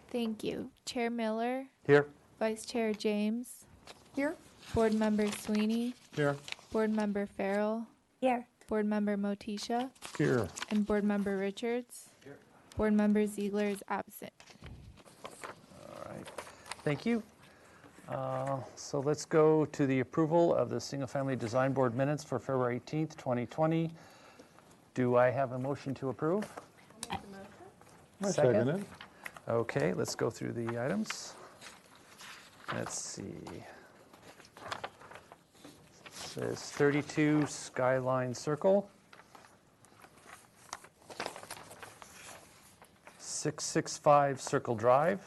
Thank you. Chair Miller, Here. Vice Chair James, Here. Board Member Sweeney, Here. Board Member Farrell, Here. Board Member Motisha, Here. and Board Member Richards. Here. Board Member Ziegler is absent. All right. Thank you. So let's go to the approval of the Single Family Design Board minutes for February 18th, 2020. Do I have a motion to approve? I second it. Okay, let's go through the items. Let's see. It says 32 Skyline Circle, 665 Circle Drive,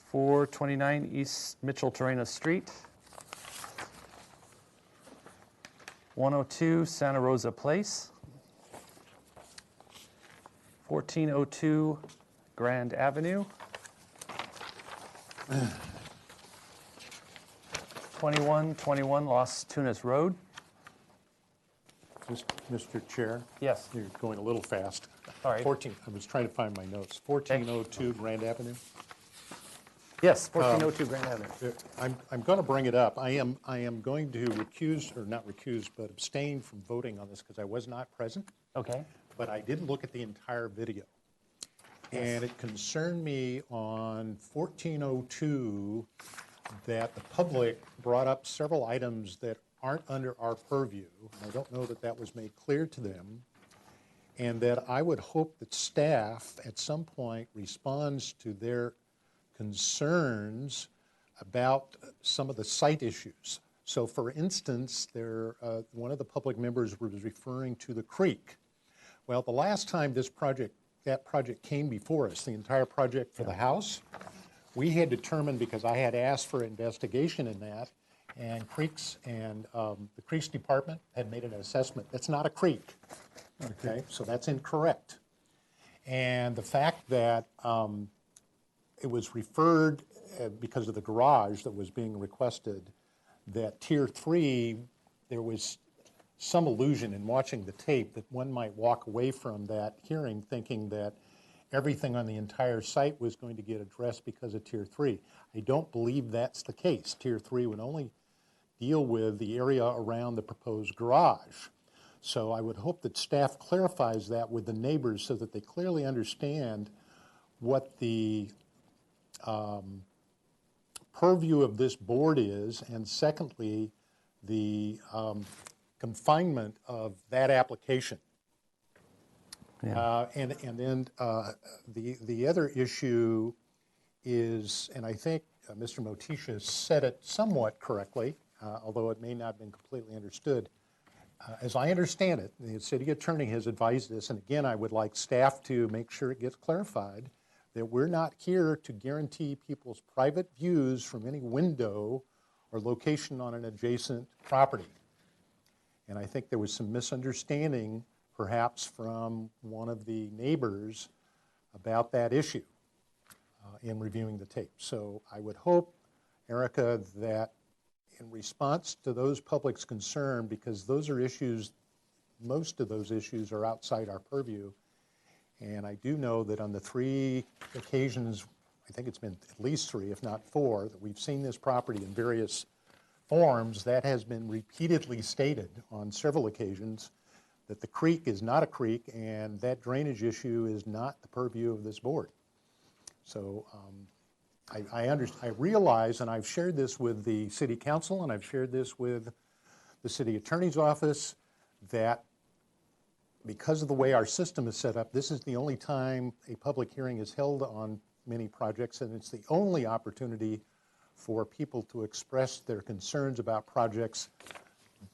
429 East Mitchell Terrena Street, 102 Santa Rosa Place, 1402 Grand Avenue, 2121 Los Tunas Road. Mr. Chair? Yes. You're going a little fast. All right. 14, I was trying to find my notes. 1402 Grand Avenue. Yes, 1402 Grand Avenue. I'm going to bring it up. I am going to recuse, or not recuse, but abstain from voting on this because I was not present. Okay. But I did look at the entire video. Yes. And it concerned me on 1402 that the public brought up several items that aren't under our purview. I don't know that that was made clear to them. And that I would hope that staff at some point responds to their concerns about some of the site issues. So for instance, one of the public members was referring to the creek. Well, the last time that project came before us, the entire project for the house, we had determined, because I had asked for investigation in that, and the Creeks Department had made an assessment. That's not a creek, okay? So that's incorrect. And the fact that it was referred, because of the garage that was being requested, that Tier 3, there was some illusion in watching the tape that one might walk away from that hearing thinking that everything on the entire site was going to get addressed because of Tier 3. I don't believe that's the case. Tier 3 would only deal with the area around the proposed garage. So I would hope that staff clarifies that with the neighbors so that they clearly understand what the purview of this board is, and secondly, the confinement of that application. Yeah. And then the other issue is, and I think Mr. Motisha said it somewhat correctly, although it may not have been completely understood. As I understand it, the city attorney has advised this, and again, I would like staff to make sure it gets clarified, that we're not here to guarantee people's private views from any window or location on an adjacent property. And I think there was some misunderstanding, perhaps from one of the neighbors about that issue in reviewing the tape. So I would hope, Erica, that in response to those public's concern, because those are issues, most of those issues are outside our purview, and I do know that on the 3 occasions, I think it's been at least 3, if not 4, that we've seen this property in various forms, that has been repeatedly stated on several occasions that the creek is not a creek and that drainage issue is not the purview of this board. So I realize, and I've shared this with the city council and I've shared this with the city attorney's office, that because of the way our system is set up, this is the only time a public hearing is held on many projects, and it's the only opportunity for people to express their concerns about projects.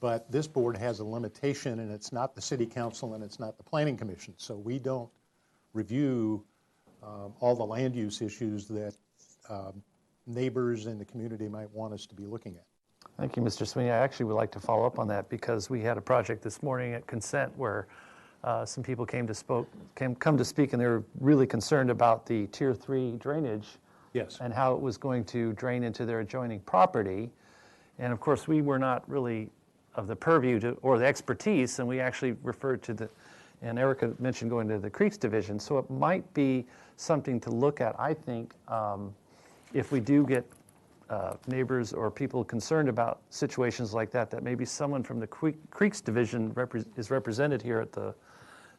But this board has a limitation, and it's not the city council and it's not the planning commission. So we don't review all the land use issues that neighbors in the community might want us to be looking at. Thank you, Mr. Sweeney. I actually would like to follow up on that because we had a project this morning at Consent where some people come to speak, and they were really concerned about the Tier 3 drainage. Yes. And how it was going to drain into their adjoining property. And of course, we were not really of the purview or the expertise, and we actually referred to the And Erica mentioned going to the Creeks Division, so it might be something to look at, I think, if we do get neighbors or people concerned about situations like that, that maybe someone from the Creeks Division is represented here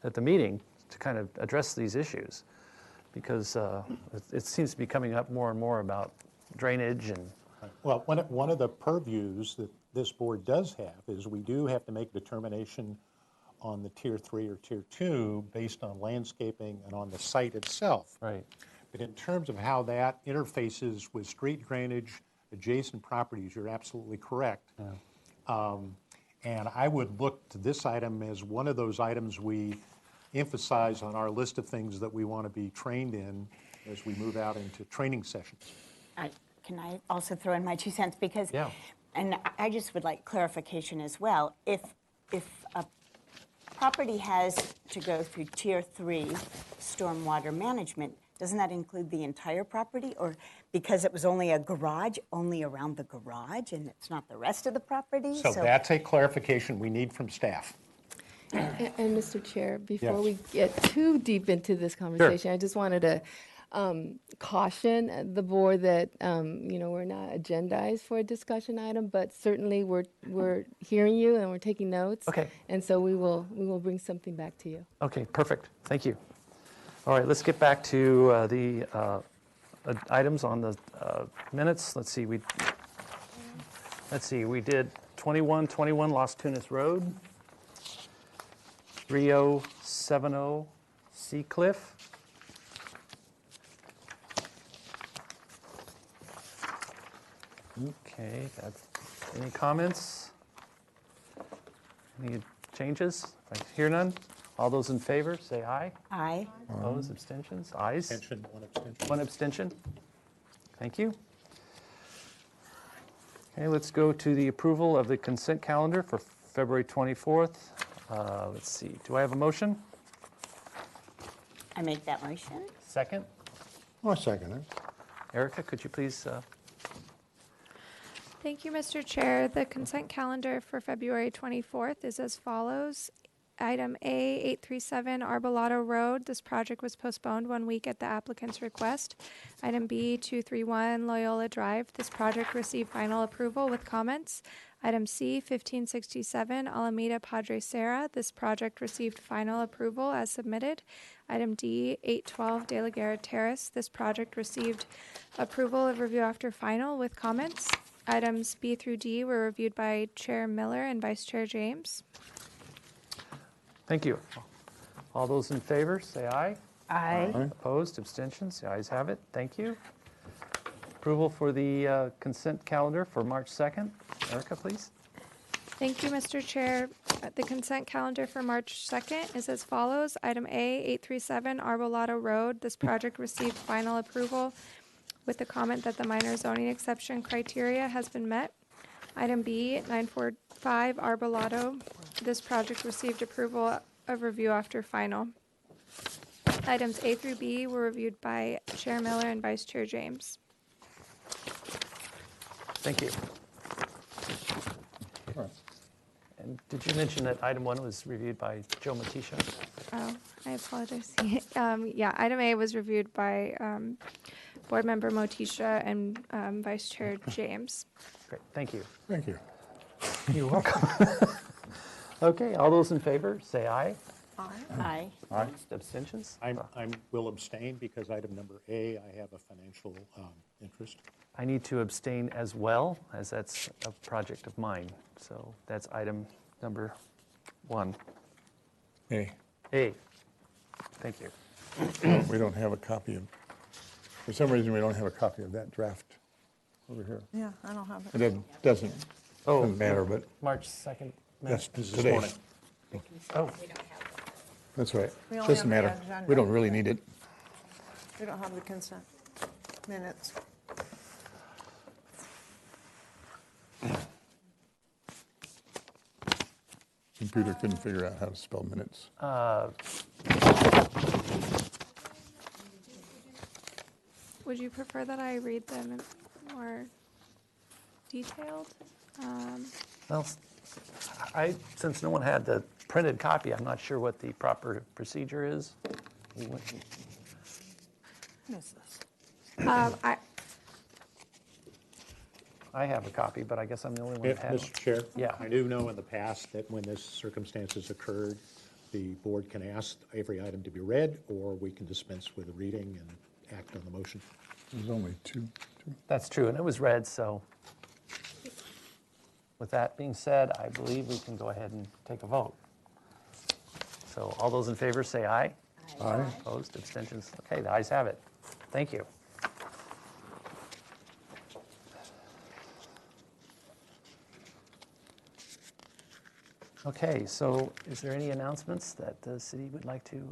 at the meeting to kind of address these issues, because it seems to be coming up more and more about drainage and. Well, one of the purviews that this board does have is we do have to make a determination on the Tier 3 or Tier 2 based on landscaping and on the site itself. Right. But in terms of how that interfaces with street drainage, adjacent properties, you're absolutely correct. Yeah. And I would look to this item as one of those items we emphasize on our list of things that we want to be trained in as we move out into training sessions. Can I also throw in my 2 cents? Because, Yeah. and I just would like clarification as well. If a property has to go through Tier 3 stormwater management, doesn't that include the entire property? Or because it was only a garage, only around the garage, and it's not the rest of the property? So that's a clarification we need from staff. And Mr. Chair, before Yes. we get too deep into this conversation, I just wanted to caution the board that, we're not agendized for a discussion item, but certainly we're hearing you and we're taking notes. Okay. And so we will bring something back to you. Okay, perfect. Thank you. All right, let's get back to the items on the minutes. Let's see, we did 2121 Las Tunas Road, 3070 Sea Cliff, okay, any comments? Any changes? I hear none. All those in favor, say aye. Aye. Opposed, abstentions, ayes. Abstention, one abstention. One abstention. Thank you. Okay, let's go to the approval of the consent calendar for February 24th. Let's see, do I have a motion? I make that motion. Second? Oh, a second. Erica, could you please? Thank you, Mr. Chair. The consent calendar for February 24th is as follows. Item A, 837 Arbolado Road. This project was postponed 1 week at the applicant's request. Item B, 231 Loyola Drive. This project received final approval with comments. Item C, 1567 Alameda Padre Serra. This project received final approval as submitted. Item D, 812 De La Guerra Terrace. This project received approval of review after final with comments. Items B through D were reviewed by Chair Miller and Vice Chair James. Thank you. All those in favor, say aye. Aye. Opposed, abstentions, the ayes have it. Thank you. Approval for the consent calendar for March 2nd. Erica, please. Thank you, Mr. Chair. The consent calendar for March 2nd is as follows. Item A, 837 Arbolado Road. This project received final approval with the comment that the minor zoning exception criteria has been met. Item B, 945 Arbolado. This project received approval of review after final. Items A through B were reviewed by Chair Miller and Vice Chair James. Thank you. And did you mention that item 1 was reviewed by Joe Matisha? Oh, I apologize. Yeah, item A was reviewed by Board Member Motisha and Vice Chair James. Great, thank you. Thank you. You're welcome. Okay, all those in favor, say aye. Aye. Opposed, abstentions? I will abstain because item number A, I have a financial interest. I need to abstain as well, as that's a project of mine. So that's item number 1. Hey, A. Thank you. we don't have a copy of, for some reason, we don't have a copy of that draft over here. Yeah, I don't have it. It doesn't Oh, matter, but March 2nd. that's This is today. morning. Oh, That's right. We only Doesn't have the matter. agenda. We don't really need it. We don't have the consent minutes. Computer couldn't figure out how to spell minutes. Would you prefer that I read them in more detailed? well, since no one had the printed copy. I'm not sure what the proper procedure is. What is this? I have a copy, but I guess I'm the only one that has Mr. Chair? Yeah. I do know in the past that when this circumstances occurred, the board can ask every item to be read, or we can dispense with the reading and act on the motion. There's only two. That's true, and it was read, so with that being said, I believe we can go ahead and take a vote. So all those in favor say aye. Aye. Opposed, abstentions? Okay, the ayes have it. Thank you. Okay, so is there any announcements that the city would like to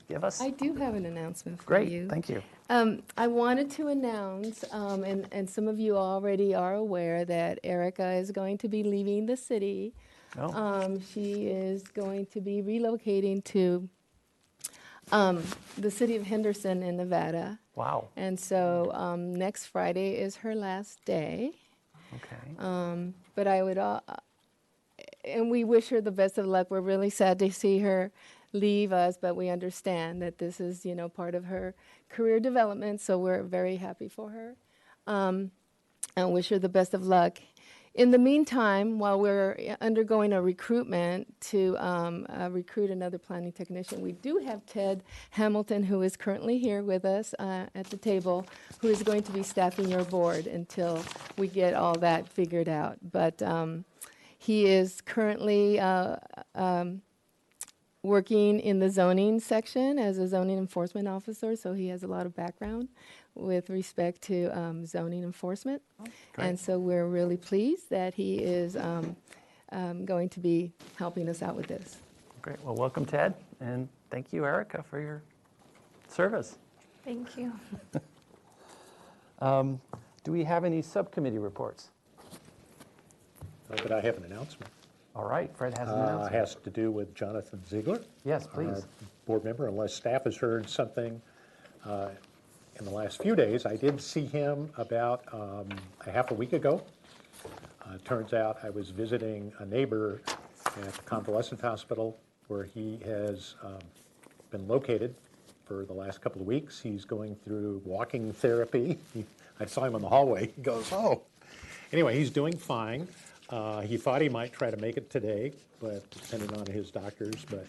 give us? I do have an announcement for Great, you. thank you. I wanted to announce, and some of you already are aware, that Erica is going to be leaving the city. Oh, She is going to be relocating to the city of Henderson in Nevada. wow, And so next Friday is her last day. okay. But I would, and we wish her the best of luck. We're really sad to see her leave us, but we understand that this is, part of her career development. So we're very happy for her, and wish her the best of luck. In the meantime, while we're undergoing a recruitment to recruit another planning technician, we do have Ted Hamilton, who is currently here with us at the table, who is going to be staffing your board until we get all that figured out. But he is currently working in the zoning section as a zoning enforcement officer, so he has a lot of background with respect to zoning enforcement. And so we're really pleased that he is going to be helping us out with this. Great, well, welcome, Ted, and thank you, Erica, for your service. Thank you. Do we have any subcommittee reports? But I have an announcement. All right, Fred has an It announcement. has to do with Jonathan Ziegler. Yes, Our please. board member, unless staff has heard something in the last few days. I did see him about a half a week ago. Turns out I was visiting a neighbor at the convalescent hospital where he has been located for the last couple of weeks. He's going through walking therapy. I saw him in the hallway. He goes, oh. Anyway, he's doing fine. He thought he might try to make it today, but depending on his doctors. But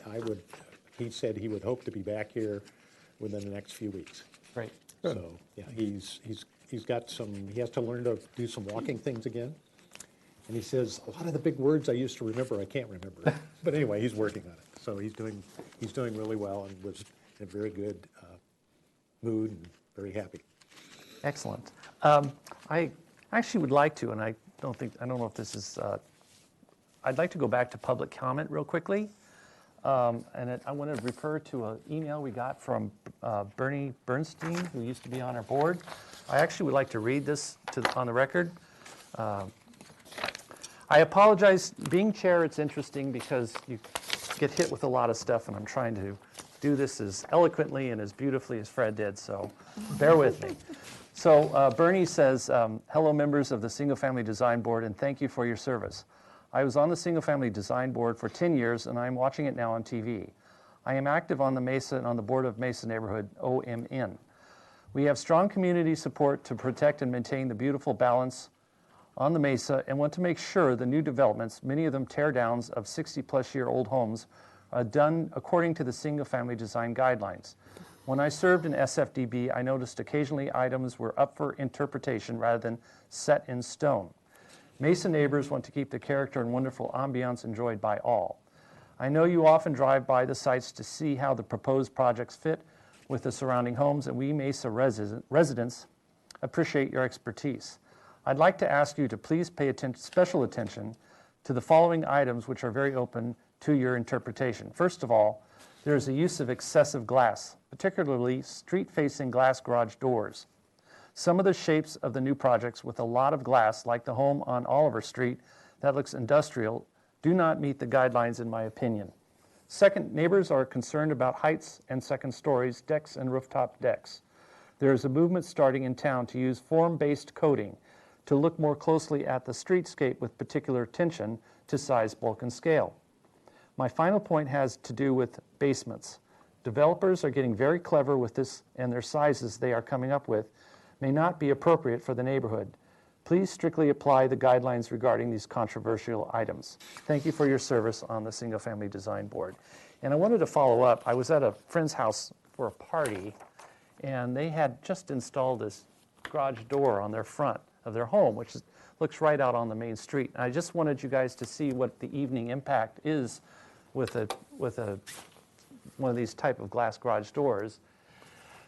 he said he would hope to be back here within the next few weeks. Great. So, yeah, he's got he has to learn to do some walking things again. And he says, a lot of the big words I used to remember, I can't remember. But anyway, he's working on it. So he's doing really well and was in a very good mood and very happy. Excellent. I actually would like to, and I don't know if this is, I'd like to go back to public comment real quickly. And I want to refer to an email we got from Bernie Bernstein, who used to be on our board. I actually would like to read this on the record. I apologize. Being chair, it's interesting because you get hit with a lot of stuff, and I'm trying to do this as eloquently and as beautifully as Fred did, so bear with me. So Bernie says, hello, members of the Single Family Design Board, and thank you for your service. I was on the Single Family Design Board for 10 years, and I'm watching it now on TV. I am active on the Mesa and on the board of Mesa Neighborhood, OMN. We have strong community support to protect and maintain the beautiful balance on the Mesa and want to make sure the new developments, many of them tear-downs of 60-plus-year-old homes, are done according to the Single Family Design Guidelines. When I served in SFDB, I noticed occasionally items were up for interpretation rather than set in stone. Mesa neighbors want to keep the character and wonderful ambiance enjoyed by all. I know you often drive by the sites to see how the proposed projects fit with the surrounding homes, and we Mesa residents appreciate your expertise. I'd like to ask you to please pay special attention to the following items, which are very open to your interpretation. First of all, there is a use of excessive glass, particularly street-facing glass garage doors. Some of the shapes of the new projects with a lot of glass, like the home on Oliver Street that looks industrial, do not meet the guidelines in my opinion. Second, neighbors are concerned about heights and second stories, decks and rooftop decks. There is a movement starting in town to use form-based coding to look more closely at the streetscape with particular attention to size, bulk, and scale. My final point has to do with basements. Developers are getting very clever with this, and their sizes they are coming up with may not be appropriate for the neighborhood. Please strictly apply the guidelines regarding these controversial items. Thank you for your service on the Single Family Design Board. And I wanted to follow up. I was at a friend's house for a party, and they had just installed this garage door on their front of their home, which looks right out on the main street. And I just wanted you guys to see what the evening impact is with one of these type of glass garage doors.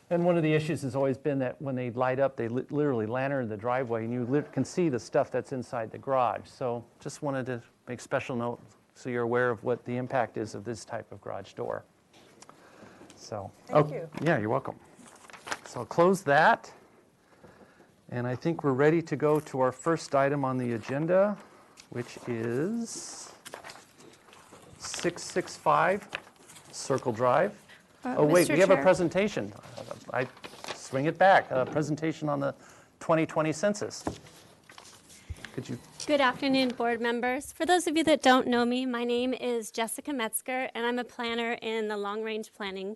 And one of the issues has always been that when they light up, they literally lantern the driveway, and you can see the stuff that's inside the garage. So just wanted to make special note so you're aware of what the impact is of this type of garage door. So, Thank you. Yeah, you're welcome. So I'll close that. And I think we're ready to go to our first item on the agenda, which is 665 Circle Drive. Oh, wait, Mr. we have a Chair. presentation. I swing it back, a presentation on the 2020 census. Could you? Good afternoon, board members. For those of you that don't know me, my name is Jessica Metzger, and I'm a planner in the Long Range Planning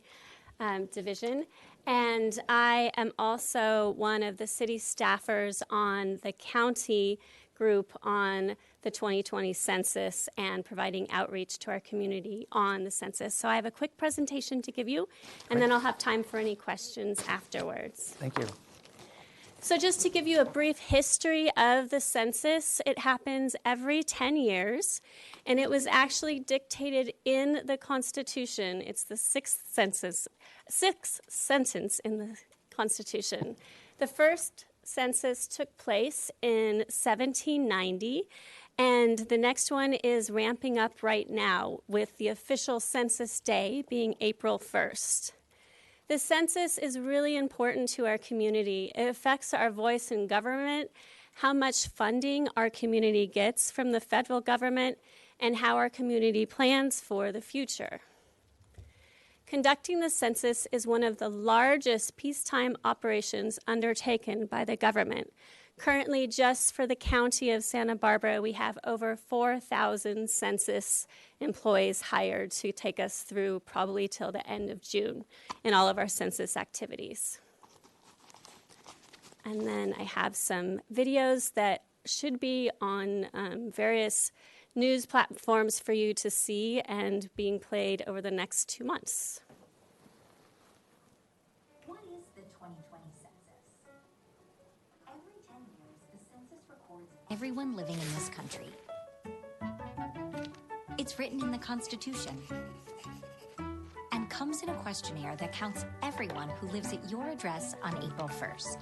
Division. And I am also one of the city staffers on the county group on the 2020 census and providing outreach to our community on the census. So I have a quick presentation to give you, and then I'll have time for any questions afterwards. Thank you. So just to give you a brief history of the census, it happens every 10 years, and it was actually dictated in the Constitution. It's the sixth sentence in the Constitution. The first census took place in 1790, and the next one is ramping up right now with the official census day being April 1st. The census is really important to our community. It affects our voice in government, how much funding our community gets from the federal government, and how our community plans for the future. Conducting the census is one of the largest peacetime operations undertaken by the government. Currently, just for the county of Santa Barbara, we have over 4,000 census employees hired to take us through probably till the end of June in all of our census activities. And then I have some videos that should be on various news platforms for you to see and being played over the next 2 months. What is the 2020 census? Every 10 years, the census records everyone living in this country. It's written in the Constitution and comes in a questionnaire that counts everyone who lives at your address on April 1st.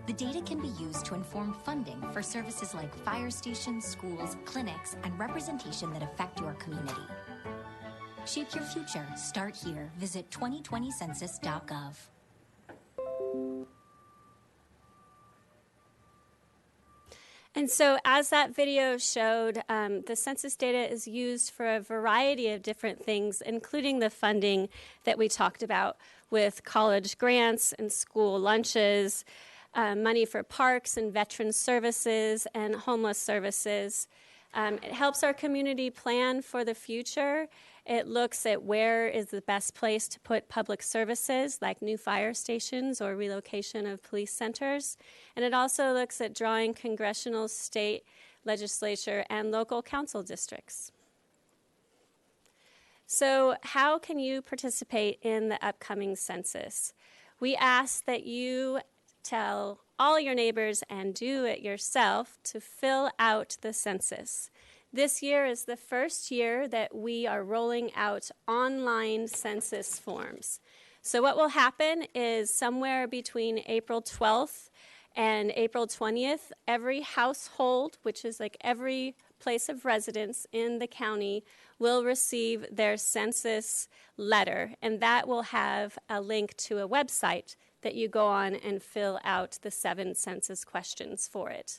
The data can be used to inform funding for services like fire stations, schools, clinics, and representation that affect your community. Shape your future. Start here. Visit 2020census.gov. And so as that video showed, the census data is used for a variety of different things, including the funding that we talked about with college grants and school lunches, money for parks and veteran services and homeless services. It helps our community plan for the future. It looks at where is the best place to put public services like new fire stations or relocation of police centers. And it also looks at drawing congressional, state, legislature, and local council districts. So how can you participate in the upcoming census? We ask that you tell all your neighbors and do it yourself to fill out the census. This year is the first year that we are rolling out online census forms. So what will happen is somewhere between April 12th and April 20th, every household, which is like every place of residence in the county, will receive their census letter, and that will have a link to a website that you go on and fill out the 7 census questions for it.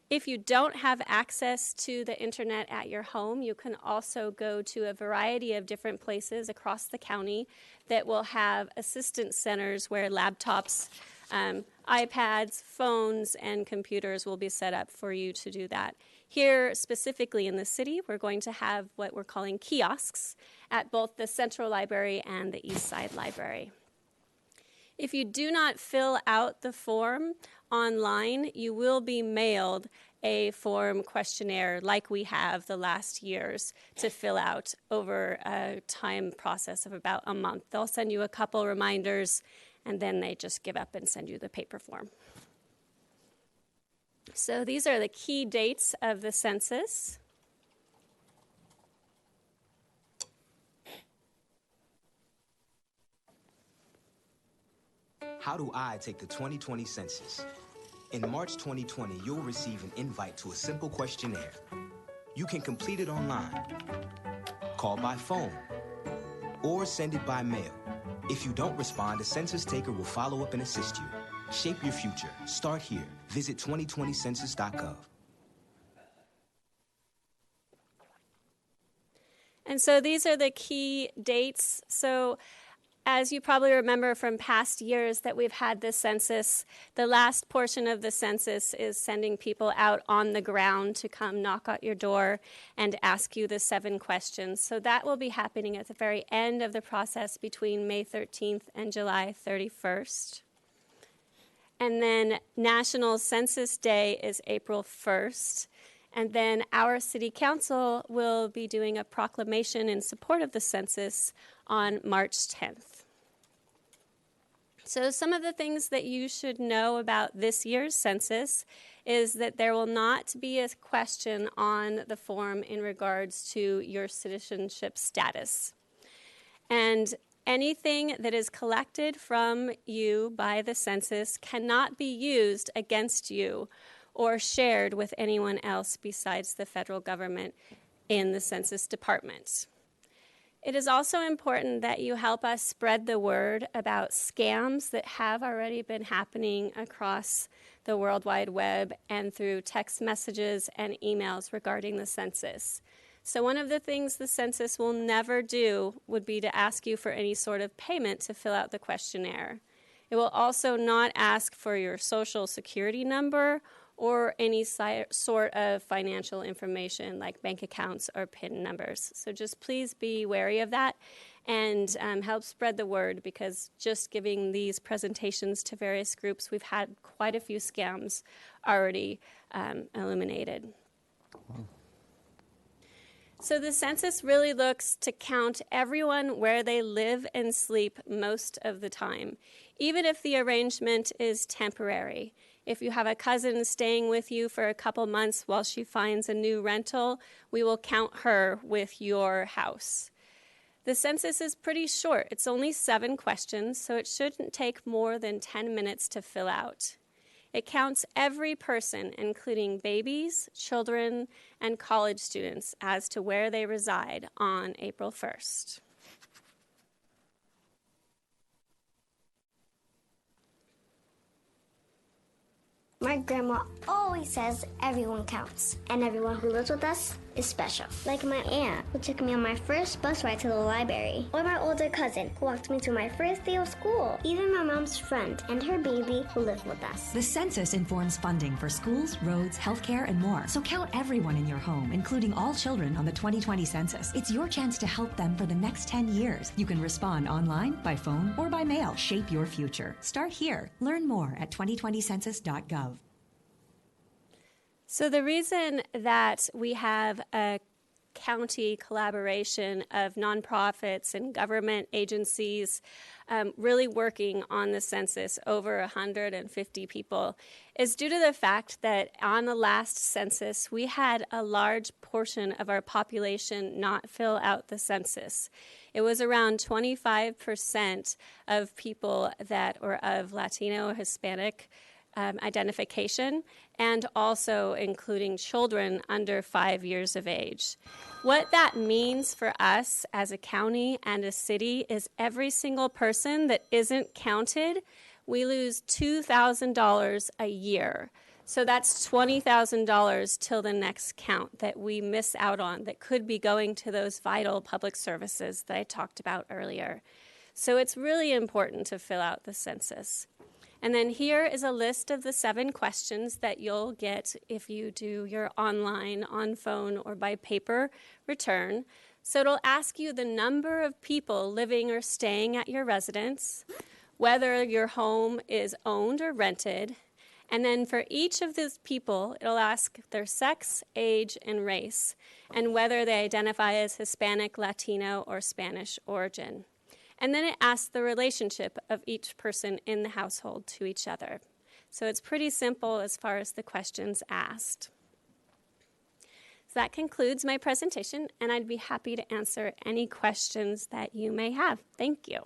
If you don't have access to the internet at your home, you can also go to a variety of different places across the county that will have assistance centers where laptops, iPads, phones, and computers will be set up for you to do that. Here, specifically in the city, we're going to have what we're calling kiosks at both the Central Library and the East Side Library. If you do not fill out the form online, you will be mailed a form questionnaire like we have the last years to fill out over a time process of about a month. They'll send you a couple reminders, and then they just give up and send you the paper form. So these are the key dates of the census. How do I take the 2020 census? In March 2020, you'll receive an invite to a simple questionnaire. You can complete it online, call by phone, or send it by mail. If you don't respond, a census taker will follow up and assist you. Shape your future. Start here. Visit 2020census.gov. And so these are the key dates. So as you probably remember from past years that we've had this census, the last portion of the census is sending people out on the ground to come knock at your door and ask you the 7 questions. So that will be happening at the very end of the process between May 13th and July 31st. And then National Census Day is April 1st. And then our City Council will be doing a proclamation in support of the census on March 10th. So some of the things that you should know about this year's census is that there will not be a question on the form in regards to your citizenship status. And anything that is collected from you by the census cannot be used against you or shared with anyone else besides the federal government in the Census Department. It is also important that you help us spread the word about scams that have already been happening across the World Wide Web and through text messages and emails regarding the census. So one of the things the census will never do would be to ask you for any sort of payment to fill out the questionnaire. It will also not ask for your social security number or any sort of financial information like bank accounts or PIN numbers. So just please be wary of that and help spread the word, because just giving these presentations to various groups, we've had quite a few scams already eliminated. So the census really looks to count everyone where they live and sleep most of the time, even if the arrangement is temporary. If you have a cousin staying with you for a couple months while she finds a new rental, we will count her with your house. The census is pretty short. It's only 7 questions, so it shouldn't take more than 10 minutes to fill out. It counts every person, including babies, children, and college students, as to where they reside on April 1st. My grandma always says everyone counts, and everyone who lives with us is special. Like my aunt, who took me on my first bus ride to the library, or my older cousin, who walked me to my first day of school, even my mom's friend and her baby who live with us. The census informs funding for schools, roads, healthcare, and more. So count everyone in your home, including all children on the 2020 census. It's your chance to help them for the next 10 years. You can respond online, by phone, or by mail. Shape your future. Start here. Learn more at 2020census.gov. So the reason that we have a county collaboration of nonprofits and government agencies really working on the census, over 150 people, is due to the fact that on the last census, we had a large portion of our population not fill out the census. It was around 25% of people that were of Latino or Hispanic identification, and also including children under 5 years of age. What that means for us as a county and a city is every single person that isn't counted, we lose $2,000 a year. So that's $20,000 till the next count that we miss out on that could be going to those vital public services that I talked about earlier. So it's really important to fill out the census. And then here is a list of the 7 questions that you'll get if you do your online, on phone, or by paper return. So it'll ask you the number of people living or staying at your residence, whether your home is owned or rented, and then for each of those people, it'll ask their sex, age, and race, and whether they identify as Hispanic, Latino, or Spanish origin. And then it asks the relationship of each person in the household to each other. So it's pretty simple as far as the questions asked. So that concludes my presentation, and I'd be happy to answer any questions that you may have. Thank you.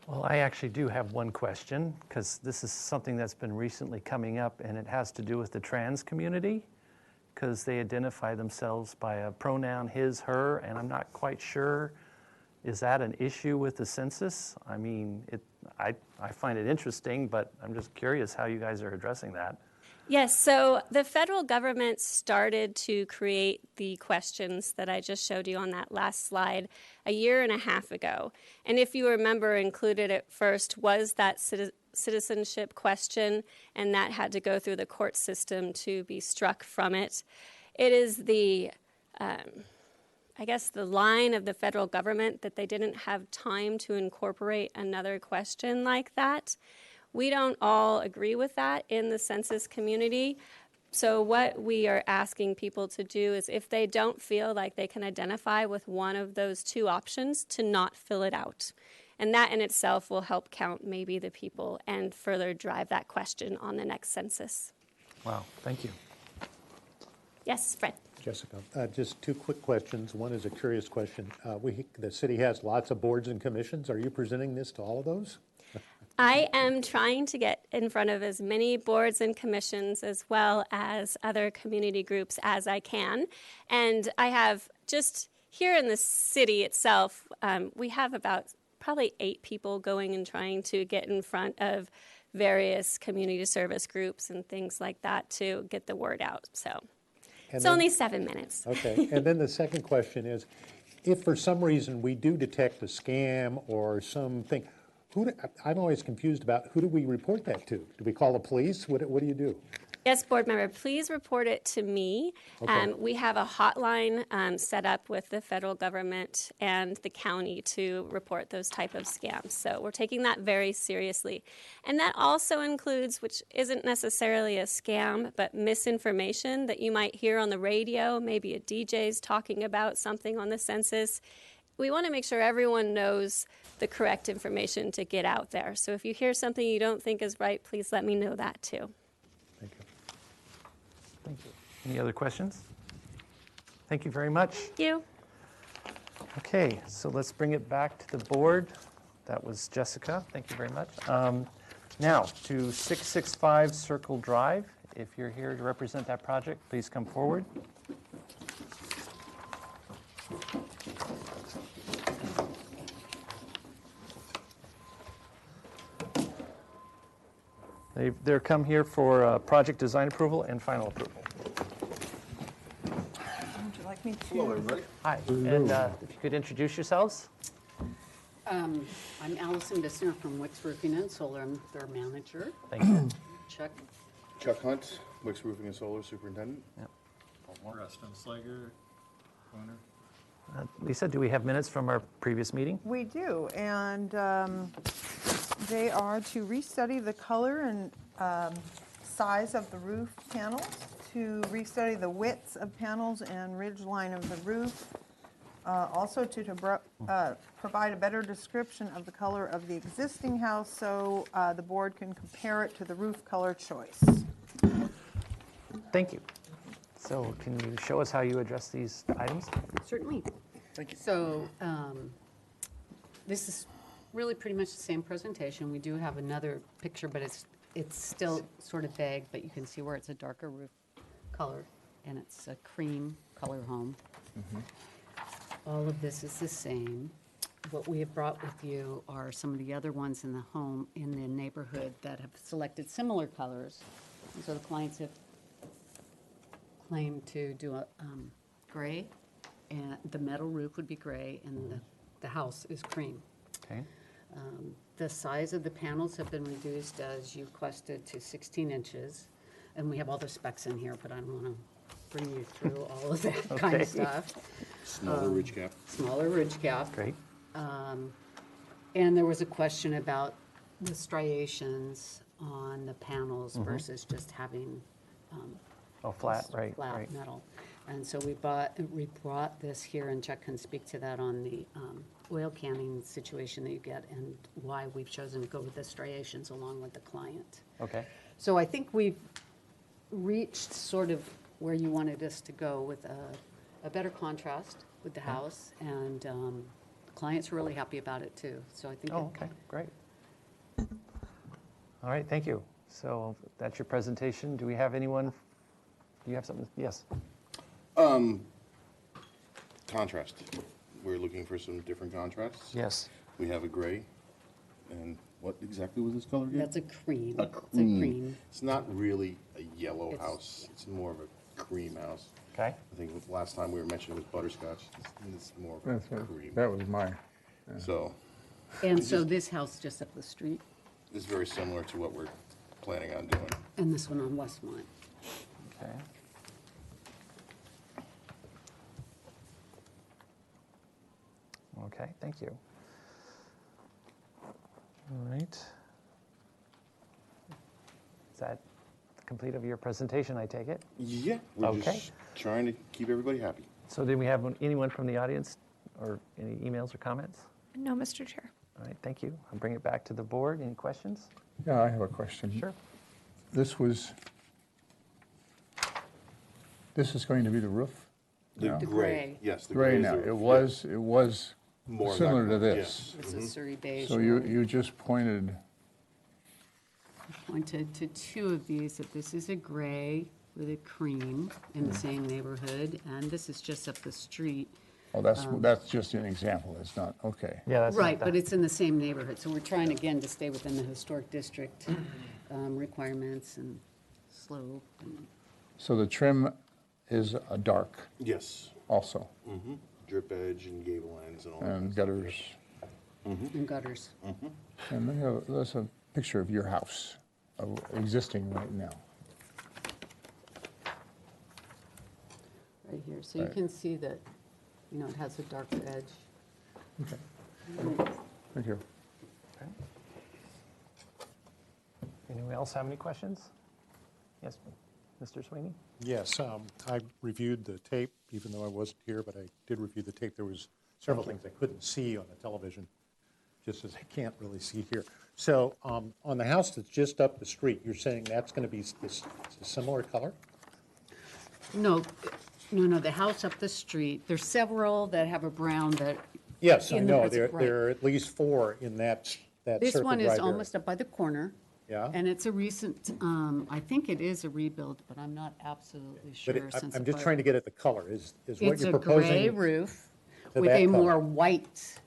Well, I actually do have one question, because this is something that's been recently coming up, and it has to do with the trans community, because they identify themselves by a pronoun his, her, and I'm not quite sure, is that an issue with the census? I mean, I find it interesting, but I'm just curious how you guys are addressing that. Yes, so the federal government started to create the questions that I just showed you on that last slide a year and a half ago. And if you remember, included at first was that citizenship question, and that had to go through the court system to be struck from it. It is the, I guess, the line of the federal government that they didn't have time to incorporate another question like that. We don't all agree with that in the census community. So what we are asking people to do is, if they don't feel like they can identify with one of those 2 options, to not fill it out. And that in itself will help count maybe the people and further drive that question on the next census. Wow, thank you. Yes, Fred. Jessica, just 2 quick questions. One is a curious question. The city has lots of boards and commissions. Are you presenting this to all of those? I am trying to get in front of as many boards and commissions as well as other community groups as I can. And I have just here in the city itself, we have about probably 8 people going and trying to get in front of various community service groups and things like that to get the word out. So it's only 7 minutes. Okay. And then the second question is, if for some reason we do detect a scam or something, I'm always confused about, who do we report that to? Do we call the police? What do you do? Yes, board member, please report it to me. Okay. We have a hotline set up with the federal government and the county to report those type of scams. So we're taking that very seriously. And that also includes, which isn't necessarily a scam, but misinformation that you might hear on the radio, maybe a DJ's talking about something on the census. We want to make sure everyone knows the correct information to get out there. So if you hear something you don't think is right, please let me know that too. Thank you. Thank you. Any other questions? Thank you very much. Thank you. Okay, so let's bring it back to the board. That was Jessica. Thank you very much. Now to 665 Circle Drive. If you're here to represent that project, please come forward. They're come here for project design approval and final approval. Would you like me to? Hello, everybody. Hi, and if you could introduce yourselves. I'm Allison Bissner from Wicks Roofing and Solar. I'm their manager. Thank you. Chuck Hunt, Wicks Roofing and Solar Superintendent. Yep. Preston Slager, owner. Lisa, do we have minutes from our previous meeting? We do, and they are to restudy the color and size of the roof panels, to restudy the widths of panels and ridge line of the roof, also to provide a better description of the color of the existing house so the board can compare it to the roof color choice. Thank you. So can you show us how you address these items? Certainly. Thank you. So this is really pretty much the same presentation. We do have another picture, but it's still sort of vague, but you can see where it's a darker roof color, and it's a cream color home. Mm-hmm. All of this is the same. What we have brought with you are some of the other ones in the home, in the neighborhood, that have selected similar colors. And so the clients have claimed to do a gray, and the metal roof would be gray, and the house is cream. Okay. the size of the panels have been reduced, as you requested, to 16 inches. And we have all the specs in here, but I don't want to bring you through all of that kind Okay. of stuff. Smaller ridge cap. Smaller ridge cap. Great. And there was a question about the striations on the panels Mm-hmm. versus just having Oh, flat, right, flat right. metal. And so we brought this here, and Chuck can speak to that on the oil canning situation that you get and why we've chosen to go with the striations along with the client. Okay. So I think we've reached sort of where you wanted us to go with a better contrast with the house, and the clients are really happy about it too. So I think. Oh, okay, great. All right, thank you. So that's your presentation. Do we have anyone? Do you have something? Yes. Contrast. We're looking for some different contrasts. Yes. We have a gray, and what exactly was this color again? That's a cream. A It's a cream. cream. It's not really a yellow It's- house. It's more of a cream house. Okay. I think the last time we were mentioning was butterscotch. It's more of a That's it. cream. That was mine. So And so this house just up the street, it's very similar to what we're planning on doing. and this one on Westmont. Okay. Okay, thank you. All right. Is that complete of your presentation, I take it? Yeah, we're Okay. just trying to keep everybody happy. So did we have anyone from the audience or any emails or comments? No, Mr. Chair. All right, thank you. I'll bring it back to the board. Any questions? Yeah, I have a question. Sure. This is going to be the roof? The No. gray, yes, the Gray gray is now. the It roof, yeah. was More of similar that to color, this. yes. It's a Surrey beige. So you just pointed, Pointed to two of these, that this is a gray with a cream in the same neighborhood, and this is just up the street. oh, that's just an example. It's not, okay. Yeah, that's Right, but it's in the same neighborhood, so we're trying again to stay within the historic district requirements and slope. And So the trim is a dark Yes. also, Drip edge and gable ends and all that. and kind of gutters. and gutters. And there's a picture of your house existing right now. Right here, so you Right. can see that, it has a darker edge. Okay. Thank you. Anyone else have any questions? Yes, Mr. Sweeney? Yes, I reviewed the tape, even though I wasn't here, but I did review the tape. There was several things I couldn't see on the television, just as I can't really see here. So on the house that's just up the street, you're saying that's going to be this similar color? No, the house up the street, there's several that have a brown that. Yes, I in the know. present- right. There are at least 4 in that circle This one is right there. almost up by the corner. Yeah? And it's a recent, I think it is a rebuild, but I'm not absolutely sure But since the I'm just fire. trying to get at the color. Is what It's you're a proposing? gray roof to with that a color? more white,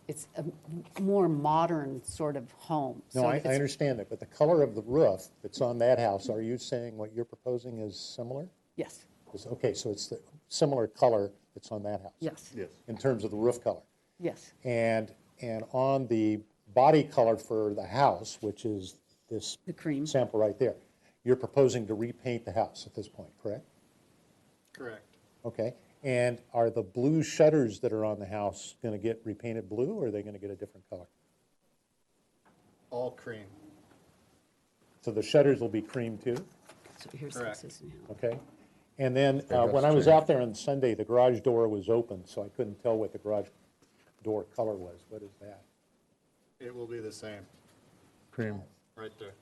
it's a more modern sort of home. No, So I it's- understand that, but the color of the roof that's on that house, are you saying what you're proposing is similar? Yes, Okay, so it's the similar color that's on that house? yes, Yes. In terms of the roof color? yes. And on the body color for the house, which is this The cream. sample right there, you're proposing to repaint the house at this point, correct? Correct. Okay, and are the blue shutters that are on the house going to get repainted blue, or are they going to get a different color? All cream. So the shutters will be cream too? So here's the Correct. existing house. Okay. And then Yeah, when that's I was strange. out there on Sunday, the garage door was open, so I couldn't tell what the garage door color was. What is that? It will be the same, Cream. right there.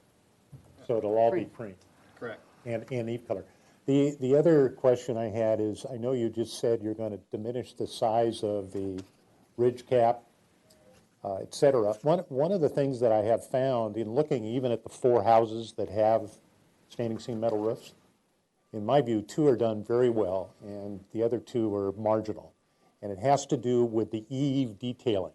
So it'll all be Cream. cream Correct. and Eve color. The other question I had is, I know you just said you're going to diminish the size of the ridge cap, et cetera. One of the things that I have found in looking even at the 4 houses that have standing seam metal roofs, in my view, 2 are done very well, and the other 2 are marginal. And it has to do with the eave detailing,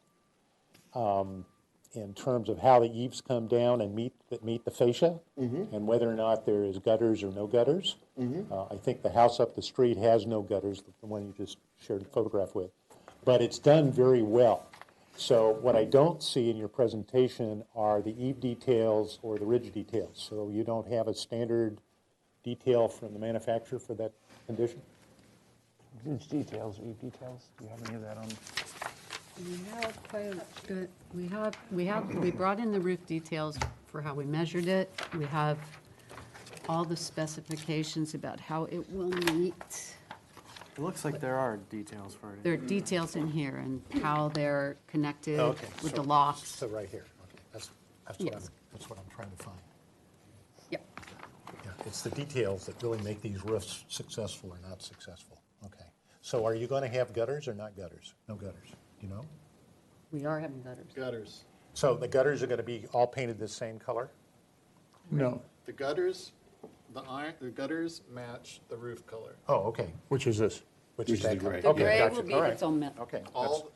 in terms of how the eaves come down and meet the fascia, and whether or not there is gutters or no gutters. I think the house up the street has no gutters, the one you just shared a photograph with. But it's done very well. So what I don't see in your presentation are the eave details or the ridge details. So you don't have a standard detail from the manufacturer for that condition? Ridge details, eave details, do you have any of that on? We have quite a bit, we brought in the roof details for how we measured it. We have all the specifications about how it will meet. It looks like there are details for it. There are details in here and how they're connected Okay, with so- the locks. So right here, okay, that's what I'm trying to find. Yep. Yeah, it's the details that really make these roofs successful or not successful. Okay, so are you going to have gutters or not gutters? No gutters, do you know? We are having gutters. Gutters. So the gutters are going to be all painted the same color? No. The gutters, the gutters match the roof color. Oh, okay. Which is this? Which is that color? The Okay, gray gotcha. will be All right. its own metal. Okay.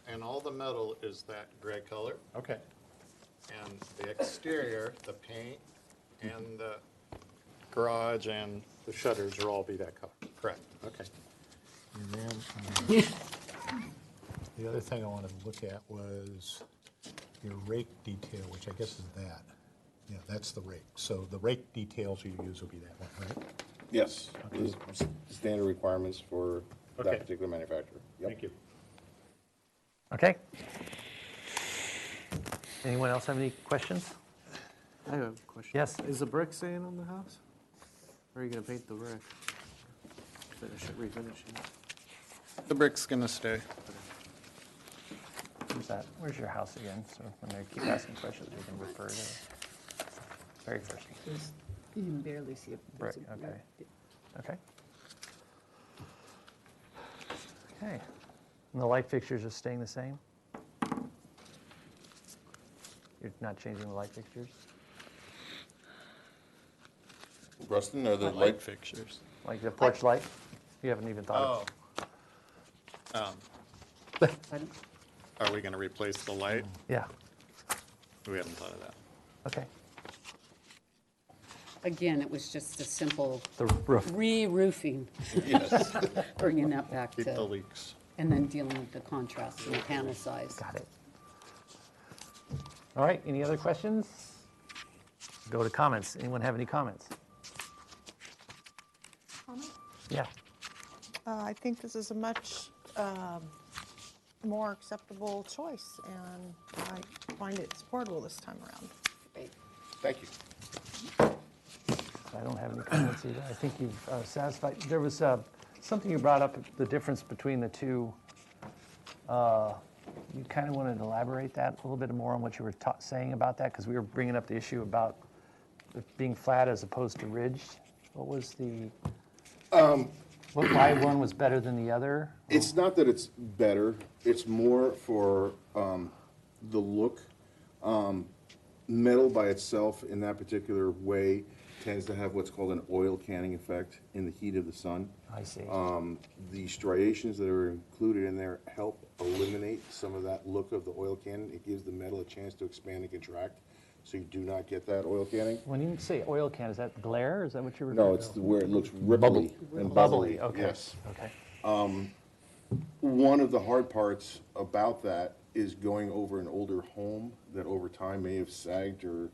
And all the metal is that gray color. Okay. And the exterior, the paint, and the garage and The shutters will all be that color? correct. Okay. And then, the other thing I wanted to look at was your rake detail, which I guess is that. Yeah, that's the rake. So the rake details you use will be that one, right? Yes, Okay. these are standard requirements for Okay. that particular manufacturer. Yep. Thank you. Okay. Anyone else have any questions? I have a question. Yes. Is the brick staying on the house? Or are you gonna paint the brick? Finish it, refinish it? The brick's gonna stay. Where's that? Where's your house again? So when they keep asking questions, we can refer to very first. You can barely see it. Brick, okay. Okay. Okay. And the light fixtures are staying the same? You're not changing the light fixtures? Rustin, are the Light light, fixtures. Like the porch light? You haven't even thought of Are we gonna replace the light? Yeah, We haven't thought of that. okay. Again, it was just a simple The roof. re-roofing, yes. bringing that back Keep the to, leaks. and then dealing with the contrast and the panel size. Got it. All right, any other questions? Go to comments. Anyone have any comments? Yeah, I think this is a much more acceptable choice, and I find it supportable this time around. Thank you. I don't have any comments either. I think you've satisfied. There was something you brought up, the difference between the two. You kind of wanted to elaborate that a little bit more on what you were saying about that, because we were bringing up the issue about it being flat as opposed to ridged. What was the, why one was better than the other? It's not that it's better, it's more for the look. Metal by itself in that particular way tends to have what's called an oil canning effect in the heat of the sun. I see. The striations that are included in there help eliminate some of that look of the oil canning. It gives the metal a chance to expand and contract, so you do not get that oil canning. When you say oil can, is that glare? Is that what you were? No, it's where it looks ripply and bubbly. Okay. Yes. Okay. One of the hard parts about that is going over an older home that over time may have sagged or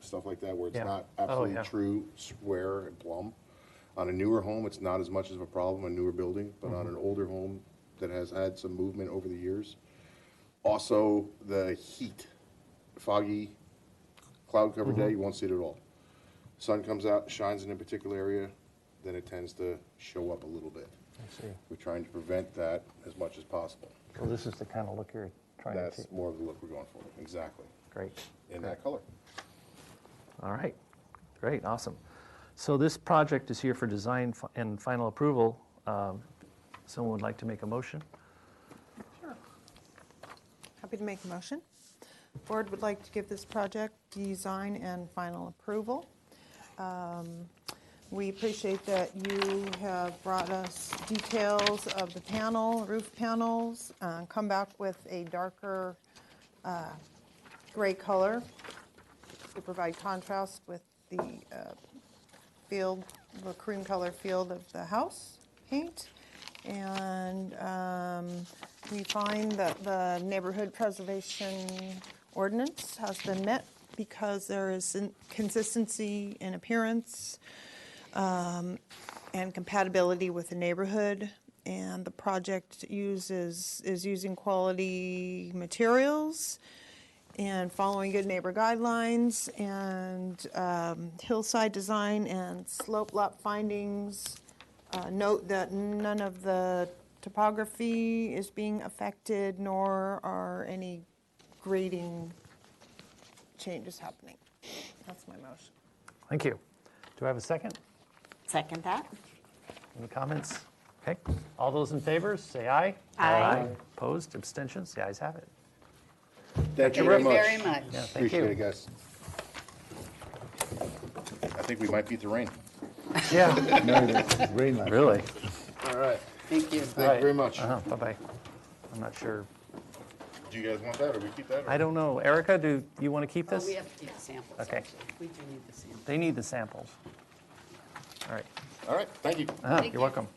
stuff like that, where it's Yeah. not Oh, absolutely yeah. true, square, and plumb. On a newer home, it's not as much of a problem, a newer building, but on an older home that has had some movement over the years. Also, the heat, foggy, cloud-covered day, you won't see it at all. Sun comes out, shines in a particular area, then it tends to show up a little bit. I see. We're trying to prevent that as much as possible. So this is the kind of look you're trying to That's take. more of the look we're going for, exactly, Great. in that color. All right. Great. Awesome. So this project is here for design and final approval. Someone would like to make a motion? Sure. Happy to make a motion. Board would like to give this project design and final approval. We appreciate that you have brought us details of the panel, roof panels, come back with a darker gray color to provide contrast with the field, the cream color field of the house paint. And We find that the neighborhood preservation ordinance has been met because there is consistency in appearance and compatibility with the neighborhood, and the project is using quality materials and following good neighbor guidelines, and hillside design and slope lot findings. Note that none of the topography is being affected, nor are any grading changes happening. That's my motion. Thank you. Do I have a second? Second that. Any comments? Okay. All those in favor, say aye. Aye. Opposed, abstentions? The ayes have it. Thank you very much. very much. Yeah, thank Appreciate you. it, guys. I think we might beat the rain. Yeah. No, that's rain last Really? All right. Thank you. Thank you very much. Bye-bye. I'm not sure. Do you guys want that, or we keep that? or- I don't know. Erica, do you want to keep Oh, this? we have to keep the samples. Okay. actually. We do need the samples. They need the samples. All right. All right, thank you. You're welcome.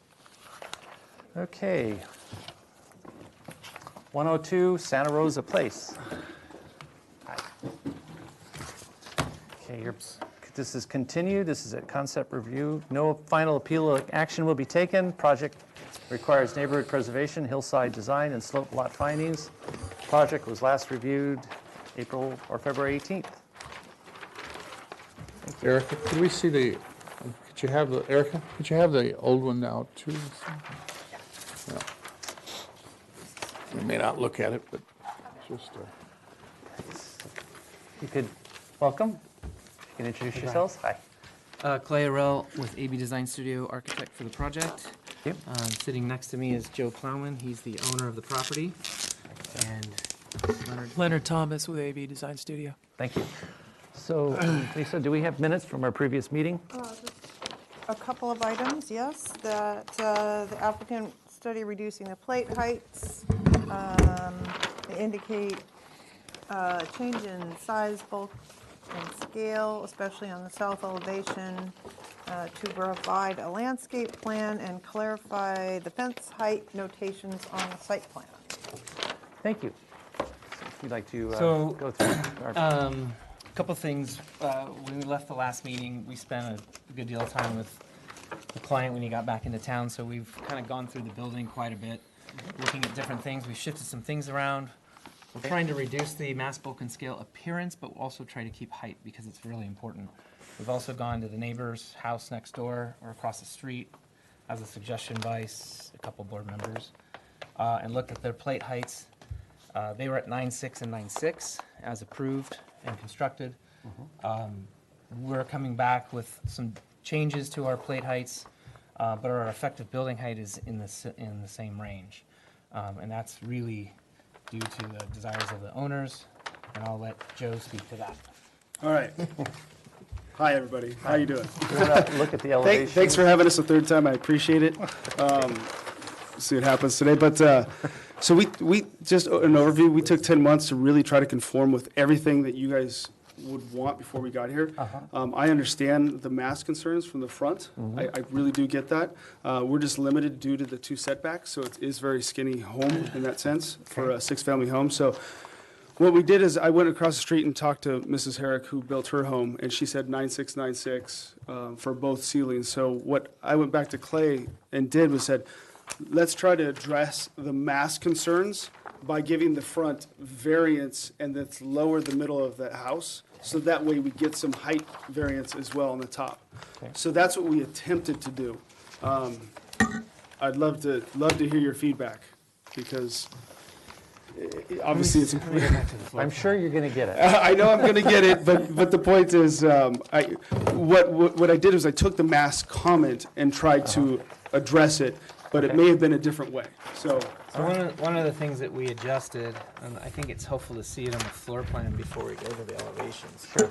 Okay. 102 Santa Rosa Place. Hi. Okay, this is continued. This is a concept review. No final appeal or action will be taken. Project requires neighborhood preservation, hillside design, and slope lot findings. Project was last reviewed April or February 18th. Erica, could we see the, could you have the, Erica, could you have the old one now too? Yeah. You may not look at it, but just, You could, welcome. You can introduce yourselves. Hi. Clay Arell with AB Design Studio, architect for the project. Yep. Sitting next to me is Joe Plowman. He's the owner of the property. And Leonard Thomas with AB Design Studio. Thank you. So, Lisa, do we have minutes from our previous meeting? Just a couple of items, yes, that the applicant study reducing the plate heights. They indicate change in size, bulk, and scale, especially on the south elevation, to provide a landscape plan and clarify the fence height notations on the site plan. Thank you. So if you'd like to So, go through our... a couple things. When we left the last meeting, we spent a good deal of time with the client when he got back into town, so we've kind of gone through the building quite a bit, looking at different things. We've shifted some things around. We're trying to reduce the mass, bulk, and scale appearance, but also try to keep height because it's really important. We've also gone to the neighbor's house next door or across the street as a suggestion by a couple board members, and looked at their plate heights. They were at 9.6 and 9.6 as approved and constructed. We're coming back with some changes to our plate heights, but our effective building height is in the same range. And that's really due to the desires of the owners, and I'll let Joe speak to that. All right. Hi, everybody. How you doing? Look at the elevation. Thanks for having us a third time. I appreciate it. See what happens today. But so we just an overview. We took 10 months to really try to conform with everything that you guys would want before we got here. I understand the mass concerns from the front. I really do get that. We're just limited due to the 2 setbacks, so it is very skinny home in that sense for a 6-family home. So what we did is I went across the street and talked to Mrs. Herrick, who built her home, and she said 9.6, 9.6 for both ceilings. So what I went back to Clay and did was said, let's try to address the mass concerns by giving the front variance and let's lower the middle of that house. So that way we get some height variance as well on the top. Okay. So that's what we attempted to do. I'd love to hear your feedback because obviously it's important. I'm sure you're going to get it. I know I'm going to get it, but the point is, what I did is I took the mass comment and tried to address it, but it may have been a different way. So one of the things that we adjusted, and I think it's helpful to see it on the floor plan before we go to the elevations. Sure.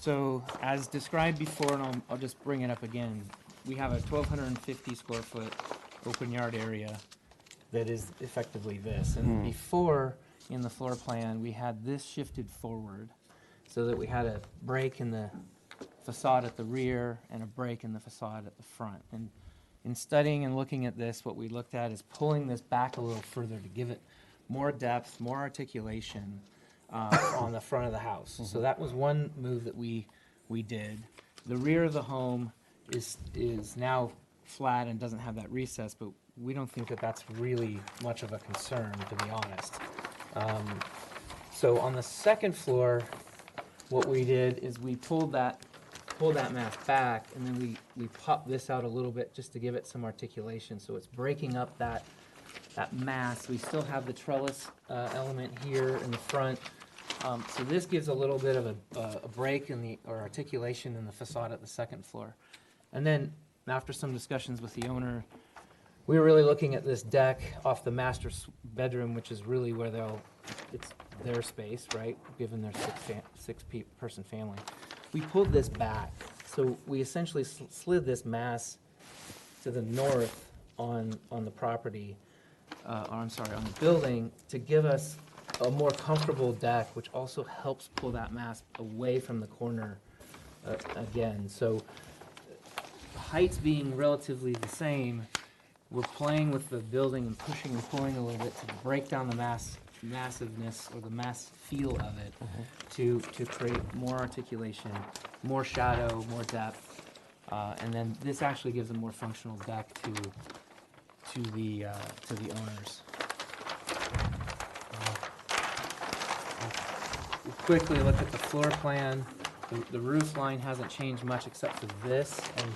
So as described before, and I'll just bring it up again, we have a 1,250 square foot open yard area that is effectively this. And before, in the floor plan, we had this shifted forward so that we had a break in the facade at the rear and a break in the facade at the front. And in studying and looking at this, what we looked at is pulling this back a little further to give it more depth, more articulation on the front of the house. So that was one move that we did. The rear of the home is now flat and doesn't have that recess, but we don't think that that's really much of a concern, to be honest. So on the second floor, what we did is we pulled that mass back, and then we popped this out a little bit just to give it some articulation. So it's breaking up that mass. We still have the trellis element here in the front. So this gives a little bit of a break or articulation in the facade at the second floor. And then after some discussions with the owner, we were really looking at this deck off the master bedroom, which is really where it's their space, right? Given their six-person family. We pulled this back. So we essentially slid this mass to the north on the property, on the building, to give us a more comfortable deck, which also helps pull that mass away from the corner again. So heights being relatively the same, we're playing with the building and pushing and pulling a little bit to break down the massiveness or the mass feel of it, to create more articulation, more shadow, more depth, and then this actually gives a more functional deck to the owners. We'll quickly look at the floor plan. The roof line hasn't changed much except for this, and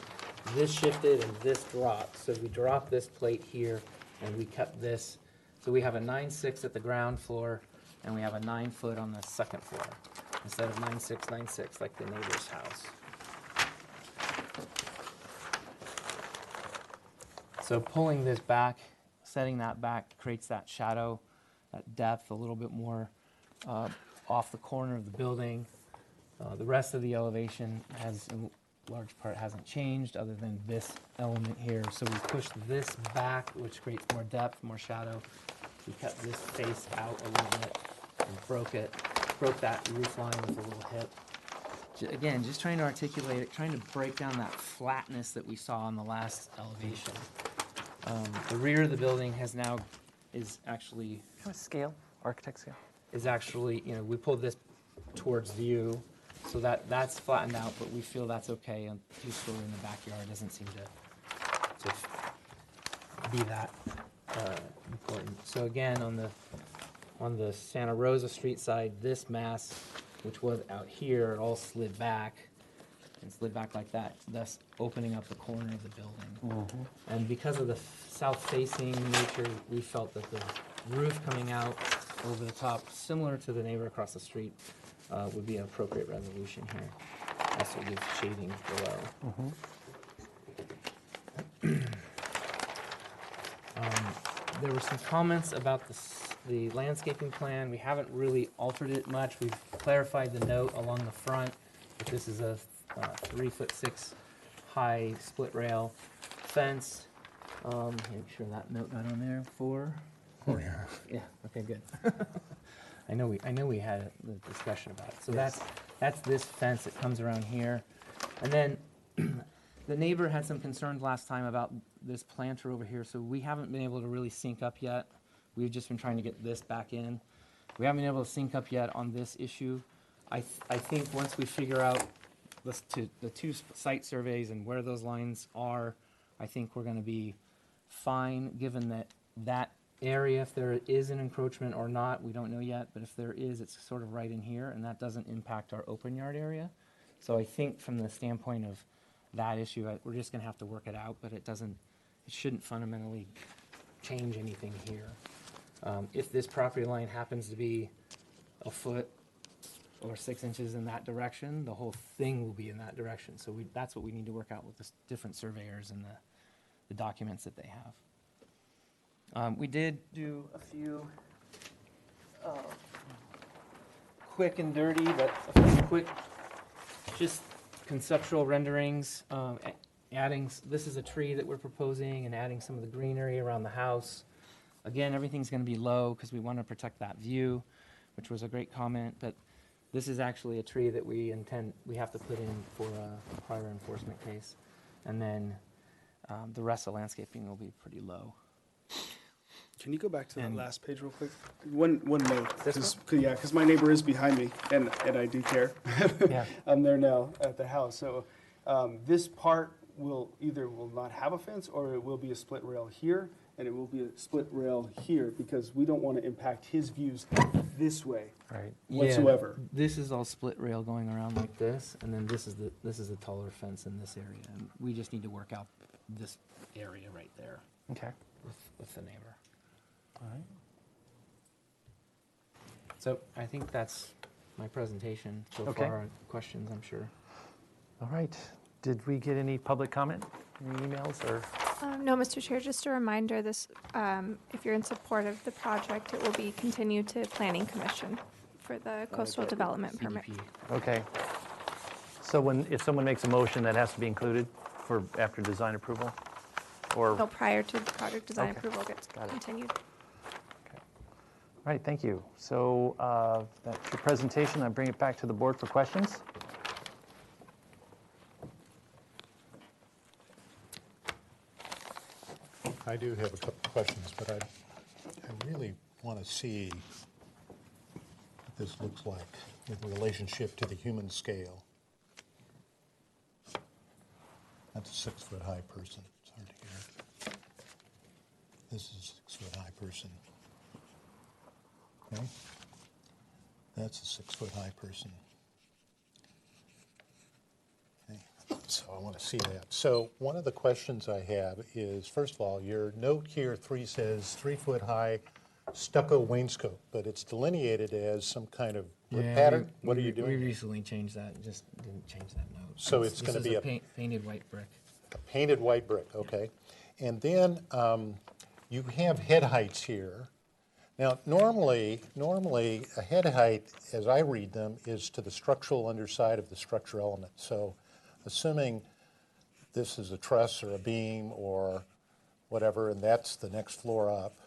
this shifted and this dropped. So we dropped this plate here and we kept this. So we have a 9.6 at the ground floor and we have a 9 foot on the second floor instead of 9.6, 9.6 like the neighbor's house. So pulling this back, setting that back creates that shadow, that depth a little bit more off the corner of the building. The rest of the elevation has, in large part, hasn't changed other than this element here. So we pushed this back, which creates more depth, more shadow. We kept this face out a little bit and broke that roof line with a little hip. Again, just trying to articulate it, trying to break down that flatness that we saw on the last elevation. The rear of the building is actually... Kind of scale, architect scale? Is actually, we pulled this towards view, so that's flattened out, but we feel that's okay. A two-story in the backyard doesn't seem to be that important. So again, on the Santa Rosa Street side, this mass, which was out here, it all slid back like that, thus opening up the corner of the building. And because of the south-facing nature, we felt that the roof coming out over the top, similar to the neighbor across the street, would be an appropriate resolution here. Also gives shading below. There were some comments about the landscaping plan. We haven't really altered it much. We've clarified the note along the front, that this is a 3'6" high split rail fence. Make sure that note got on there. 4. Yeah. Okay. Good. I know we had a discussion about it. So yes. that's this fence that comes around here, and then the neighbor had some concerns last time about this planter over here. So we haven't been able to really sync up yet. We've just been trying to get this back in. We haven't been able to sync up yet on this issue. I think once we figure out the two site surveys and where those lines are, I think we're going to be fine, given that area, if there is an encroachment or not, we don't know yet, but if there is, it's sort of right in here, and that doesn't impact our open yard area. So I think from the standpoint of that issue, we're just going to have to work it out, but it shouldn't fundamentally change anything here. If this property line happens to be a foot or 6 inches in that direction, the whole thing will be in that direction. So that's what we need to work out with the different surveyors and the documents that they have. We did do a few quick and dirty, but a few quick, just conceptual renderings. This is a tree that we're proposing, and adding some of the greenery around the house. Again, everything's going to be low because we want to protect that view, which was a great comment. But this is actually a tree that we have to put in for a prior enforcement case. And then The rest of the landscaping will be pretty low. Can you go back to that And- last page real quick? One note. This Because my neighbor is behind me, and I do care. Yeah. I'm there now at the house. So this part will not have a fence, or it will be a split rail here, and it will be a split rail here, because we don't want to impact his views this way whatsoever. Yeah, this is all split rail going around like this, and then this is the taller fence in this area, and we just need to work out this area right there. Okay. With the neighbor. All right. So I think that's my presentation so Okay. far. Questions, I'm sure. All right. Did we get any public comment, any emails, or? No, Mr. Chair, just a reminder, this, if you're in support of the project, it will be continued to Planning Commission for the coastal development permit. Okay. So if someone makes a motion, that has to be included for after design approval? Or? No, prior to the project design Okay. approval gets Got it. continued. All right, thank you. So that's your presentation. I bring it back to the board for questions. I do have a couple of questions, but I really want to see what this looks like in relationship to the human scale. That's a 6-foot-high person. It's hard to hear. This is a 6-foot-high person. Okay? That's a 6-foot-high person. Okay. So I want to see that. So one of the questions I have is, first of all, your note here 3 says 3-foot-high stucco wainscot, but it's delineated as some kind of brick pattern. What are you doing? We recently changed that, just didn't change that note. So it's going to be a painted white brick. A painted white brick, okay. And then you have head heights here. Now, normally a head height, as I read them, is to the structural underside of the structure element. So assuming this is a truss or a beam or whatever, and that's the next floor up,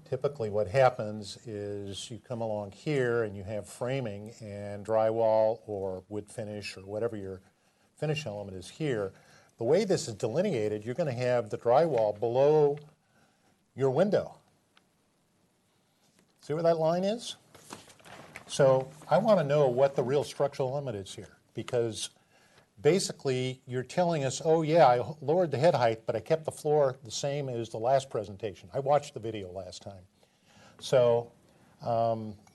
typically what happens is you come along here and you have framing and drywall or wood finish or whatever your finish element is here. The way this is delineated, you're going to have the drywall below your window. See where that line is? So I want to know what the real structural element is here, because basically you're telling us, oh yeah, I lowered the head height, but I kept the floor the same as the last presentation. I watched the video last time. So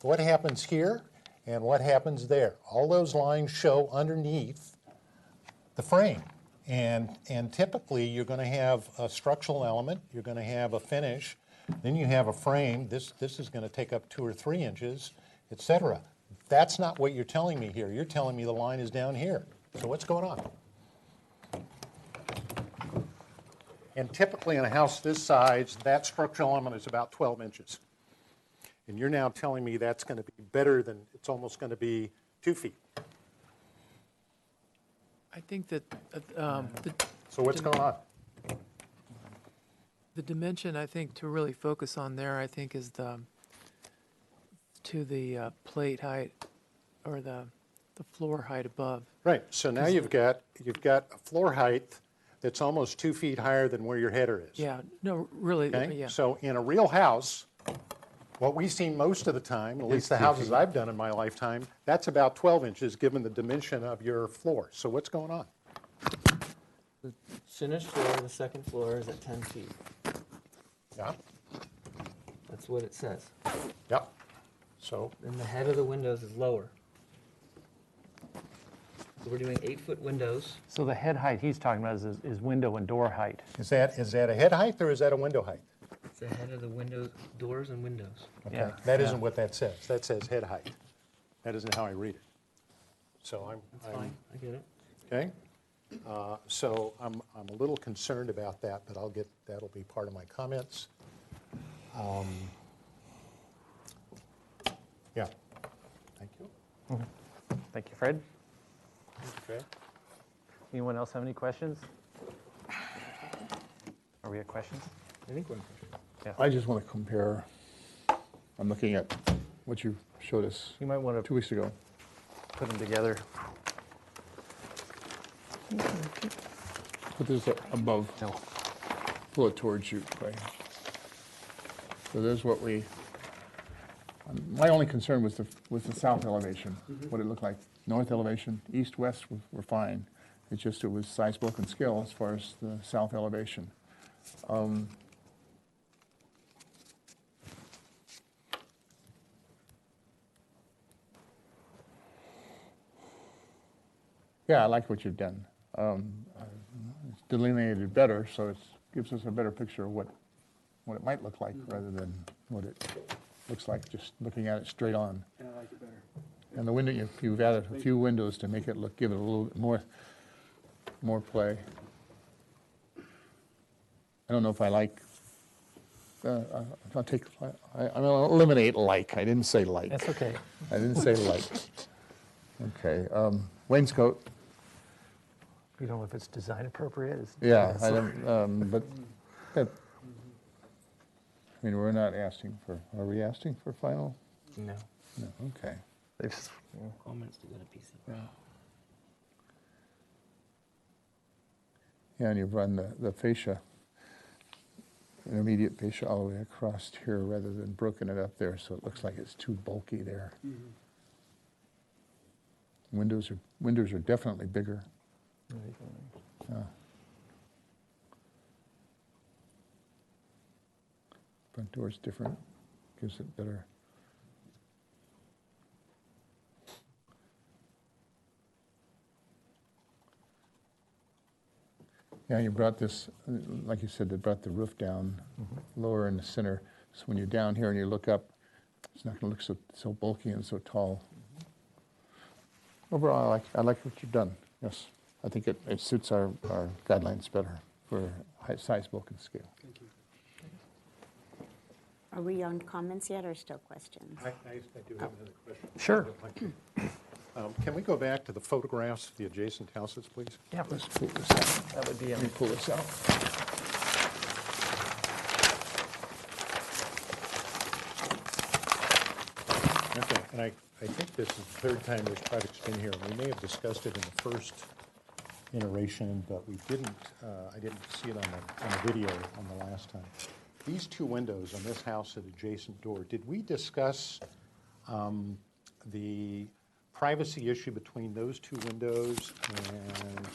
what happens here and what happens there? All those lines show underneath the frame. And typically you're going to have a structural element, you're going to have a finish, then you have a frame. This is going to take up 2 or 3 inches, etc. That's not what you're telling me here. You're telling me the line is down here. So what's going on? And typically in a house this size, that structural element is about 12 inches. And you're now telling me that's going to be better than, it's almost going to be 2 feet. I think that So what's going on? the dimension, I think, to really focus on there, I think, is the plate height or the floor height above. Right. So now you've got a floor height that's almost 2 feet higher than where your header is. Yeah. No, really. Okay? Yeah. So in a real house, what we've seen most of the time, at least the houses I've done in my lifetime, that's about 12 inches given the dimension of your floor. So what's going on? The finished floor, the second floor is at 10 feet. Yeah. That's what it says. Yep. So. And the head of the windows is lower. So we're doing 8-foot windows. So the head height he's talking about is window and door height. Is that a head height or is that a window height? It's the head of the windows, doors and windows. Okay. Yeah. That isn't what that says. That says head height. That isn't how I read it. So That's fine, I get it. Okay. So I'm a little concerned about that, but that'll be part of my comments. Yeah. Thank you. Thank you, Fred. Okay. Anyone else have any questions? Are we at questions? I think we're. Yeah. I just want to compare, I'm looking at what you showed us You might want to 2 weeks ago. put them together. Put this above. No. Pull it towards you, Clay. So there's what we, my only concern was the south elevation, what it looked like. North elevation, east, west were fine. It's just it was size, bulk, and scale as far as the south elevation. Yeah, I like what you've done. It's delineated better, so it gives us a better picture of what it might look like rather than what it looks like just looking at it straight on. Yeah, I like it better. And the window, you've added a few windows to make it look, give it a little bit more play. I don't know if I like, I'm gonna eliminate like. I didn't say like. That's okay. I didn't say like. Okay, wainscot. You don't know if it's design appropriate? Yeah, I don't, but, I mean, we're not asking for, are we asking for final? No. No, okay. Comments to go to piece of. Yeah, and you've run the fascia, intermediate fascia all the way across here rather than broken it up there, so it looks like it's too bulky there. Windows are definitely bigger. Front door's different, gives it better. Yeah, you brought this, like you said, they brought the roof down lower in the center. So when you're down here and you look up, it's not going to look so bulky and so tall. Overall, I like what you've done. Yes, I think it suits our guidelines better for size, bulk, and scale. Thank you. Are we on comments yet or still questions? I do have another question. Sure. Can we go back to the photographs of the adjacent houses, please? Yeah, Let's pull this out. that would be Let me pull this out. Okay, and I think this is the third time this project's been here. We may have discussed it in the first iteration, but we didn't. I didn't see it on the video on the last time. These two windows on this house at adjacent door. Did we discuss the privacy issue between those two windows and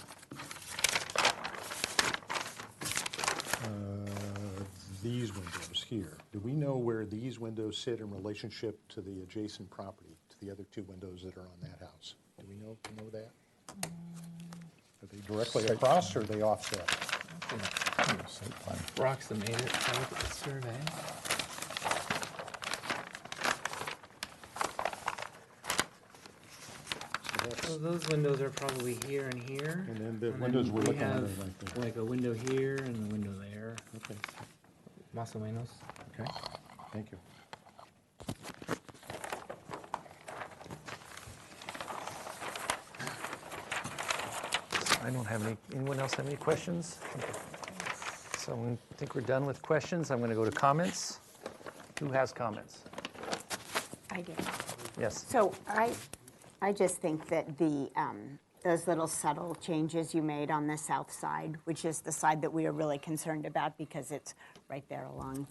these windows here? Do we know where these windows sit in relationship to the adjacent property, to the other two windows that are on that house? Do we know that? Are they directly across or are they offset? Approximate it, if I look at the survey. So those windows are probably here and here. And then the windows we're looking at are have like there. like a window here and a window there. Okay, Más o menos. okay, thank you. I don't have any, anyone else have any questions? So I think we're done with questions. I'm going to go to comments. Who has comments? I do. Yes. So I just think that those little subtle changes you made on the south side, which is the side that we are really concerned about because it's right there along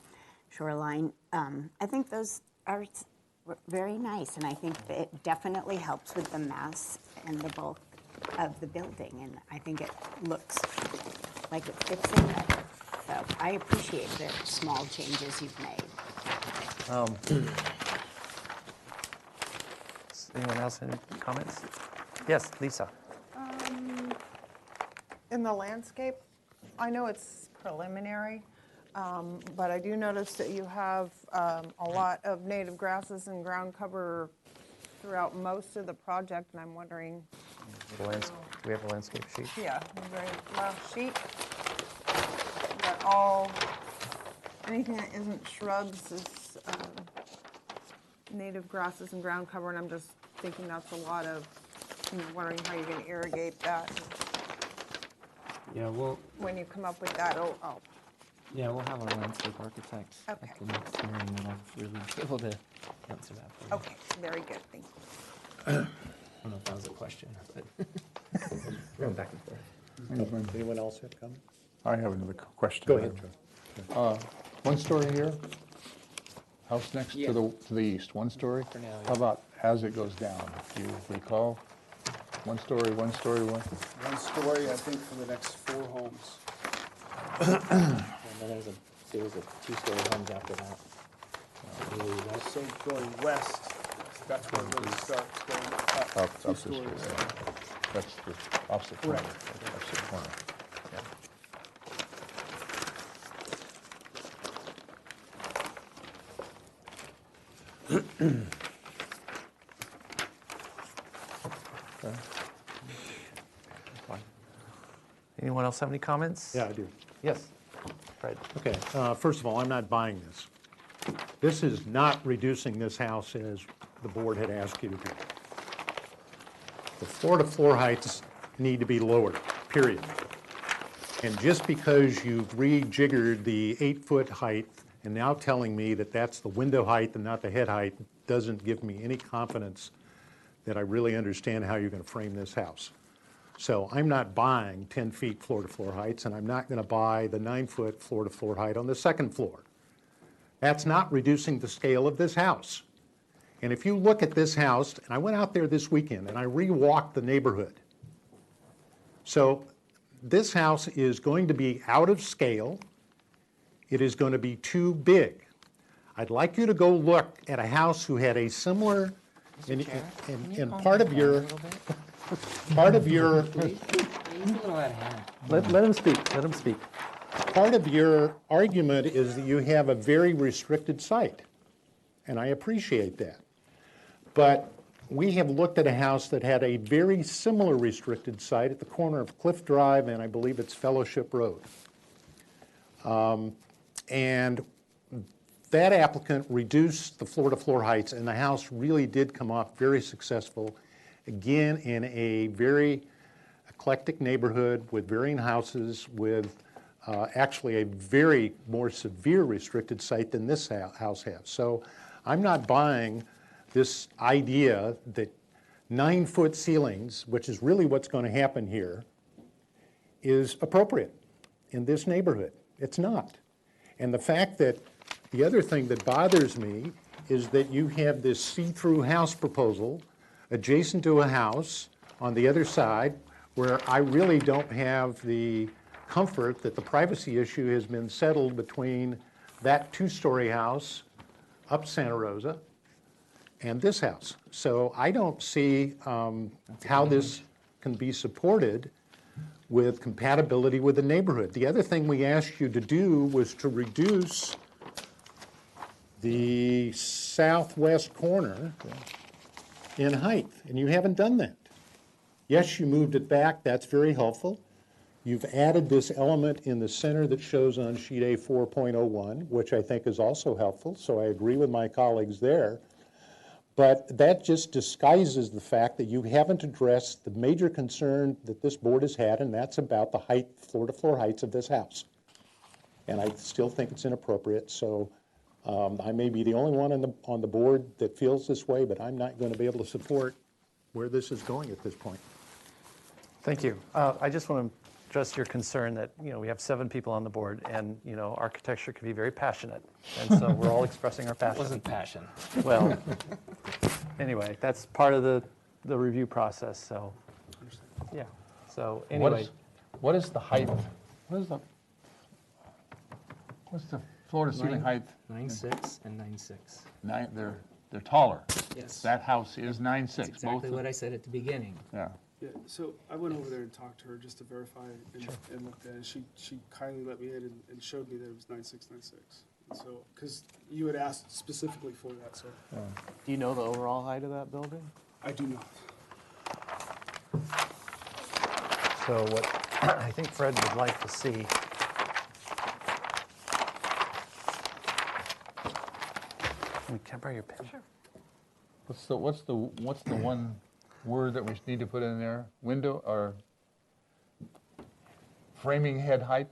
shoreline, I think those are very nice, and I think that it definitely helps with the mass and the bulk of the building, and I think it looks like it fits in better. So I appreciate the small changes you've made. Anyone else any comments? Yes, Lisa. In the landscape, I know it's preliminary, but I do notice that you have a lot of native grasses and ground cover throughout most of the project, and I'm wondering. Do we have a landscape sheet? Yeah, the very last sheet. Anything that isn't shrubs is native grasses and ground cover, and I'm just thinking that's a lot of, wondering how you're going to irrigate that. Yeah, When you come up with that, yeah, we'll have our landscape architect at the next hearing, and I'll really be able to answer that for you. Okay, very good, thank you. I don't know if that was a question, but going back and forth. Anyone else have comments? I have another question. Go ahead, Joe. One story here, house next Yeah. to the east, one story? For now, yeah. How about as it goes down? Do you recall? One story, one story, one? One story, I think, for the next 4 homes. And then there's a series of 2-story homes after that. So going west, that's where it really starts, going up Up 2 the stories. street, yeah. That's the opposite corner. Correct. Opposite corner. Okay. Anyone else have any comments? Yeah, I do. Yes, Fred. Okay, first of all, I'm not buying this. This is not reducing this house as the board had asked you to do. The floor-to-floor heights need to be lowered, period. And just because you've rejiggered the 8-foot height and now telling me that that's the window height and not the head height doesn't give me any confidence that I really understand how you're going to frame this house. So I'm not buying 10 feet floor-to-floor heights, and I'm not going to buy the 9-foot floor-to-floor height on the second floor. That's not reducing the scale of this house. And if you look at this house, and I went out there this weekend and I re-walked the neighborhood. So this house is going to be out of scale. It is going to be too big. I'd like you to go look at a house who had a similar, and part of your, part of your, He's a little out of hand. Let him speak, let him speak. part of your argument is that you have a very restricted site, and I appreciate that. But we have looked at a house that had a very similar restricted site at the corner of Cliff Drive and I believe it's Fellowship Road. And that applicant reduced the floor-to-floor heights, and the house really did come off very successful, again, in a very eclectic neighborhood with varying houses, with actually a very more severe restricted site than this house has. So I'm not buying this idea that 9-foot ceilings, which is really what's going to happen here, is appropriate in this neighborhood. It's not. And the fact that the other thing that bothers me is that you have this see-through house proposal adjacent to a house on the other side where I really don't have the comfort that the privacy issue has been settled between that 2-story house up Santa Rosa and this house. So I don't see how this can be supported with compatibility with the neighborhood. The other thing we asked you to do was to reduce the southwest corner in height, and you haven't done that. Yes, you moved it back, that's very helpful. You've added this element in the center that shows on sheet A 4.01, which I think is also helpful, so I agree with my colleagues there. But that just disguises the fact that you haven't addressed the major concern that this board has had, and that's about the height, floor-to-floor heights of this house. And I still think it's inappropriate, so I may be the only one on the board that feels this way, but I'm not going to be able to support where this is going at this point. Thank you. I just want to address your concern that, we have 7 people on the board, and, architecture can be very passionate, and so we're all expressing our passion. It wasn't passion. Well, anyway, that's part of the review process, so, yeah. So, anyway. What is the height? What's the floor-to-ceiling height? 9.6 and 9.6. They're taller. Yes. That house is 9.6. That's exactly what I said at the beginning. Yeah. Yeah, so I went over there and talked to her just to verify and looked at it. She kindly let me in and showed me that it was 9.696. And so, because you had asked specifically for that, so. Do you know the overall height of that building? I do not. So what I think Fred would like to see. Can I borrow your pen? Sure. What's the one word that we need to put in there? Window or framing head height?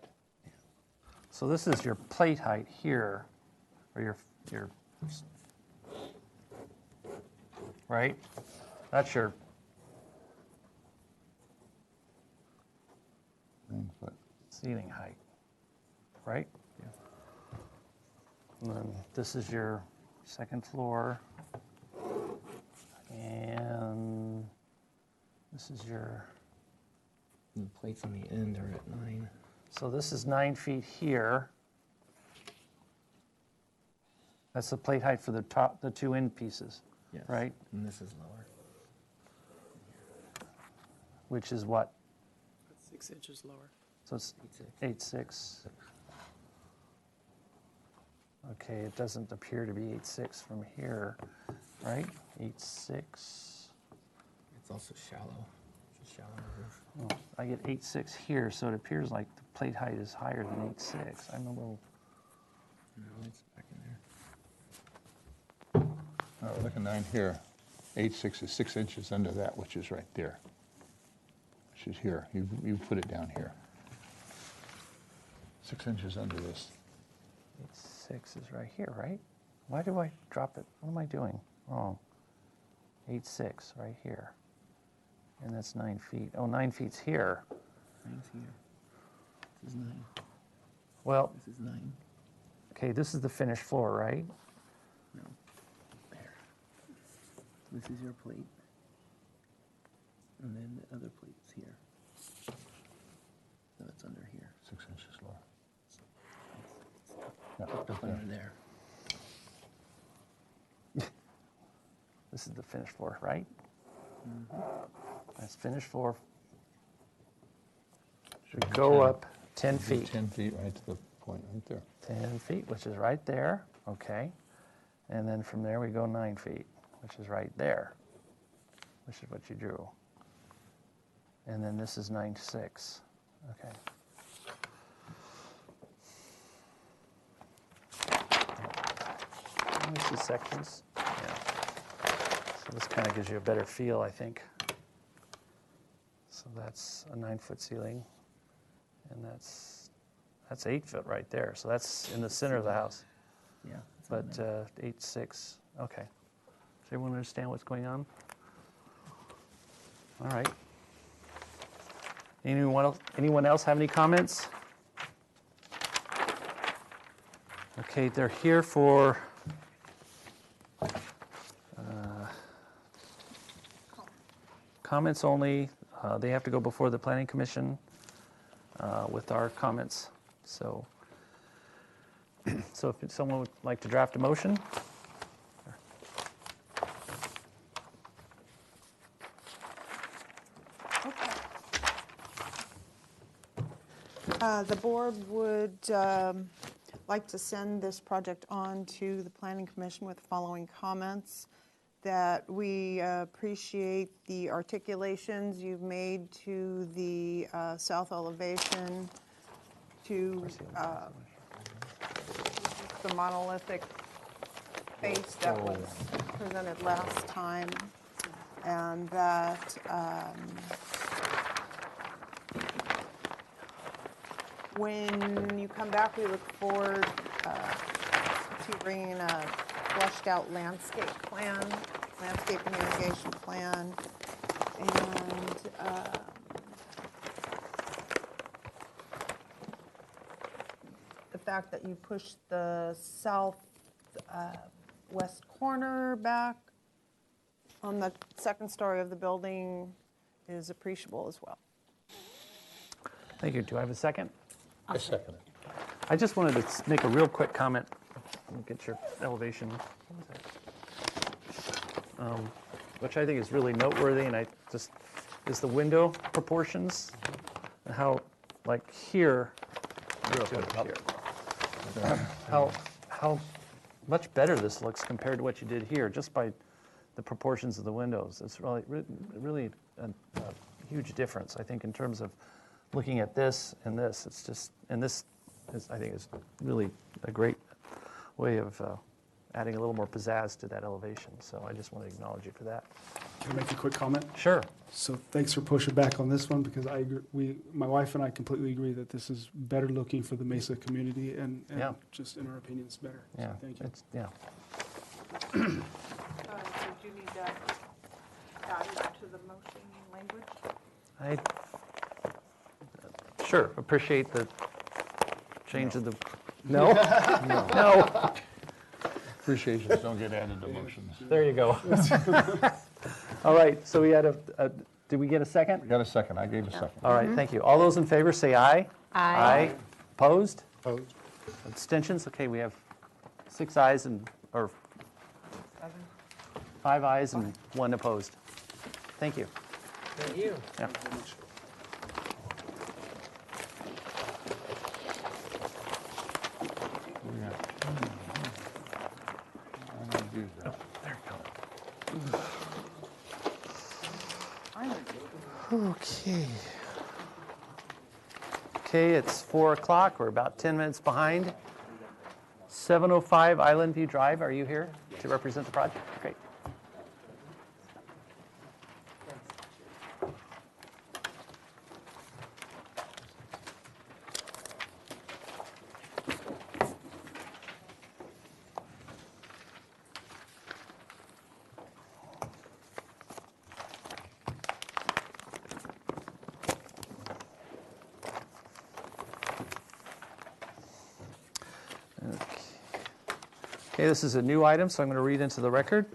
So this is your plate height here, or your right? That's your ceiling height, right? And then this is your second floor. And this is your... The plates on the end are at 9. So this is 9 feet here. That's the plate height for the top, the 2 end pieces, Yes. right? And this is lower. Which is what? 6 inches lower. So it's 8.6. Okay, it doesn't appear to be 8.6 from here, right? 8.6. It's also shallow. It's a shallow roof. Oh, I get 8.6 here, so it appears like the plate height is higher than 8.6. I'm a little... No, it's back in there. Oh, look at 9 here. 8.6 is 6 inches under that, which is right there. Which is here. You put it down here. 6 inches under this. 8.6 is right here, right? Why do I drop it? What am I doing wrong? 8.6 right here. And that's 9 feet. Oh, 9 feet's here. 9's here. This is 9. Well, This is 9. okay, this is the finished floor, right? No. There. This is your plate. And then the other plate's here. So it's under here. 6 inches lower. Up under there. This is the finished floor, right? Mm-hmm. That's finished floor. Should go up 10 feet. 10 feet right to the point right there. 10 feet, which is right there, okay. And then from there we go 9 feet, which is right there, which is what you drew. And then this is 9.6, okay. Let me see sections. Yeah. So this kind of gives you a better feel, I think. So that's a 9-foot ceiling, and that's 8 foot right there. So that's in the center of the house. Yeah. But 8.6, okay. Does everyone understand what's going on? All right. Anyone else have any comments? Okay, they're here for comments only. They have to go before the Planning Commission with our comments. So if someone would like to draft a motion. The board would like to send this project on to the Planning Commission with the following comments. That we appreciate the articulations you've made to the south elevation, to the monolithic face that was presented last time, and that when you come back, we look forward to bringing a fleshed out landscape plan, landscape and irrigation plan, and the fact that you pushed the south west corner back on the second story of the building is appreciable as well. Thank you. Do I have a second? I second it. I just wanted to make a real quick comment. Get your elevation, which I think is really noteworthy, and is the window proportions, and how, like here, how much better this looks compared to what you did here, just by the proportions of the windows. It's really a huge difference, I think, in terms of looking at this and this. It's just, and this is, I think, is really a great way of adding a little more pizzazz to that elevation. So I just want to acknowledge you for that. Can I make a quick comment? Sure. So thanks for pushing back on this one, because I agree, my wife and I completely agree that this is better looking for the Mesa community, and Yeah. just in our opinion, it's better. Yeah. So thank you. Did you need that added to the motion language? Sure, appreciate the change of the, no? No. Appreciations don't get added to motions. There you go. All right, so we had did we get a second? I got a second, I gave a second. All right, thank you. All those in favor say aye. Aye. Opposed? Opposed? Abstentions? Okay, we have 6 ayes or 5 ayes and 1 opposed. Thank you. Thank you. Yeah. Okay. Okay, it's 4 o'clock. We're about 10 minutes behind. 705 Island View Drive. Are you here to represent the project? Great. Okay, this is a new item, so I'm going to read into the record.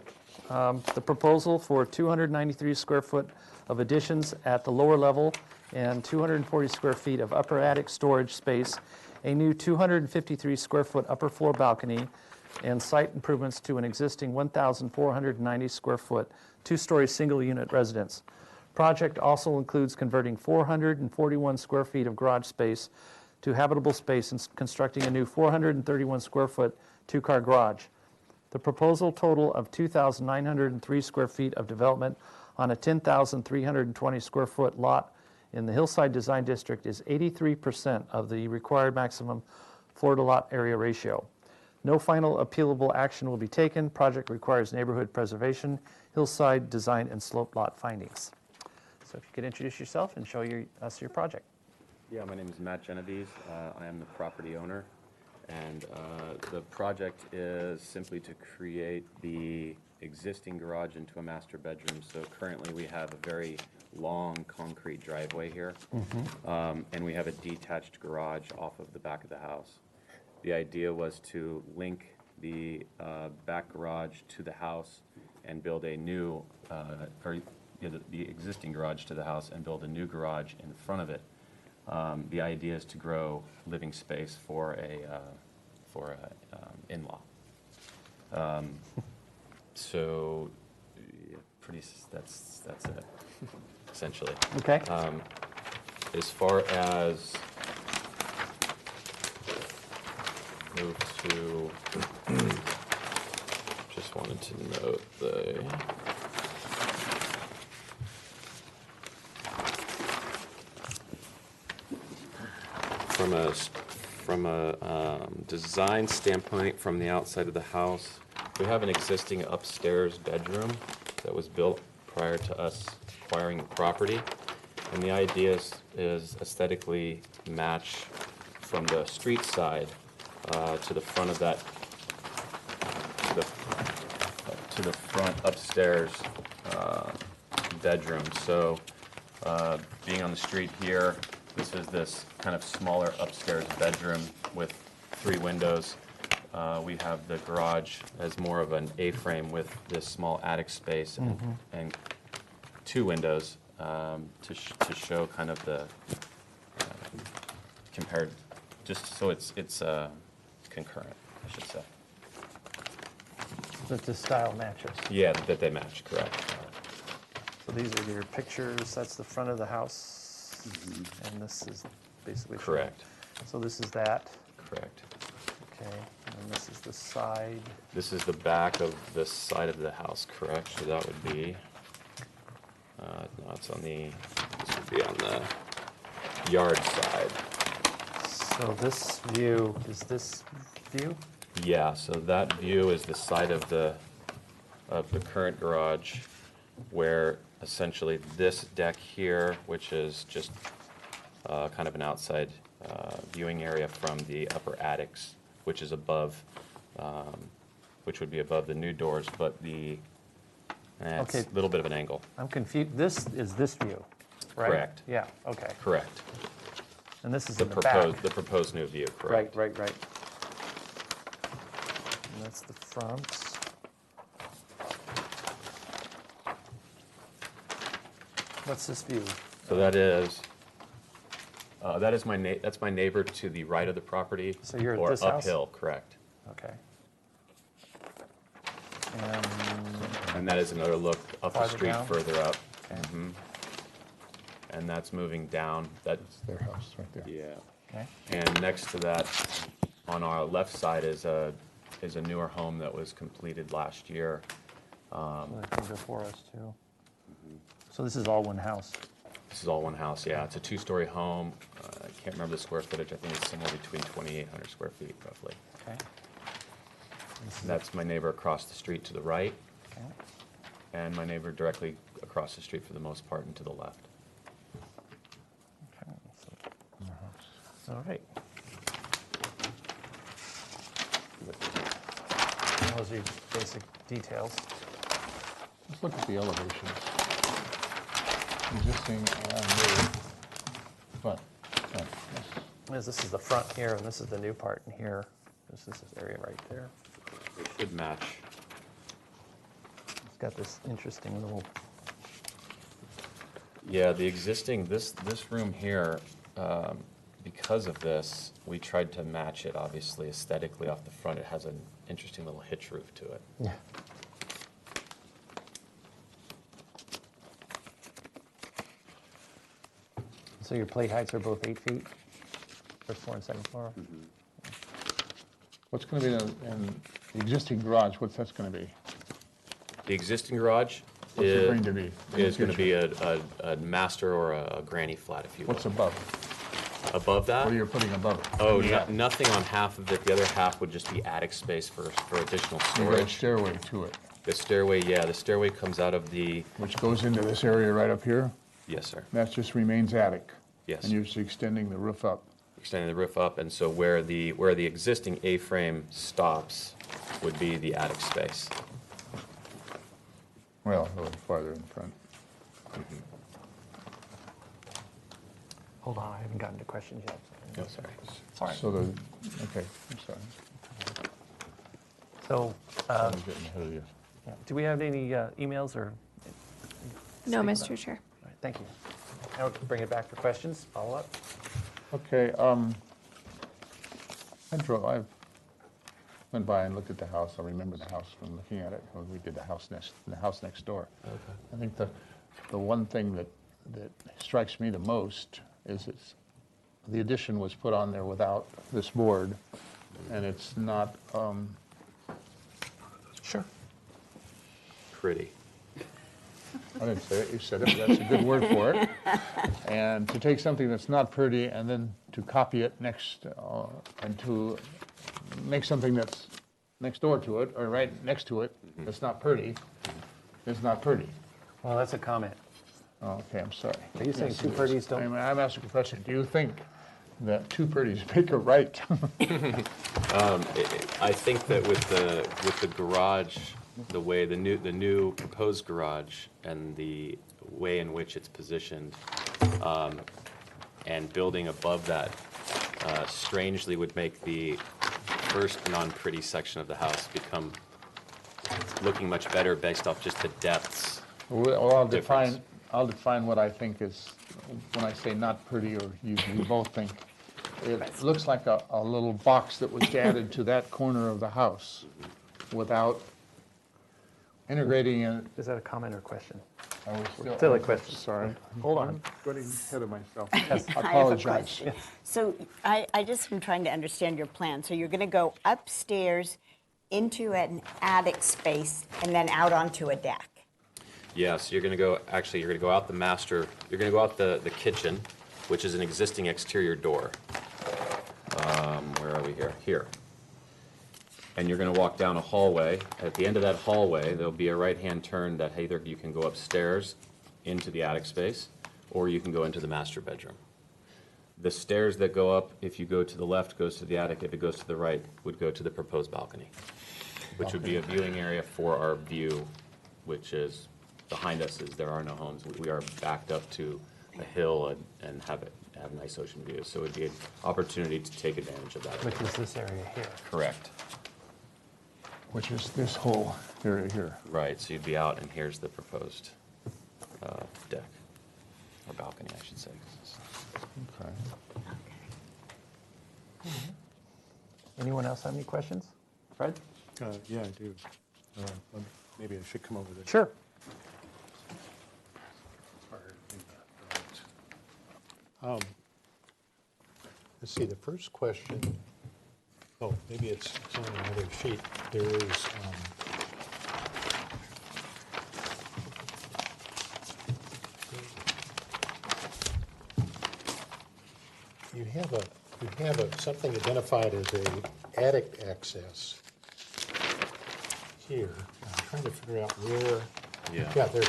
The proposal for 293 square foot of additions at the lower level and 240 square feet of upper attic storage space, a new 253 square foot upper floor balcony, and site improvements to an existing 1,490 square foot two-story single unit residence. Project also includes converting 441 square feet of garage space to habitable space and constructing a new 431 square foot two-car garage. The proposal total of 2,903 square feet of development on a 10,320 square foot lot in the Hillside Design District is 83% of the required maximum floor to lot area ratio. No final appealable action will be taken. Project requires neighborhood preservation, hillside design, and slope lot findings. So if you could introduce yourself and show us your project. Yeah, my name is Matt Genovese. I am the property owner. And the project is simply to create the existing garage into a master bedroom. So currently we have a very long concrete driveway here. And we have a detached garage off of the back of the house. The idea was to link the back garage to the house and build a new, the existing garage to the house and build a new garage in front of it. The idea is to grow living space for a in-law. So, yeah, that's it, essentially. Okay. As far as move to, just wanted to note from a design standpoint, from the outside of the house, we have an existing upstairs bedroom that was built prior to us acquiring the property. And the idea is aesthetically match from the street side to the front of that, to the front upstairs bedroom. So being on the street here, this is this kind of smaller upstairs bedroom with 3 windows. We have the garage as more of an A-frame with this small attic space and 2 windows to show kind of the compared, just so it's concurrent, I should say. That the style matches. Yeah, that they match, correct. So these are your pictures. That's the front of the house. And this is basically correct. So this is that. Correct. Okay. And this is the side. This is the back of the side of the house, correct? So that would be. No, it's on the. This would be on the yard side. So this view is this view. Yeah. So that view is the side of the current garage, where essentially this deck here, which is just kind of an outside viewing area from the upper attics, which is above, which would be above the new doors, but it's a little bit of an angle. I'm confused. This is this view, right? Correct. Yeah, okay. Correct. And this is The in the back. proposed new view, correct? Right. And that's the front. What's this view? So that's my neighbor to the right of the property. So you're at or this house? uphill, correct. Okay. And that is another look up the Farther street down? further up. Okay. And that's moving down. That's their house right there. Yeah. Okay. And next to that, on our left side is a newer home that was completed last year. So that can go for us too. So this is all one house? This is all one house, yeah. It's a two-story home. I can't remember the square footage. I think it's somewhere between 2,800 square feet, roughly. Okay. That's my neighbor across the street to the right. Okay. And my neighbor directly across the street for the most part and to the left. Okay. All right. Those are your basic details. Let's look at the elevations. Existing and new. But, This is the front here, and this is the new part in here. This is this area right there. It should match. It's got this interesting little. Yeah, the existing, this room here, because of this, we tried to match it, obviously, aesthetically off the front. It has an interesting little hitch roof to it. Yeah. So your plate heights are both 8 feet? First floor and second floor? what's going to be in the existing garage, what's that's going to be? The existing garage What's it going to be in the is going to be future? a master or a granny flat, if you will. What's above? Above that? What are you putting above it? Oh, Yeah. nothing on half of it. The other half would just be attic space for additional You've got a storage. stairway to it. The stairway, yeah, the stairway comes out of the, Which goes into this area right up here? yes, sir. That just remains attic? Yes. And you're just extending the roof up? Extending the roof up, and so where the existing A-frame stops would be the attic space. Well, a little farther in front. Hold on, I haven't gotten to questions yet. Oh, sorry. Sorry. So okay, I'm sorry. So, I'm getting ahead of you. do we have any emails or? No, speak Mr. about? Chair. All right, thank you. Now we can bring it back for questions, follow up. Okay, I went by and looked at the house. I remember the house from looking at it when we did the house next door. Okay. I think the one thing that strikes me the most is the addition was put on there without this board, and it's not, Sure. Pretty. I didn't say it, you said it, but that's a good word for it. And to take something that's not pretty and then to copy it next, and to make something that's next door to it, or right next to it, that's not pretty, is not pretty. Well, that's a comment. Oh, okay, I'm sorry. Are you saying Yes, two it is. pretties don't? I'm asking a question. Do you think that two pretties make a right? I think that with the garage, the way the new proposed garage and the way in which it's positioned, and building above that, strangely would make the first non-pretty section of the house become looking much better based off just the depths. Well, difference. I'll define what I think is, when I say not pretty, or you both think, it looks like a little box that was added to that corner of the house without integrating in. Is that a comment or question? I was Still a question. Sorry. Hold on. I'm getting ahead of myself. I I have a apologize. question. So I just am trying to understand your plan. So you're going to go upstairs into an attic space and then out onto a deck. Yeah, so you're going to go out the master, you're going to go out the kitchen, which is an existing exterior door. Where are we here? Here. And you're going to walk down a hallway. At the end of that hallway, there'll be a right-hand turn that either you can go upstairs into the attic space, or you can go into the master bedroom. The stairs that go up, if you go to the left, goes to the attic. If it goes to the right, would go to the proposed balcony, which would be a viewing area for our view, which is behind us. Is there are no homes. We are backed up to a hill and have nice ocean views. So it would be an opportunity to take advantage of that. Which is this area here. Correct. Which is this whole area here. Right, so you'd be out, and here's the proposed deck, or balcony, I should say. Okay. Anyone else have any questions? Fred? Yeah, I do. Maybe I should come over there. Sure. Let's see, the first question, oh, maybe it's on another sheet. There is, you have something identified as a attic access here. I'm trying to figure out where. Yeah, there.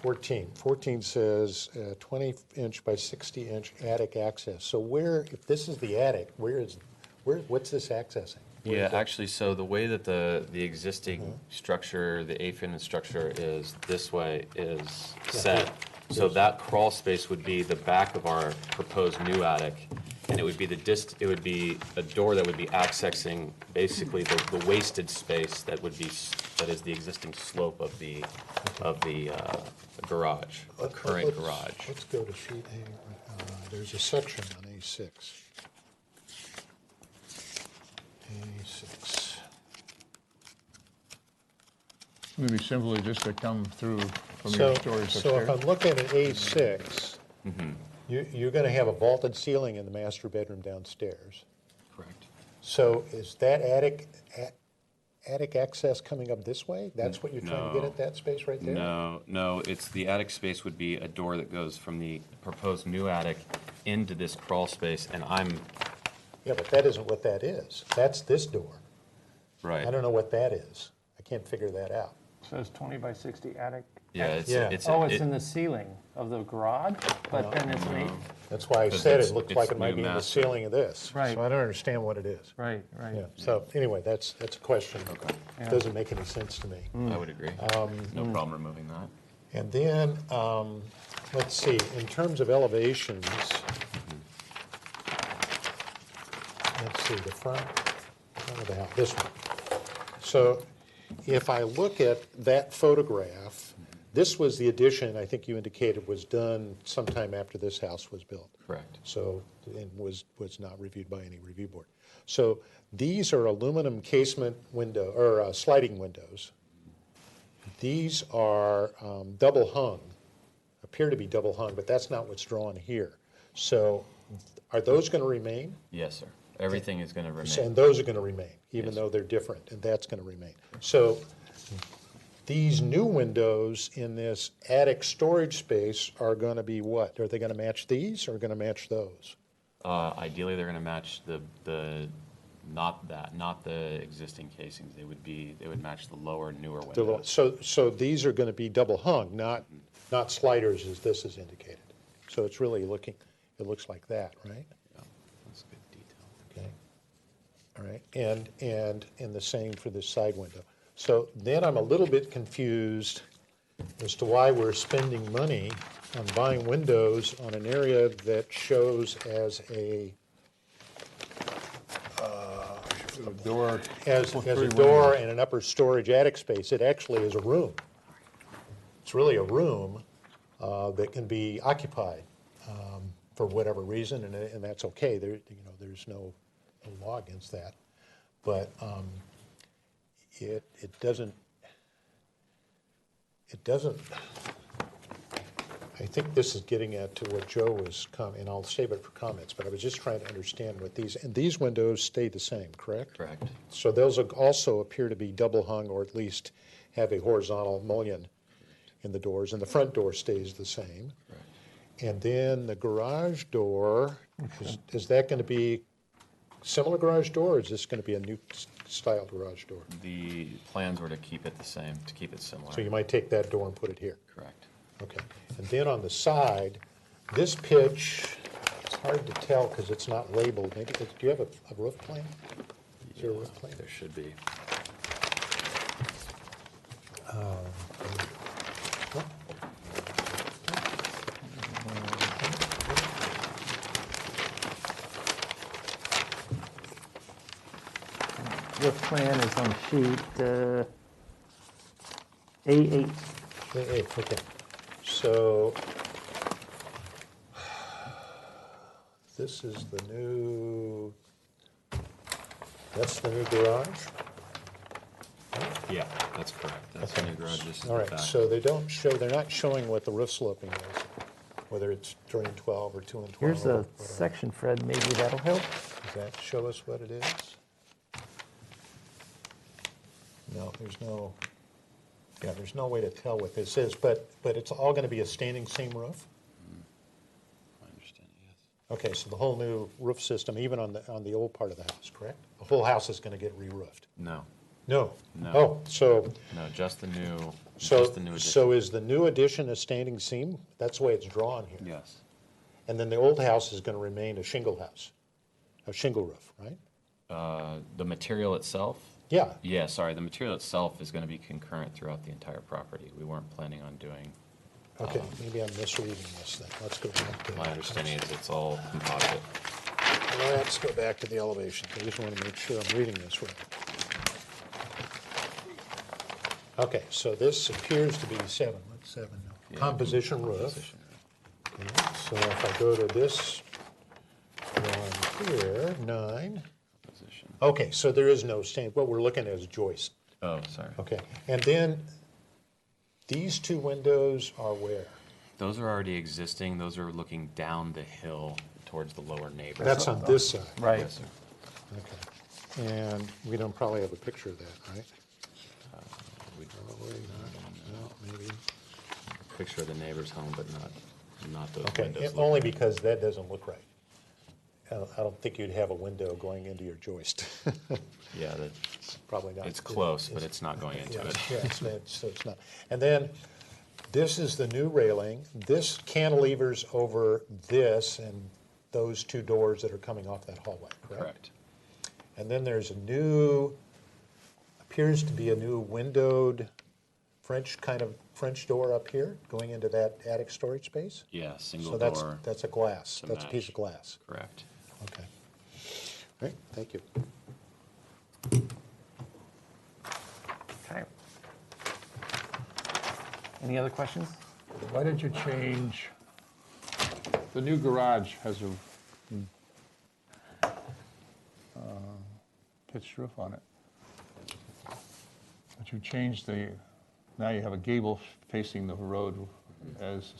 14. 14 says 20-inch by 60-inch attic access. So where, if this is the attic, what's this accessing? Yeah, actually, so the way that the existing structure, the A-fin structure is this way is set. So that crawl space would be the back of our proposed new attic, and it would be a door that would be accessing basically the wasted space that is the existing slope of the garage, the current garage. Let's go to sheet A. There's a section on A6. A6. Maybe simply just to come through from your storage upstairs. So if I'm looking at A6, you're going to have a vaulted ceiling in the master bedroom downstairs. Correct. So is that attic access coming up this way? That's what you're trying to get at that space right there? No, it's the attic space would be a door that goes from the proposed new attic into this crawl space, and Yeah, but that isn't what that is. That's this door. Right. I don't know what that is. I can't figure that out. So it's 20 by 60 attic? Yeah, it's in the ceiling of the garage, but then it's an That's why I said it looked like it might be in the ceiling of this. Right. So I don't understand what it is. Right. Yeah. So anyway, that's a question. Okay. It doesn't make any sense to me. I would agree. No problem removing that. And then, let's see, in terms of elevations, let's see, the front of the house, this one. So if I look at that photograph, this was the addition, I think you indicated, was done sometime after this house was built. Correct. So, and was not reviewed by any review board. So these are aluminum casement window, or sliding windows. These are double hung, appear to be double hung, but that's not what's drawn here. So are those going to remain? Yes, sir. Everything is going to remain. And those are going to remain, even though they're different, and that's going to remain. So these new windows in this attic storage space are going to be what? Are they going to match these, or going to match those? Ideally, they're going to match not the existing casings. They would match the lower, newer windows. So these are going to be double hung, not sliders as this is indicated. So it's really it looks like that, right? Yeah, that's good detail. Okay. All right, and the same for this side window. So then I'm a little bit confused as to why we're spending money on buying windows on an area that shows as a door, as a door and an upper storage attic space. It actually is a room. It's really a room that can be occupied for whatever reason, and that's okay. There's no law against that, but it doesn't. I think this is getting at to what Joe was and I'll save it for comments, but I was just trying to understand what these windows stay the same, correct? Correct. So those also appear to be double hung, or at least have a horizontal mullion in the doors, and the front door stays the same. Correct. And then the garage door, is that going to be similar garage door, or is this going to be a new style garage door? The plans were to keep it the same, to keep it similar. So you might take that door and put it here? Correct. Okay. And then on the side, this pitch, it's hard to tell because it's not labeled. Maybe, do you have a roof plan? Is there a roof plan? There should be. roof plan is on sheet A8. A8, okay. So this is the new, that's the new garage? Yeah, that's correct. That's the new garage. This is All the right, back. so they don't show, they're not showing what the roof sloping is, whether it's 3 and 12 or 2 and 12. Here's a whatever. section, Fred, maybe that'll help. Does that show us what it is? No, there's no, yeah, there's no way to tell what this is, but it's all going to be a standing seam roof? I understand, yes. Okay, so the whole new roof system, even on the old part of the house, correct? The whole house is going to get re-roofed? No. No? No. Oh, so, No, just the new so addition. so is the new addition a standing seam? That's the way it's drawn here. Yes. And then the old house is going to remain a shingle house, a shingle roof, right? The material itself? Yeah. Yeah, sorry, the material itself is going to be concurrent throughout the entire property. We weren't planning on doing. Okay, maybe I'm misreading this then. Let's go back to. My understanding is it's all composite. Let's go back to the elevation. I just want to make sure I'm reading this right. Okay, so this appears to be 7. What's 7 now? Yeah, Composition roof. composition. Okay, so if I go to this one here, 9. Composition. Okay, so there is no stand. What we're looking at is joist. Oh, sorry. Okay, and then these 2 windows are where? Those are already existing. Those are looking down the hill towards the lower neighbor. That's on this side. Right. Yes, sir. Okay. And we don't probably have a picture of that, right? We Probably not. No, maybe. picture of the neighbor's home, but not those Okay, windows. only because that doesn't look right. I don't think you'd have a window going into your joist. Yeah, Probably not. it's close, but it's not going into it. Yes, so it's not. And then, this is the new railing. This cantilevers over this and those 2 doors that are coming off that hallway, correct? Correct. And then there's a new, appears to be a new windowed French door up here, going into that attic storage space? Yeah, single So door. that's a glass, to that's a piece of match. glass. Correct. Okay. All right, thank you. Okay. Any other questions? Why did you change, the new garage has a pitched roof on it. But you changed now you have a gable facing the road as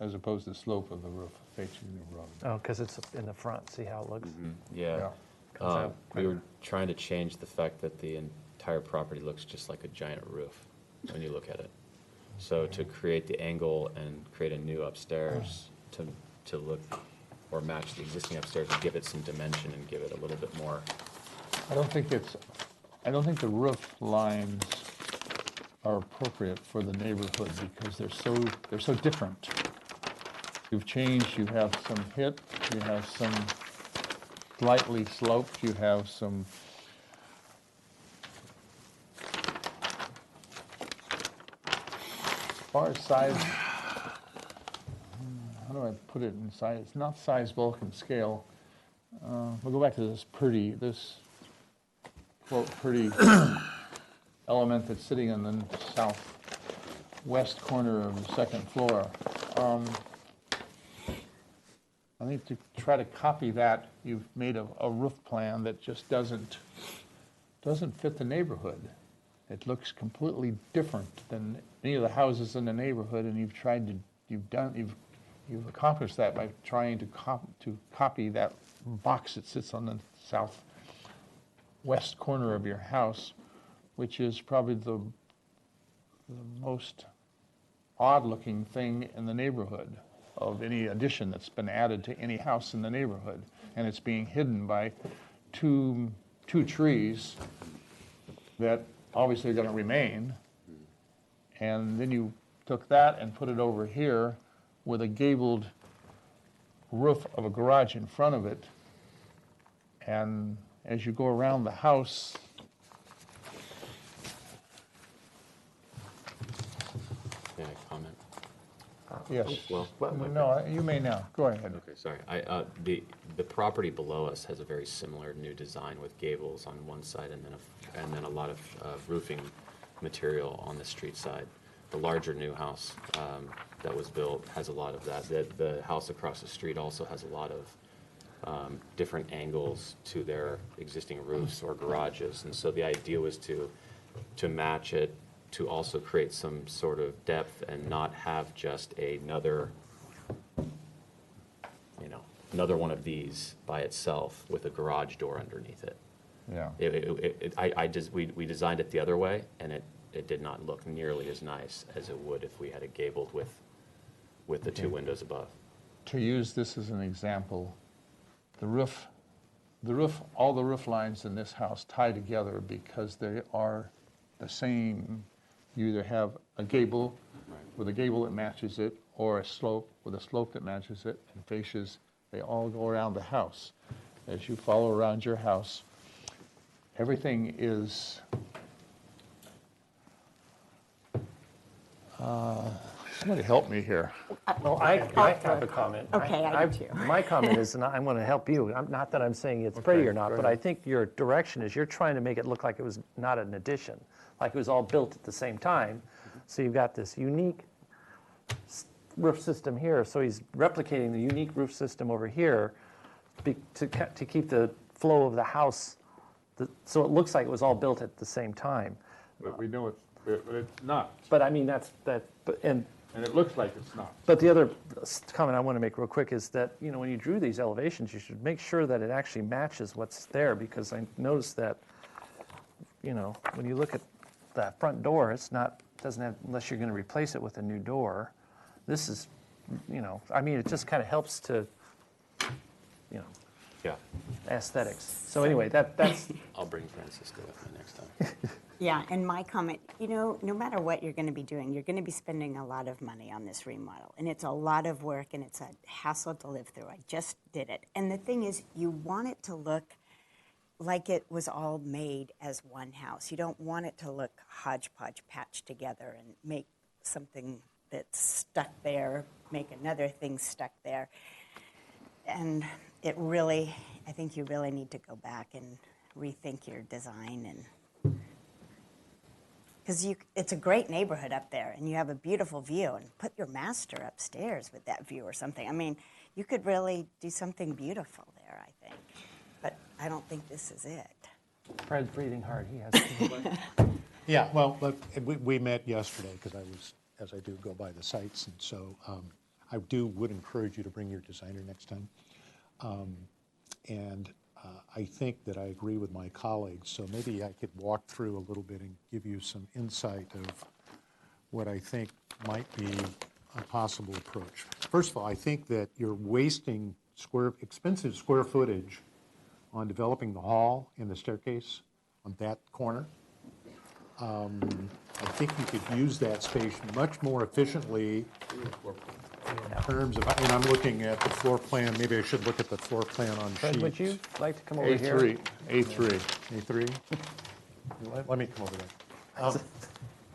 opposed to the slope of the roof facing the road. Oh, because it's in the front, see how it looks? Yeah. Comes out We were trying to change the fact that the entire property looks just like a giant roof when you look at it. So to create the angle and create a new upstairs to look or match the existing upstairs and give it some dimension and give it a little bit more. I don't think the roof lines are appropriate for the neighborhood because they're so different. You've changed, you have some hit, you have some slightly sloped, you have some as far as size, how do I put it in size? It's not size, bulk, and scale. We'll go back to this quote, pretty element that's sitting in the southwest corner of the second floor. I think to try to copy that, you've made a roof plan that just doesn't fit the neighborhood. It looks completely different than any of the houses in the neighborhood, and you've accomplished that by trying to copy that box that sits on the southwest corner of your house, which is probably the most odd-looking thing in the neighborhood of any addition that's been added to any house in the neighborhood, and it's being hidden by two trees that obviously are going to remain. And then you took that and put it over here with a gabled roof of a garage in front of it. And as you go around the house, May I comment? Yes. Well, No, you may now. Go ahead. Okay, sorry. The property below us has a very similar new design with gables on one side and then a lot of roofing material on the street side. The larger new house that was built has a lot of that. The house across the street also has a lot of different angles to their existing roofs or garages. And so the idea was to match it, to also create some sort of depth and not have just another one of these by itself with a garage door underneath it. Yeah. We designed it the other way, and it did not look nearly as nice as it would if we had it gabled with the two windows above. To use this as an example, all the roof lines in this house tie together because they are the same. You either have a gable with a gable that matches it, or a slope with a slope that matches it, and fascias, they all go around the house. As you follow around your house, everything is somebody help me here. Well, I have a comment. Okay, I do too. My comment is, and I want to help you, not that I'm saying it's pretty or not, but I think your direction is you're trying to make it look like it was not an addition, like it was all built at the same time. So you've got this unique roof system here, so he's replicating the unique roof system over here to keep the flow of the house, so it looks like it was all built at the same time. But we know it's not. But I mean, and it looks like it's not. But the other comment I want to make real quick is that, when you drew these elevations, you should make sure that it actually matches what's there, because I noticed that, when you look at that front door, doesn't have, unless you're going to replace it with a new door. This is, it just kind of helps to, Yeah. aesthetics. So anyway, that's. I'll bring Francisco with me next time. Yeah, and my comment, no matter what you're going to be doing, you're going to be spending a lot of money on this remodel. And it's a lot of work, and it's a hassle to live through. I just did it. And the thing is, you want it to look like it was all made as one house. You don't want it to look hodgepodge patched together and make something that's stuck there, make another thing stuck there. And I think you really need to go back and rethink your design, and because it's a great neighborhood up there, and you have a beautiful view, and put your master upstairs with that view or something. I mean, you could really do something beautiful there, I think. But I don't think this is it. Fred's breathing hard. He has. Yeah, well, we met yesterday because as I do, go by the sites, and so I would encourage you to bring your designer next time. I think that I agree with my colleagues, so maybe I could walk through a little bit and give you some insight of what I think might be a possible approach. First of all, I think that you're wasting expensive square footage on developing the hall and the staircase on that corner. I think you could use that space much more efficiently in terms of, and I'm looking at the floor plan. Maybe I should look at the floor plan on Fred, sheets. would you like to come over here? A3. A3? Let me come over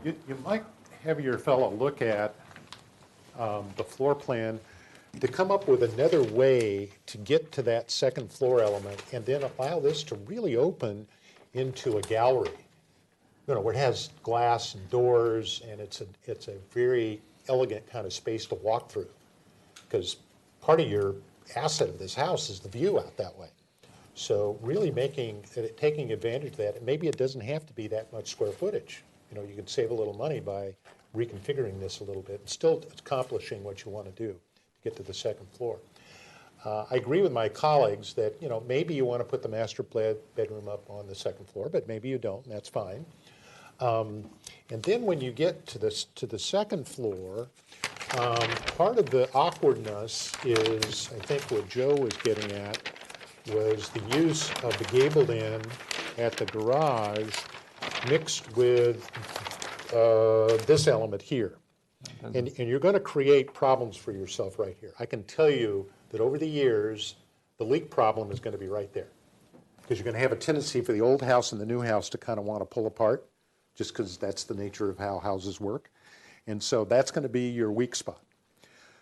there. You might have your fellow look at the floor plan to come up with another way to get to that second floor element, and then allow this to really open into a gallery. Where it has glass and doors, and it's a very elegant kind of space to walk through, because part of your asset of this house is the view out that way. So really taking advantage of that, and maybe it doesn't have to be that much square footage. You can save a little money by reconfiguring this a little bit and still accomplishing what you want to do to get to the second floor. I agree with my colleagues that maybe you want to put the master bedroom up on the second floor, but maybe you don't, and that's fine. And then when you get to the second floor, part of the awkwardness is, I think what Joe was getting at, was the use of the gabled end at the garage mixed with this element here. And you're going to create problems for yourself right here. I can tell you that over the years, the leak problem is going to be right there, because you're going to have a tendency for the old house and the new house to kind of want to pull apart, just because that's the nature of how houses work. And so that's going to be your weak spot.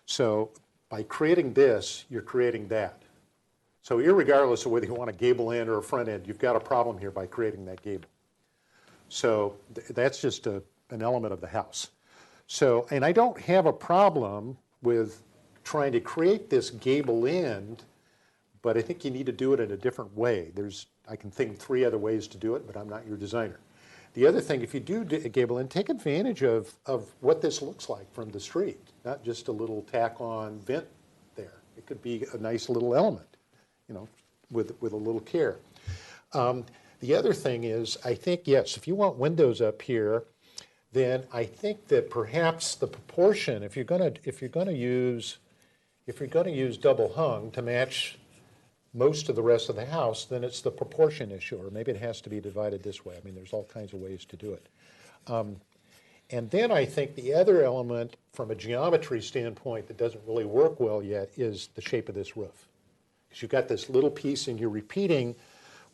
So by creating this, you're creating that. So irregardless of whether you want a gable end or a front end, you've got a problem here by creating that gable. So that's just an element of the house. So, and I don't have a problem with trying to create this gable end, but I think you need to do it in a different way. I can think 3 other ways to do it, but I'm not your designer. The other thing, if you do a gable end, take advantage of what this looks like from the street, not just a little tack-on vent there. It could be a nice little element, you know, with a little care. The other thing is, I think, yes, if you want windows up here, then I think that perhaps the proportion, if you're going to use double hung to match most of the rest of the house, then it's the proportion issue, or maybe it has to be divided this way. I mean, there's all kinds of ways to do it. And then I think the other element from a geometry standpoint that doesn't really work well yet is the shape of this roof. Because you've got this little piece and you're repeating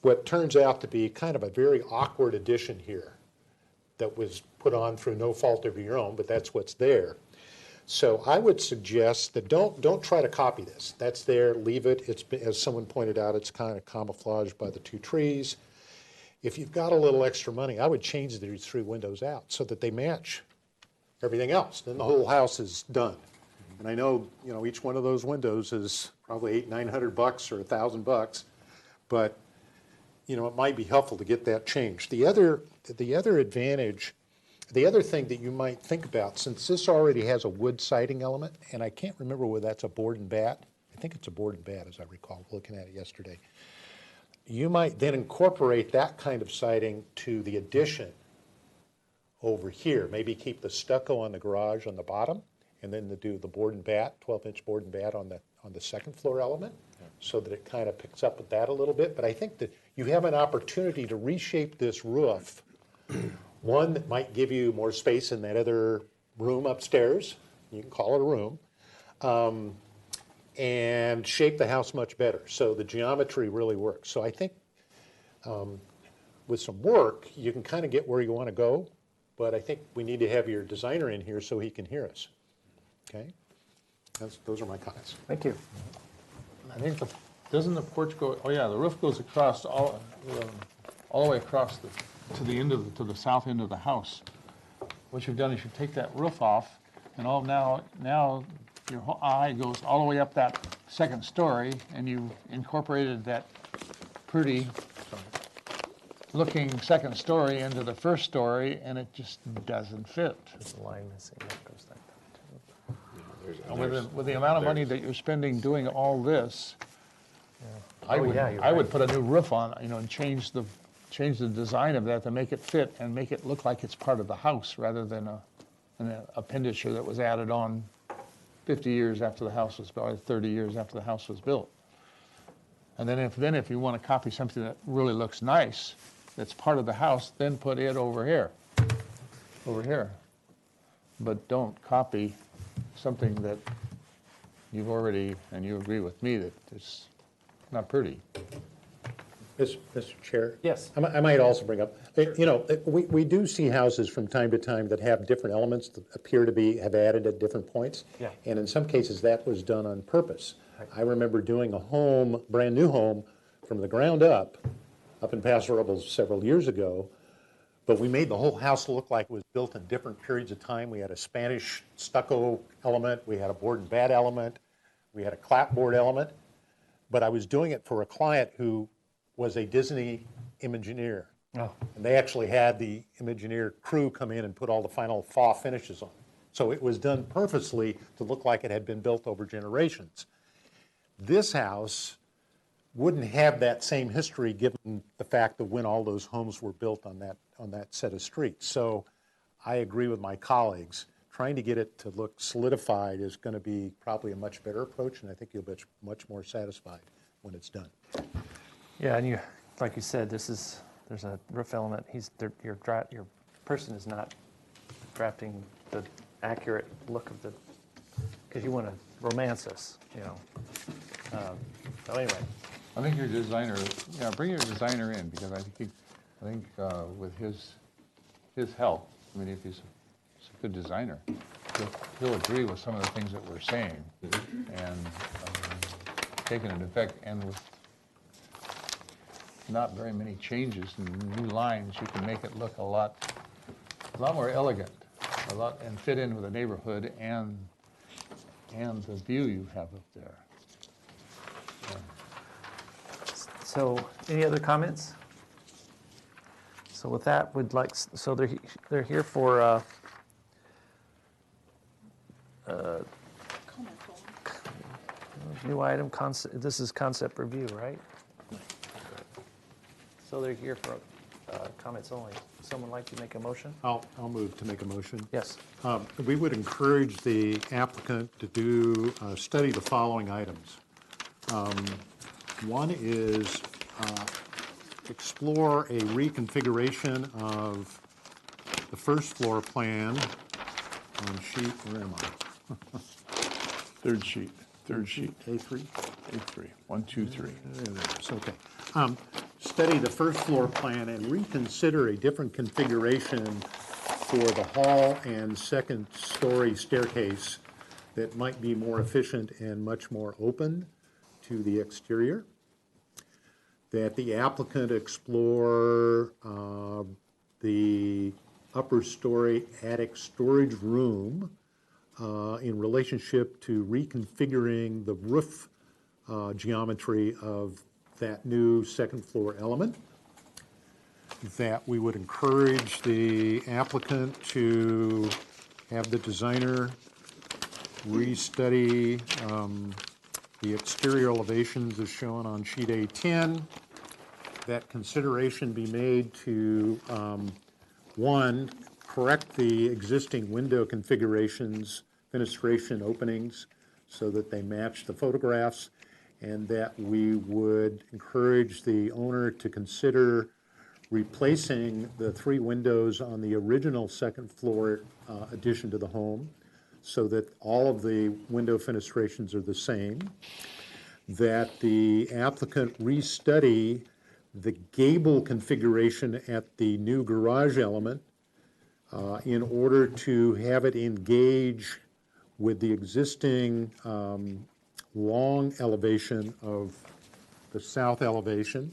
what turns out to be kind of a very awkward addition here that was put on through no fault of your own, but that's what's there. So I would suggest that don't try to copy this. That's there, leave it. It's, as someone pointed out, it's kind of camouflaged by the 2 trees. If you've got a little extra money, I would change these 3 windows out so that they match everything else. Then the whole house is done. And I know, you know, each one of those windows is probably $800-900 or $1,000, but you know, it might be helpful to get that changed. The other advantage, the other thing that you might think about, since this already has a wood siding element, and I can't remember whether that's a board and bat. I think it's a board and bat, as I recall, looking at it yesterday. You might then incorporate that kind of siding to the addition over here. Maybe keep the stucco on the garage on the bottom, and then do the board and bat, 12-inch board and bat on the second floor element, so that it kind of picks up with that a little bit. But I think that you have an opportunity to reshape this roof, one that might give you more space in that other room upstairs, you can call it a room, and shape the house much better. So the geometry really works. So I think with some work, you can kind of get where you want to go, but I think we need to have your designer in here so he can hear us. Okay? Those are my comments. Thank you. I think doesn't the porch go, oh yeah, the roof goes across all the way across to the south end of the house. What you've done is you take that roof off, and now your whole eye goes all the way up that second story, and you incorporated that pretty looking second story into the first story, and it just doesn't fit. There's a line missing that goes like With the amount of money that you're spending doing all this, Yeah. I would put a new roof on, you know, and change the design of that to make it fit and make it look like it's part of the house rather than an appendage that was added on 50 years after the house was built, or 30 years after the house was built. And then if you want to copy something that really looks nice, that's part of the house, then put it over here. But don't copy something that you've already, and you agree with me that it's not pretty. Mr. Chair? Yes. I might also bring up, you know, we do see houses from time to time that have different elements that appear to have added at different points. Yeah. And in some cases, that was done on purpose. Right. I remember doing a brand new home from the ground up in Paso Robles several years ago, but we made the whole house look like it was built in different periods of time. We had a Spanish stucco element, we had a board and bat element, we had a clapboard element, but I was doing it for a client who was a Disney Imagineer. Oh. And they actually had the Imagineer crew come in and put all the final fall finishes on it. So it was done purposely to look like it had been built over generations. This house wouldn't have that same history given the fact that when all those homes were built on that set of streets. So I agree with my colleagues. Trying to get it to look solidified is going to be probably a much better approach, and I think you'll be much more satisfied when it's done. Yeah, and like you said, there's a roof element. Your person is not drafting the accurate look of because you want to romance us, you know. So anyway. I think your designer, bring your designer in, because I think with his help, I mean, if he's a good designer, he'll agree with some of the things that we're saying, and taking into effect, and with not very many changes and new lines, you can make it look a lot more elegant, and fit in with the neighborhood and the view you have up there. So, any other comments? So with that, so they're here for new item, this is concept review, right? So they're here for comments only. Someone like to make a motion? I'll move to make a motion. Yes. We would encourage the applicant to study the following items. One is explore a reconfiguration of the first floor plan on sheet, where am I? Third sheet. A3? A3, 1, 2, 3. It's okay. Study the first floor plan and reconsider a different configuration for the hall and second story staircase that might be more efficient and much more open to the exterior. That the applicant explore the upper story attic storage room in relationship to reconfiguring the roof geometry of that new second floor element. That we would encourage the applicant to have the designer restudy the exterior elevations as shown on sheet A10. That consideration be made to, one, correct the existing window configurations, fenestration openings, so that they match the photographs, and that we would encourage the owner to consider replacing the 3 windows on the original second floor addition to the home, so that all of the window fenestrations are the same. That the applicant restudy the gable configuration at the new garage element in order to have it engage with the existing long elevation of the south elevation,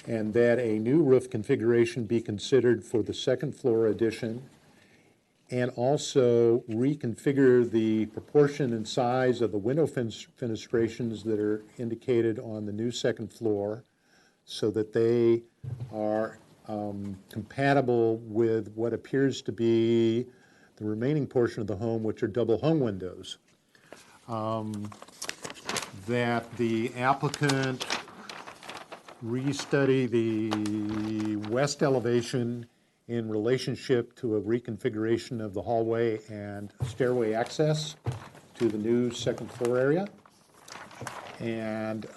and that a new roof configuration be considered for the second floor addition, and also reconfigure the proportion and size of the window fenestrations that are indicated on the new second floor so that they are compatible with what appears to be the remaining portion of the home, which are double hung windows. That the applicant restudy the west elevation in relationship to a reconfiguration of the hallway and stairway access to the new second floor area. And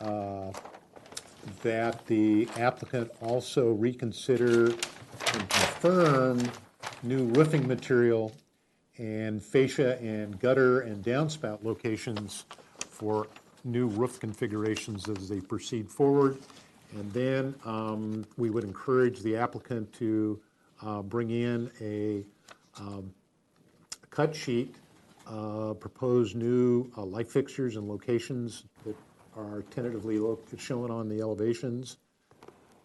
that the applicant also reconsider and confirm new roofing material and fascia and gutter and downspout locations for new roof configurations as they proceed forward. And then we would encourage the applicant to bring in a cut sheet, propose new light fixtures and locations that are tentatively shown on the elevations,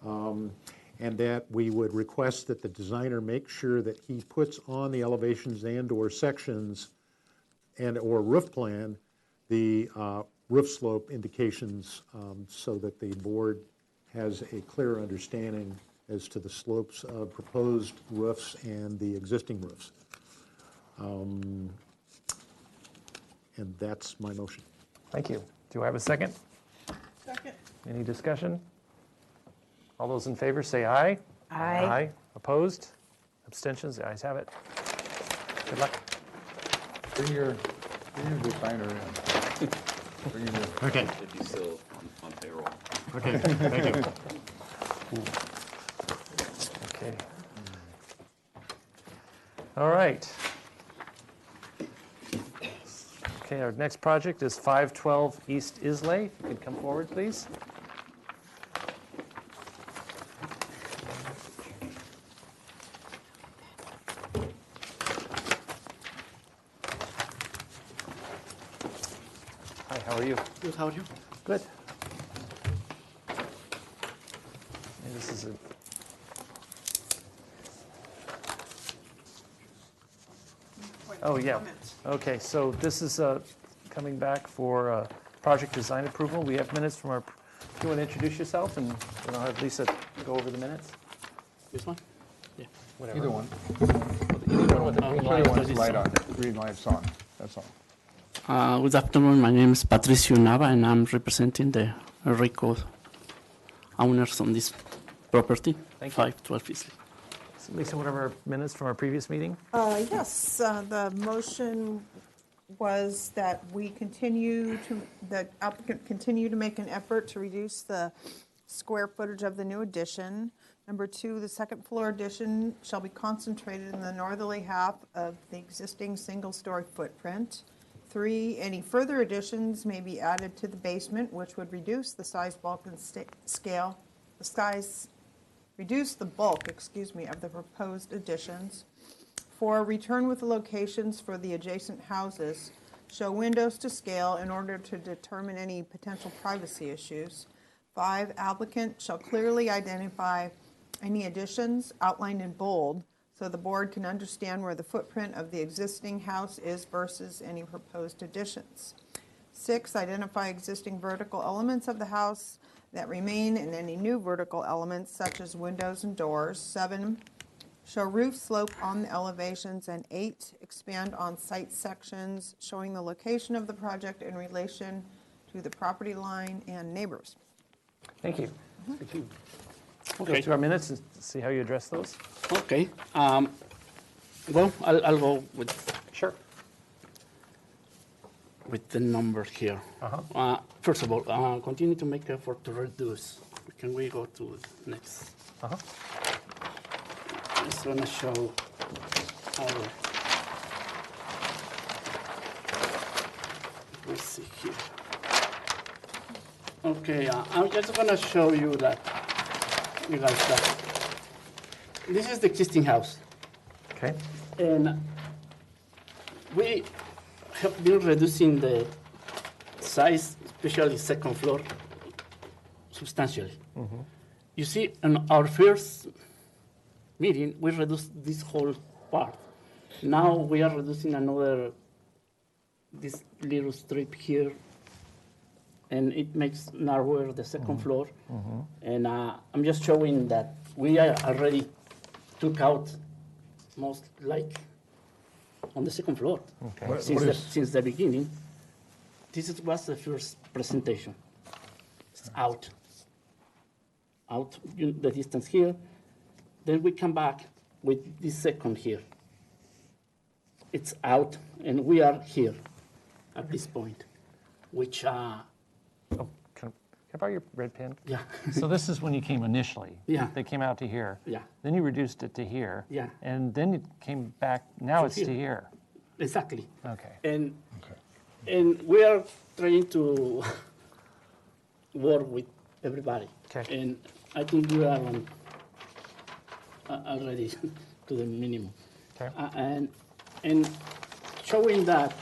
and that we would request that the designer make sure that he puts on the elevations and/or sections and/or roof plan the roof slope indications so that the board has a clearer understanding as to the slopes of proposed roofs and the existing roofs. And that's my motion. Thank you. Do I have a second? Second. Any discussion? All those in favor say aye. Aye. Aye. Opposed? Abstentions? The ayes have it. Good luck. Bring your designer in. Bring your Okay. If he's still on payroll. Okay, thank you. Okay. All right. Okay, our next project is 512 East Islay. If you could come forward, please. Hi, how are you? Good, how are you? Good. And this is a Oh, yeah. Okay, so this is coming back for project design approval. We have minutes from our, if you want to introduce yourself, and then I'll have Lisa go over the minutes. This one? Yeah. Whatever. Either one. Either one with the green light. One's light on, green light's on, that's all. Good afternoon, my name is Patricio Nava, and I'm representing the RICO owners on this property, Thank you. 512 Eastleigh. So Lisa, one of our minutes from our previous meeting? Yes, the motion was that the applicant continue to make an effort to reduce the square footage of the new addition. Number 2, the second floor addition shall be concentrated in the northerly half of the existing single-story footprint. 3, any further additions may be added to the basement, which would reduce the size, bulk, and scale, reduce the bulk, of the proposed additions. 4, return with the locations for the adjacent houses. Show windows to scale in order to determine any potential privacy issues. 5, applicant shall clearly identify any additions outlined in bold so the board can understand where the footprint of the existing house is versus any proposed additions. 6, identify existing vertical elements of the house that remain and any new vertical elements such as windows and doors. 7, show roof slope on the elevations. And 8, expand on site sections showing the location of the project in relation to the property line and neighbors. Thank you. Thank you. We'll Okay. go through our minutes and see how you address those. Okay. Well, I'll go with Sure. with the number here. First of all, continue to make effort to reduce. Can we go to next? Just want to show our. Let's see here. Okay, I'm just going to show you that. You guys, that this is the existing house. Okay. And we have been reducing the size, especially second floor, substantially. You see, in our first meeting, we reduced this whole part. Now we are reducing this little strip here, and it makes narrower the second floor. And I'm just showing that we already took out most on the second floor. Okay. Since the beginning. This was the first presentation. It's out the distance here. Then we come back with this second here. It's out, and we are here at this point, which Can I borrow your red pen? Yeah. So this is when you came initially. Yeah. They came out to here. Yeah. Then you reduced it to here. Yeah. And then it came back, now To it's to here. Exactly. Okay. And we are trying to work with everybody. Okay. And I think we are already to the minimum. Okay. And showing that,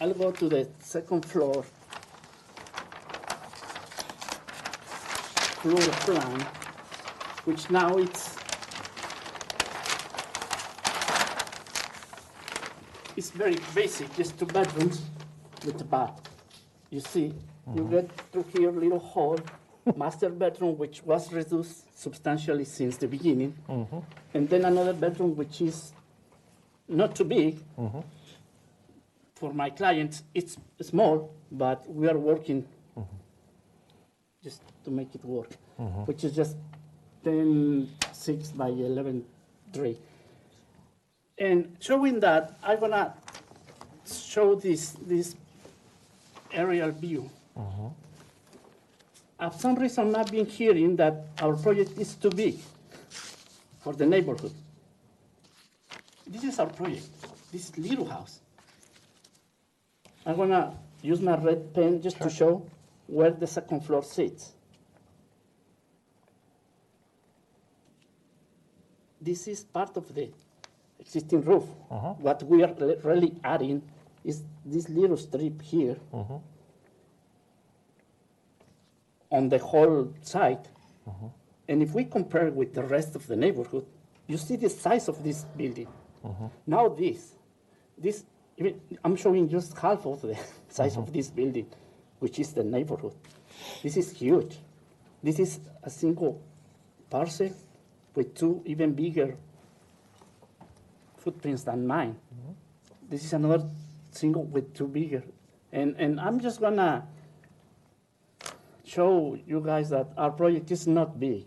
I'll go to the second floor plan, which now it's very basic, just 2 bedrooms with a bath. You see, you get through here, little hall, master bedroom, which was reduced substantially since the beginning, and then another bedroom, which is not too big. For my clients, it's small, but we are working just to make it work, which is just 10.6 by 11.3. And showing that, I'm gonna show this aerial view. For some reason, I've been hearing that our project is too big for the neighborhood. This is our project, this little house. I'm gonna use my red pen just to show where the second floor sits. This is part of the existing roof. What we are really adding is this little strip here on the whole site. And if we compare with the rest of the neighborhood, you see the size of this building. Now this, I'm showing just half of the size of this building, which is the neighborhood. This is huge. This is a single parcel with two even bigger footprints than mine. This is another single with two bigger. And I'm just gonna show you guys that our project is not big.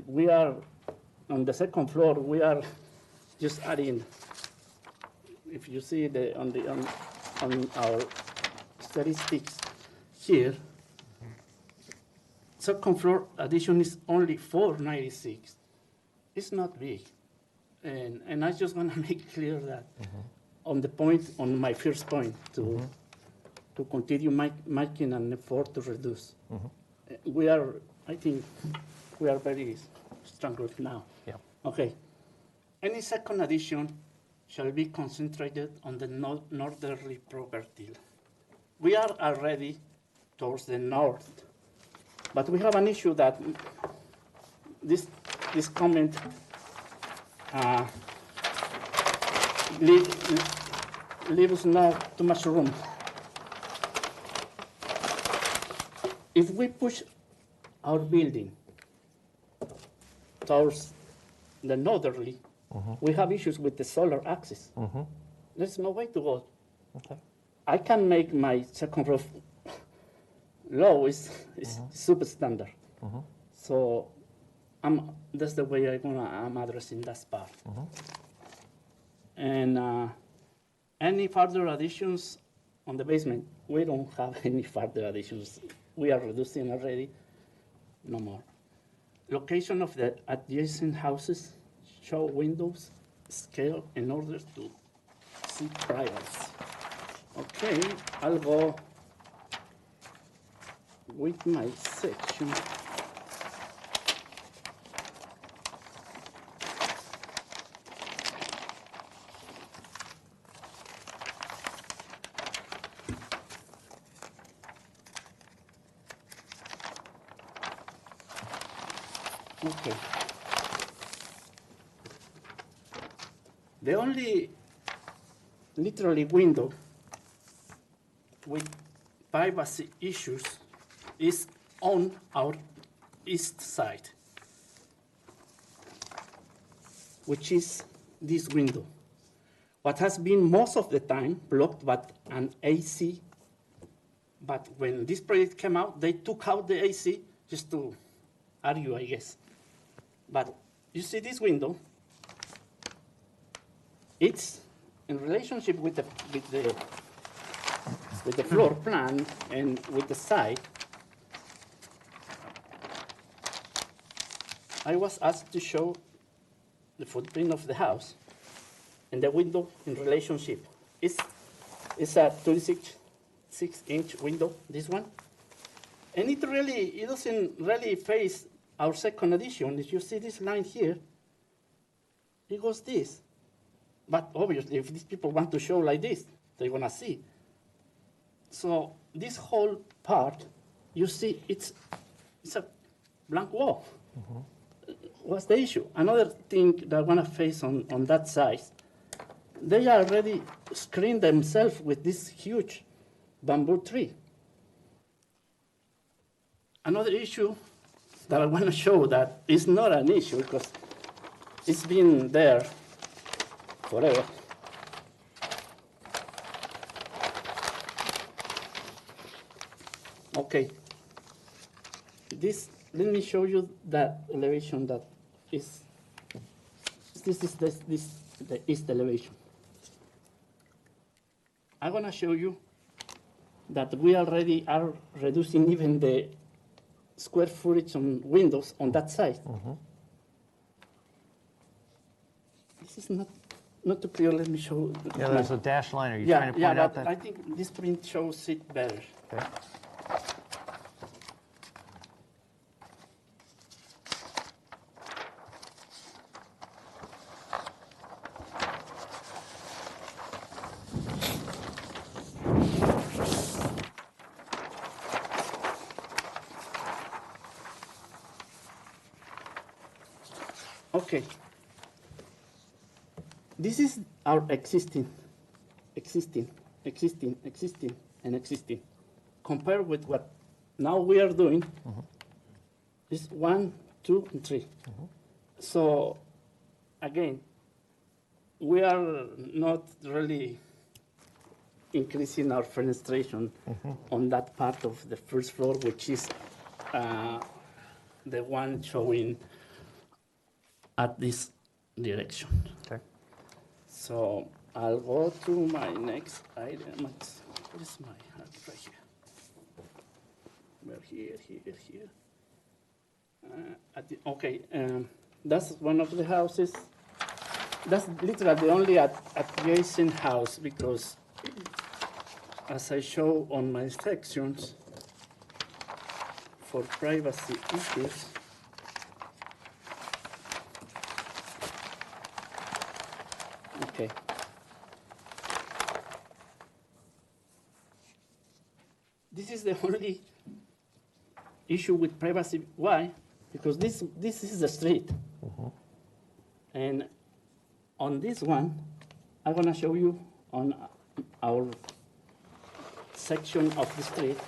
We are on the second floor, we are just adding, if you see on our statistics here, second floor addition is only 496. It's not big. And I just want to make clear that on my first point, to continue making an effort to reduce. I think we are very strong group now. Yeah. Okay. Any second addition shall be concentrated on the northerly property. We are already towards the north, but we have an issue that this comment leaves not too much room. If we push our building towards the northerly, we have issues with the solar axis. There's no way to go. Okay. I can make my second roof low is substandard. So that's the way I'm addressing that part. And any further additions on the basement, we don't have any further additions. We are reducing already, no more. Location of the adjacent houses, show windows, scale in order to see privacy. Okay, I'll go with my section. Okay. The only literally window with privacy issues is on our east side, which is this window. What has been most of the time blocked by an AC, but when this project came out, they took out the AC just to argue, I guess. But you see this window, it's in relationship with the floor plan and with the side. I was asked to show the footprint of the house and the window in relationship. It's a 26-inch window, this one. And it doesn't really face our second addition. If you see this line here, it goes this. But obviously, if these people want to show like this, they're gonna see. So this whole part, you see, it's a blank wall. What's the issue? Another thing that I wanna face on that side, they already screened themselves with this huge bamboo tree. Another issue that I want to show that is not an issue because it's been there forever. Okay. Let me show you that elevation that is. This is the east elevation. I'm going to show you that we already are reducing even the square footage on windows on that side. This is not too clear. Let me show. Yeah, there's a dashed line. Are you trying to point out that? I think this print shows it better. Okay. Okay. This is our existing, and existing. Compared with what now we are doing, is 1, 2, and 3. So, again, we are not really increasing our fenestration on that part of the first floor, which is the one showing at this direction. Okay. So I'll go to my next item. What is my right here? Well, here. Okay, that's one of the houses. That's literally the only adjacent house because, as I show on my sections, for privacy issues, okay. This is the only issue with privacy. Why? Because this is the street. And on this one, I'm going to show you on our section of the street.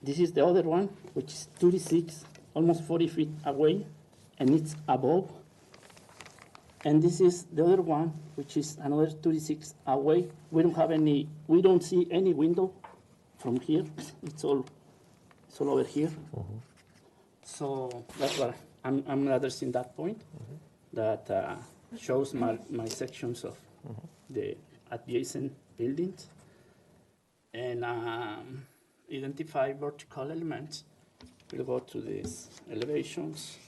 This is the other one, which is 36, almost 40 feet away, and it's above. And this is the other one, which is another 36 away. We don't see any window from here. It's all over here. So that's what I'm addressing that point. That shows my sections of the adjacent buildings. And identify vertical elements. We'll go to these elevations.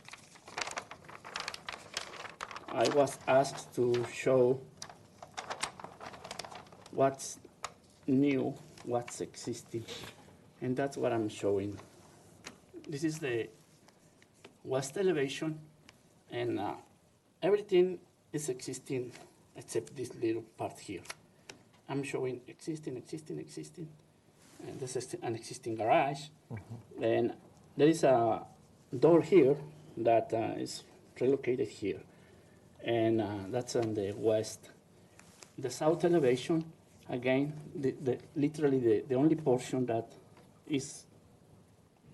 I was asked to show what's new, what's existing, and that's what I'm showing. This is the west elevation, and everything is existing except this little part here. I'm showing existing, and this is an existing garage. Then there is a door here that is relocated here. And that's on the west. The south elevation, again, literally the only portion that is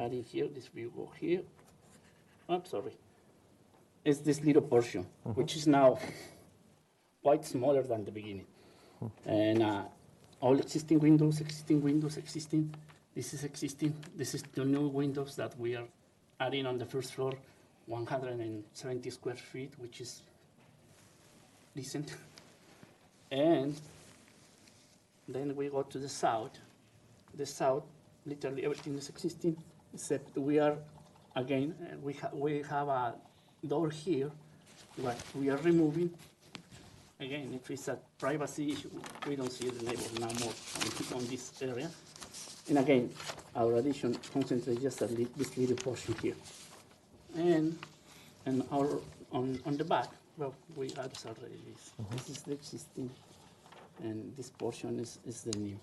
added here, this view go here. I'm sorry. It's this little portion, which is now quite smaller than the beginning. And all existing windows, existing. This is existing. This is the new windows that we are adding on the first floor, 170 square feet, which is decent. And then we go to the south. The south, literally everything is existing, except we are, again, we have a door here that we are removing. Again, if it's a privacy issue, we don't see the neighbor now more on this area. And again, our addition concentrates just on this little portion here. And on the back, well, we added already this. This is the existing, and this portion is the new.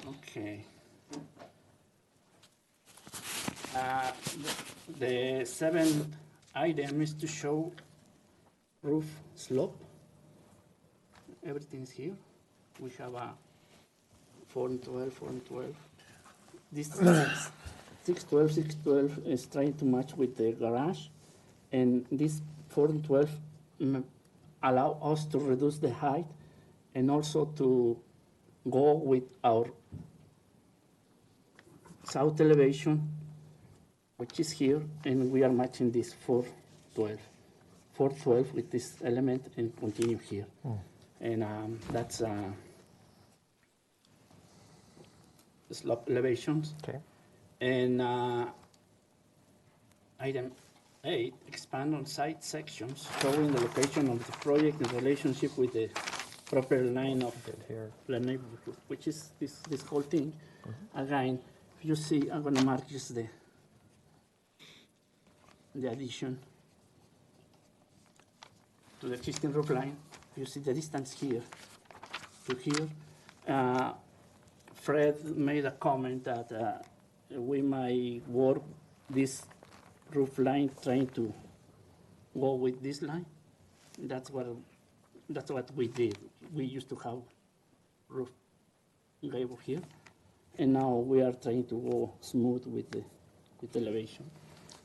Okay. The seventh item is to show roof slope. Everything is here. We have a 4 and 12, 4 and 12. This 612 is trying to match with the garage, and this 4 and 12 allow us to reduce the height and also to go with our south elevation, which is here, and we are matching this 412 with this element and continue here. And that's slope elevations. Okay. And item 8, expand on site sections showing the location of the project in relationship with the proper line of the neighborhood, which is this whole thing. Again, if you see, I'm going to mark just the addition to the existing roof line. You see the distance here to here. Fred made a comment that we might work this roof line trying to go with this line. That's what we did. We used to have roof gable here, and now we are trying to go smooth with the elevation.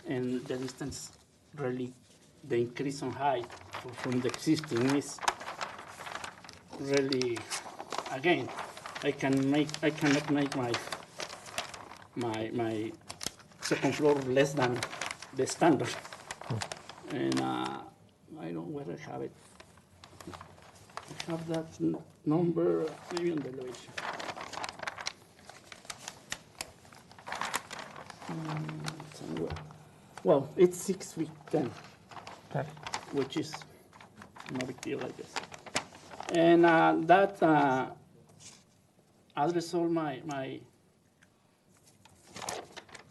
And the distance really, the increase on height from the existing is really, again, I cannot make my second floor less than the standard. And I don't know where I have it. I have that number maybe on the elevation. Somewhere. Well, it's 6 feet 10, okay, which is no big deal, I guess. And that address all my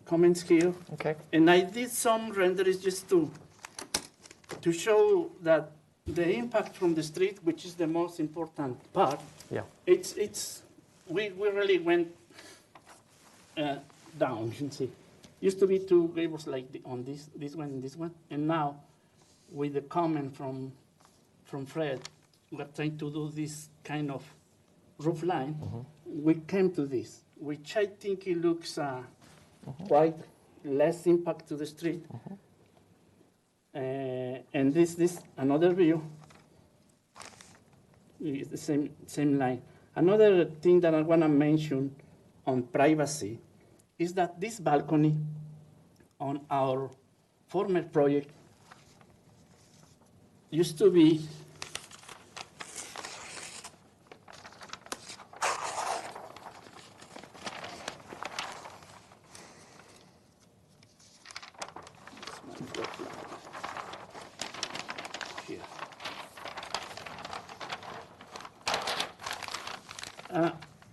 comments here. Okay. And I did some renderings just to show that the impact from the street, which is the most important part. Yeah. We really went down. You can see. Used to be two gables like on this one and this one, and now with the comment from Fred, we're trying to do this kind of roof line. We came to this, which I think it looks quite less impact to the street. And this another view is the same line. Another thing that I want to mention on privacy is that this balcony on our former project used to be here.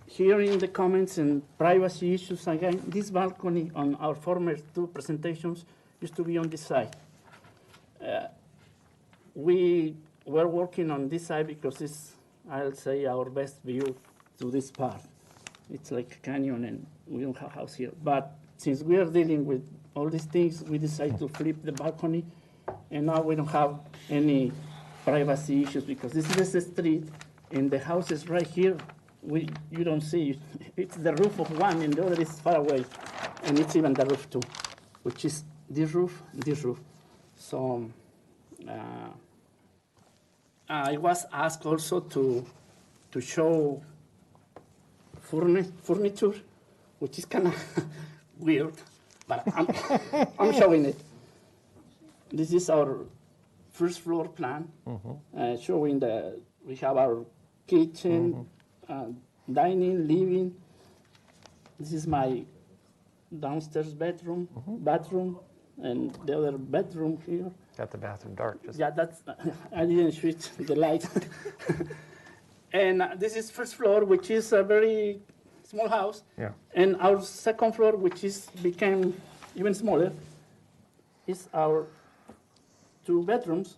Here in the comments and privacy issues, again, this balcony on our former two presentations used to be on this side. We were working on this side because it's, I'll say, our best view to this part. It's like a canyon and we don't have a house here. But since we are dealing with all these things, we decided to flip the balcony, and now we don't have any privacy issues because this is the street and the house is right here. You don't see, it's the roof of one and the other is far away. And it's even the roof too, which is this roof and this roof. So I was asked also to show furniture, which is kind of weird, but I'm showing it. This is our first floor plan, showing that we have our kitchen, dining, living. This is my downstairs bathroom, and the other bedroom here. Got the bathroom dark. Yeah, that's, I didn't switch the light. And this is first floor, which is a very small house. Yeah. And our second floor, which became even smaller, is our two bedrooms.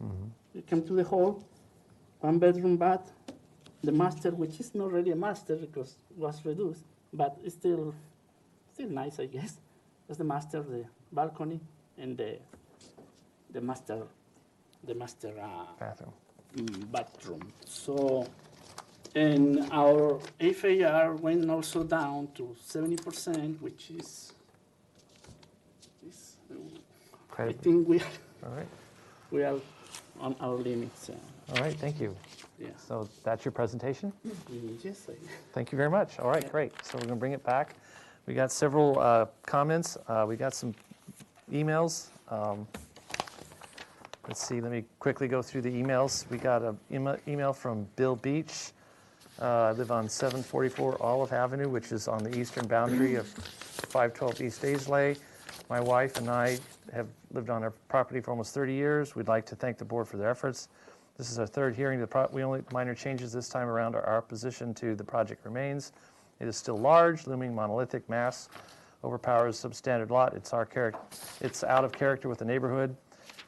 You come to the hall, one bedroom, bath, the master, which is not really a master because it was reduced, but it's still nice, I guess. That's the master, the balcony, and the master bathroom. So, and our FAR went also down to 70%, which is I think we are on our limits. All right, thank you. Yeah. So that's your presentation? Yes. Thank you very much. All right, great. So we're going to bring it back. We got several comments. We got some emails. Let's see, let me quickly go through the emails. We got an email from Bill Beach. I live on 744 Olive Avenue, which is on the eastern boundary of 512 East Aislay. My wife and I have lived on our property for almost 30 years. We'd like to thank the board for their efforts. This is our third hearing. We only minor changes this time around. Our opposition to the project remains. It is still large, looming, monolithic mass, overpowers substandard lot. It's out of character with the neighborhood.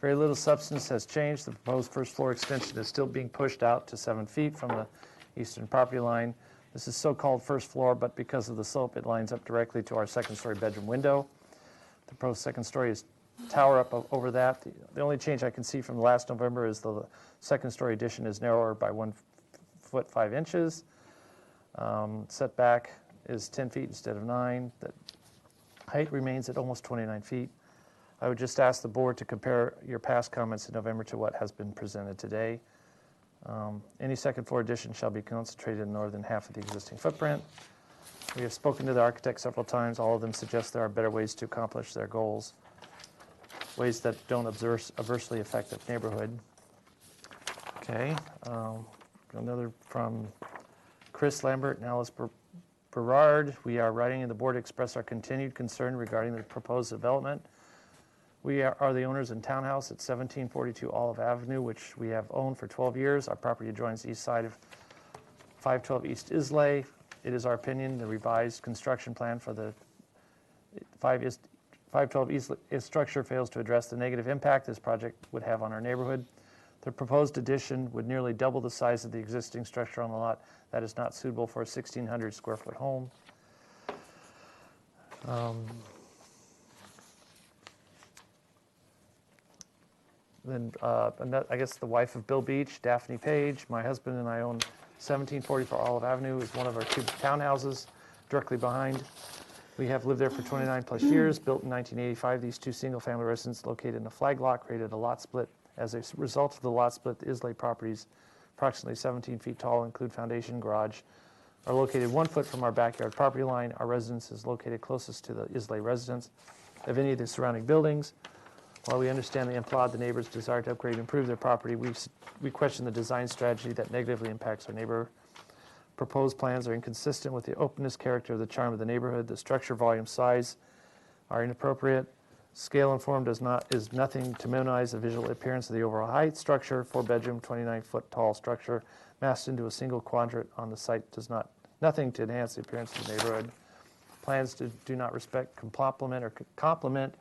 Very little substance has changed. The proposed first floor extension is still being pushed out to 7 feet from the eastern property line. This is so-called first floor, but because of the slope, it lines up directly to our second-story bedroom window. The proposed second story is tower up over that. The only change I can see from last November is the second-story addition is narrower by 1 foot 5 inches. Setback is 10 feet instead of 9. The height remains at almost 29 feet. I would just ask the board to compare your past comments in November to what has been presented today. Any second floor addition shall be concentrated in the northern half of the existing footprint. We have spoken to the architect several times. All of them suggest there are better ways to accomplish their goals, ways that don't adversely affect the neighborhood. Okay, another from Chris Lambert and Alice Berard. We are writing in the board to express our continued concern regarding the proposed development. We are the owners in townhouse at 1742 Olive Avenue, which we have owned for 12 years. Our property adjoins the east side of 512 East Islay. It is our opinion the revised construction plan for the 512 East structure fails to address the negative impact this project would have on our neighborhood. The proposed addition would nearly double the size of the existing structure on the lot. That is not suitable for a 1,600 square foot home. Then I guess the wife of Bill Beach, Daphne Page, my husband and I own 1744 Olive Avenue is one of our 2 townhouses directly behind. We have lived there for 29 plus years. Built in 1985, these 2 single-family residences located in a flag lot created a lot split. As a result of the lot split, the Islay properties, approximately 17 feet tall, include foundation, garage, are located 1 foot from our backyard property line. Our residence is located closest to the Islay residence of any of the surrounding buildings. While we understand and applaud the neighbors' desire to upgrade and improve their property, we question the design strategy that negatively impacts our neighbor. Proposed plans are inconsistent with the openness, character, the charm of the neighborhood. The structure, volume, size are inappropriate. Scale and form is nothing to minimize the visual appearance of the overall height. Structure, 4-bedroom, 29-foot tall structure, massed into a single quadrant on the site does nothing to enhance the appearance of the neighborhood. Plans do not respect, complement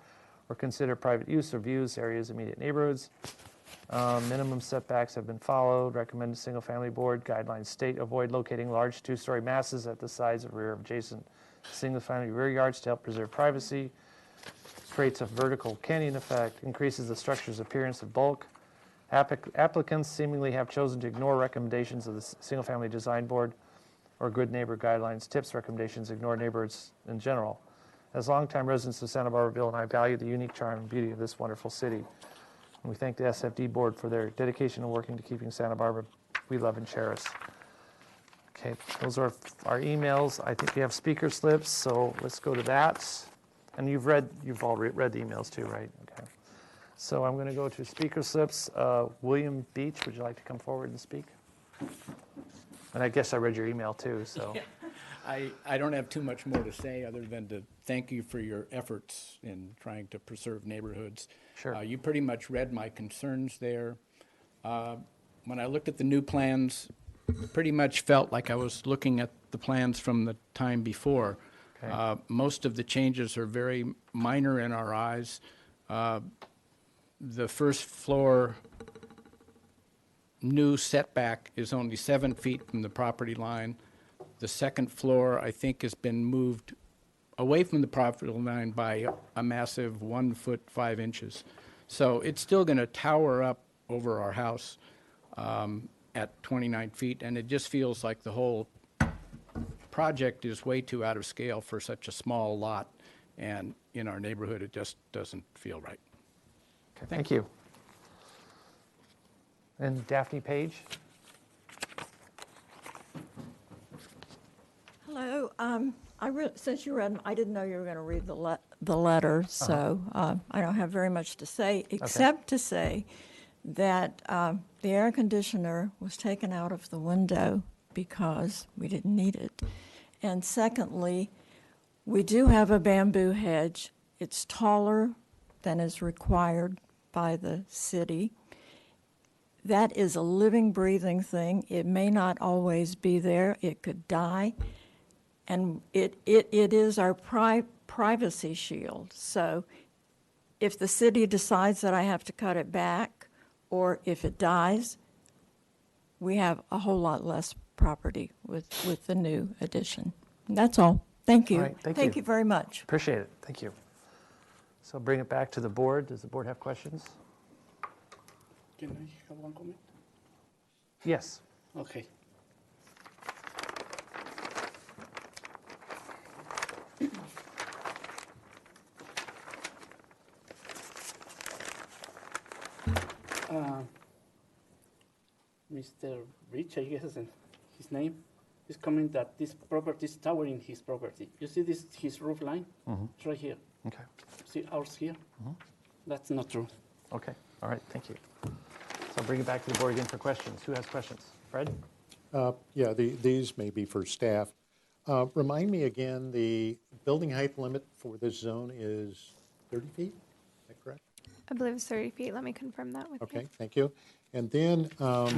or consider private use or views areas immediate neighborhoods. Minimum setbacks have been followed. Recommended single-family board guidelines state avoid locating large 2-story masses at the sides of rear of adjacent single-family rear yards to help preserve privacy. Creates a vertical canyon effect. Increases the structure's appearance of bulk. Applicants seemingly have chosen to ignore recommendations of the single-family design board or good neighbor guidelines. Tips, recommendations, ignore neighbors in general. As longtime residents of Santa Barbara, and I value the unique charm and beauty of this wonderful city. And we thank the SFD board for their dedication to working to keeping Santa Barbara we love and cherish. Okay, those are our emails. I think we have speaker slips, so let's go to that. And you've all read the emails too, right? Okay. So I'm going to go to speaker slips. William Beach, would you like to come forward and speak? And I guess I read your email too, so. Yeah. I don't have too much more to say other than to thank you for your efforts in trying to preserve neighborhoods. Sure. You pretty much read my concerns there. When I looked at the new plans, pretty much felt like I was looking at the plans from the time before. Okay. Most of the changes are very minor in our eyes. The first floor new setback is only 7 feet from the property line. The second floor, I think, has been moved away from the property line by a massive 1 foot 5 inches. So it's still going to tower up over our house at 29 feet, and it just feels like the whole project is way too out of scale for such a small lot, and in our neighborhood, it just doesn't feel right. Okay, thank you. And Daphne Page? Hello. Since you read, I didn't know you were going to read the letter, so I don't have very much to say, except to say that the air conditioner was taken out of the window because we didn't need it. And secondly, we do have a bamboo hedge. It's taller than is required by the city. That is a living, breathing thing. It may not always be there. It could die. And it is our privacy shield. So if the city decides that I have to cut it back, or if it dies, we have a whole lot less property with the new addition. That's all. Thank you. All right, thank Thank you. you very much. Appreciate it. Thank you. So bring it back to the board. Does the board have questions? Can I have one comment? Yes. Okay. Mr. Rich, I guess, and his name is coming that this property is towering his property. You see this, his roof line? It's right here. Okay. See ours here? That's not true. Okay. All right. Thank you. So bring it back to the board again for questions. Who has questions? Fred? Yeah, these may be for staff. Remind me again, the building height limit for this zone is 30 feet? Is that correct? I believe it's 30 feet. Let me confirm that with you. Okay, thank you. And then I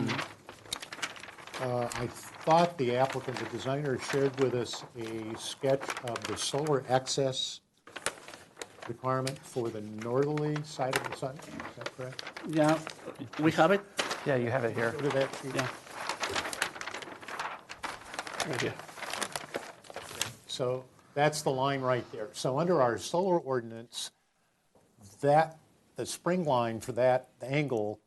thought the applicant, the designer, shared with us a sketch of the solar access requirement for the northerly side of the site. Is that correct? Yeah, we have it. Yeah, you have it here. Go to that sheet. Yeah. Right here. So that's the line right there. So under our solar ordinance, that the spring line for that angle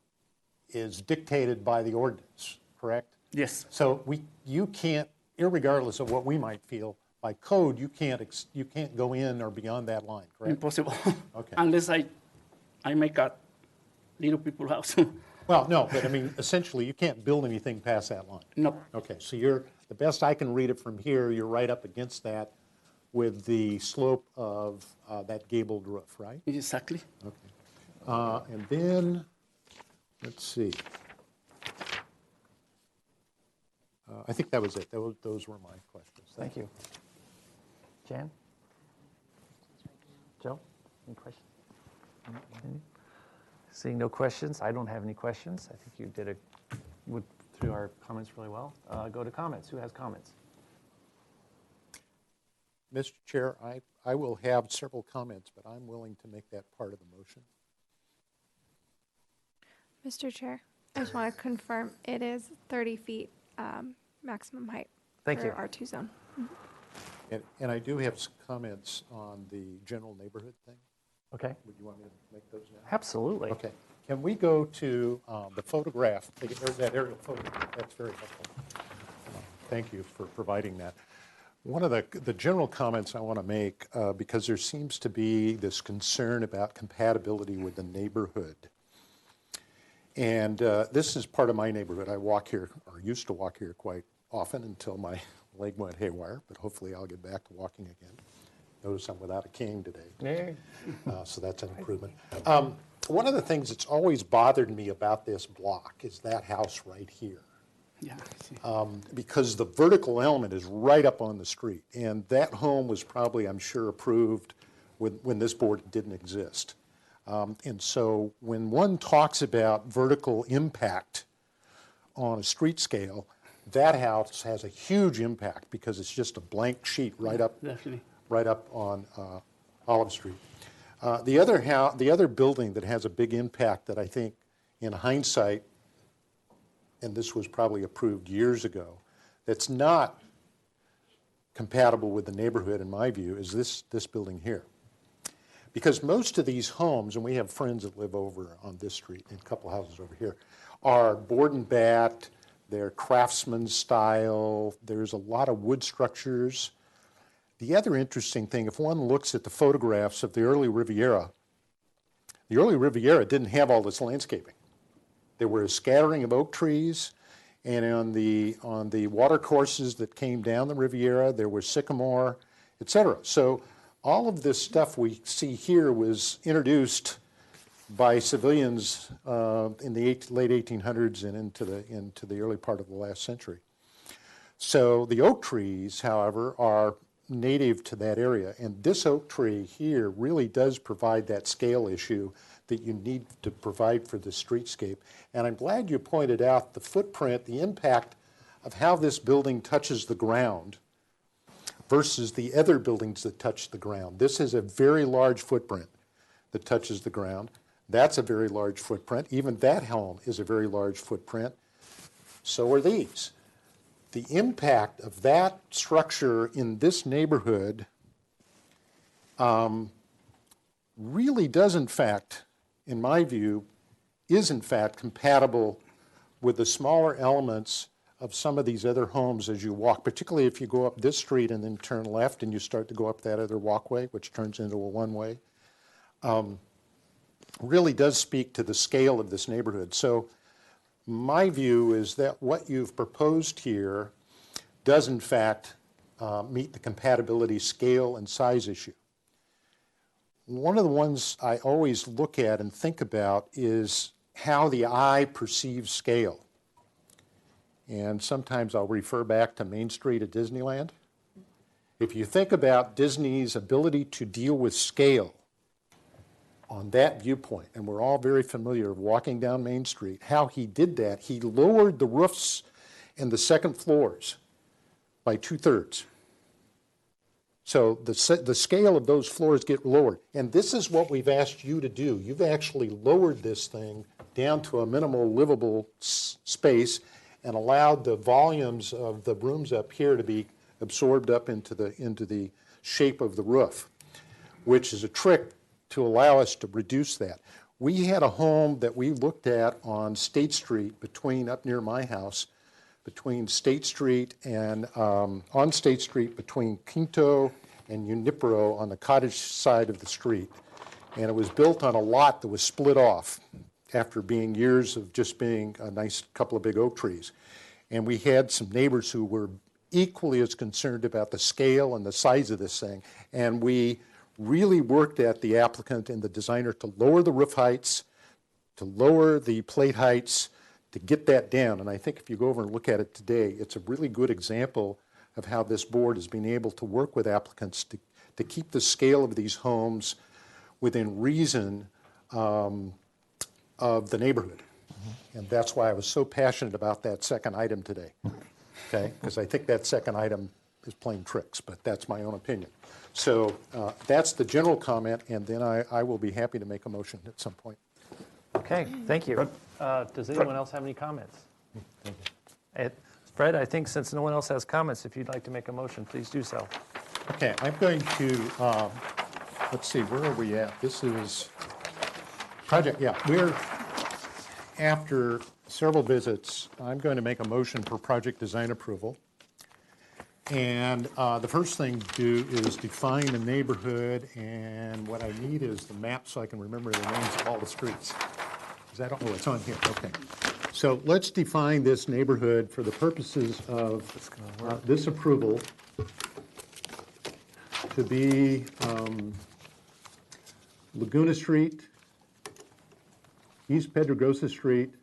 is dictated by the ordinance, correct? Yes. So you can't, irregardless of what we might feel, by code, you can't go in or beyond that line, correct? Impossible. Okay. Unless I make a little people house. Well, no, but I mean, essentially, you can't build anything past that line. No. Okay, so you're, the best I can read it from here, you're right up against that with the slope of that gabled roof, right? Exactly. Okay. And then, let's see. I think that was it. Those were my questions. Thank you. Jan? Joe? Any questions? Any? Seeing no questions, I don't have any questions. I think you went through our comments really well. Go to comments. Who has comments? Mr. Chair, I will have several comments, but I'm willing to make that part of the motion. Mr. Chair, I just want to confirm it is 30 feet maximum height Thank for you. R2 zone. And I do have some comments on the general neighborhood thing. Okay. Would you want me to make those now? Absolutely. Okay. Can we go to the photograph, that aerial photograph? That's very helpful. Thank you for providing that. One of the general comments I want to make, because there seems to be this concern about compatibility with the neighborhood. And this is part of my neighborhood. I walk here, or used to walk here quite often until my leg went haywire, but hopefully I'll get back to walking again. Notice I'm without a cane today, so that's an improvement. One of the things that's always bothered me about this block is that house right here. Yeah, I see. Because the vertical element is right up on the street, and that home was probably, I'm sure, approved when this board didn't exist. And so when one talks about vertical impact on a street scale, that house has a huge impact because it's just a blank sheet right up, Definitely. right up on Olive Street. The other building that has a big impact that I think, in hindsight, and this was probably approved years ago, that's not compatible with the neighborhood, in my view, is this building here. Because most of these homes, and we have friends that live over on this street and a couple houses over here, are board and bat, they're craftsman style, there's a lot of wood structures. The other interesting thing, if one looks at the photographs of the early Riviera didn't have all this landscaping. There were a scattering of oak trees, and on the water courses that came down the Riviera, there was sycamore, et cetera. So all of this stuff we see here was introduced by civilians in the late 1800s and into the early part of the last century. So the oak trees, however, are native to that area, and this oak tree here really does provide that scale issue that you need to provide for the streetscape. And I'm glad you pointed out the footprint, the impact of how this building touches the ground versus the other buildings that touch the ground. This is a very large footprint that touches the ground. That's a very large footprint. Even that home is a very large footprint. So are these. the impact of that structure in this neighborhood really does, in fact, in my view, is in fact compatible with the smaller elements of some of these other homes as you walk, particularly if you go up this street and then turn left and you start to go up that other walkway, which turns into a one-way. Really does speak to the scale of this neighborhood. So my view is that what you've proposed here does in fact meet the compatibility scale and size issue. One of the ones I always look at and think about is how the eye perceives scale. And sometimes I'll refer back to Main Street at Disneyland. If you think about Disney's ability to deal with scale on that viewpoint, and we're all very familiar of walking down Main Street, how he did that, he lowered the roofs and the second floors by 2/3. So the scale of those floors get lowered. And this is what we've asked you to do. You've actually lowered this thing down to a minimal livable space and allowed the volumes of the rooms up here to be absorbed up into the shape of the roof, which is a trick to allow us to reduce that. We had a home that we looked at on State Street up near my house, between State Street and on State Street between Quinto and Junipero on the cottage side of the street. And it was built on a lot that was split off after being years of just being a nice couple of big oak trees. And we had some neighbors who were equally as concerned about the scale and the size of this thing. And we really worked at the applicant and the designer to lower the roof heights, to lower the plate heights, to get that down. And I think if you go over and look at it today, it's a really good example of how this board has been able to work with applicants to keep the scale of these homes within reason of the neighborhood. And that's why I was so passionate about that second item today, okay? Because I think that second item is playing tricks, but that's my own opinion. So that's the general comment, and then I will be happy to make a motion at some point. Okay, thank you. Does anyone else have any comments? Fred, I think since no one else has comments, if you'd like to make a motion, please do so. Okay, I'm going to, let's see, where are we at? This is project, yeah, we're, after several visits, I'm going to make a motion for project design approval. And the first thing to do is define the neighborhood, and what I need is the map so I can remember the names of all the streets. Is that, oh, it's on here, okay. So let's define this neighborhood for the purposes of this approval to be Laguna Street, East Pedregosa Street,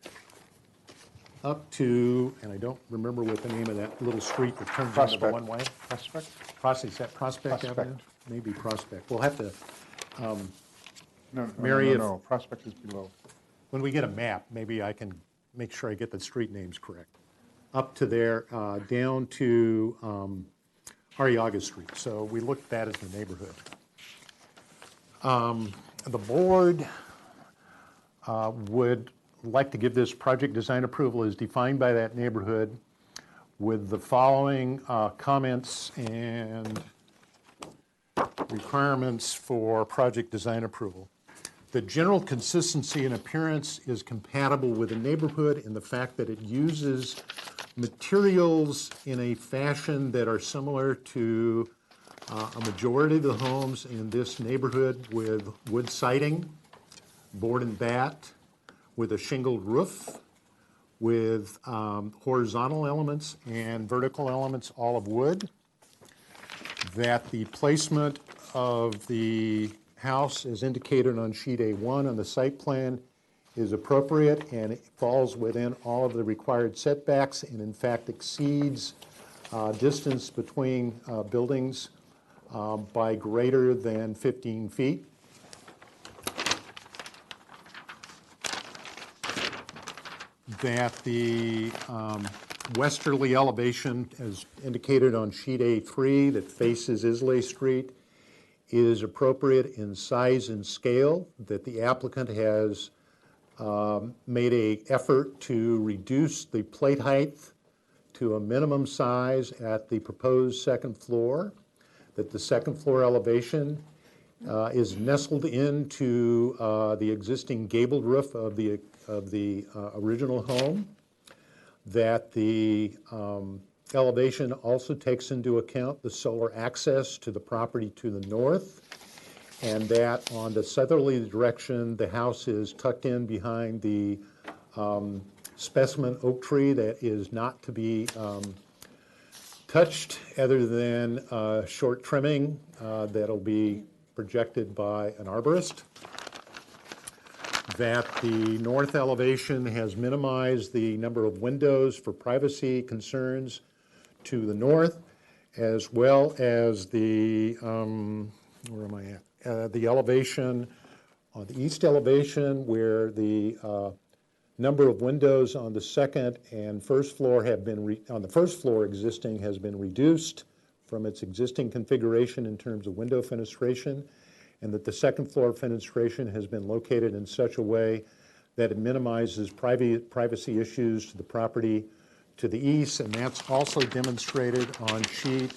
up to, and I don't remember what the name of that little street that turns into the one-way. Prospect? Is that Prospect Avenue? Maybe Prospect. We'll have to, Mary, no, Prospect is below. When we get a map, maybe I can make sure I get the street names correct. Up to there, down to Arriaga Street. So we looked at that as the neighborhood. The board would like to give this project design approval as defined by that neighborhood with the following comments and requirements for project design approval. The general consistency and appearance is compatible with the neighborhood in the fact that it uses materials in a fashion that are similar to a majority of the homes in this neighborhood, with wood siding, board and bat, with a shingled roof, with horizontal elements and vertical elements, all of wood. That the placement of the house as indicated on sheet A1 on the site plan is appropriate, and it falls within all of the required setbacks and in fact exceeds distance between buildings by greater than 15 feet. That the westerly elevation, as indicated on sheet A3 that faces Islay Street, is appropriate in size and scale, that the applicant has made an effort to reduce the plate height to a minimum size at the proposed second floor, that the second floor elevation is nestled into the existing gabled roof of the original home, that the elevation also takes into account the solar access to the property to the north, and that on the southerly direction, the house is tucked in behind the specimen oak tree that is not to be touched other than short trimming that'll be projected by an arborist. That the north elevation has minimized the number of windows for privacy concerns to the north, as well as the, where am I at? The elevation, on the east elevation, where the number of windows on the second and first floor have been, on the first floor existing has been reduced from its existing configuration in terms of window fenestration, and that the second floor fenestration has been located in such a way that it minimizes privacy issues to the property to the east, and that's also demonstrated on sheet,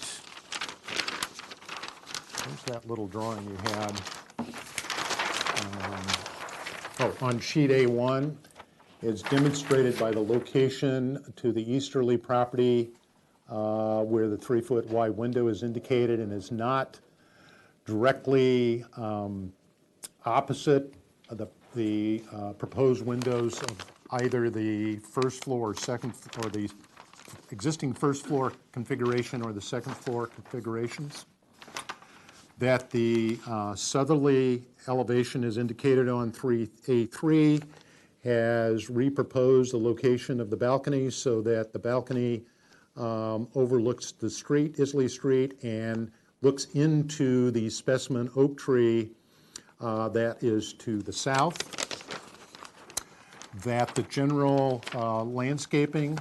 where's that little drawing you had? On sheet A1, it's demonstrated by the location to the easterly property where the 3-foot wide window is indicated and is not directly opposite the proposed windows of either the first floor or second, or the existing first floor configuration or the second floor configurations. That the southerly elevation is indicated on 3A3 has reproposed the location of the balcony so that the balcony overlooks the street, Isley Street, and looks into the specimen oak tree that is to the south. That the general landscaping,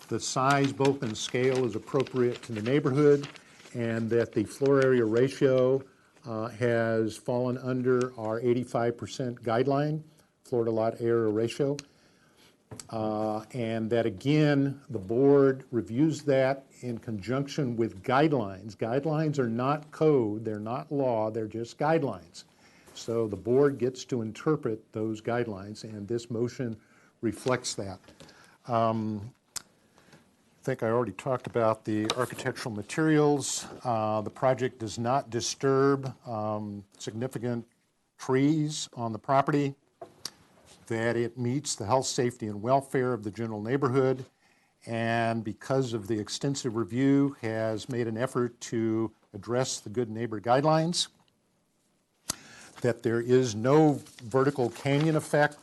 the size, bulk, and scale is appropriate to the neighborhood, and that the floor area ratio has fallen under our 85% guideline, floor to lot area ratio. And that again, the board reviews that in conjunction with guidelines. Guidelines are not code, they're not law, they're just guidelines. So the board gets to interpret those guidelines, and this motion reflects that. I think I already talked about the architectural materials. The project does not disturb significant trees on the property, that it meets the health, safety, and welfare of the general neighborhood, and because of the extensive review, has made an effort to address the good neighbor guidelines, that there is no vertical canyon effect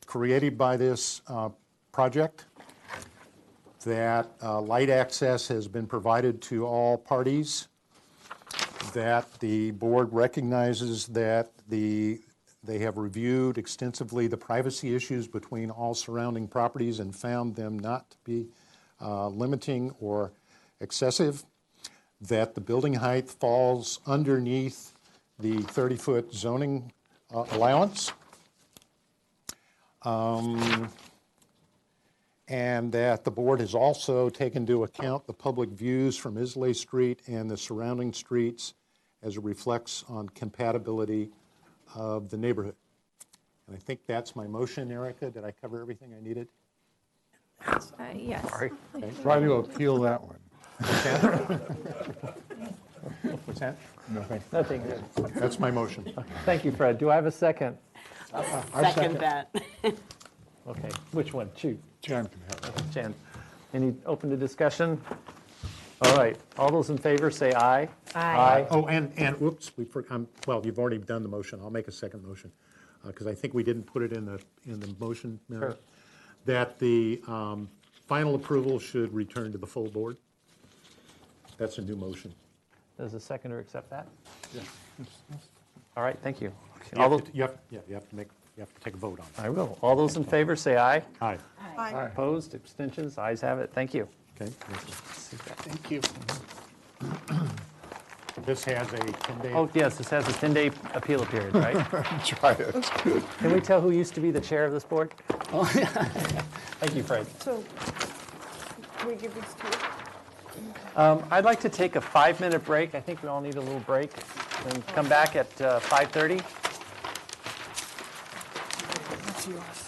created by this project, that light access has been provided to all parties, that the board recognizes that they have reviewed extensively the privacy issues between all surrounding properties and found them not to be limiting or excessive, that the building height falls underneath the 30-foot zoning allowance, and that the board has also taken into account the public views from Islay Street and the surrounding streets as it reflects on compatibility of the neighborhood. And I think that's my motion, Erica. Did I cover everything I needed? Yes. Sorry. Okay. Try to appeal that one. What's that? Nothing. Nothing. That's my motion. Thank you, Fred. Do I have a second? Second that. Okay, which one? Shoot. Jan can have it. Jan. Any open to discussion? All right, all those in favor say aye. Aye. Oh, and whoops, well, you've already done the motion. I'll make a second motion because I think we didn't put it in the motion, Mary. Sure. That the final approval should return to the full board. That's a new motion. Does the seconder accept that? Yeah. All right, thank you. You have to take a vote on it. I will. All those in favor say aye. Aye. Aye. Opposed, abstentions, ayes have it. Thank you. Okay. Thank you. This has a 10-day. Oh, yes, this has a 10-day appeal period, right? Try it. Can we tell who used to be the chair of this board? Thank you, Fred. So we give these to you? I'd like to take a 5-minute break. I think we all need a little break. And come back at 5:30. That's yours.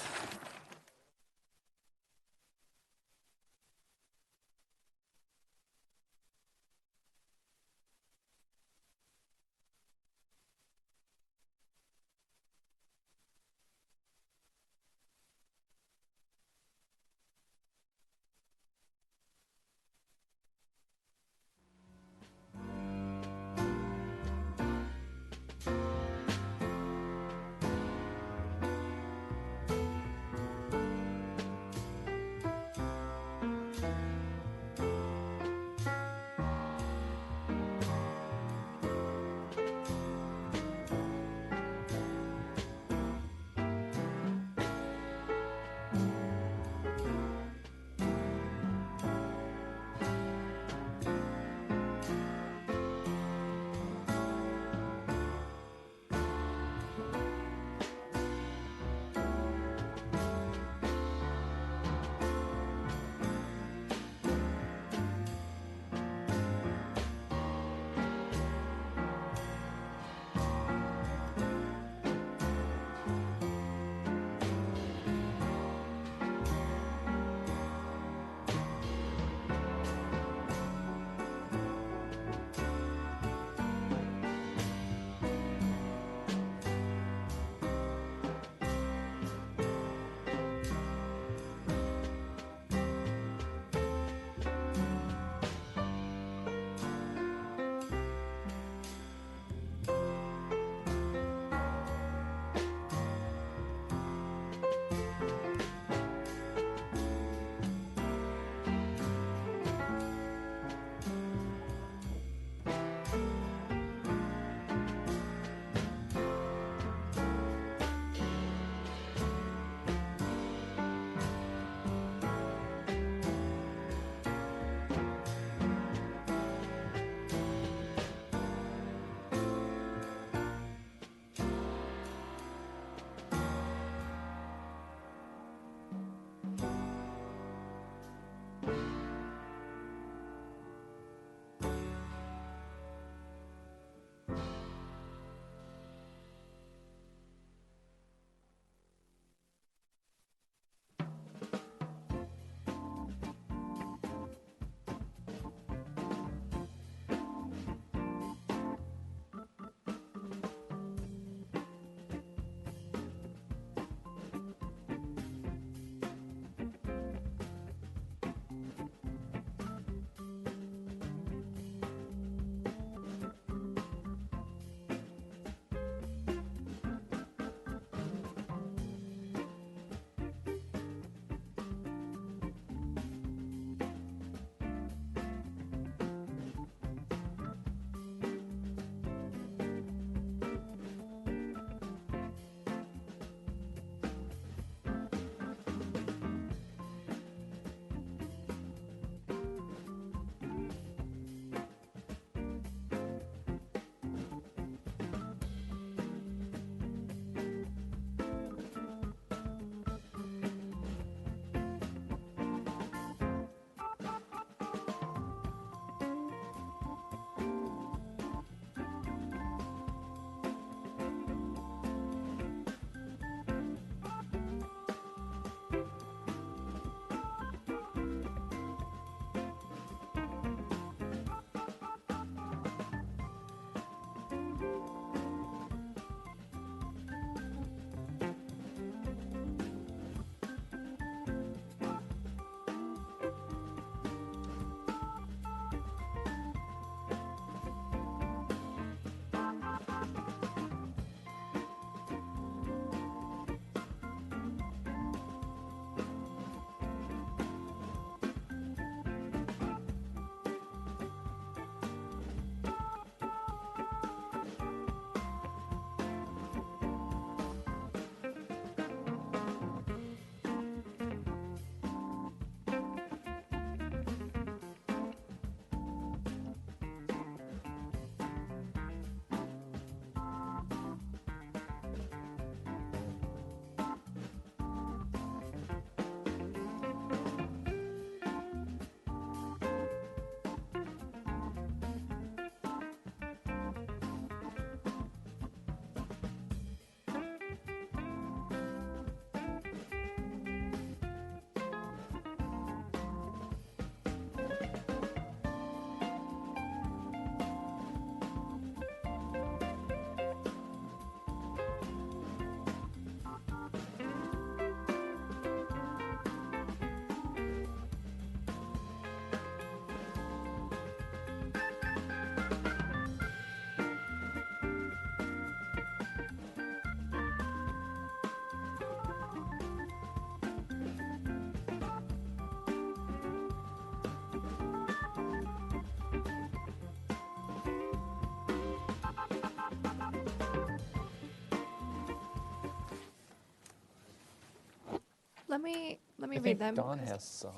Let me I read think them. Dawn 'cause has some.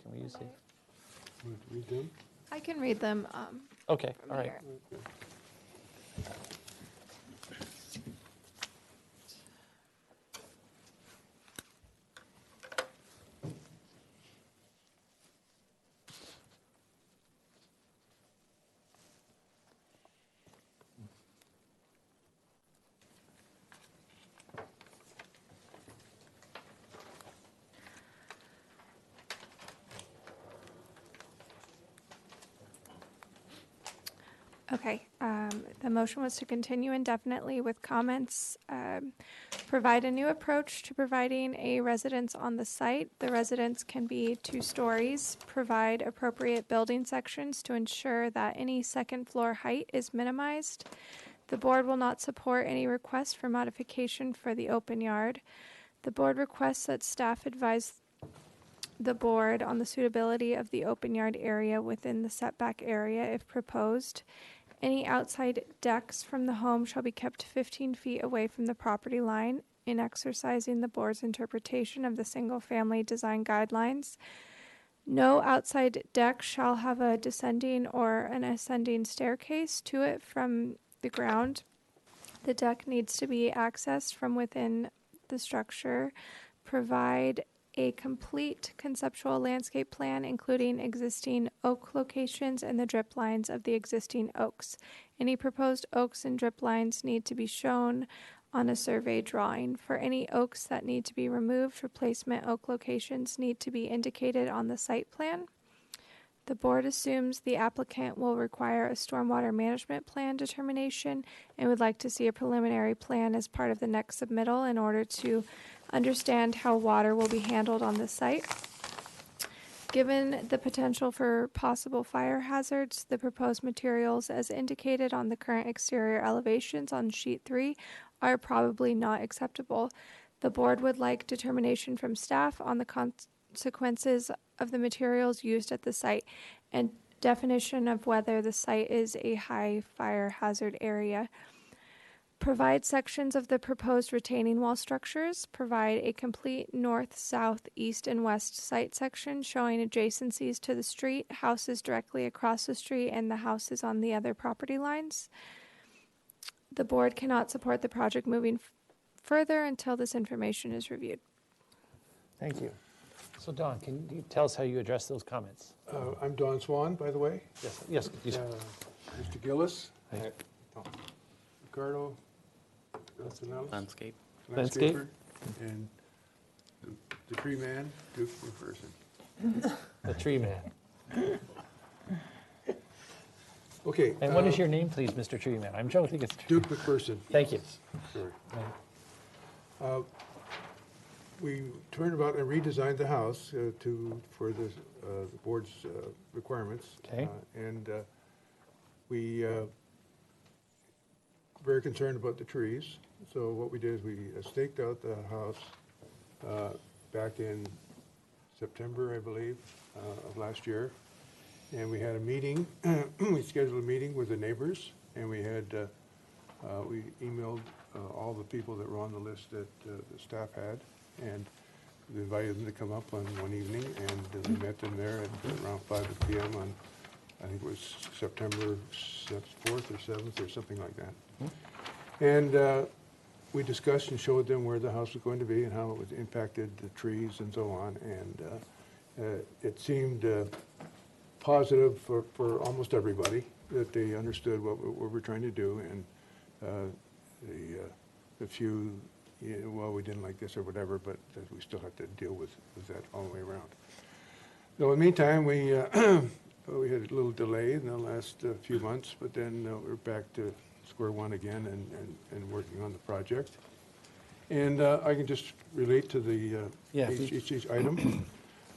Can we use it? Read them? I can read them. Okay, from all right. here. Okay, the motion was to continue indefinitely with comments. Provide a new approach to providing a residence on the site. The residence can be 2 stories. Provide appropriate building sections to ensure that any second floor height is minimized. The board will not support any request for modification for the open yard. The board requests that staff advise the board on the suitability of the open yard area within the setback area if proposed. Any outside decks from the home shall be kept 15 feet away from the property line in exercising the board's interpretation of the single-family design guidelines. No outside deck shall have a descending or an ascending staircase to it from the ground. The deck needs to be accessed from within the structure. Provide a complete conceptual landscape plan, including existing oak locations and the drip lines of the existing oaks. Any proposed oaks and drip lines need to be shown on a survey drawing. For any oaks that need to be removed, replacement oak locations need to be indicated on the site plan. The board assumes the applicant will require a stormwater management plan determination and would like to see a preliminary plan as part of the next submittal in order to understand how water will be handled on the site. Given the potential for possible fire hazards, the proposed materials as indicated on the current exterior elevations on sheet 3 are probably not acceptable. The board would like determination from staff on the consequences of the materials used at the site and definition of whether the site is a high fire hazard area. Provide sections of the proposed retaining wall structures. Provide a complete north, south, east, and west site section showing adjacencies to the street, houses directly across the street, and the houses on the other property lines. The board cannot support the project moving further until this information is reviewed. Thank you. So Dawn, can you tell us how you address those comments? I'm Don Swan, by the way. Yes. Mr. Gillis. Ricardo. Nothing else? Landscape. Landscaper. And the tree man, Duke McPherson. The tree man. Okay. And what is your name, please, Mr. Tree Man? I'm joking. It's Duke McPherson. Thank you. Sorry. We turned about and redesigned the house for the board's requirements. Okay. And we very concerned about the trees. So what we did is we staked out the house back in September, I believe, of last year. And we had a meeting. We scheduled a meeting with the neighbors, and we had we emailed all the people that were on the list that the staff had, and we invited them to come up on one evening, and we met them there at around 5 p.m. on, I think it was September 4th or 7th or something like that. And we discussed and showed them where the house was going to be and how it would impacted the trees and so on. And it seemed positive for almost everybody, that they understood what we're trying to do, and the few, well, we didn't like this or whatever, but that we still have to deal with that all the way around. So in the meantime, we had a little delay in the last few months, but then we're back to square one again and working on the project. And I can just relate to the each item.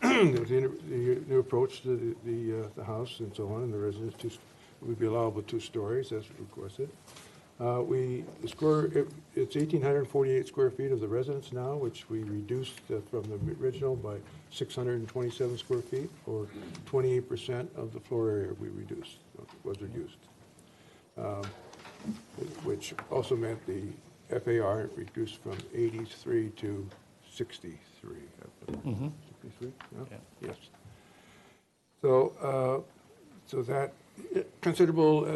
The new approach to the house and so on, and the residence would be allowable 2 stories as requested. It's 1,848 square feet of the residence now, which we reduced from the original by 627 square feet, or 28% of the floor area we reduced, was reduced. Which also meant the FAR reduced from 83 to 63, I believe. Mhm. 63? No? Yeah. Yes. So, so that considerable,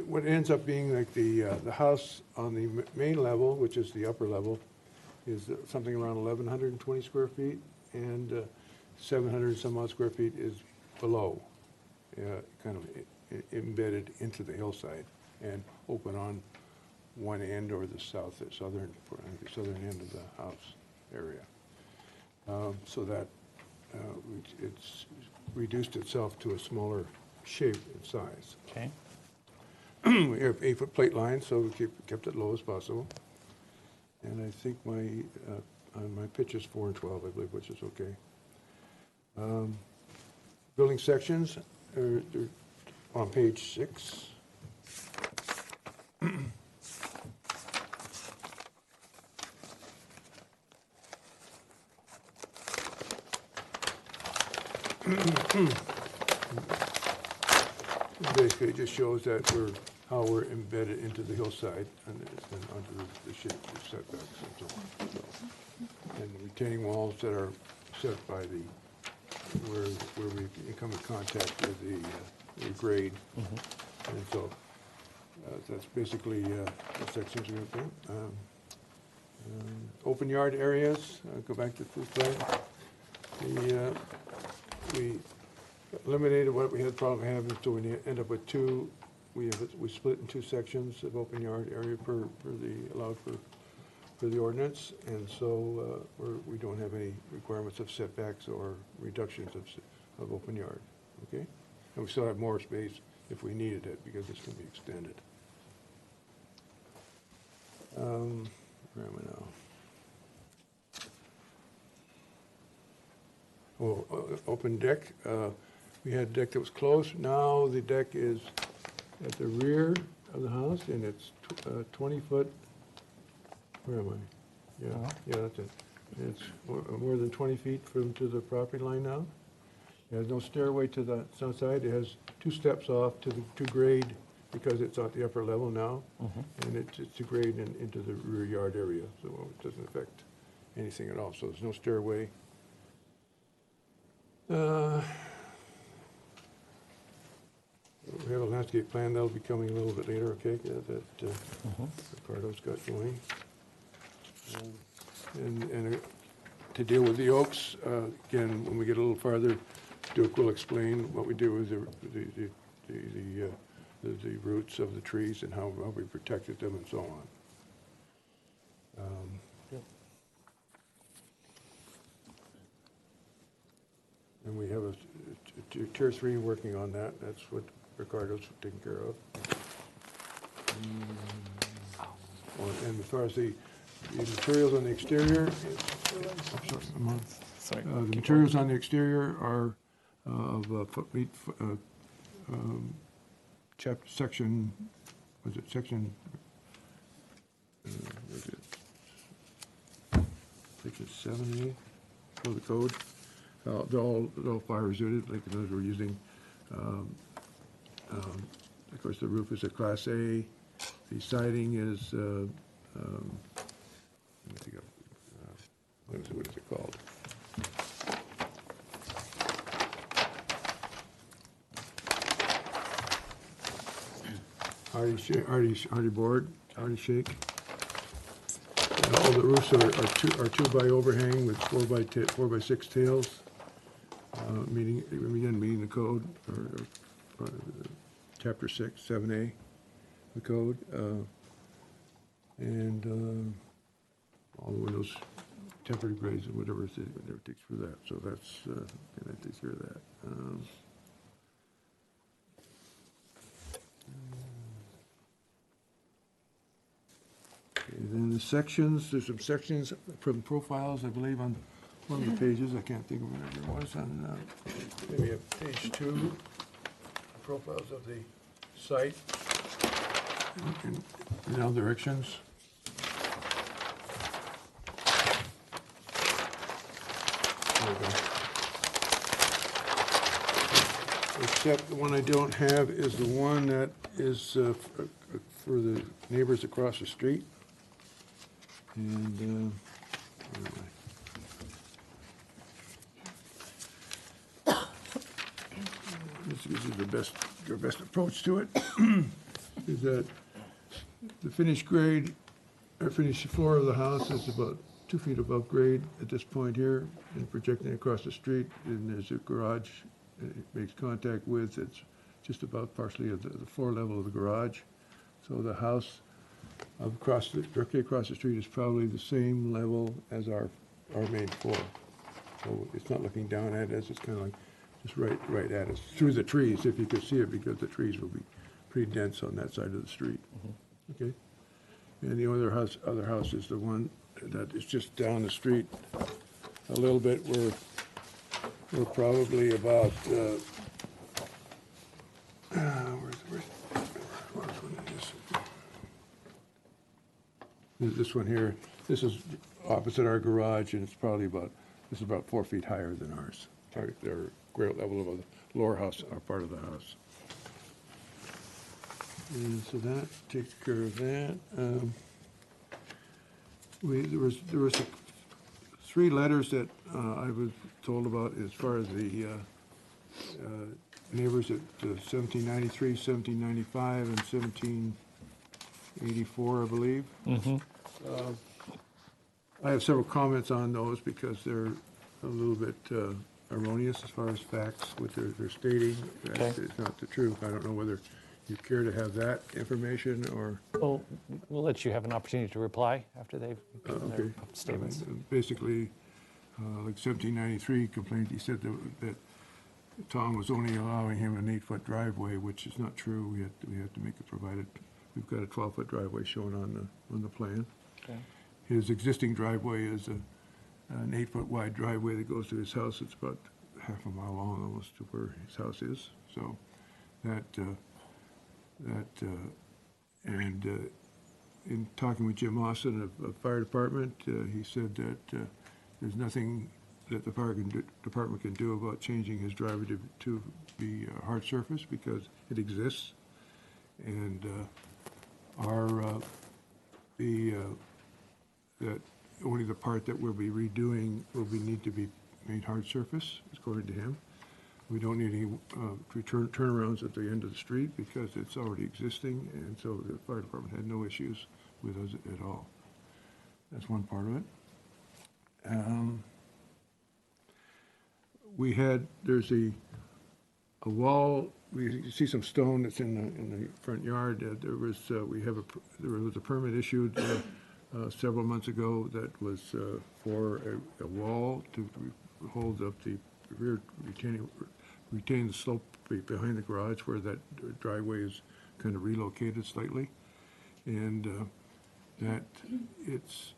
what ends up being like the house on the main level, which is the upper level, is something around 1,120 square feet, and 700 some odd square feet is below, kind of embedded into the hillside and open on one end or the southern end of the house area. So that it's reduced itself to a smaller shape and size. Okay. We have 8-foot plate lines, so we kept it low as possible. And I think my pitch is 4 and 12, I believe, which is okay. Building sections are on page 6. Basically, it just shows that how we're embedded into the hillside and onto the shape, the setbacks and so on. So, and the retaining walls that are set by where we come in contact with the grade. Mm-hmm. And so that's basically the sections we're going to do. Open yard areas, go back to this slide. We eliminated what we had problem having, so we end up with two. We split in 2 sections of open yard area allowed for the ordinance, and so we don't have any requirements of setbacks or reductions of open yard. Okay, and we still have more space if we needed it because it's going to be extended. Where am I now? Oh, open deck. We had a deck that was closed. Now the deck is at the rear of the house, and it's 20 foot. Where am I? Yeah, that's it. It's more than 20 feet to the property line now. It has no stairway to the south side. It has 2 steps off to grade because it's at the upper level now, and it's to grade into the rear yard area, so it doesn't affect anything at all. So there's no stairway. We have a landscape plan that'll be coming a little bit later, okay, that Ricardo's got going. And to deal with the oaks, again, when we get a little farther, Duke will explain what we do with the roots of the trees and how we protected them and so on. And we have a tier 3 working on that. That's what Ricardo's taking care of. And as far as the materials on the exterior, the materials on the exterior are of section, was it section? Section 70 for the code. They're all fire resistant, like those we're using. Of course, the roof is a Class A. The siding is, what is it called? Hardy board, hardy shake. All the roofs are 2 by overhang with 4 by 6 tails. Meeting the code, or chapter 6, 7A, the code, and all the windows, temporary grades, and whatever it takes for that. So that's that takes care of that. And then the sections, there's some sections from profiles, I believe, on one of the pages. I can't think of whatever it was on, maybe at page 2, profiles of the site in all directions. There we go. Except the one I don't have is the one that is for the neighbors across the street. And where am I? this is your best approach to it, is that the finished grade, or finished floor of the house is about 2 feet above grade at this point here, and projecting across the street, and there's a garage it makes contact with. It's just about partially at the floor level of the garage. So the house directly across the street is probably the same level as our main floor. So it's not looking down at us, it's kind of like just right at us, through the trees, if you could see it, because the trees will be pretty dense on that side of the street. Okay? And the other house is the one that is just down the street a little bit. We're probably about, this one here, this is opposite our garage, and it's probably this is about 4 feet higher than ours. Their grade level of the lower house, our part of the house. And so that takes care of that. There was 3 letters that I was told about as far as the neighbors at 1793, 1795, and 1784, I believe. I have several comments on those because they're a little bit erroneous as far as facts, what they're stating. Okay. It's not the truth. I don't know whether you care to have that information or... Well, we'll let you have an opportunity to reply after they've given their statements. Basically, like 1793 complaint, he said that Tom was only allowing him an 8-foot driveway, which is not true. We have to make it provided. We've got a 12-foot driveway shown on the plan. Okay. His existing driveway is an 8-foot wide driveway that goes to his house. It's about half a mile long almost to where his house is. So in talking with Jim Austin of Fire Department, he said that there's nothing that the fire department can do about changing his driveway to be a hard surface because it exists. And that only the part that we'll be redoing need to be made hard surface, according to him. We don't need any turnarounds at the end of the street because it's already existing, and so the fire department had no issues with us at all. That's one part of it. There's a wall. You see some stone that's in the front yard. There was a permit issued several months ago that was for a wall to hold up the rear retain the slope behind the garage where that driveway is kind of relocated slightly, and that it's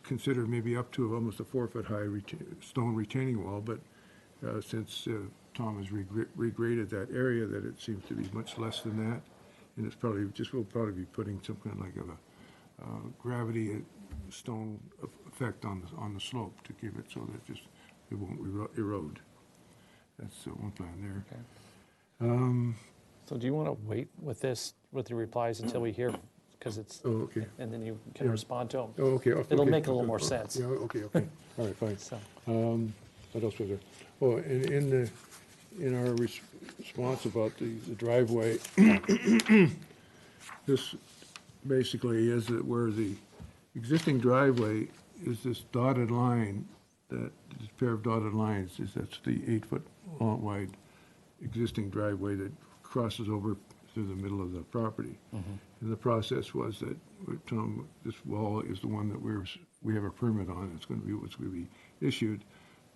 considered maybe up to almost a 4-foot high stone retaining wall, but since Tom has regraded that area, that it seems to be much less than that, and it's probably we'll probably be putting some kind of like a gravity stone effect on the slope to give it so that it won't erode. That's one plan there. Okay. So do you want to wait with the replies until we hear, because it's, okay. And then you can respond to them? Oh, okay. It'll make a little more sense. Yeah, okay. All right, fine. So. What else was there? Oh, in our response about the driveway, this basically is that where the existing driveway is this dotted line, this pair of dotted lines, that's the 8-foot wide existing driveway that crosses over through the middle of the property. And the process was that this wall is the one that we have a permit on. It's going to be issued,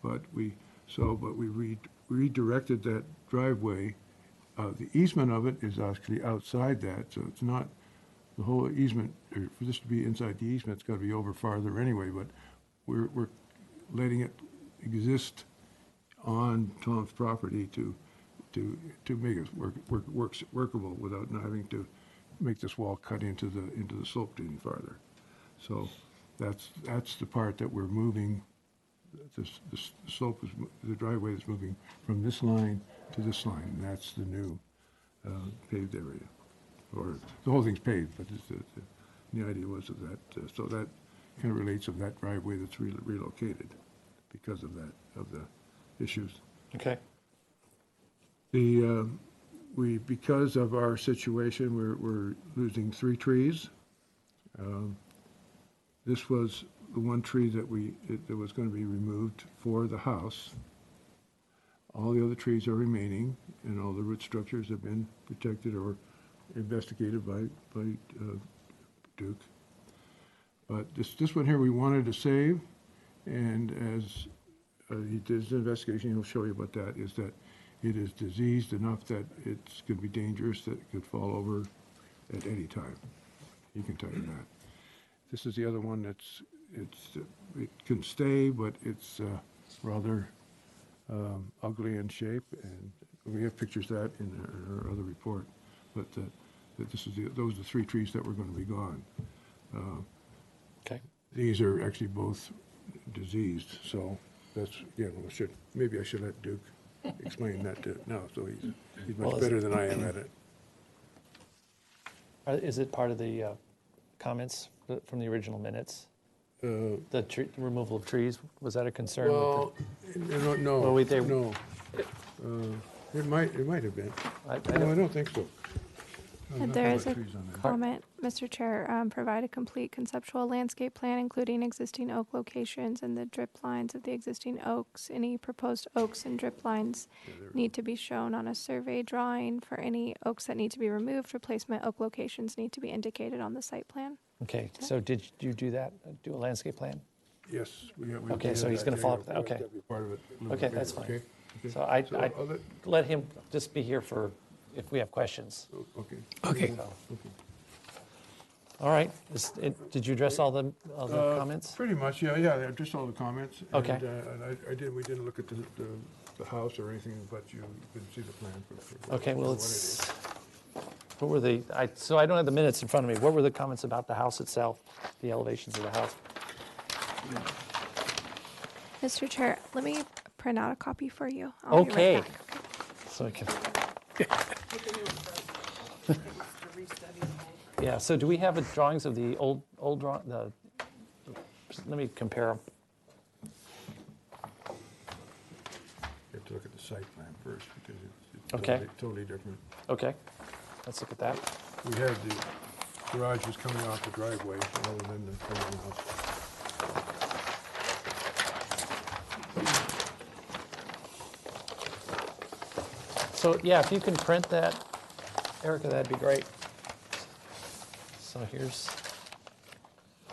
but we redirected that driveway. The easement of it is actually outside that, so it's not the whole easement. For this to be inside the easement, it's got to be over farther anyway. But we're letting it exist on Tom's property to make it workable without not having to make this wall cut into the slope any farther. So that's the part that we're moving. The slope is the driveway is moving from this line to this line, and that's the new paved area. Or the whole thing's paved, but the idea was of that. So that kind of relates of that driveway that's relocated because of the issues. Okay. Because of our situation, we're losing 3 trees. This was the one tree that was going to be removed for the house. All the other trees are remaining, and all the root structures have been protected or investigated by Duke. But this one here we wanted to save, and as he did his investigation, he'll show you about that, is that it is diseased enough that it's going to be dangerous, that it could fall over at any time. He can tell you that. This is the other one it can stay, but it's rather ugly in shape, and we have pictures of that in our other report. But those are the 3 trees that were going to be gone. Okay. These are actually both diseased, so that's, again, maybe I should let Duke explain that now, so he's much better than I am at it. Is it part of the comments from the original minutes? The removal of trees, was that a concern? Well, no. Well, no. It might have been. I don't think so. There is a comment, Mr. Chair, provide a complete conceptual landscape plan, including existing oak locations and the drip lines of the existing oaks. Any proposed oaks and drip lines need to be shown on a survey drawing. For any oaks that need to be removed, replacement oak locations need to be indicated on the site plan. Okay, so did you do that, do a landscape plan? Yes. Okay, so he's going to follow up that, okay. Part of it Okay, that's fine. Okay. So I let him just be here for, if we have questions. Okay. Okay. All right, did you address all the comments? Pretty much, yeah, just all the comments. Okay. And we didn't look at the house or anything, but you can see the plan for Okay, well, what it is. what were the, so I don't have the minutes in front of me. What were the comments about the house itself, the elevations of the house? Mr. Chair, let me print out a copy for you. I'll be Okay. right back. So I can. Yeah, so do we have drawings of the old drawing, let me compare them. You have to look at the site plan first, because it's Okay. totally different. Okay, let's look at that. We had the garages coming off the driveway rather than the front of the house. So, yeah, if you can print that, Erica, that'd be great. So here's,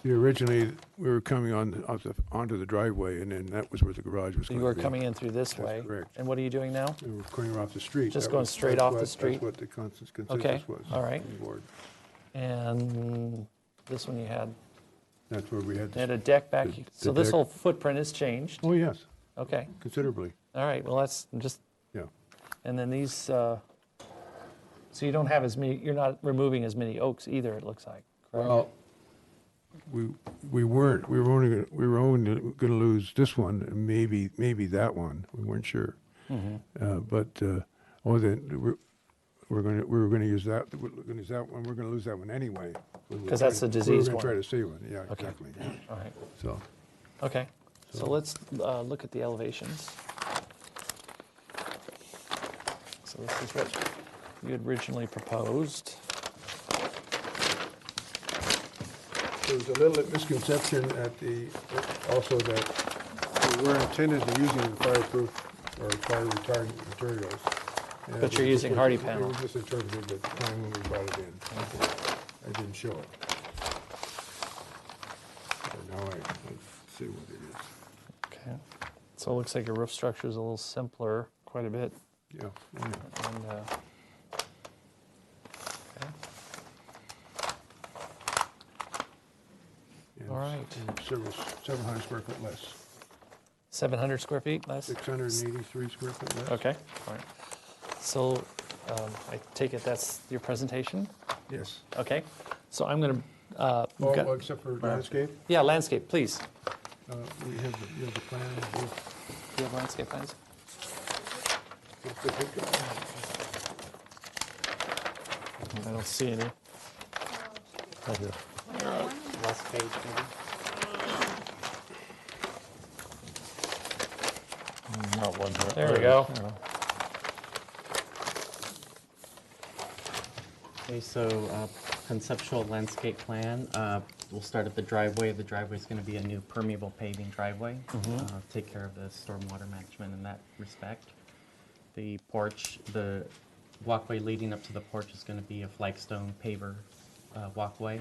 Originally, we were coming onto the driveway, and then that was where the garage was going you to were be. coming in through this That's way. correct. And what are you doing now? We were going off the street. Just That going was- straight that's off the what- street? That's what the consensus Okay, was. all right. on the board. And this one you had, That's where we had. you had a deck back, the so this deck. whole footprint has changed. Oh, yes, Okay, considerably, all right, well, that's just, yeah. and then these, so you don't have as many, you're not removing as many oaks either, it looks like, correct? Well, we weren't. We were only going to lose this one, and maybe that one. We weren't sure. But then we were going to use that. We're going to use that one. We're going to lose that one anyway. Because that's the diseased We're one. going to try to save one. Yeah, Okay. exactly. All right, So okay, so let's look at the elevations. So this is what you had originally proposed. there was a little misconception also that we were intended to using the fireproof or fire retardant materials. And But you're it using was- hardy It panel. was misinterpreted at the time when we brought it in. I didn't show it. But now I see what it is. Okay, so it looks like your roof structure is a little simpler, quite a bit. Yeah. And, okay. And All right. and 700 square foot less. 700 square feet less? 683 square foot less. Okay, all right. So I take it that's your presentation? Yes. Okay, so I'm going to. Well, except for landscape. Yeah, landscape, please. We have the plan. Do you have landscape plans? I don't see any. Right here. Last page, maybe? There we go. Okay, so conceptual landscape plan. We'll start at the driveway. The driveway is going to be a new permeable paving driveway. Take care of the stormwater management in that respect. The porch, the walkway leading up to the porch is going to be a flagstone paver walkway.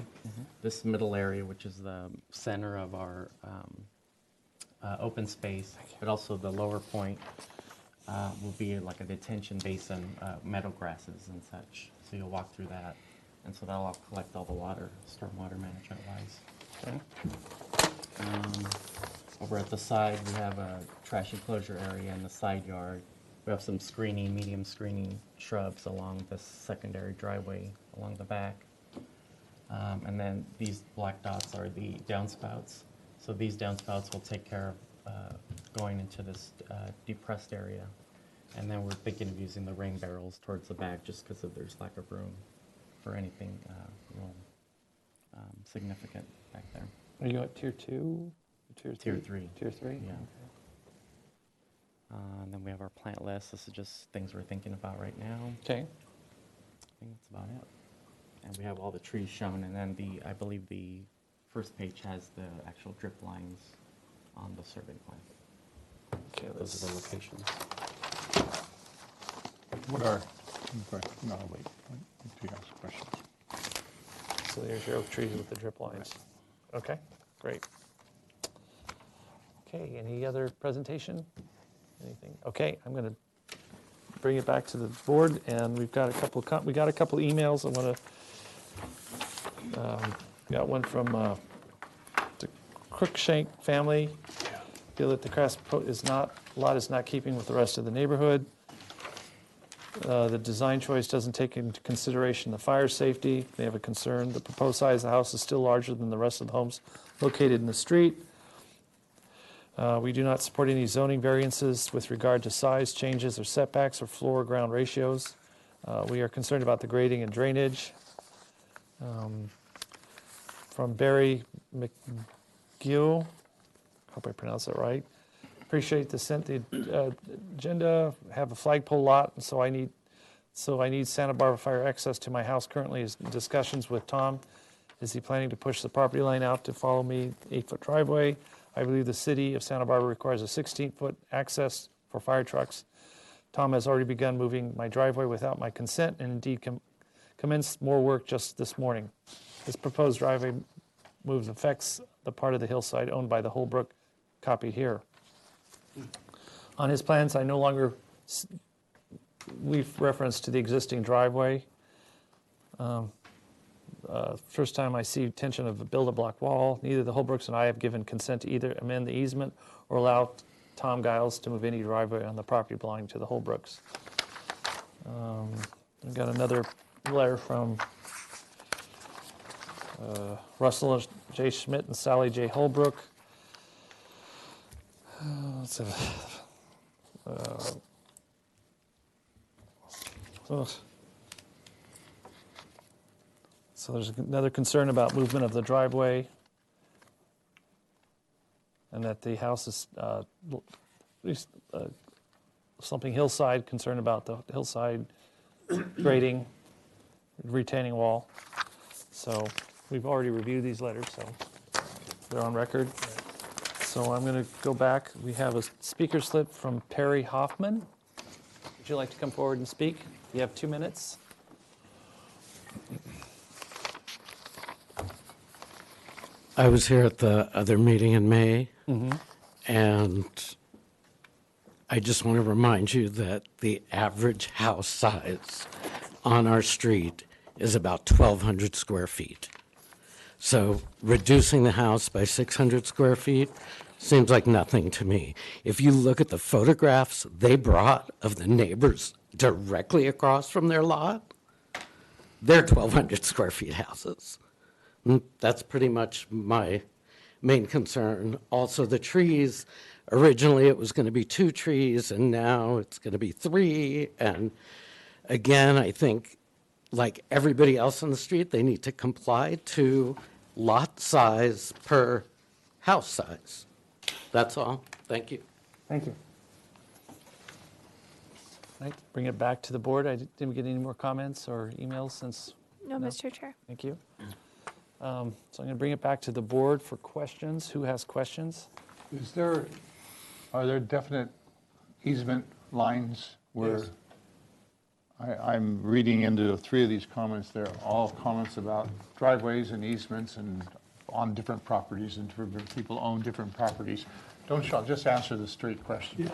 This middle area, which is the center of our open space, but also the lower point will be like a detention basin, meadow grasses and such. So you'll walk through that, and so that'll all collect all the water, stormwater management wise. Okay. Over at the side, we have a trash enclosure area in the side yard. We have some screening, medium screening shrubs along this secondary driveway along the back. And then these black dots are the downspouts. So these downspouts will take care of going into this depressed area. And then we're thinking of using the rain barrels towards the back just because there's lack of room for anything real significant back there. Are you at tier 2? Tier 3. Tier 3? Yeah. And then we have our plant list. This is just things we're thinking about right now. Okay. I think that's about it. And we have all the trees shown, and then I believe the first page has the actual drip lines on the survey plan. Okay, those are the locations. What are, no, wait, you ask questions. So there's your oak trees with the drip lines. Okay, great. Okay, any other presentation? Anything? Okay, I'm going to bring it back to the board, and we've got a couple emails. I want to got one from the Crookshank family. Feel that the grass lot is not keeping with the rest of the neighborhood. The design choice doesn't take into consideration the fire safety. They have a concern. The proposed size of the house is still larger than the rest of the homes located in the street. We do not support any zoning variances with regard to size changes or setbacks or floor ground ratios. We are concerned about the grading and drainage. From Barry McGill, hope I pronounced that right. Appreciate the agenda. Have a flagpole lot, and so I need Santa Barbara Fire access to my house. Currently, is in discussions with Tom. Is he planning to push the property line out to follow me 8-foot driveway? I believe the city of Santa Barbara requires a 16-foot access for fire trucks. Tom has already begun moving my driveway without my consent, and indeed commenced more work just this morning. This proposed driveway move affects the part of the hillside owned by the Holbrook, copied here. On his plans, I no longer leave reference to the existing driveway. First time I see intention of a build-a-block wall. Neither the Holbrooks and I have given consent to either amend the easement or allow Tom Giles to move any driveway on the property belonging to the Holbrooks. I've got another letter from Russell J. Schmidt and Sally J. Holbrook. So there's another concern about movement of the driveway, and that the house is slumping hillside, concern about the hillside grading, retaining wall. So we've already reviewed these letters, so they're on record. So I'm going to go back. We have a speaker slip from Perry Hoffman. Would you like to come forward and speak? You have 2 minutes. I was here at the other meeting in May, and I just want to remind you that the average house size on our street is about 1,200 square feet. So reducing the house by 600 square feet seems like nothing to me. If you look at the photographs they brought of the neighbors directly across from their lot, they're 1,200 square feet houses. That's pretty much my main concern. Also, the trees, originally it was going to be 2 trees, and now it's going to be 3. And again, I think, like everybody else on the street, they need to comply to lot size per house size. That's all. Thank you. Thank you. All right, bring it back to the board. I didn't get any more comments or emails since No, Mr. Chair. Thank you. So I'm going to bring it back to the board for questions. Who has questions? Are there definite easement lines where? Yes. I'm reading into 3 of these comments. They're all comments about driveways and easements and on different properties, and different people own different properties. Just answer the straight question.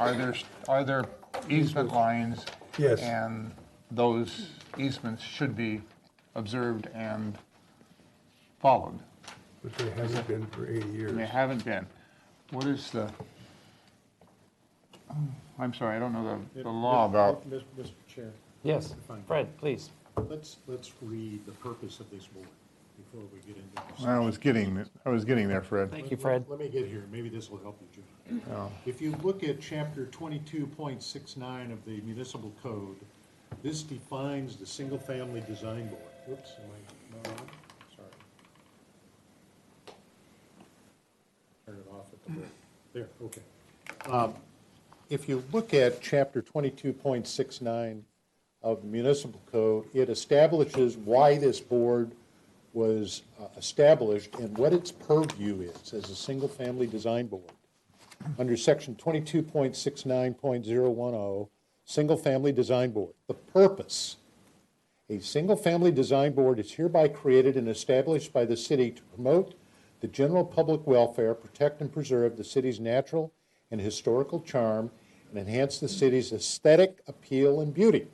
Are there easement lines? Yes. And those easements should be observed and followed? But they haven't been for 80 years. They haven't been. What is the, I'm sorry, I don't know the law about. Mr. Chair. Yes, Fred, please. Let's read the purpose of this board before we get into this. I was getting there, Fred. Thank you, Fred. Let me get here. Maybe this will help you, Jim. Oh. If you look at chapter 22.69 of the municipal code, this defines the single-family design board. Whoops, am I not on? Sorry. Turn it off at the board. There, okay. If you look at chapter 22.69 of the municipal code, it establishes why this board was established and what its purview is as a single-family design board. Under section 22.69.010, single-family design board, the purpose. A single-family design board is hereby created and established by the city to promote the general public welfare, protect and preserve the city's natural and historical charm, and enhance the city's aesthetic appeal and beauty.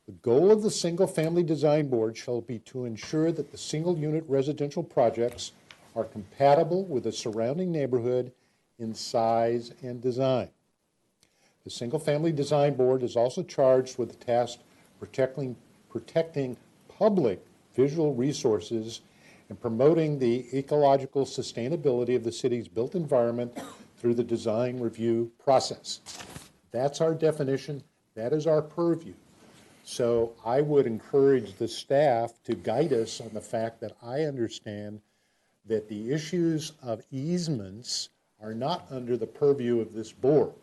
The goal of the single-family design board shall be to ensure that the single-unit residential projects are compatible with the surrounding neighborhood in size and design. The single-family design board is also charged with the task of protecting public visual resources and promoting the ecological sustainability of the city's built environment through the design review process. That's our definition. That is our purview. So I would encourage the staff to guide us on the fact that I understand that the issues of easements are not under the purview of this board.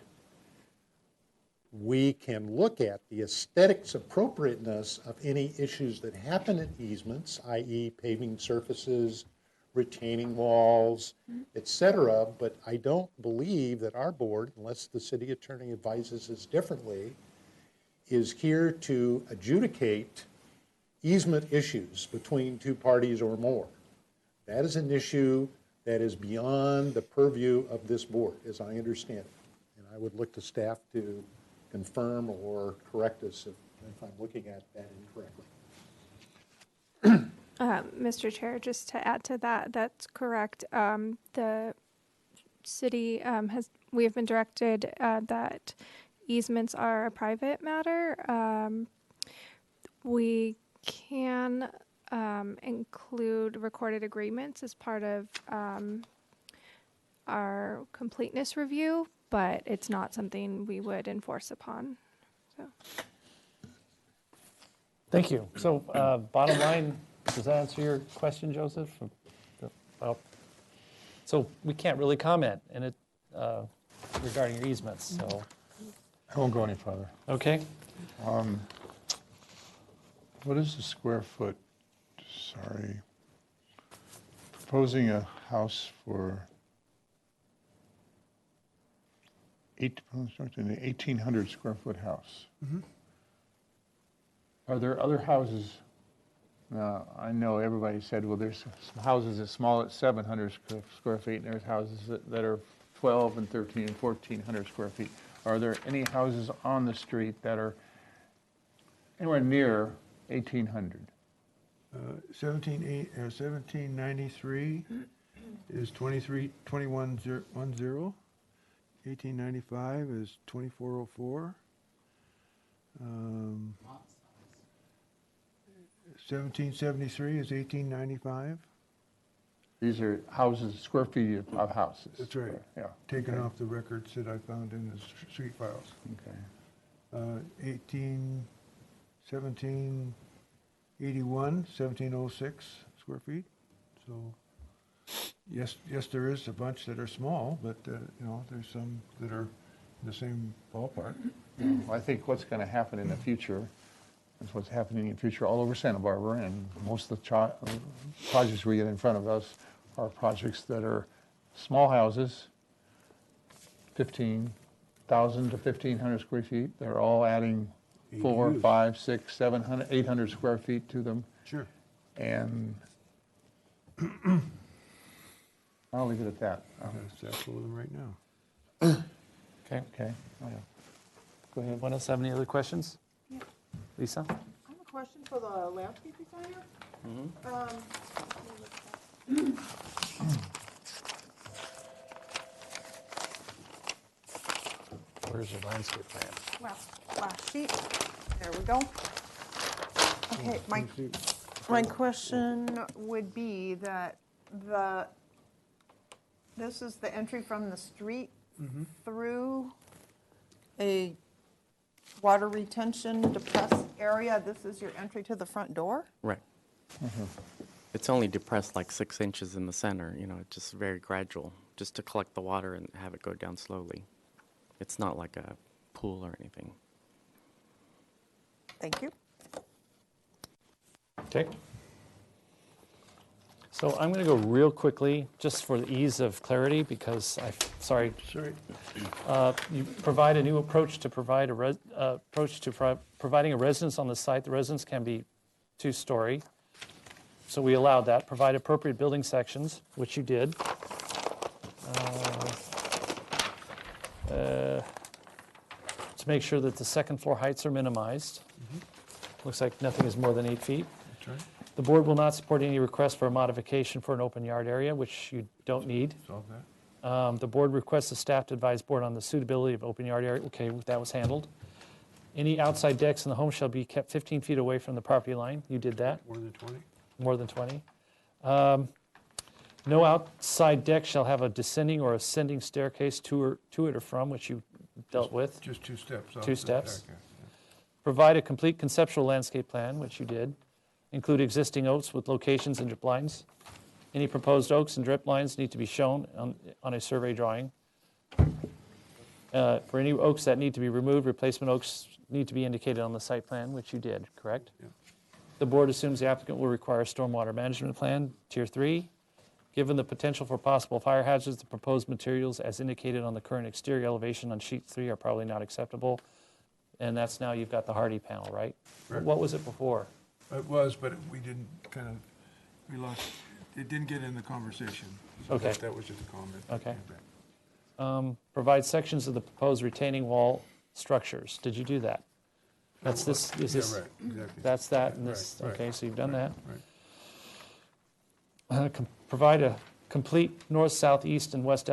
We can look at the aesthetics appropriateness of any issues that happen in easements, i.e. paving surfaces, retaining walls, etc., but I don't believe that our board, unless the city attorney advises us differently, is here to adjudicate easement issues between two parties or more. That is an issue that is beyond the purview of this board, as I understand it. And I would look to staff to confirm or correct us if I'm looking at that incorrectly. Mr. Chair, just to add to that, that's correct. The city we have been directed that easements are a private matter. We can include recorded agreements as part of our completeness review, but it's not something we would enforce upon. So. Thank you. So bottom line, does that answer your question, Joseph? Well, so we can't really comment in it regarding your easements, so. I won't go any further. Okay. What is the square foot? Sorry. Proposing a house for 1,800 square foot house. Mm-hmm. Are there other houses? Now, I know everybody said, well, there's some houses as small as 700 square feet, and there's houses that are 12 and 13 and 1,400 square feet. Are there any houses on the street that are anywhere near 1,800? 1793 is 2110. 1895 is 2404. 1773 is 1895. These are houses, square feet of houses. That's right. Yeah. Taken Okay. off the records that I found in the street files. Okay. 1706 square feet. So, yes, there is a bunch that are small, but there's some that are in the same ballpark. I think what's going to happen in the future That's what's happening in the future all over Santa Barbara, and most of the projects we get in front of us are projects that are small houses, 15,000 to 1,500 square feet. They're all adding 4, ADUs. 5, 6, 700, 800 square feet to them. Sure. And I'll leave it at that. That's absolutely them right now. Okay. Okay. Go ahead. Anyone else have any other questions? Yeah. Lisa? I have a question for the landscape designer. Where's your landscape plan? Last sheet. There we go. Okay, my question would be that this is the entry from the street through a water retention depressed area. This is your entry to the front door? Right. It's only depressed like 6 inches in the center, you know, it's just very gradual, just to collect the water and have it go down slowly. It's not like a pool or anything. Thank you. Okay. So I'm going to go real quickly, just for the ease of clarity, because sorry. You provide a new approach to providing a residence on the site. The residence can be 2-story. So we allowed that. Provide appropriate building sections, which you did. To make sure that the second floor heights are minimized. Looks like nothing is more than 8 feet. That's right. The board will not support any request for a modification for an open yard area, which you don't need. Solve that. The board requests the staff to advise board on the suitability of open yard area. Okay, that was handled. Any outside decks in the home shall be kept 15 feet away from the property line. You did that. More than 20? More than 20. No outside deck shall have a descending or ascending staircase to it or from, which you dealt with. Just 2 steps. off 2 the steps. staircase, yeah. Provide a complete conceptual landscape plan, which you did. Include existing oaks with locations and drip lines. Any proposed oaks and drip lines need to be shown on a survey drawing. For any oaks that need to be removed, replacement oaks need to be indicated on the site plan, which you did, correct? Yeah. The board assumes the applicant will require a stormwater management plan, Tier 3. Given the potential for possible fire hazards, the proposed materials as indicated on the current exterior elevation on sheet 3 are probably not acceptable. And that's now you've got the Hardy panel, right? Right. What was it before? It was, but we didn't we lost, it didn't get in the conversation. So Okay. That was just a comment. Okay. Provide sections of the proposed retaining wall structures. Did you do that? That's this, is Yeah, this? right, exactly. That's that and this, Right, right. okay, so you've done that. Right. Provide a complete north, south, east, and west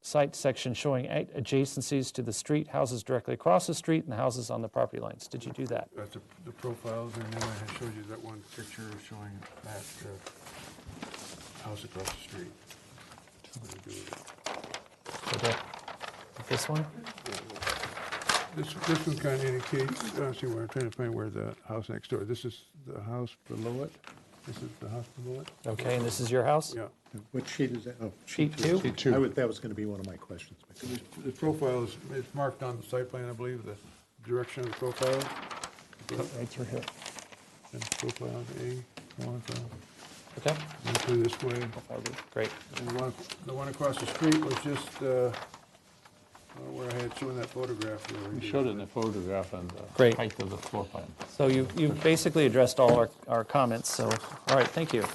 site section showing adjacencies to the street, houses directly across the street, and the houses on the property lines. Did you do that? That's the profiles, and then I showed you that one picture showing that house across the street. What do we do with it? This one? This one kind of indicates, see where I'm trying to find where the house next door. This is the house below it. This is the house below it. Okay, and this is your house? Yeah. What sheet is that? Oh, Sheet 2? Sheet 2. That was going to be one of my questions. The profile is marked on the site plan, I believe, the direction of the profile. Right through here. And profile A, one, okay. And through this way. Great. And the one across the street was just where I had shown that photograph. We showed it in the photograph and the Great. height of the floor plan. So you basically addressed all our comments, so, all right, thank you.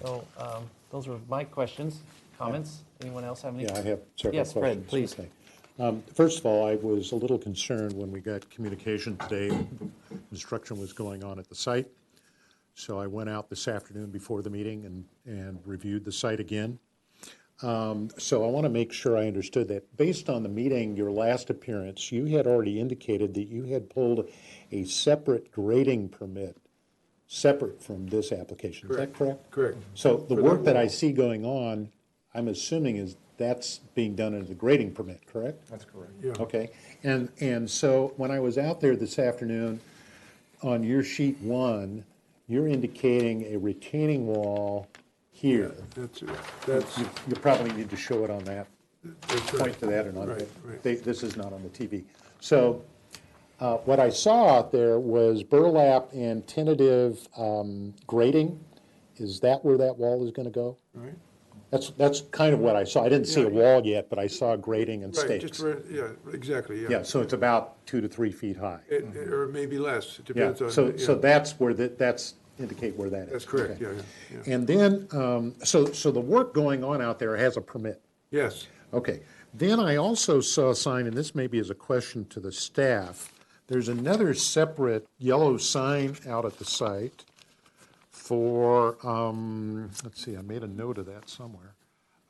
So those were my questions, comments. Anyone else have any? Yeah, I have several yes, questions. Fred, please. Okay. First of all, I was a little concerned when we got communication today, construction was going on at the site. So I went out this afternoon before the meeting and reviewed the site again. So I want to make sure I understood that. Based on the meeting, your last appearance, you had already indicated that you had pulled a separate grading permit, separate from this application. Is that correct? Correct. So the work that I see going on, I'm assuming is that's being done under the grading permit, correct? That's correct. Yeah. Okay. And so when I was out there this afternoon, on your sheet 1, you're indicating a retaining wall here. That's it. That's You probably need to show it on that, That's point right. to that or not. Right, right. This is not on the TV. So What I saw out there was burlap and tentative grading. Is that where that wall is going to go? Right. That's kind of what I saw. I didn't see a Yeah. wall yet, but I saw grading and Right, stakes. just, yeah, exactly, yeah. Yeah, so it's about 2 to 3 feet high. Or maybe less, it Yeah, depends on. so, the- so yeah. that's where that's indicate where that is. That's correct, Okay. yeah. And then, so the work going on out there has a permit. Yes. Okay. Then I also saw a sign, and this maybe is a question to the staff. There's another separate yellow sign out at the site for, let's see, I made a note of that somewhere.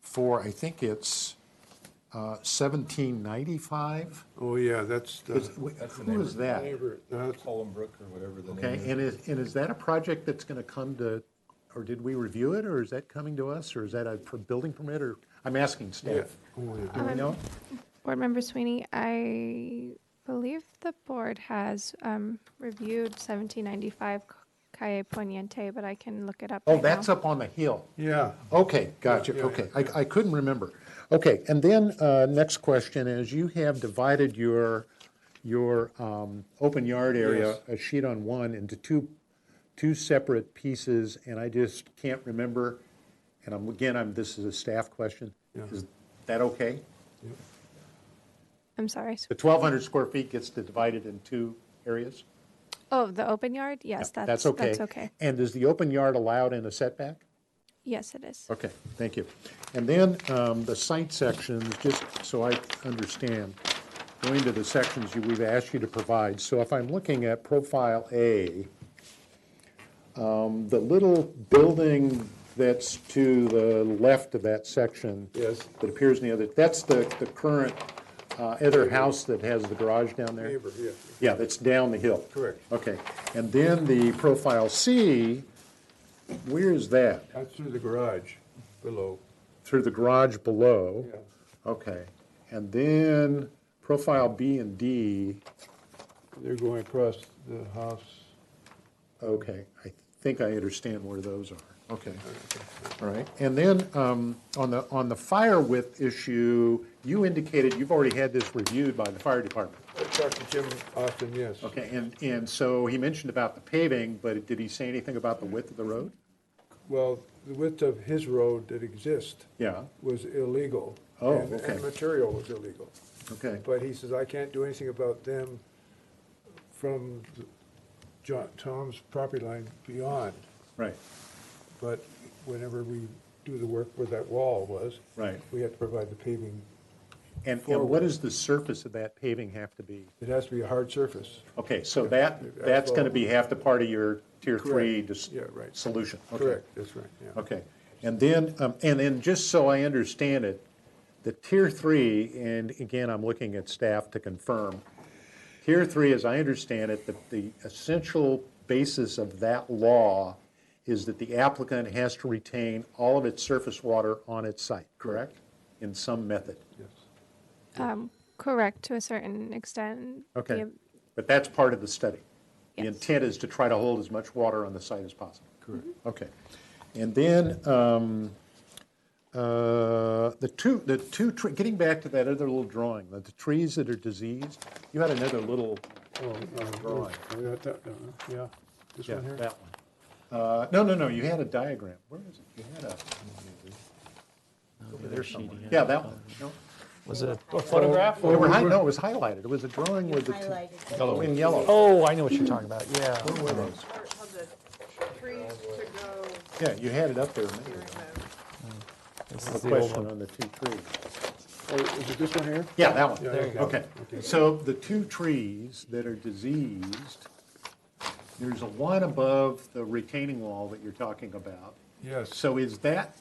For, I think it's 1795. Oh, yeah, that's the. Who is that? Collenbrook or whatever the Okay, name is. and is that a project that's going to come to, or did we review it, or is that coming to us, or is that a building permit, or, I'm asking staff. Do we know? Board Member Sweeney, I believe the board has reviewed 1795 Calle Poniente, but I can look it up Oh, right now. that's up on the hill. Yeah. Okay, gotcha, Yeah, okay. yeah. I couldn't remember. Okay, and then, next question is, you have divided your open yard area, Yes. a sheet on one, into two separate pieces, and I just can't remember, and this is a staff question. Yeah. Is that okay? I'm sorry. The 1,200 square feet gets divided in two areas? Oh, the open yard? Yes, That's okay. That's okay. And is the open yard allowed in a setback? Yes, it is. Okay, thank you. And then the site sections, just so I understand, going to the sections we've asked you to provide. So if I'm looking at Profile A, the little building that's to the left of that section. Yes. That appears in the other, that's the current other house that has the garage down there? Neighbor, yeah. Yeah, that's down the hill. Correct. Okay, and then the Profile C, where is that? That's through the garage below. Through the garage below? Yeah. Okay, and then Profile B and D, They're going across the house. okay, I think I understand where those are. Okay, all right. And then on the fire width issue, you indicated you've already had this reviewed by the fire department. Dr. Jim Austin, yes. Okay, and so he mentioned about the paving, but did he say anything about the width of the road? Well, the width of his road that exists Yeah. was illegal. Oh, and- okay. And material was illegal. Okay. But he says, I can't do anything about them from Tom's property line beyond. Right. But whenever we do the work where that wall was. Right. We have to provide the paving. And forward. what does the surface of that paving have to be? It has to be a hard surface. Okay, so Yeah, that's going to asphalt. be half the part of your tier Correct. 3 Yeah, right. solution? Okay. Correct, that's right, yeah. Okay, and then just so I understand it, the tier 3, and again, I'm looking at staff to confirm, tier 3, as I understand it, the essential basis of that law is that the applicant has to retain all of its surface water on its site, correct? In some method? Yes. Correct, to a certain extent. Okay, The- but that's part of the study? The Yes. intent is to try to hold as much water on the site as possible? Correct. Okay. And then, getting back to that other little drawing, the trees that are diseased, you had another little drawing. Yeah, this Yeah, one here? that one. No, you had a diagram. Where is it? You had a, over there somewhere. Yeah, that one. No? Was it a photograph? No, it was highlighted. It was a drawing with the, Yellow. in yellow. Oh, I know what you're talking about, yeah. Where were those? Trees to go. Yeah, you had it up there a minute ago. This A is the old question one. on the two trees. Oh, is it this one here? Yeah, that one. Yeah, there you go. Okay, so the two trees that are diseased, there's a one above the retaining wall that you're talking about. Yes. So is that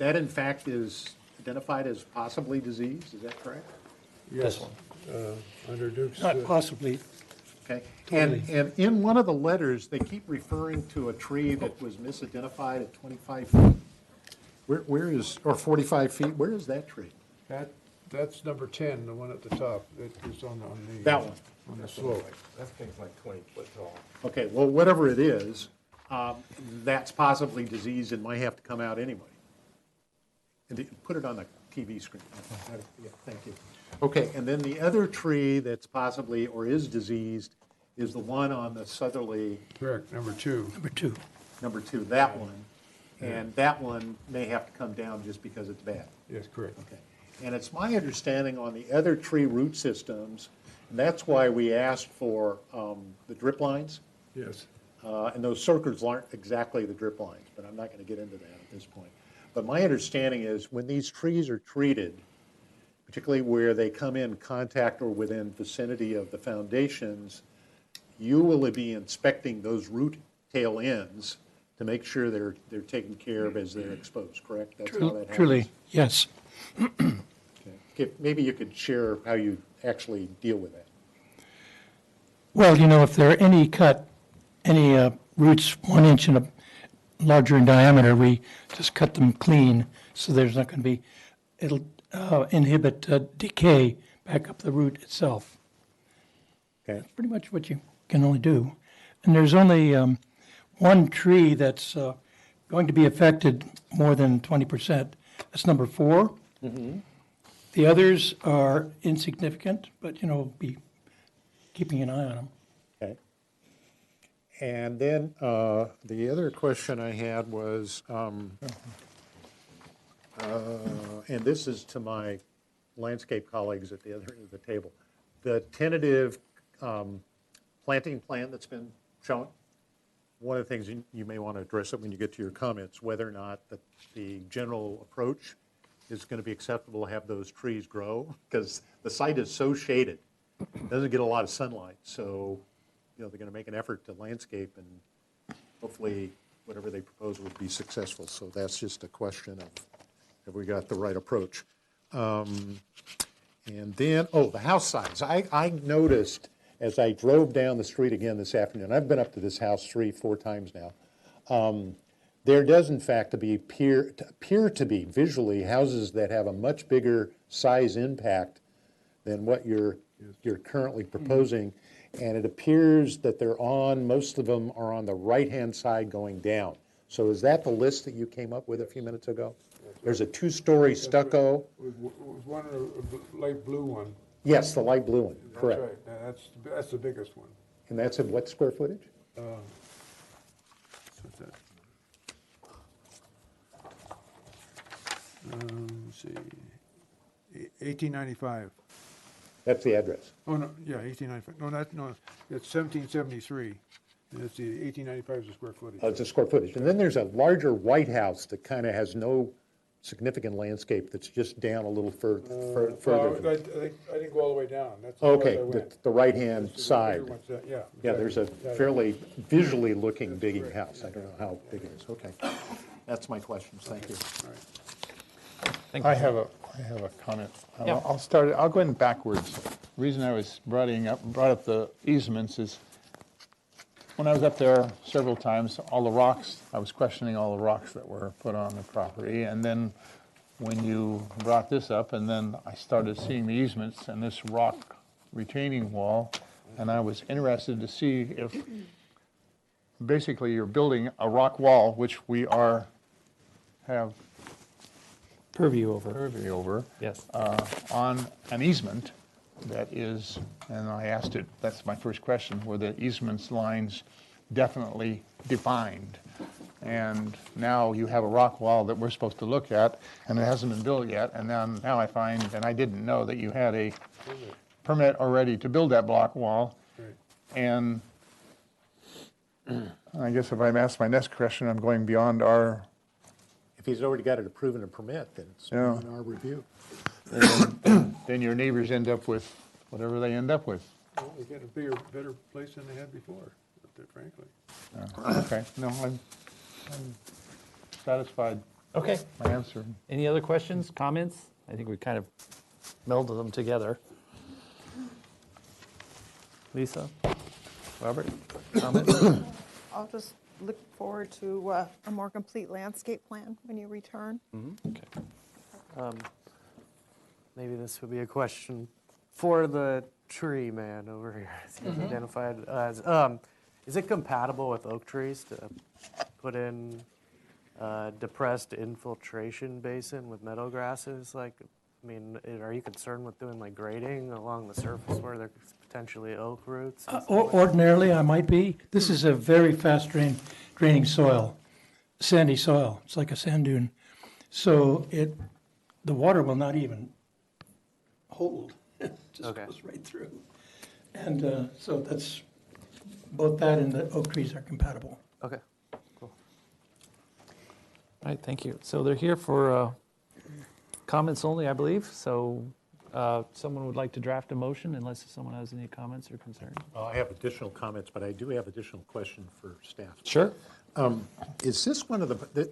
in fact is identified as possibly diseased, is that correct? Yes. Under Duke's. Not possibly. Okay, and in one of the letters, they keep referring to a tree that was misidentified at 25 feet. Where is, or 45 feet, where is that tree? That's number 10, the one at the top, that is on the. That one. On the slope. That thing's like 20 foot tall. Okay, well, whatever it is, that's possibly diseased and might have to come out anyway. And put it on the TV screen. Yeah, thank you. Okay, and then the other tree that's possibly or is diseased is the one on the southerly. Correct, number 2. Number 2, that one. And that one may have to come down just because it's bad. Yes, correct. Okay. And it's my understanding on the other tree root systems, and that's why we asked for the drip lines. Yes. And those circles aren't exactly the drip lines, but I'm not going to get into that at this point. But my understanding is when these trees are treated, particularly where they come in contact or within vicinity of the foundations, you will be inspecting those root tail ends to make sure they're taken care of as they're exposed, correct? That's how that happens? Truly, yes. Okay. Maybe you could share how you actually deal with that. Well, if there are any roots 1 inch and larger in diameter, we just cut them clean, so there's not going to be, it'll inhibit decay back up the root itself. Okay. That's pretty much what you can only do. And there's only one tree that's going to be affected more than 20%. That's number 4. The others are insignificant, but, be keeping an eye on them. Okay. And then the other question I had was, and this is to my landscape colleagues at the other end of the table, the tentative planting plan that's been shown. One of the things you may want to address it when you get to your comments, whether or not the general approach is going to be acceptable to have those trees grow, because the site is so shaded, it doesn't get a lot of sunlight. So, they're going to make an effort to landscape, and hopefully whatever they propose will be successful. So that's just a question of have we got the right approach. And then, the house size. I noticed as I drove down the street again this afternoon, I've been up to this house 3-4 times now. There does, in fact, appear to be visually houses that have a much bigger size impact than what you're currently proposing, and it appears that most of them are on the right-hand side going down. So is that the list that you came up with a few minutes ago? There's a 2-story stucco. Was one a light blue one? Yes, the light blue one, correct. That's right. That's the biggest one. And that's in what square footage? What's that? Let's see, 1895. That's the address. Oh, no, yeah, 1895. No, it's 1773. And it's the 1895 is the square footage. Oh, it's a square footage. And then there's a larger white house that kind of has no significant landscape that's just down a little further. I didn't go all the way down. That's Okay, as I went. the right-hand side. Yeah. Yeah, there's a fairly visually looking big house. I don't know how big it is. Okay. That's my questions. Thank you. All right. I have a comment. Yeah. I'll go in backwards. The reason I was brought up the easements is when I was up there several times, I was questioning all the rocks that were put on the property. And then when you brought this up, and then I started seeing the easements and this rock retaining wall, and I was interested to see if basically you're building a rock wall, which we have Purview over. Yes. On an easement that is, and I asked it, that's my first question, were the easements lines definitely defined? And now you have a rock wall that we're supposed to look at, and it hasn't been built yet, and now I find, and I didn't know that you had a permit already to build that block wall. Right. And I guess if I'm asked my next question, I'm going beyond our. If he's already got it approved and a permit, then it's in our review. Then your neighbors end up with whatever they end up with. Well, they get a better place than they had before, up there, frankly. Okay, no, I'm satisfied. Okay. My answer. Any other questions, comments? I think we kind of melded them together. Lisa? Robert? Comments? I'll just look forward to a more complete landscape plan when you return. Okay. Maybe this would be a question for the tree man over here. He's identified as. Is it compatible with oak trees to put in depressed infiltration basin with meadow grasses like I mean, are you concerned with doing like grading along the surface where there's potentially oak roots? And stuff like that? Ordinarily, I might be. This is a very fast draining soil, sandy soil. It's like a sand dune. So the water will not even hold. It just goes right through. And so that's, both that and the oak trees are compatible. Okay, cool. All right, thank you. So they're here for comments only, I believe. So someone would like to draft a motion unless someone has any comments or concerns. I have additional comments, but I do have additional question for staff. Sure. Is this one of the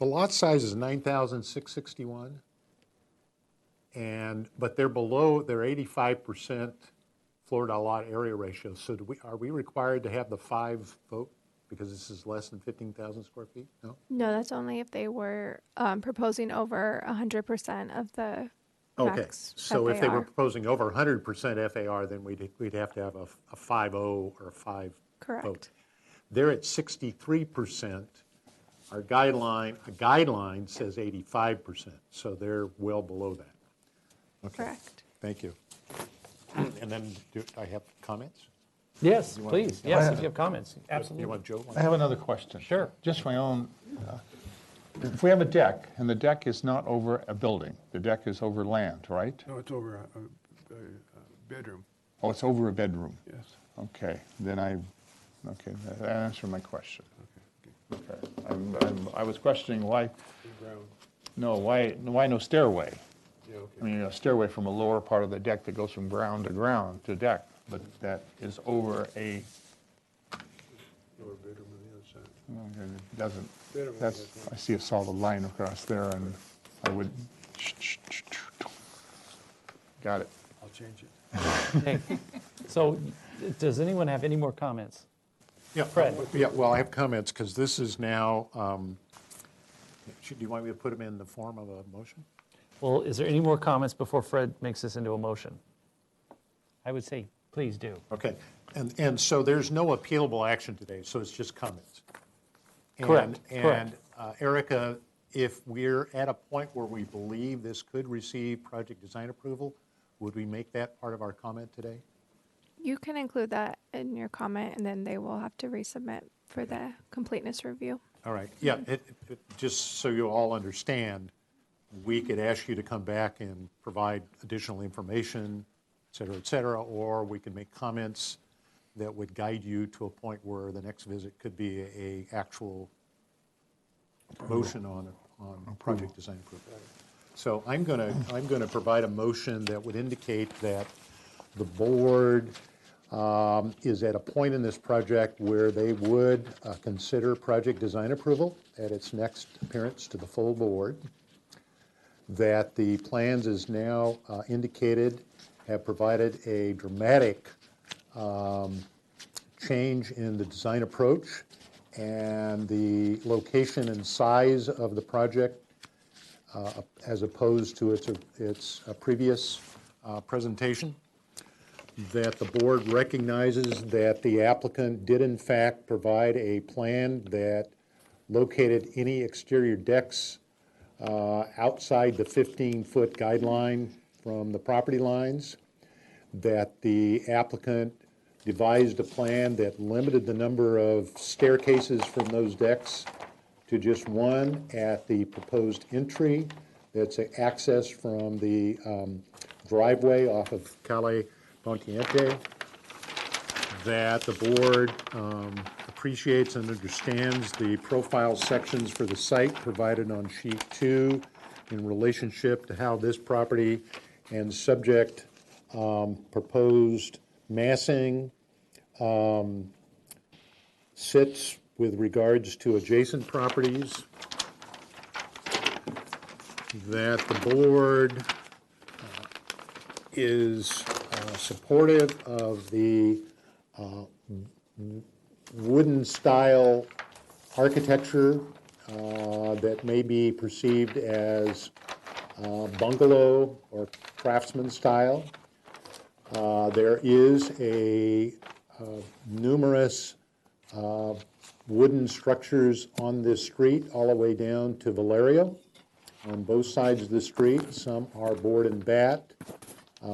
lot size is 9,661? But they're below, they're 85% Florida lot area ratio. So are we required to have the 5 vote because this is less than 15,000 square feet? No? No, that's only if they were proposing over 100% of the Okay, max so if they were FAR. proposing over 100% FAR, then we'd have to have a 5-0 or a 5 Correct. vote. They're at 63%. Our guideline says 85%, so they're well below that. Okay. Correct. Thank you. And then do I have comments? Yes, please. Yes, if you have comments. Absolutely. You want Joe? I have another question. Sure. Just my own. If we have a deck, and the deck is not over a building, the deck is over land, right? No, it's over a bedroom. Oh, it's over a bedroom? Yes. Okay, then okay, that answered my question. Okay. I was questioning why, why no stairway? Yeah, okay. I mean, a stairway from a lower part of the deck that goes from ground to ground to deck, but that is over a, Lower bedroom on the other side. it doesn't, I see a solid line across there, and I would, got it. I'll change it. Okay. So does anyone have any more comments? Yeah, Fred. Yeah, well, I have comments because this is now, do you want me to put them in the form of a motion? Well, is there any more comments before Fred makes this into a motion? I would say, please do. Okay, and so there's no appealable action today, so it's just comments. Correct, And Erica, if we're at a point where we believe this could receive project design approval, would we make that part of our comment today? You can include that in your comment, and then they will have to resubmit for the completeness review. All right, yeah, just so you all understand, we could ask you to come back and provide additional information, et cetera, or we can make comments that would guide you to a point where the next visit could be a actual motion on project design approval. So I'm going to provide a motion that would indicate that the board is at a point in this project where they would consider project design approval at its next appearance to the full board, that the plans as now indicated have provided a dramatic change in the design approach and the location and size of the project as opposed to its previous presentation, that the board recognizes that the applicant did in fact provide a plan that located any exterior decks outside the 15-foot guideline from the property lines, that the applicant devised a plan that limited the number of staircases from those decks to just one at the proposed entry that's accessed from the driveway off of Calle Pontiente, that the board appreciates and understands the profile sections for the site provided on sheet 2 in relationship to how this property and subject proposed massing sits with regards to adjacent properties, that the board is supportive of the wooden style architecture that may be perceived as bungalow or craftsman style. There is a numerous wooden structures on this street all the way down to Valerio. on both sides of the street. Some are board and bat,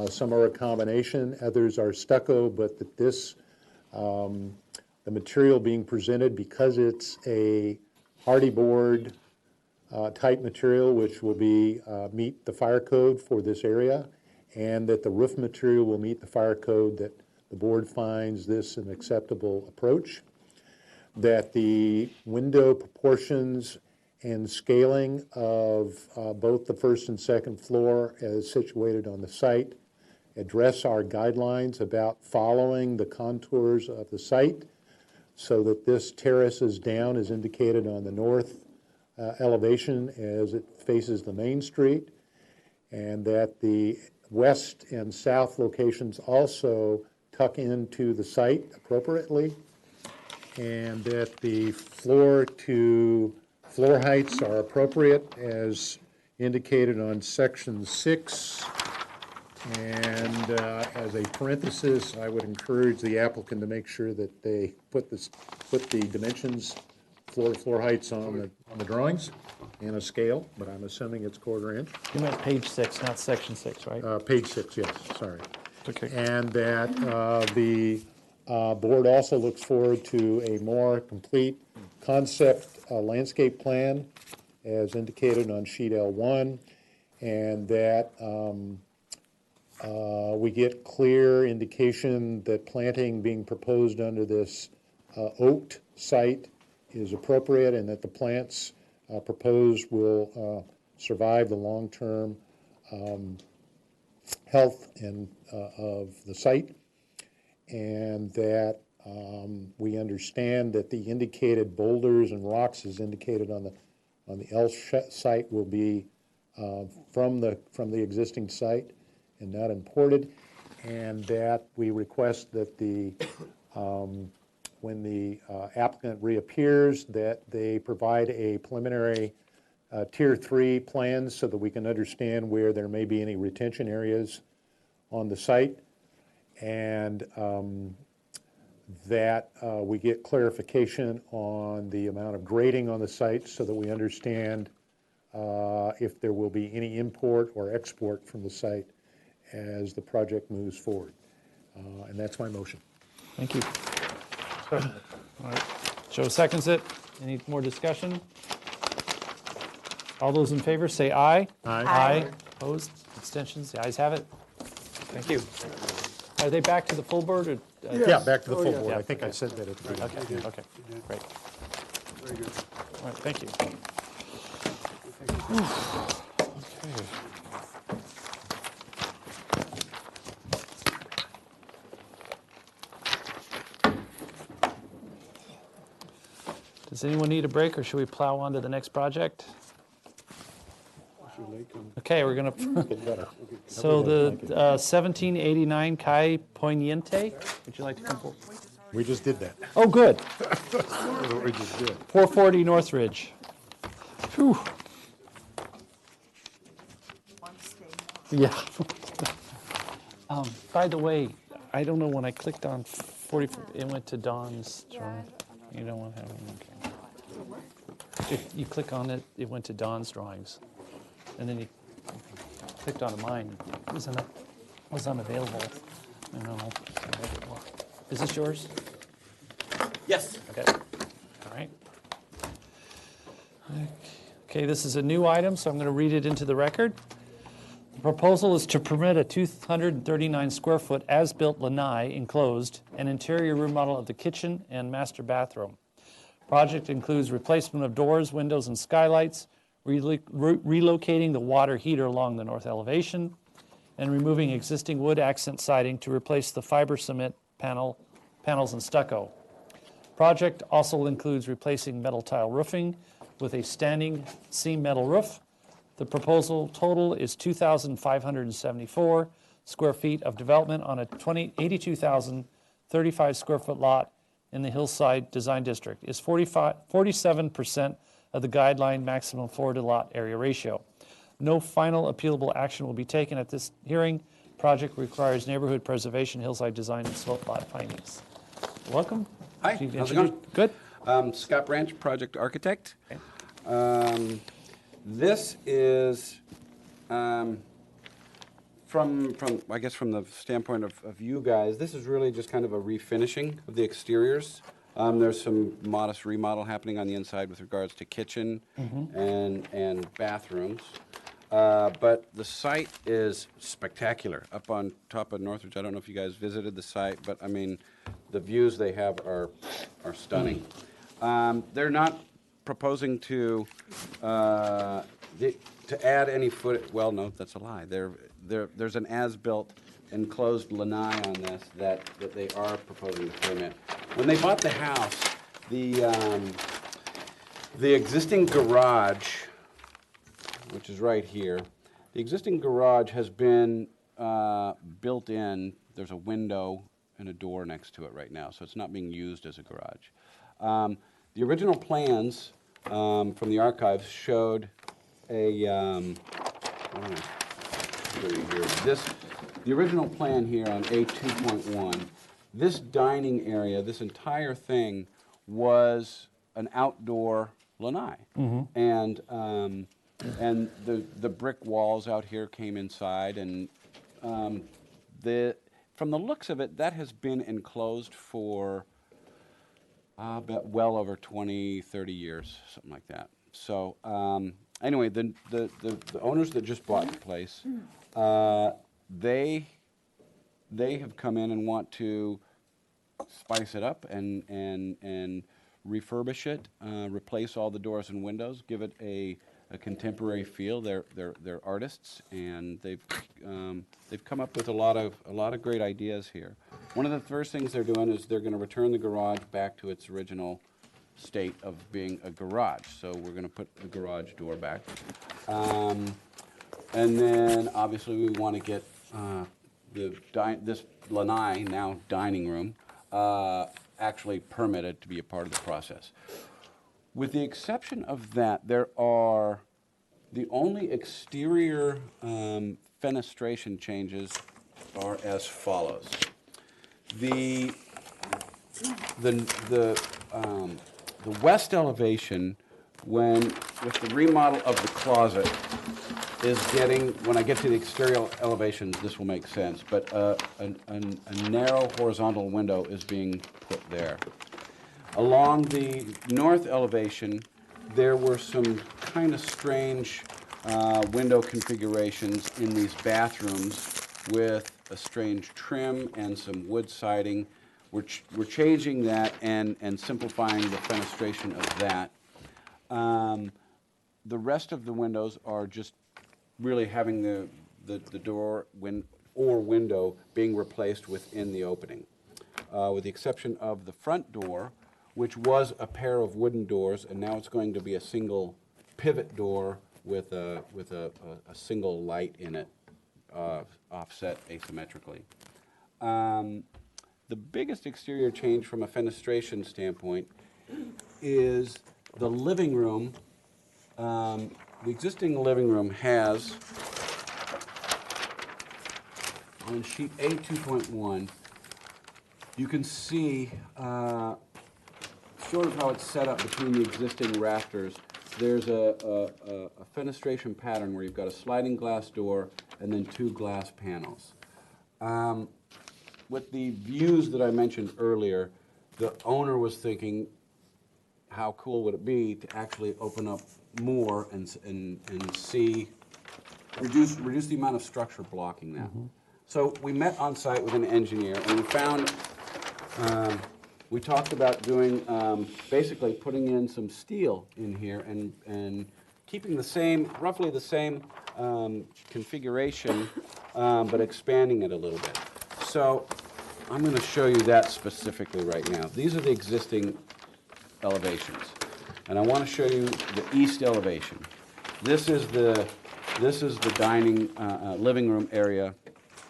some are a combination, others are stucco, but that this, the material being presented, because it's a hardy board type material, which will be meet the fire code for this area, and that the roof material will meet the fire code, that the board finds this an acceptable approach, that the window proportions and scaling of both the first and second floor as situated on the site address our guidelines about following the contours of the site, so that this terrace is down as indicated on the north elevation as it faces the main street, and that the west and south locations also tuck into the site appropriately, and that the floor to floor heights are appropriate as indicated on section 6. And as a parenthesis, I would encourage the applicant to make sure that they put the dimensions, floor to floor heights on the drawings and a scale, but I'm assuming it's 1/4 inch. You meant page 6, not section 6, right? Page 6, yes, sorry. Okay. And that the board also looks forward to a more complete concept landscape plan as indicated on sheet L1, and that we get clear indication that planting being proposed under this oaked site is appropriate, and that the plants proposed will survive the long-term health and of the site, and that we understand that the indicated boulders and rocks as indicated on the L site will be from the existing site and not imported, and that we request that when the applicant reappears, that they provide a preliminary Tier 3 plan so that we can understand where there may be any retention areas on the site, and that we get clarification on the amount of grading on the site so that we understand if there will be any import or export from the site as the project moves forward. And that's my motion. Thank you. All right. Joe seconds it. Any more discussion? All those in favor say aye. Aye. Aye. Opposed? Abstentions? The ayes have it. Thank you. Are they back to the full board? Or, Yeah, back to the full board. Yeah, I think I okay. said that at the beginning. Okay, okay, great. Very good. All right, thank you. Okay. Does anyone need a break, or should we plow on to the next project? Okay, we're going to. So the 1789 Kai Poniente, would you like to come forward? We just did that. Oh, good. We just did. 440 Northridge. Whew. Yeah. By the way, I don't know when I clicked on 40, it went to Don's drawing. You don't want to have it. Okay. If you click on it, it went to Don's drawings. And then you clicked on mine. It was unavailable. I don't know. Is this yours? Yes. Okay. All right. Okay, this is a new item, so I'm going to read it into the record. The proposal is to permit a 239 square foot as-built lanai enclosed and interior remodel of the kitchen and master bathroom. Project includes replacement of doors, windows, and skylights, relocating the water heater along the north elevation, and removing existing wood accent siding to replace the fiber cement panels and stucco. Project also includes replacing metal tile roofing with a standing seam metal roof. The proposal total is 2,574 square feet of development on a 82,035 square foot lot in the Hillside Design District. Is 47% of the guideline maximum floor to lot area ratio. No final appealable action will be taken at this hearing. Project requires neighborhood preservation, hillside design, and slope lot findings. Welcome. Hi, how's it going? Good. Scott Branch, project architect. This is, from I guess from the standpoint of you guys, this is really just kind of a refinishing of the exteriors. There's some modest remodel happening on the inside with regards to kitchen and bathrooms. But the site is spectacular up on top of Northridge. I don't know if you guys visited the site, but I mean, the views they have are stunning. They're not proposing to add any well, no, that's a lie. There's an as-built enclosed lanai on this that they are proposing to permit. When they bought the house, the existing garage, which is right here, the existing garage has been built in. There's a window and a door next to it right now, so it's not being used as a garage. The original plans from the archives showed the original plan here on A2.1, this dining area, this entire thing was an outdoor lanai. And the brick walls out here came inside, and from the looks of it, that has been enclosed for well over 20, 30 years, something like that. So anyway, the owners that just bought the place, they have come in and want to spice it up and refurbish it, replace all the doors and windows, give it a contemporary feel. They're artists, and they've come up with a lot of great ideas here. One of the first things they're doing is they're going to return the garage back to its original state of being a garage. So we're going to put the garage door back, and then obviously we want to get this lanai, now dining room, actually permitted to be a part of the process. With the exception of that, the only exterior fenestration changes are as follows. The west elevation, with the remodel of the closet, is getting, when I get to the exterior elevations, this will make sense, but a narrow horizontal window is being put there. Along the north elevation, there were some kind of strange window configurations in these bathrooms with a strange trim and some wood siding. We're changing that and simplifying the fenestration of that. The rest of the windows are just really having the door or window being replaced within the opening, with the exception of the front door, which was a pair of wooden doors, and now it's going to be a single pivot door with a single light in it, offset asymmetrically. The biggest exterior change from a fenestration standpoint is the living room. The existing living room has, on sheet A2.1, you can see sort of how it's set up between the existing rafters. There's a fenestration pattern where you've got a sliding glass door and then two glass panels. With the views that I mentioned earlier, the owner was thinking, how cool would it be to actually open up more and see, reduce the amount of structure blocking that. So we met on site with an engineer, and we found, we talked about doing, basically putting in some steel in here and keeping the same, roughly the same configuration, but expanding it a little bit. So I'm going to show you that specifically right now. These are the existing elevations, and I want to show you the east elevation. This is the dining living room area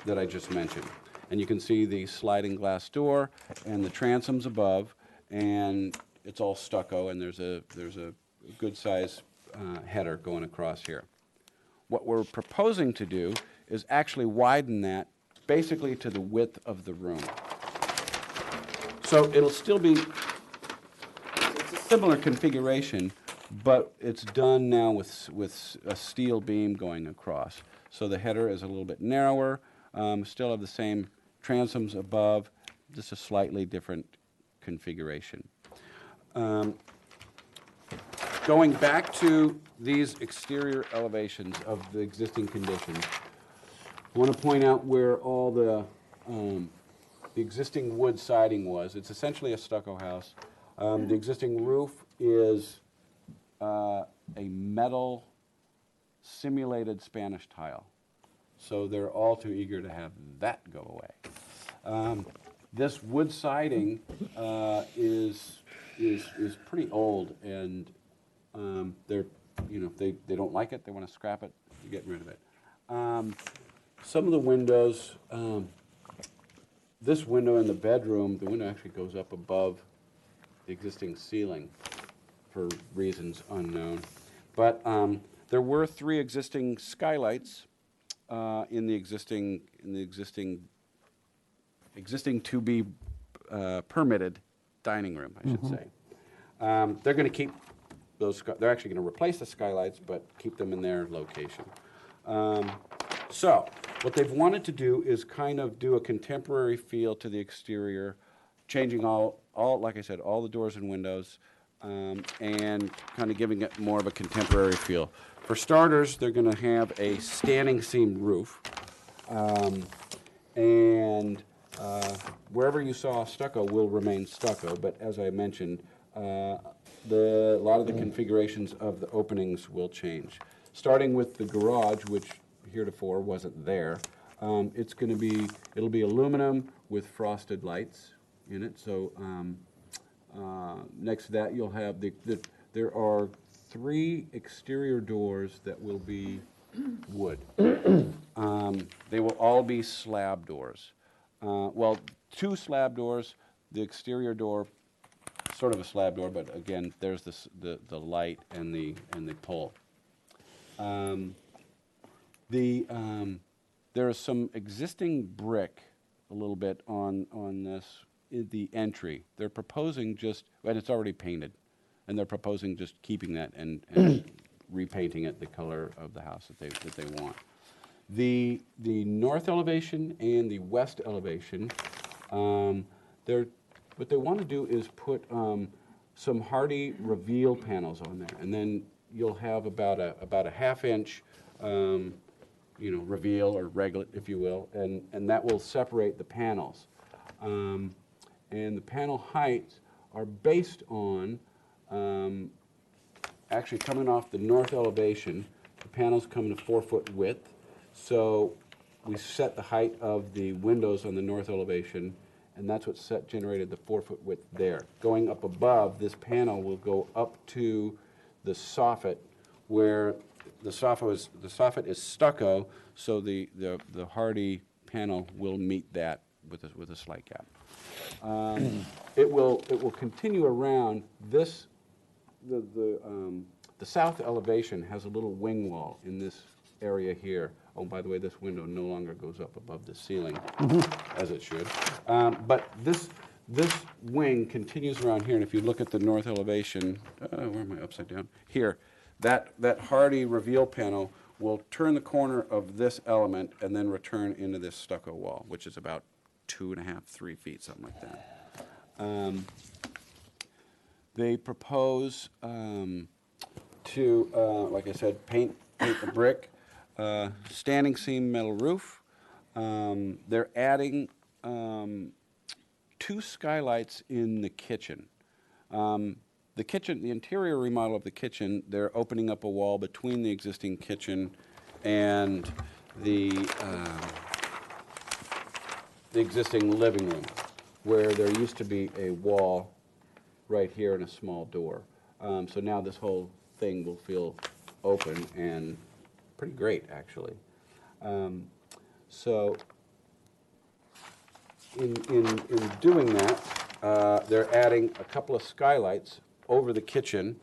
that I just mentioned, and you can see the sliding glass door and the transoms above, and it's all stucco, and there's a good size header going across here. What we're proposing to do is actually widen that basically to the width of the room. So it'll still be, it's a similar configuration, but it's done now with a steel beam going across. So the header is a little bit narrower, still have the same transoms above, just a slightly different configuration. Going back to these exterior elevations of the existing conditions, I want to point out where all the existing wood siding was. It's essentially a stucco house. The existing roof is a metal simulated Spanish tile. So they're all too eager to have that go away. This wood siding is pretty old, and they're, if they don't like it, they want to scrap it, you're getting rid of it. Some of the windows, this window in the bedroom, the window actually goes up above the existing ceiling for reasons unknown. But there were 3 existing skylights in the existing to be permitted dining room, I should say. They're going to keep those. They're actually going to replace the skylights, but keep them in their location. So what they've wanted to do is kind of do a contemporary feel to the exterior, changing all like I said, all the doors and windows, and kind of giving it more of a contemporary feel. For starters, they're going to have a standing seam roof, and wherever you saw stucco will remain stucco, but as I mentioned, a lot of the configurations of the openings will change. Starting with the garage, which heretofore wasn't there, it'll be aluminum with frosted lights in it. So next to that, you'll have there are 3 exterior doors that will be wood. They will all be slab doors. Well, 2 slab doors, the exterior door, sort of a slab door, but again, there's the light and the pole. There is some existing brick, a little bit on this, the entry. They're proposing and it's already painted, and they're proposing just keeping that and repainting it the color of the house that they want. The north elevation and the west elevation, what they want to do is put some hardy reveal panels on there, and then you'll have about a 1/2 inch reveal or reglet, if you will, and that will separate the panels. And the panel heights are based on actually coming off the north elevation. The panels come in a 4-foot width, so we set the height of the windows on the north elevation, and that's what generated the 4-foot width there. Going up above, this panel will go up to the soffit, where the soffit is stucco, so the hardy panel will meet that with a slight gap. It will continue around this. The south elevation has a little wing wall in this area here. Oh, by the way, this window no longer goes up above the ceiling, as it should. But this wing continues around here, and if you look at the north elevation, where am I, upside down? Here, that hardy reveal panel will turn the corner of this element and then return into this stucco wall, which is about 2.5, 3 feet, something like that. They propose to, like I said, paint the brick, standing seam metal roof. They're adding 2 skylights in the kitchen. The interior remodel of the kitchen, they're opening up a wall between the existing kitchen and the existing living room, where there used to be a wall right here and a small door. So now this whole thing will feel open and pretty great, actually. So in doing that, they're adding a couple of skylights over the kitchen,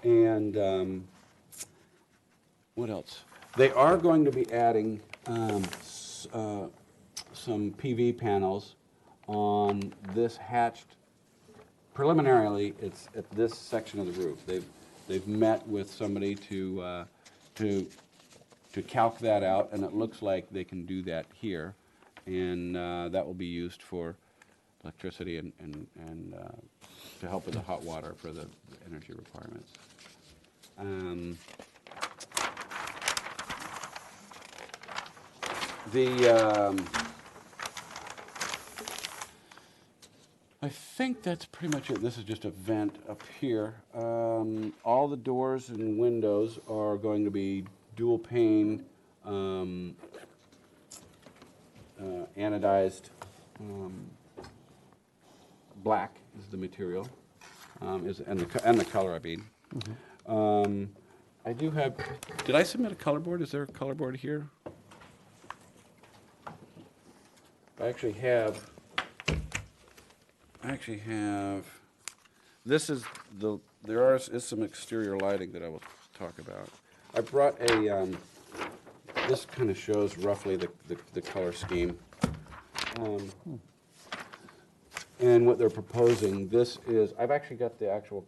and what else? They are going to be adding some PV panels on this hatched preliminarily, it's at this section of the roof. They've met with somebody to calc that out, and it looks like they can do that here, and that will be used for electricity and to help with the hot water for the energy requirements. I think that's pretty much it. This is just a vent up here. All the doors and windows are going to be dual pane, anodized black is the material, and the color, I mean. I do have, did I submit a color board? Is there a color board here? I actually have, this is there is some exterior lighting that I will talk about. I brought a, this kind of shows roughly the color scheme. And what they're proposing, this is, I've actually got the actual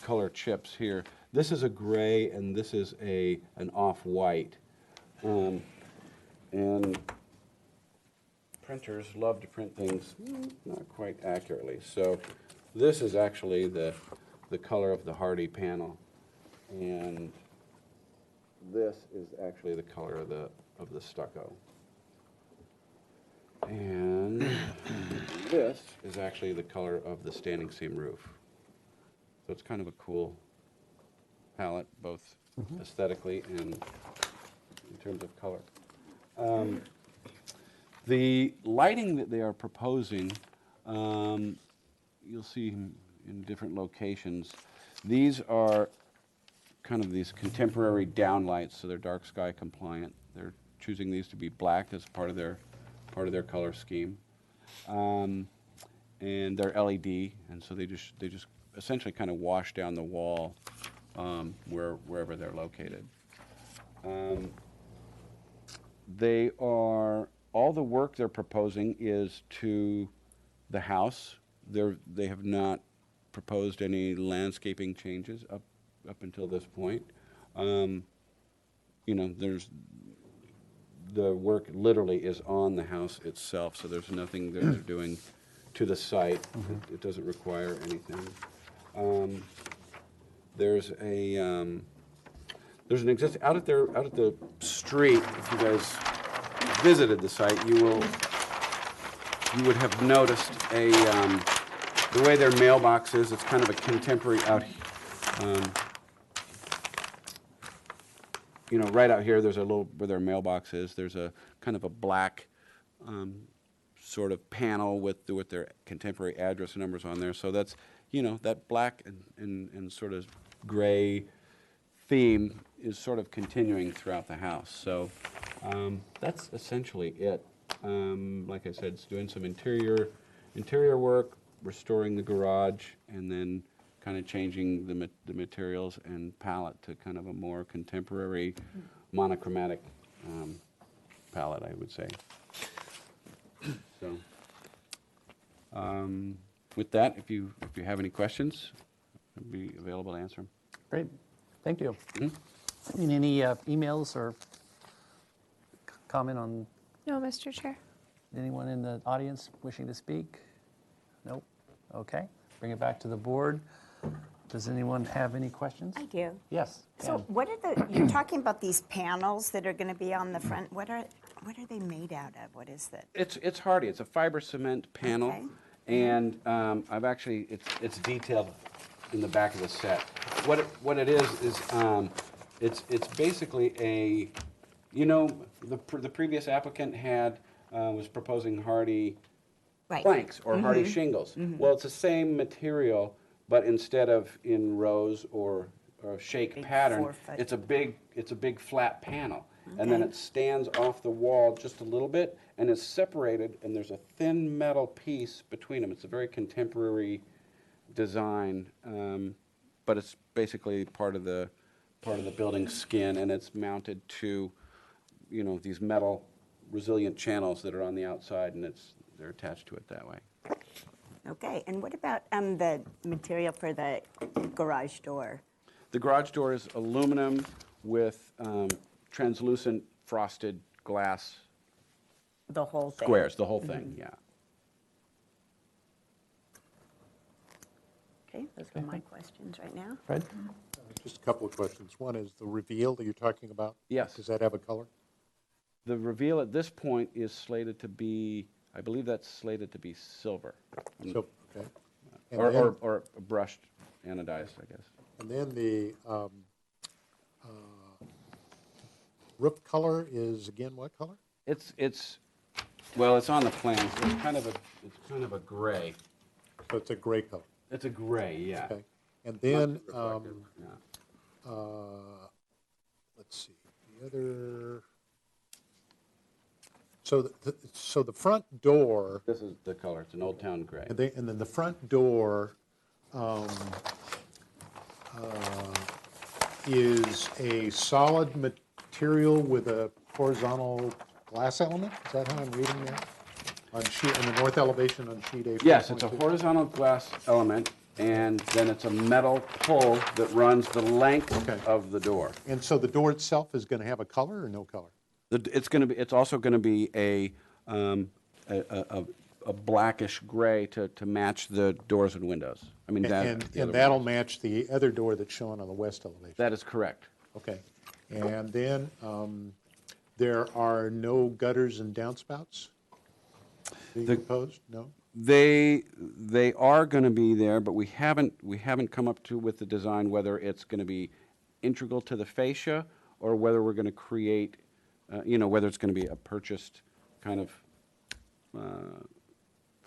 color chips here. This is a gray and this is an off-white. And printers love to print things not quite accurately. So this is actually the color of the hardy panel. And this is actually the color of the stucco. And this is actually the color of the standing seam roof. So it's kind of a cool palette, both aesthetically and in terms of color. The lighting that they are proposing, you'll see in different locations. These are kind of these contemporary downlights, so they're dark sky compliant. They're choosing these to be black as part of their color scheme, and they're LED, and so they just essentially kind of wash down the wall wherever they're located. They are, all the work they're proposing is to the house. They have not proposed any landscaping changes up until this point. You know, the work literally is on the house itself, so there's nothing that they're doing to the site. It doesn't require anything. There's an existing, out at the street, if you guys visited the site, you would have noticed the way their mailbox is. It's kind of a contemporary you know, right out here, there's a little, where their mailbox is, there's a kind of a black sort of panel with their contemporary address numbers on there. So that's, you know, that black and sort of gray theme is sort of continuing throughout the house. So that's essentially it. Like I said, it's doing some interior work, restoring the garage, and then kind of changing the materials and palette to kind of a more contemporary, monochromatic palette, I would say. So, with that, if you have any questions, I'd be available to answer them. Great, thank you. Any emails or comment on? No, Mr. Chair. Anyone in the audience wishing to speak? Nope. Okay, bring it back to the board. Does anyone have any questions? I do. Yes. So what are you're talking about these panels that are going to be on the front. What are they made out of? What is that? It's hardy. It's a fiber cement panel, okay. And I've actually, it's detailed in the back of the set. What it is it's basically a, you know, the previous applicant was proposing hardy planks or hardy shingles. Well, it's the same material, but instead of in rows or shake big pattern, it's a big flat panel. Okay. And then it stands off the wall just a little bit and is separated, and there's a thin metal piece between them. It's a very contemporary design, but it's basically part of the building skin, and it's mounted to, you know, these metal resilient channels that are on the outside, and they're attached to it that way. Okay, and what about the material for the garage door? The garage door is aluminum with translucent frosted glass The whole thing? squares, the whole thing, yeah. Okay, those are my questions right now. Fred? Just a couple of questions. One is the reveal that you're talking about. Yes. Does that have a color? The reveal at this point is slated to be, I believe that's slated to be silver. So, okay. And Or, then- or brushed anodized, I guess. And then the roof color is again what color? Well, it's on the plans. It's kind of a gray. So it's a gray color. It's a gray, yeah. Okay. And then, Not reflective, yeah. let's see, the other, so the front door. This is the color. It's an Old Town gray. And then the front door is a solid material with a horizontal glass element? Is that how I'm reading that? On the north elevation on sheet A? Yes, it's a 4.2? horizontal glass element, and then it's a metal pull that runs the length of the door. And so the door itself is going to have a color or no color? It's also going to be a blackish gray to match the doors and windows. I mean, And that'll match the other door that's shown on the west elevation? That is correct. Okay. And then there are no gutters and downspouts being proposed? No? They are going to be there, but we haven't come up with the design whether it's going to be integral to the fascia or whether we're going to create, whether it's going to be a purchased kind of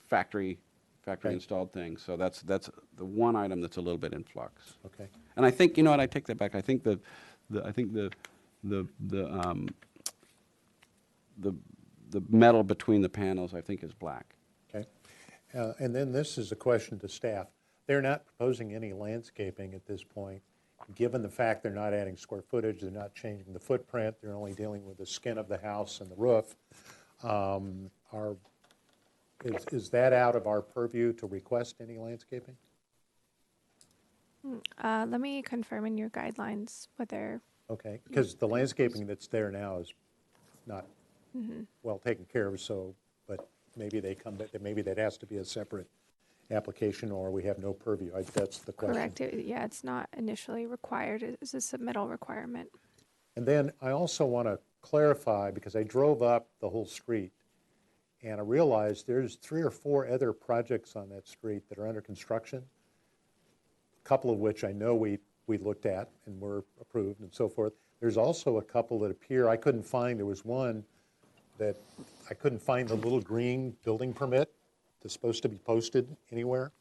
factory installed thing. So that's the one item that's a little bit in flux. Okay. And I think, I take that back. I think the metal between the panels, I think, is black. Okay. And then this is a question to staff. They're not proposing any landscaping at this point. Given the fact they're not adding square footage, they're not changing the footprint, they're only dealing with the skin of the house and the roof. Is that out of our purview to request any landscaping? Let me confirm in your guidelines whether. Okay, because the landscaping that's there now is not well taken care of, but maybe maybe that has to be a separate application or we have no purview. That's the question. Correct. It's not initially required. It's a submittal requirement. And then I also want to clarify, because I drove up the whole street and I realized there's 3 or 4 other projects on that street that are under construction, a couple of which I know we looked at and were approved and so forth. There's also a couple that appear, there was one that I couldn't find the little green building permit that's supposed to be posted anywhere.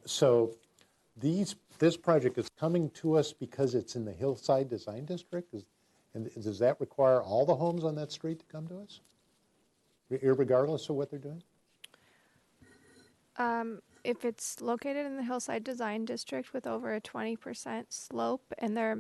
So this project is coming to us because it's in the Hillside Design District? And does that require all the homes on that street to come to us, regardless of what they're doing? If it's located in the Hillside Design District with over a 20% slope and they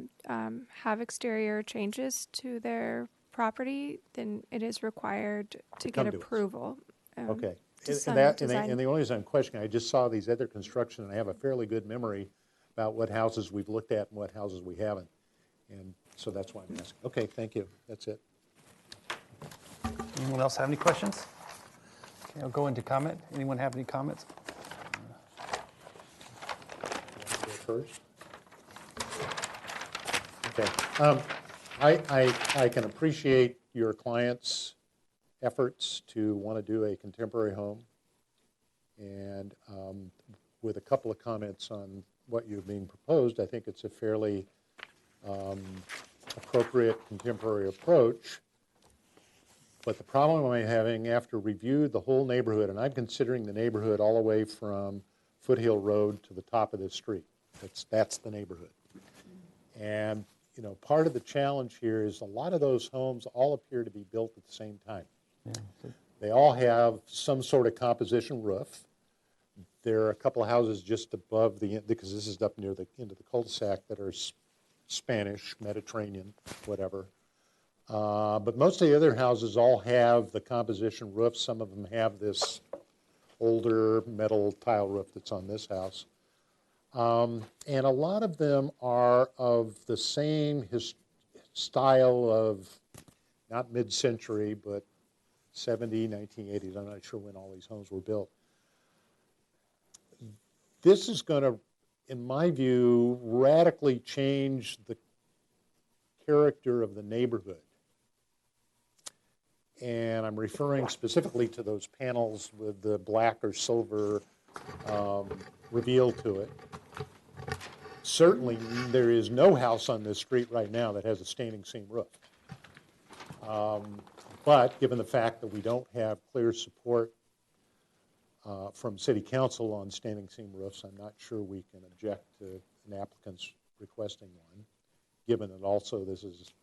have exterior changes to their property, then it is required to get approval. Okay. And the only reason I'm questioning, I just saw these other construction, and I have a fairly good memory about what houses we've looked at and what houses we haven't. And so that's why I'm asking. Okay, thank you. That's it. Anyone else have any questions? Okay, I'll go into comment. Anyone have any comments? First. Okay. I can appreciate your client's efforts to want to do a contemporary home, and with a couple of comments on what you're being proposed, I think it's a fairly appropriate contemporary approach. But the problem I'm having after review the whole neighborhood, and I'm considering the neighborhood all the way from Foothill Road to the top of this street. That's the neighborhood. And part of the challenge here is a lot of those homes all appear to be built at the same time. Yeah. They all have some sort of composition roof. There are a couple of houses just above because this is up near the end of the cul-de-sac, that are Spanish, Mediterranean, whatever. But most of the other houses all have the composition roof. Some of them have this older metal tile roof that's on this house. And a lot of them are of the same style of, not mid-century, but 1980s. I'm not sure when all these homes were built. This is going to, in my view, radically change the character of the neighborhood. And I'm referring specifically to those panels with the black or silver reveal to it. Certainly, there is no house on this street right now that has a standing seam roof. But given the fact that we don't have clear support from City Council on standing seam roofs, I'm not sure we can object to an applicant's requesting one, given that also this is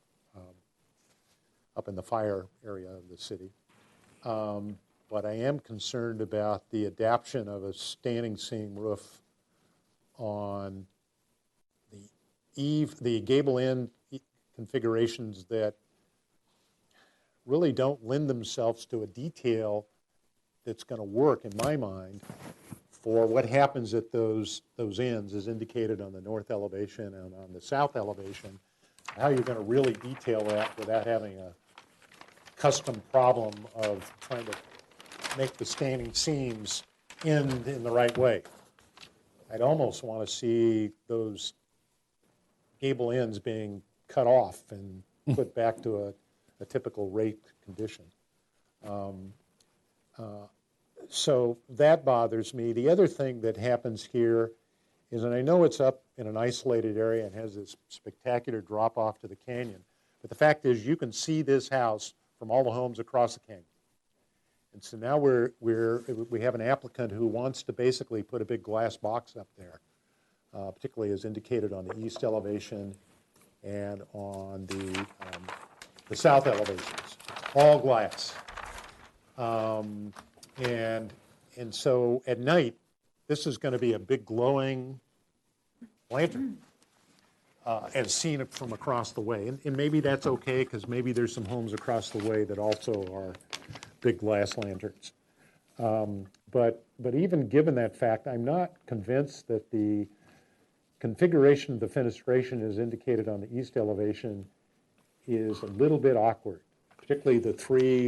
up in the fire area of the city. But I am concerned about the adaptation of a standing seam roof on the gable end configurations that really don't lend themselves to a detail that's going to work, in my mind, for what happens at those ends, as indicated on the north elevation and on the south elevation, how you're going to really detail that without having a custom problem of trying to make the standing seams end in the right way. I'd almost want to see those gable ends being cut off and put back to a typical rate condition. So that bothers me. The other thing that happens here is, and I know it's up in an isolated area and has this spectacular drop off to the canyon, but the fact is you can see this house from all the homes across the canyon. And so now we have an applicant who wants to basically put a big glass box up there, particularly as indicated on the east elevation and on the south elevations, all glass. And so at night, this is going to be a big glowing lantern as seen from across the way. And maybe that's okay, because maybe there's some homes across the way that also are big glass lanterns. But even given that fact, I'm not convinced that the configuration of the fenestration as indicated on the east elevation is a little bit awkward, particularly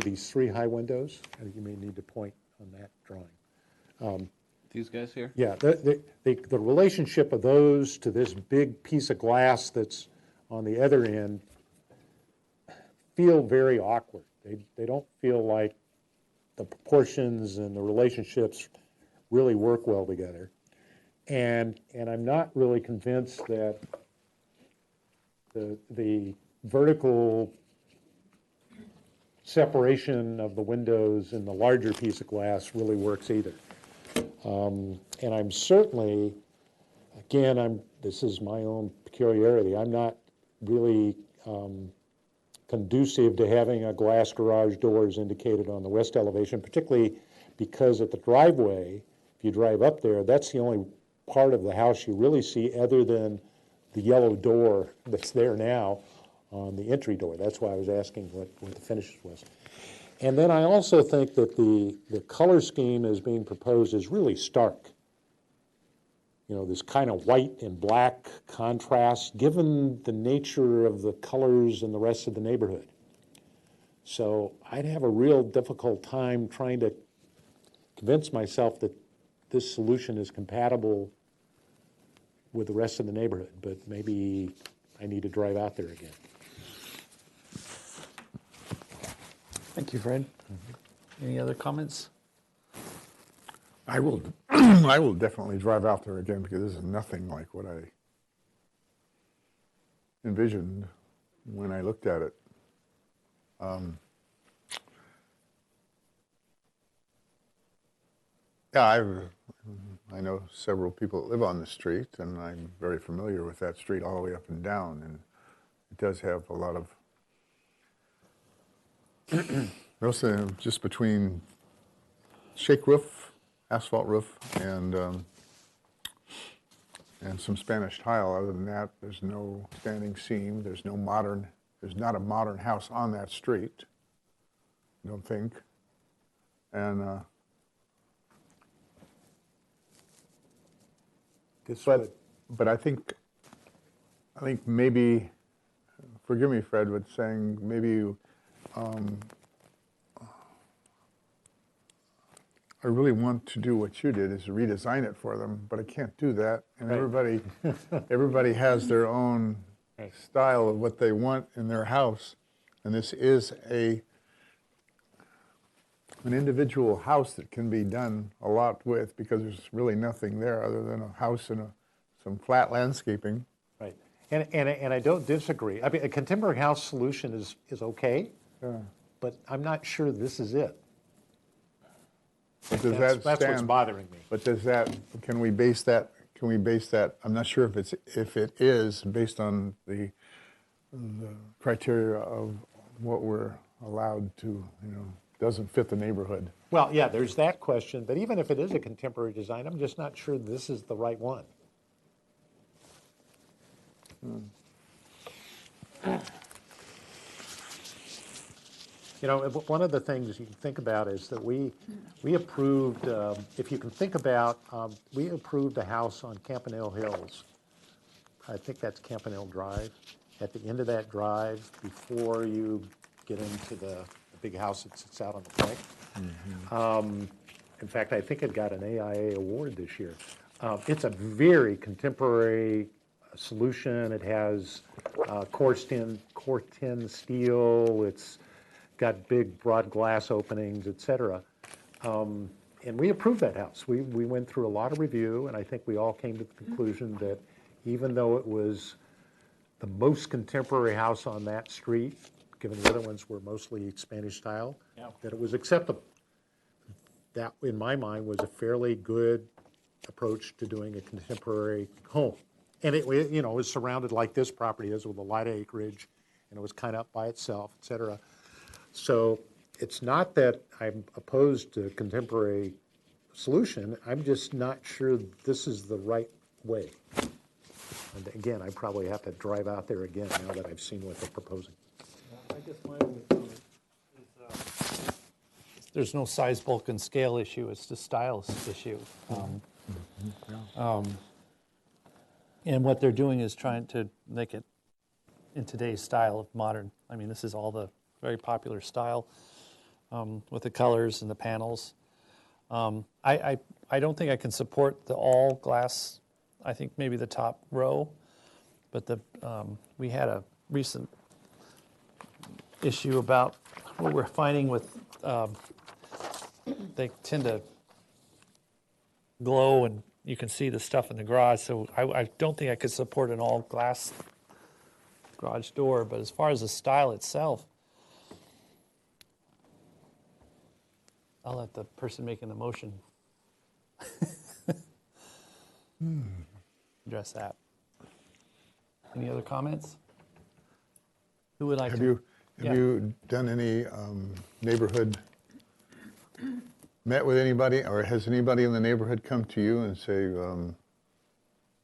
these three high windows. You may need to point on that drawing. These guys here? Yeah, the relationship of those to this big piece of glass that's on the other end feel very awkward. They don't feel like the proportions and the relationships really work well together. And I'm not really convinced that the vertical separation of the windows in the larger piece of glass really works either. And I'm certainly, again, this is my own peculiarity, I'm not really conducive to having a glass garage door as indicated on the west elevation, particularly because at the driveway, if you drive up there, that's the only part of the house you really see other than the yellow door that's there now on the entry door. That's why I was asking what the finish was. And then I also think that the color scheme as being proposed is really stark. You know, this kind of white and black contrast, given the nature of the colors in the rest of the neighborhood. So I'd have a real difficult time trying to convince myself that this solution is compatible with the rest of the neighborhood, but maybe I need to drive out there again. Thank you, Fred. Any other comments? I will I will definitely drive out there again, because this is nothing like what I envisioned when I looked at it. Yeah, I know several people that live on the street, and I'm very familiar with that street all the way up and down, and it does have a lot of also just between shake roof, asphalt roof, and some Spanish tile. Other than that, there's no standing seam. There's not a modern house on that street, I don't think. And But I think maybe, forgive me, Fred, but saying maybe I really want to do what you did, is redesign it for them, but I can't do that. And Right. everybody has their own style of what they want in their house. And this is an individual house that can be done a lot with, because there's really nothing there other than a house and some flat landscaping. Right. And I don't disagree. I mean, a contemporary house solution is okay, but I'm not sure this is it. But does That's that what's stand, bothering me. But can we base that, I'm not sure if it is based on the criteria of what we're allowed to, doesn't fit the neighborhood. Well, yeah, there's that question, but even if it is a contemporary design, I'm just not sure this is the right one. One of the things you can think about is that we approved, if you can think about, we approved a house on Campanile Hills. I think that's Campanile Drive. At the end of that drive, before you get into the big house that sits out on the point. In fact, I think it got an AIA award this year. It's a very contemporary solution. It has core tin steel. It's got big broad glass openings, et cetera. And we approved that house. We went through a lot of review, and I think we all came to the conclusion that even though it was the most contemporary house on that street, given the other ones were mostly Spanish style, that it was acceptable. That, in my mind, was a fairly good approach to doing a contemporary home. And it was surrounded like this property is, with a lot of acreage, and it was kind of up by itself, et cetera. So it's not that I'm opposed to contemporary solution. I'm just not sure this is the right way. And again, I probably have to drive out there again now that I've seen what they're proposing. I guess my only comment is there's no size, bulk, and scale issue. It's the style issue. And what they're doing is trying to make it in today's style of modern. I mean, this is all the very popular style with the colors and the panels. I don't think I can support the all glass. I think maybe the top row, but we had a recent issue about what we're finding with they tend to glow and you can see the stuff in the garage. So I don't think I could support an all glass garage door. But as far as the style itself, I'll let the person making the motion address that. Any other comments? Who would like to? Have you done any neighborhood, met with anybody, or has anybody in the neighborhood come to you and say,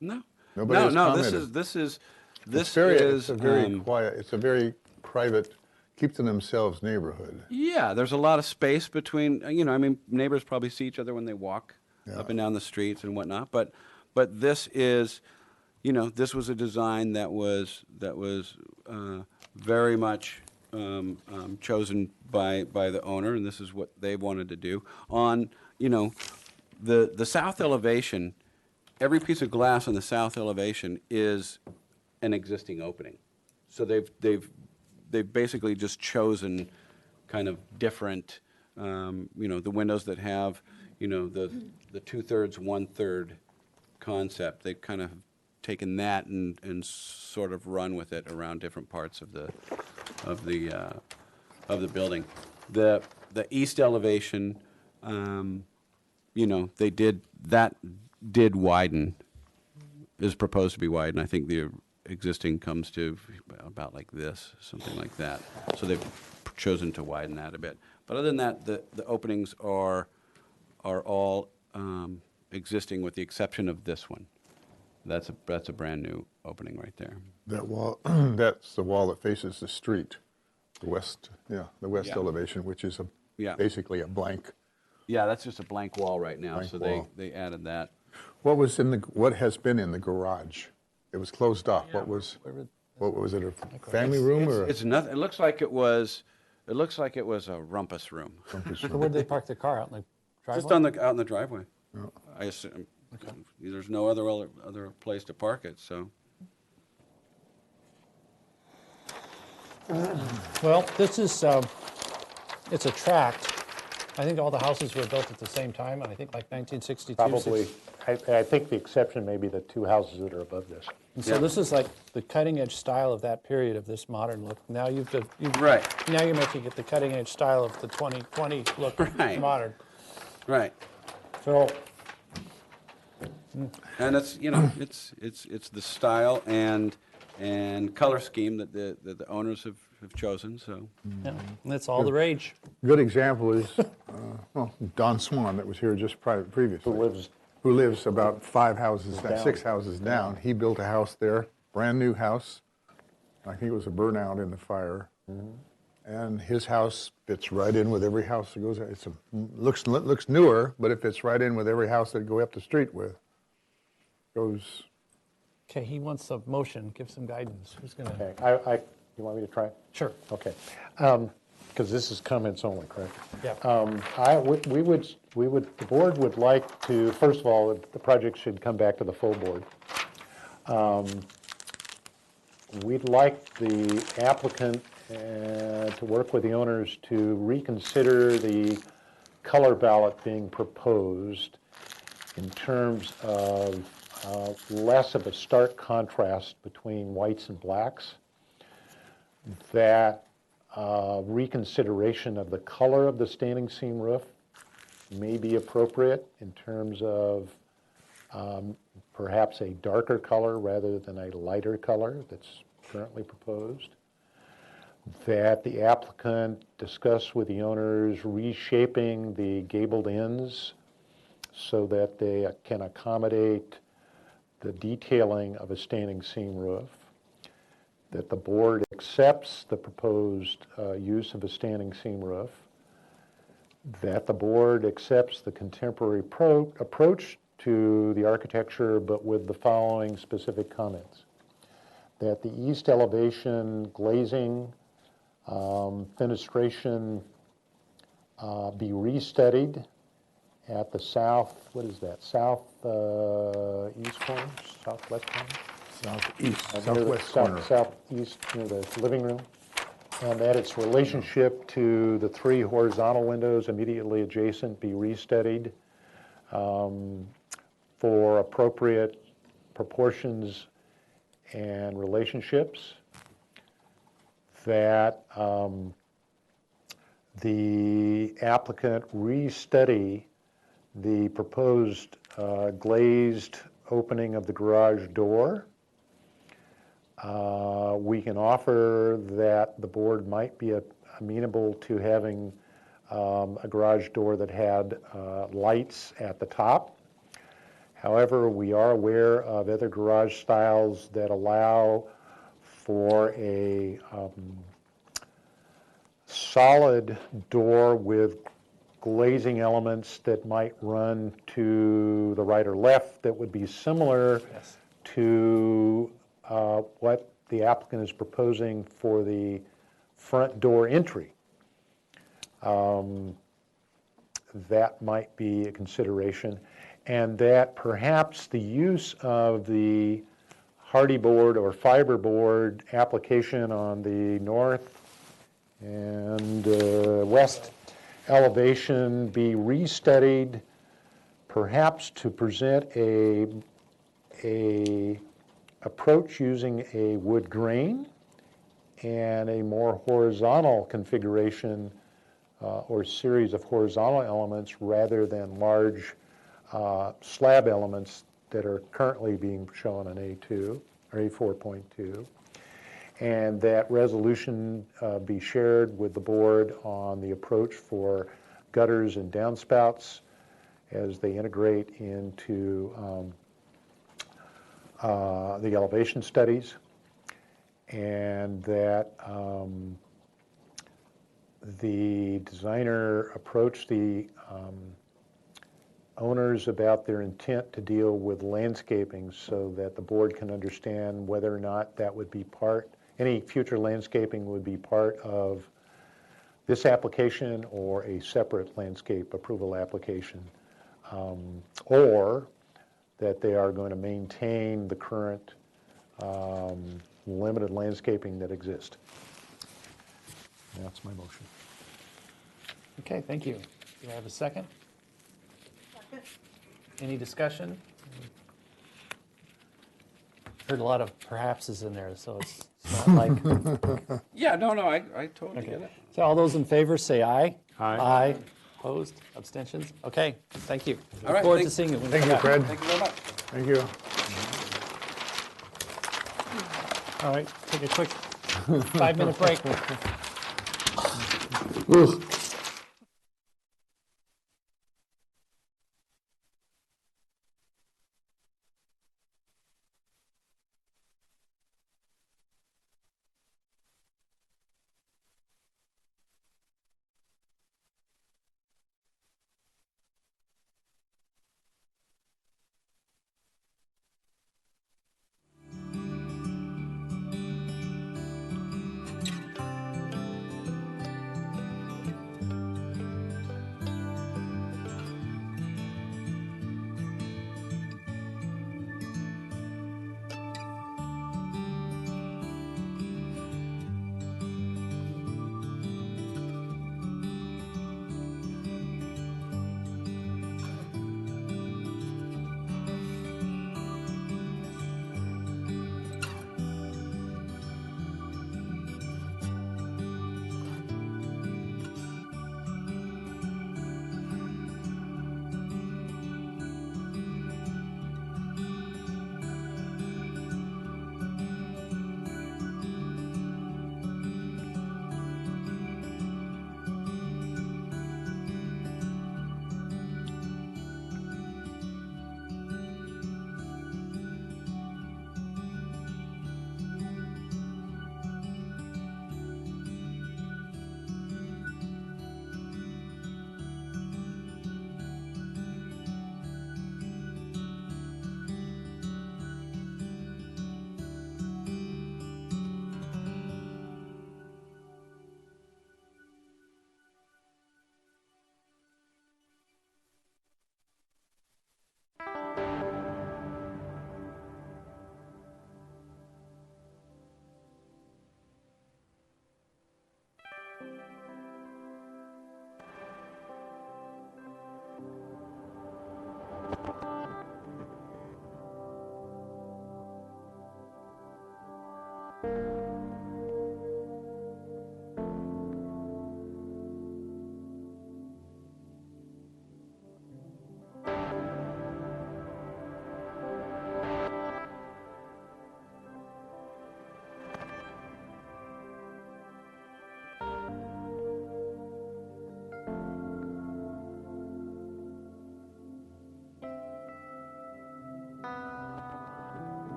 No. Nobody has commented? This is It's a very quiet, it's a very private, keep to themselves neighborhood. Yeah, there's a lot of space between, neighbors probably see each other when they walk up and down the streets and whatnot, but this is, this was a design that was very much chosen by the owner, and this is what they wanted to do. On, the south elevation, every piece of glass on the south elevation is an existing opening. So they've basically just chosen kind of different, the windows that have, the 2/3, 1/3 concept. They've kind of taken that and sort of run with it around different parts of the building. The east elevation, they did widen, is proposed to be widened. I think the existing comes to about like this, something like that. So they've chosen to widen that a bit. But other than that, the openings are all existing with the exception of this one. That's a brand new opening right there. That wall, that's the wall that faces the street, the west elevation, which is basically a blank. Yeah, that's just a blank wall right now. Blank so wall. they added that. What was in the, what has been in the garage? It was closed off. What was it, a family room or? It's nothing, it looks like it was a rumpus room. So where'd they park their car, out in the driveway? Just out in the driveway. I assume, there's no other place to park it, so. Well, this is, it's a tract. I think all the houses were built at the same time, and I think like 1962. Probably, I think the exception may be the two houses that are above this. And so this is like the cutting edge style of that period of this modern look. Now you've right. Now you're making it the cutting edge style of the 2020 look, modern. Right. So. And it's, you know, it's the style and color scheme that the owners have chosen. So yeah, that's all the rage. Good example is well, Don Swan that was here just previously. Who lives about 5 houses down, 6 houses down. He built a house there, brand new house. I think it was a burnout in the fire. And his house fits right in with every house that goes. It's looks newer, but it fits right in with every house that go up the street with. Goes. Okay, he wants a motion. Give some guidance. Who's going to? Okay, you want me to try? Sure. Okay, because this is comments only, correct? Yeah. The board would like to, first of all, the project should come back to the full board. We'd like the applicant to work with the owners to reconsider the color ballot being proposed in terms of less of a stark contrast between whites and blacks. That reconsideration of the color of the standing seam roof may be appropriate in terms of perhaps a darker color rather than a lighter color that's currently proposed. That the applicant discuss with the owners reshaping the gabled ends so that they can accommodate the detailing of a standing seam roof. That the board accepts the proposed use of a standing seam roof. That the board accepts the contemporary approach to the architecture, but with the following specific comments. That the east elevation glazing, fenestration be restudied at the south, what is that, east corner, southwest corner? Southwest corner. Southeast, near the living room. And that its relationship to the 3 horizontal windows immediately adjacent be restudied for appropriate proportions and relationships. That the applicant restudy the proposed glazed opening of the garage door. We can offer that the board might be amenable to having a garage door that had lights at the top. However, we are aware of other garage styles that allow for a solid door with glazing elements that might run to the right or left that would be similar to what the applicant is proposing for the front door entry. That might be a consideration, and that perhaps the use of the hardy board or fiber board application on the north and west elevation be restudied, perhaps to present a approach using a wood grain and a more horizontal configuration or series of horizontal elements rather than large slab elements that are currently being shown on A2 or A4.2. And that resolution be shared with the board on the approach for gutters and downspouts as they integrate into the elevation studies, and that the designer approach the owners about their intent to deal with landscaping so that the board can understand whether or not that would be any future landscaping would be part of this application or a separate landscape approval application, or that they are going to maintain the current limited landscaping that exists. That's my motion. Okay, thank you. Do I have a second? Second. Any discussion? Heard a lot of perhapses in there, so it's not like. Yeah, no, I totally Okay. get it. So all those in favor say aye. Aye. Aye. Opposed? Abstentions? Okay, thank you. All Look right, forward to thank- seeing you. when Thank come you, back. Fred. Thank you very much. Thank you. All right, take a quick 5-minute break.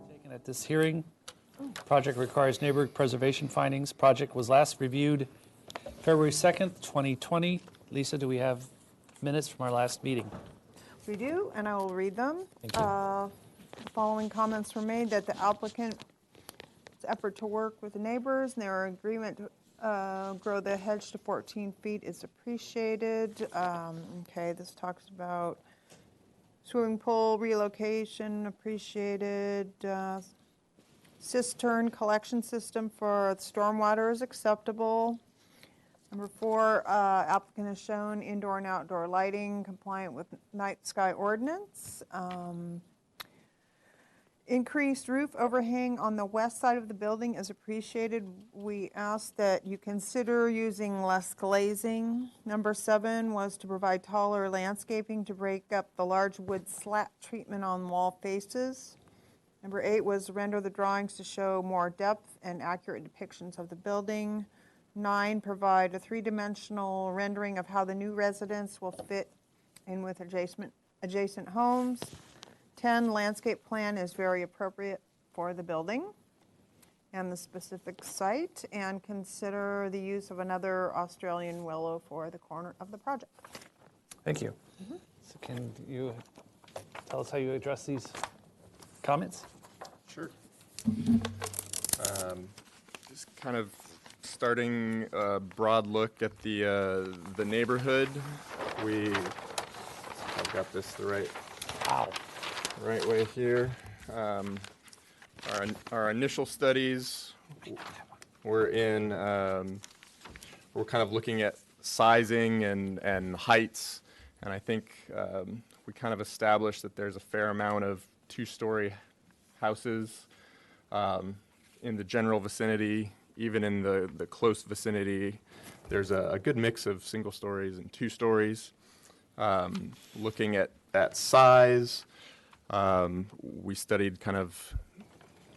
Taken at this hearing. Project requires neighborhood preservation findings. Project was last reviewed February 2nd, 2020. Lisa, do we have minutes from our last meeting? We do, and I will read them. Thank you. The following comments were made that the applicant's effort to work with the neighbors and their agreement to grow the hedge to 14 feet is appreciated. Okay, this talks about swimming pool relocation, appreciated. Cistern collection system for stormwater is acceptable. Number 4, applicant has shown indoor and outdoor lighting compliant with night sky ordinance. Increased roof overhang on the west side of the building is appreciated. We ask that you consider using less glazing. Number 7 was to provide taller landscaping to break up the large wood slat treatment on wall faces. Number 8 was render the drawings to show more depth and accurate depictions of the building. 9, provide a 3-dimensional rendering of how the new residence will fit in with adjacent homes. 10, landscape plan is very appropriate for the building and the specific site, and consider the use of another Australian willow for the corner of the project. Thank you. So can you tell us how you address these comments? Sure. Just kind of starting a broad look at the neighborhood. I've got this the right way here. Our initial studies were in, we're kind of looking at sizing and heights, and I think we kind of established that there's a fair amount of two-story houses in the general vicinity, even in the close vicinity. There's a good mix of single stories and two stories. Looking at size, we studied kind of,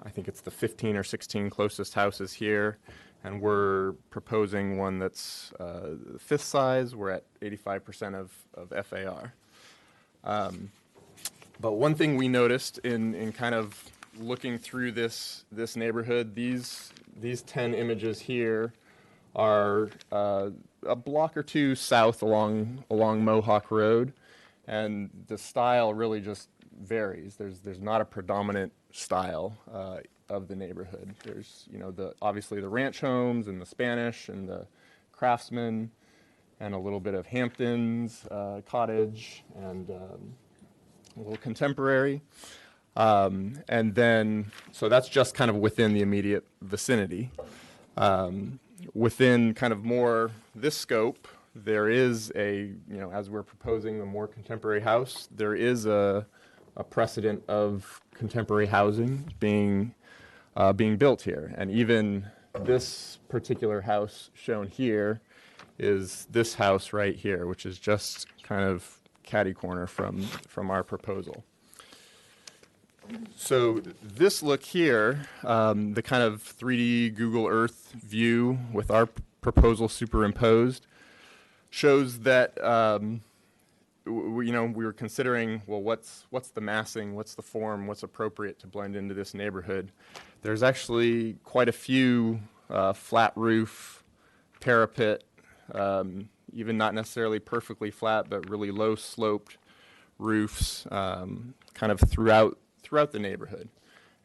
I think it's the 15 or 16 closest houses here, and we're proposing one that's the fifth size. We're at 85% of FAR. But one thing we noticed in kind of looking through this neighborhood, these 10 images here are a block or two south along Mohawk Road, and the style really just varies. There's not a predominant style of the neighborhood. There's obviously the ranch homes and the Spanish and the craftsman, and a little bit of Hamptons cottage and a little contemporary. And then, so that's just kind of within the immediate vicinity. Within kind of more this scope, there is as we're proposing the more contemporary house, there is a precedent of contemporary housing being built here. And even this particular house shown here is this house right here, which is just kind of catty corner from our proposal. So this look here, the kind of 3D Google Earth view with our proposal superimposed, shows that we were considering, well, what's the massing, what's the form, what's appropriate to blend into this neighborhood. There's actually quite a few flat roof, parapet, even not necessarily perfectly flat, but really low sloped roofs, kind of throughout the neighborhood.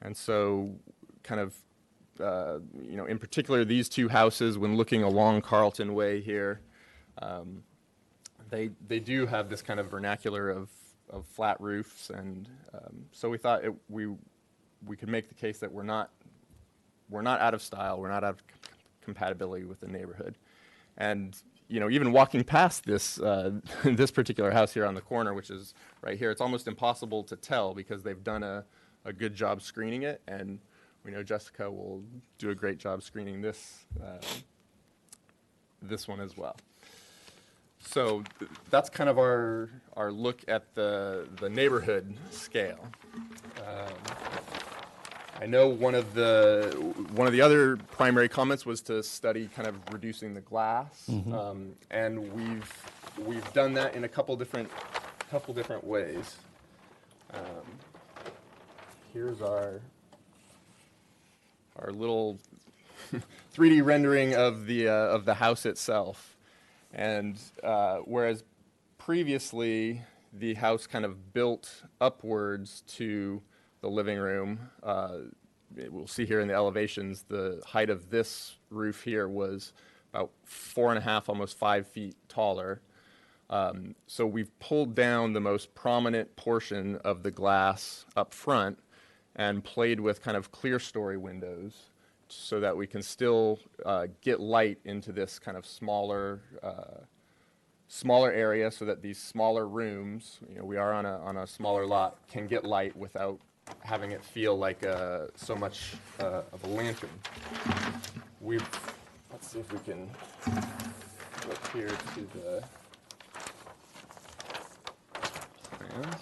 And so kind of, in particular, these two houses, when looking along Carlton Way here, they do have this kind of vernacular of flat roofs, and so we thought we could make the case that we're not out of style, we're not out of compatibility with the neighborhood. And even walking past this this particular house here on the corner, which is right here, it's almost impossible to tell because they've done a good job screening it, and we know Jessica will do a great job screening this one as well. So that's kind of our look at the neighborhood scale. I know one of the other primary comments was to study kind of reducing the glass, and we've done that in a couple different ways. Here's our little 3D rendering of the house itself. And whereas previously the house kind of built upwards to the living room, we'll see here in the elevations, the height of this roof here was about 4.5, almost 5 feet taller. So we've pulled down the most prominent portion of the glass up front and played with kind of clear story windows so that we can still get light into this kind of smaller area, so that these smaller rooms, we are on a smaller lot, can get light without having it feel like so much of a lantern. Let's see if we can look here to the plans.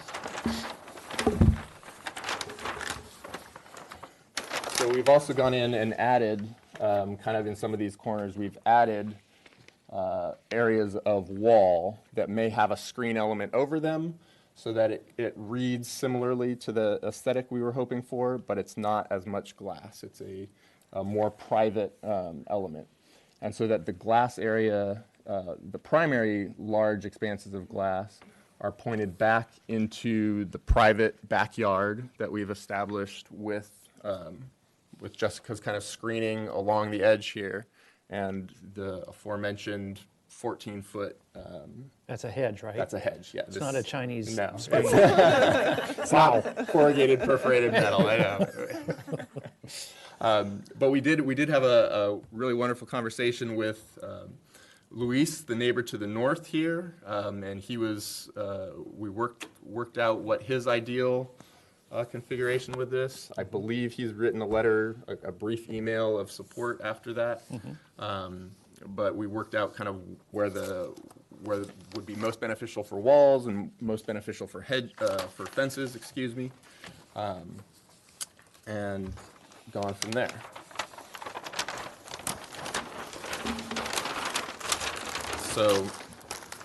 So we've also gone in and added, kind of in some of these corners, we've added areas of wall that may have a screen element over them so that it reads similarly to the aesthetic we were hoping for, but it's not as much glass. It's a more private element. And so that the glass area, the primary large expanses of glass are pointed back into the private backyard that we've established with Jessica's kind of screening along the edge here, and the aforementioned 14-foot. That's a hedge, right? That's a hedge, yeah. It's not a Chinese. No. screen. It's not corrugated perforated metal, I know. But we did have a really wonderful conversation with Luis, the neighbor to the north here, and he was, we worked out what his ideal configuration with this. I believe he's written a letter, a brief email of support after that. But we worked out kind of where would be most beneficial for walls and most beneficial for for fences, excuse me, and gone from there. So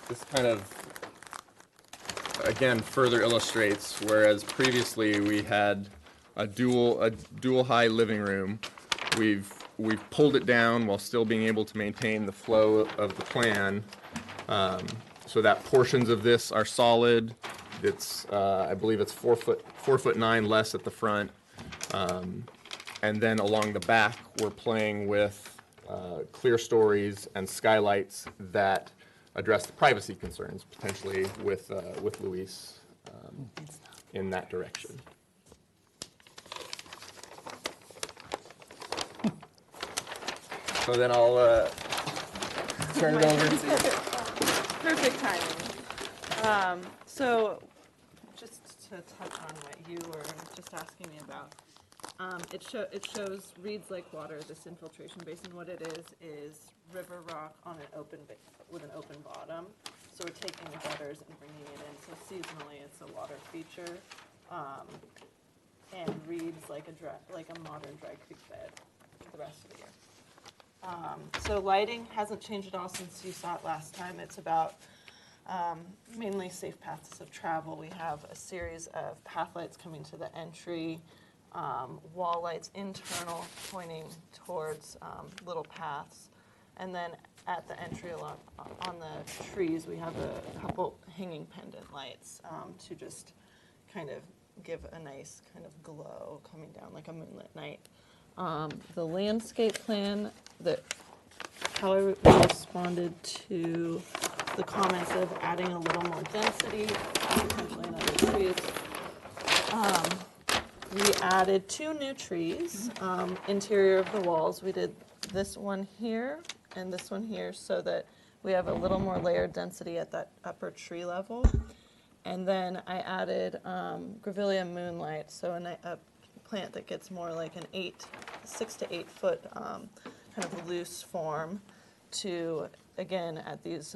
this kind of, again, further illustrates, whereas previously we had a dual high living room, we've pulled it down while still being able to maintain the flow of the plan, so that portions of this are solid. It's I believe it's 4'9" less at the front, and then along the back we're playing with clear stories and skylights that address the privacy concerns, potentially with Luis in that direction. So then I'll turn it over to you. Perfect timing. So just to touch on what you were just asking me about, it shows reads like water, this infiltration basin. What it is river rock on an with an open bottom. So we're taking the gutters and bringing it in. So seasonally, it's a water feature, and reads like a modern dry creek bed for the rest of the year. So lighting hasn't changed at all since you saw it last time. It's about mainly safe paths of travel. We have a series of path lights coming to the entry, wall lights internal pointing towards little paths. And then at the entry along on the trees, we have a couple hanging pendant lights to just kind of give a nice kind of glow coming down like a moonlit night. The landscape plan, how I responded to the comments of adding a little more density, potentially in other trees. We added 2 new trees, interior of the walls. We did this one here and this one here so that we have a little more layered density at that upper tree level. And then I added Grevillea moonlight, so a plant that gets more like an 6 to 8 foot kind of loose form to, again, at these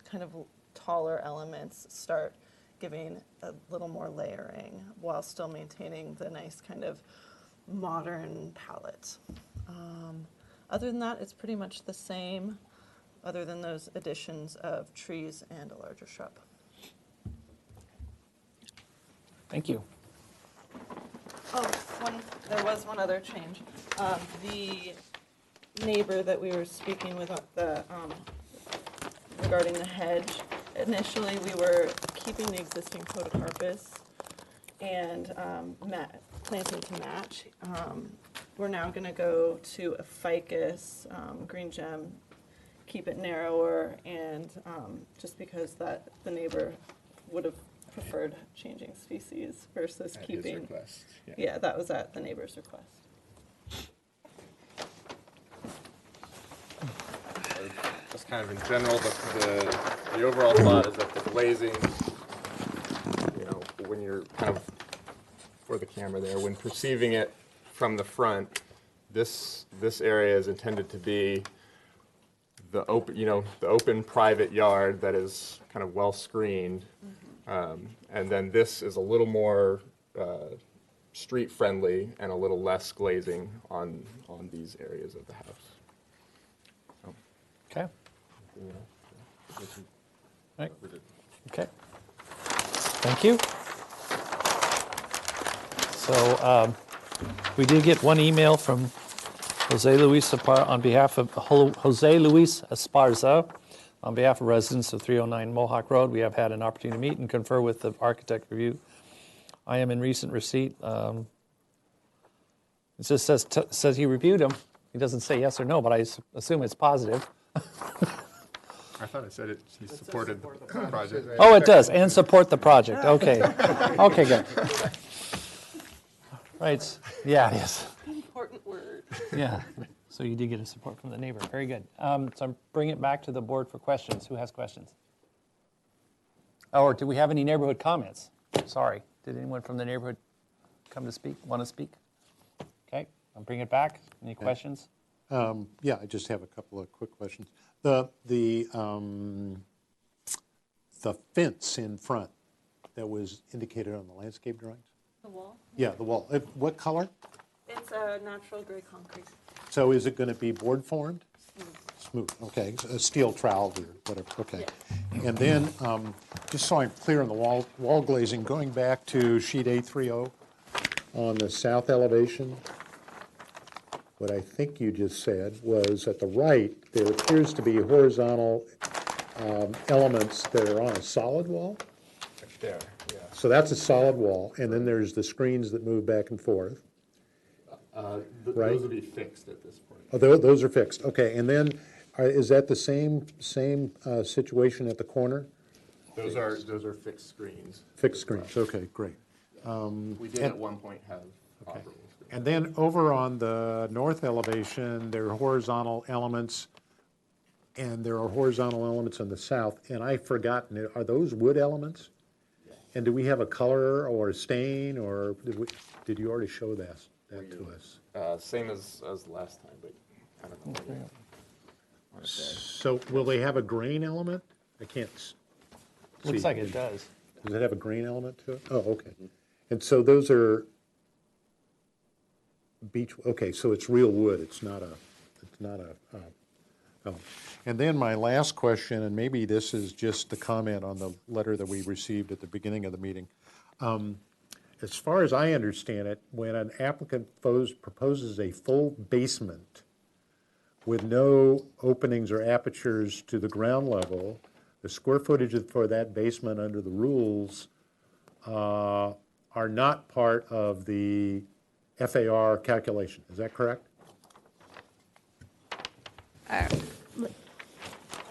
kind of taller elements, start giving a little more layering while still maintaining the nice kind of modern palette. Other than that, it's pretty much the same, other than those additions of trees and a larger shrub. Thank you. Oh, there was one other change. The neighbor that we were speaking with regarding the hedge, initially we were keeping the existing podocarpus and planting to match. We're now going to go to a ficus, green gem, keep it narrower, and just because the neighbor would have preferred changing species versus At keeping. his request, yeah. Yeah, that was at the neighbor's request. Just kind of in general, the overall thought is that the glazing, when you're kind of for the camera there, when perceiving it from the front, this area is intended to be the open private yard that is kind of well screened, and then this is a little more street friendly and a little less glazing on these areas of the house. So. Okay. Right. Okay. Thank you. So we did get one email from Jose Luis on behalf of Jose Luis Esparza, on behalf of residents of 309 Mohawk Road. We have had an opportunity to meet and confer with the architect review. I am in recent receipt. It just says he reviewed them. He doesn't say yes or no, but I assume it's positive. I thought I said he supported the project. Oh, it does, and support the project. Okay. Okay, good. Right. Yeah, it is. Important word. Yeah. So you did get a support from the neighbor. Very good. So I'm bringing it back to the board for questions. Who has questions? Or do we have any neighborhood comments? Sorry. Did anyone from the neighborhood come to speak, want to speak? Okay. I'll bring it back. Any questions? Yeah, I just have a couple of quick questions. The fence in front that was indicated on the landscape drawings? The wall? Yeah, the wall. What color? It's a natural gray concrete. So is it going to be board formed? Smooth. Okay. A steel trowel or whatever. Okay. Yeah. And then, just so I'm clear on the wall glazing, going back to sheet A30 on the south elevation, what I think you just said was at the right, there appears to be horizontal elements that are on a solid wall. There, yeah. So that's a solid wall, and then there's the screens that move back and forth. Right? Those will be fixed at this point. Oh, those are fixed. Okay, and then is that the same situation at the corner? Those are fixed screens. Fixed screens. Okay, great. We did at one point have operable screens. And then over on the north elevation, there are horizontal elements, and there are horizontal elements on the south. And I've forgotten, are those wood elements? Yeah. And do we have a color or a stain, or did you already show that to us? Same as last time, but I don't know. So will they have a grain element? I can't see. Looks like it does. Does it have a grain element to it? Oh, okay. And so those are beech, okay, so it's real wood. It's not a oh. And then my last question, and maybe this is just the comment on the letter that we received at the beginning of the meeting. As far as I understand it, when an applicant proposes a full basement with no openings or apertures to the ground level, the square footage for that basement under the rules are not part of the FAR calculation. Is that correct?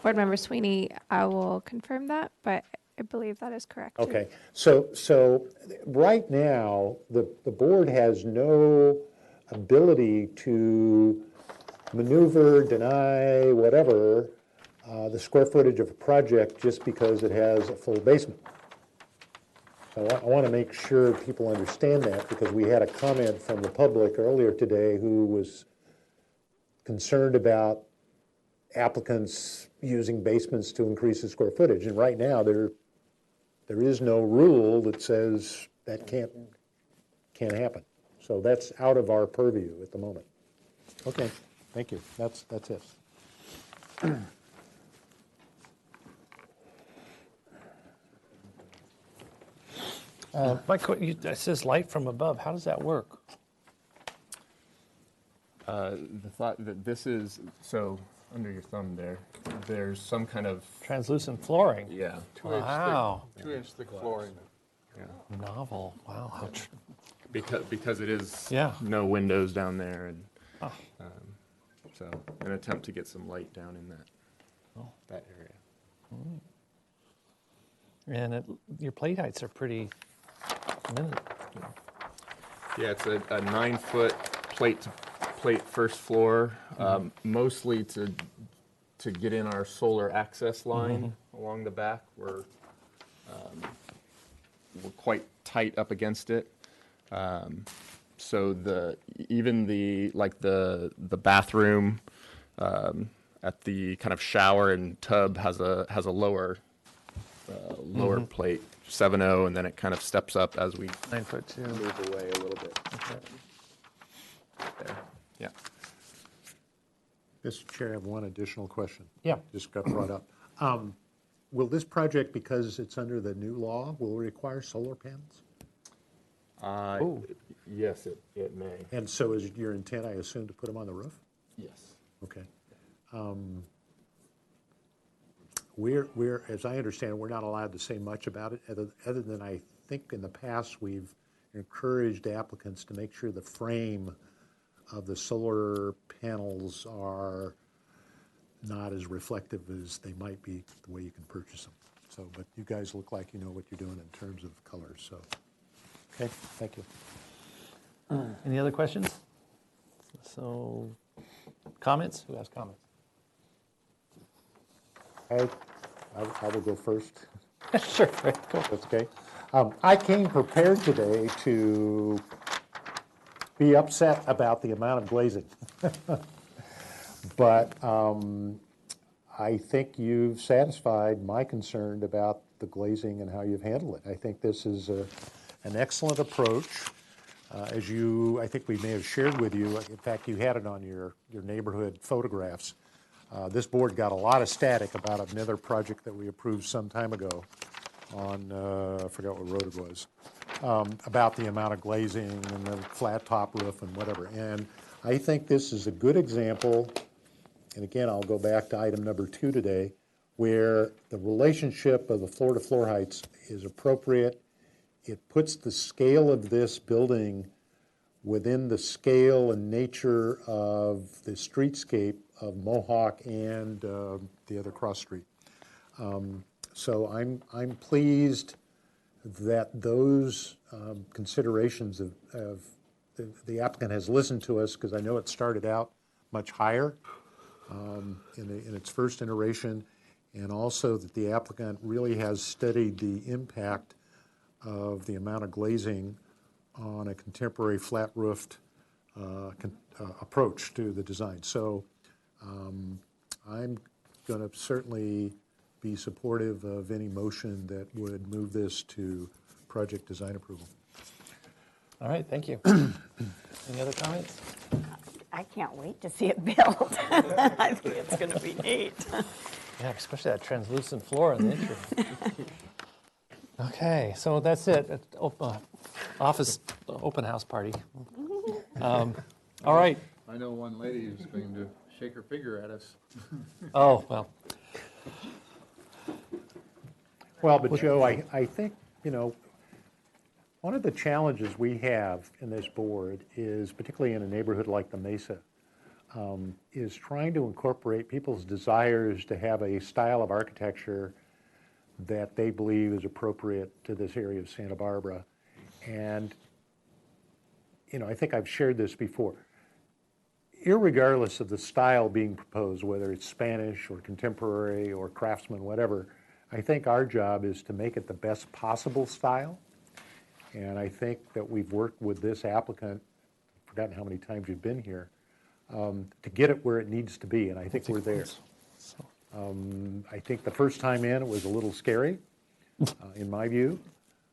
Board Member Sweeney, I will confirm that, but I believe that is correct. Too. Okay, so right now, the board has no ability to maneuver, deny, whatever, the square footage of a project just because it has a full basement. So I want to make sure people understand that, because we had a comment from the public earlier today who was concerned about applicants using basements to increase the square footage. And right now, there is no rule that says that can't happen. So that's out of our purview at the moment. Okay, thank you. That's it. It says light from above. How does that work? The thought that this is, so under your thumb there, there's some kind of translucent flooring. Yeah. 2-inch thick flooring. Yeah. Novel. Wow. How because it is yeah. no windows down there, and so an attempt to get some light down in that area. And your plate heights are pretty minute. Yeah, it's a 9-foot plate to plate first floor, mostly to get in our solar access line along the back. We're quite tight up against it. So even the bathroom at the kind of shower and tub has a lower plate, 7.0, and then it kind of steps up as we 9'2" move away a little bit. Okay. There. Yeah. Mr. Chair, I have one additional question. Yeah. Just got brought up. will this project, because it's under the new law, will require solar panels? Yes, it may. And so is your intent, I assume, to put them on the roof? Yes. Okay. As I understand, we're not allowed to say much about it, other than I think in the past we've encouraged applicants to make sure the frame of the solar panels are not as reflective as they might be the way you can purchase them. So, but you guys look like you know what you're doing in terms of colors, so. Okay, thank you. Any other questions? So, comments? Who has comments? I will go first. Sure, go. That's okay. I came prepared today to be upset about the amount of glazing. But I think you've satisfied my concern about the glazing and how you've handled it. I think this is an excellent approach. I think we may have shared with you, in fact, you had it on your neighborhood photographs. This board got a lot of static about another project that we approved some time ago on, I forgot what road it was, about the amount of glazing and the flat top roof and whatever. And I think this is a good example, and again, I'll go back to item number 2 today, where the relationship of the floor-to-floor heights is appropriate. It puts the scale of this building within the scale and nature of the streetscape of Mohawk and the other cross street. So I'm pleased that those considerations of the applicant has listened to us, because I know it started out much higher in its first iteration, and also that the applicant really has studied the impact of the amount of glazing on a contemporary flat-roofed approach to the design. So I'm going to certainly be supportive of any motion that would move this to project design approval. All right, thank you. Any other comments? I can't wait to see it built. I think it's going to be neat. Yeah, especially that translucent floor in the entry. Okay, so that's it. Office open house party. All right. I know one lady who's going to shake her finger at us. Oh, well. Well, but Joe, I think, one of the challenges we have in this board is, particularly in a neighborhood like the Mesa, is trying to incorporate people's desires to have a style of architecture that they believe is appropriate to this area of Santa Barbara. And, I think I've shared this before. Irregardless of the style being proposed, whether it's Spanish or contemporary or craftsman, whatever, I think our job is to make it the best possible style. And I think that we've worked with this applicant, I've forgotten how many times you've been here, to get it where it needs to be, and I think we're there. I think the first time in, it was a little scary, in my view.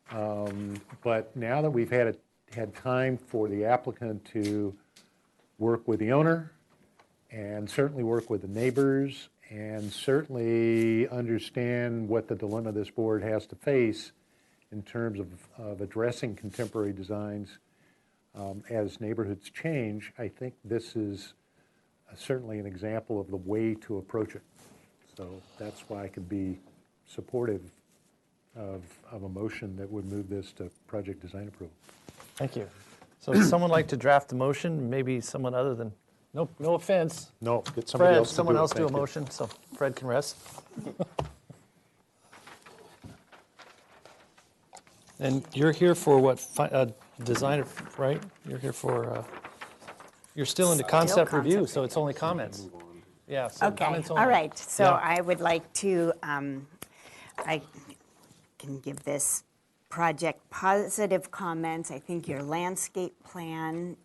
But now that we've had time for the applicant to work with the owner, and certainly work with the neighbors, and certainly understand what the dilemma this board has to face in terms of addressing contemporary designs as neighborhoods change, I think this is certainly an example of the way to approach it. So that's why I could be supportive of a motion that would move this to project design approval. Thank you. So would someone like to draft a motion? Maybe someone other than, no offense. No, get somebody else to do it. Someone else do a Thank you. motion, so Fred can rest. And you're here for what, design, right? You're here for, you're still into concept review, so it's only comments. Yeah, so Okay, comments only. all right. So Yeah. I would like to, I can give this project positive comments. I think your landscape plan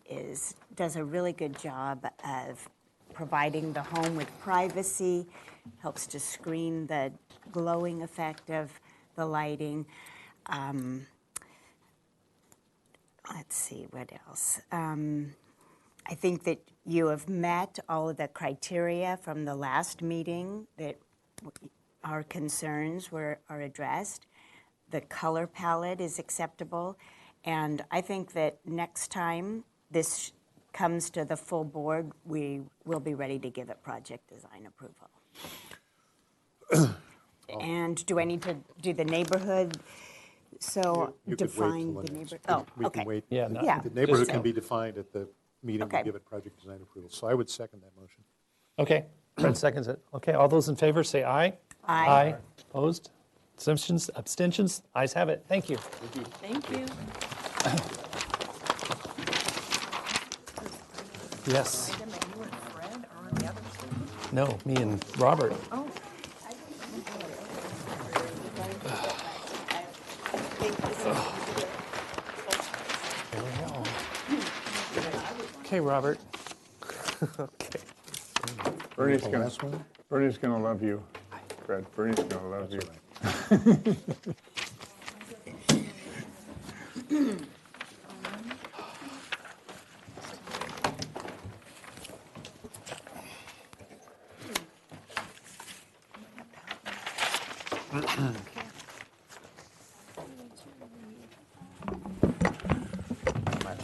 does a really good job of providing the home with privacy, helps to screen the glowing effect of the lighting. Let's see, what else? I think that you have met all of the criteria from the last meeting that our concerns are addressed. The color palette is acceptable. And I think that next time this comes to the full board, we will be ready to give it project design approval. And do I need to do the neighborhood? So You could wait till define the the next. neighborhood. Oh, We okay. can wait. Yeah, no, Yeah. The neighborhood just can so- be defined at the meeting to Okay. give it project design approval. So I would second that motion. Okay, Fred seconds it. Okay, all those in favor say aye. Aye. Opposed? Abstentions? Ayes have it. Thank you. Thank you. Yes. No, me and Robert. Here we go. Okay, Robert. Okay. Bernie's gonna, last one? Bernie's gonna love you, Fred. Bernie's gonna love you.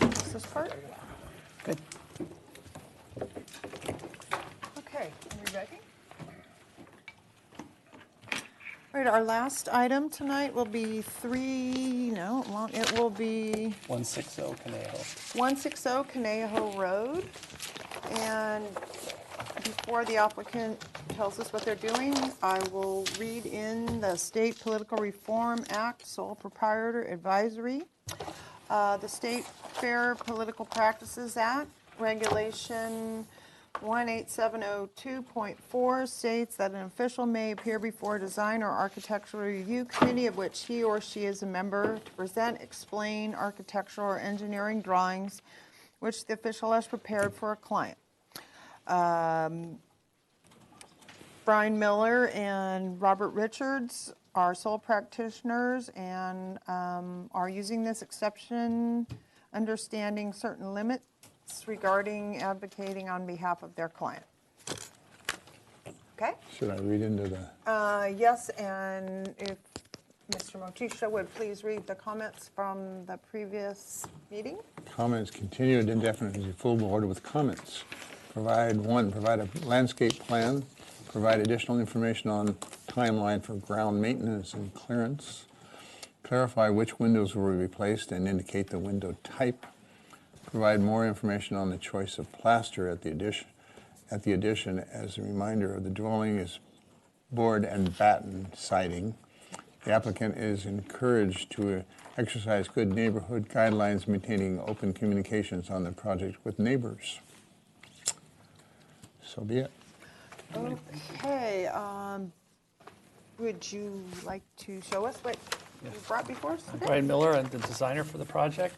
Is this part? Good. Okay, are we ready? All right, our last item tonight will be it will be 160 Conejo. 160 Conejo Road. And before the applicant tells us what they're doing, I will read in the State Political Reform Act, Sole Proprietor Advisory. The State Fair Political Practices Act, Regulation 18702.4 states that an official may appear before a design or architectural review committee of which he or she is a member to present, explain architectural or engineering drawings which the official has prepared for a client. Brian Miller and Robert Richards are sole practitioners and are using this exception, understanding certain limits regarding advocating on behalf of their client. Okay? Should I read into the, Yes, and if Mr. Motisha would please read the comments from the previous meeting. comments continued indefinitely, full board with comments. Provide a landscape plan, provide additional information on timeline for ground maintenance and clearance, clarify which windows will be replaced and indicate the window type, provide more information on the choice of plaster at the addition. As a reminder of the dwelling is board and batten siding. The applicant is encouraged to exercise good neighborhood guidelines, maintaining open communications on the project with neighbors. So be it. Okay, would you like to show us what you brought before us today? Brian Miller, I'm the designer for the project.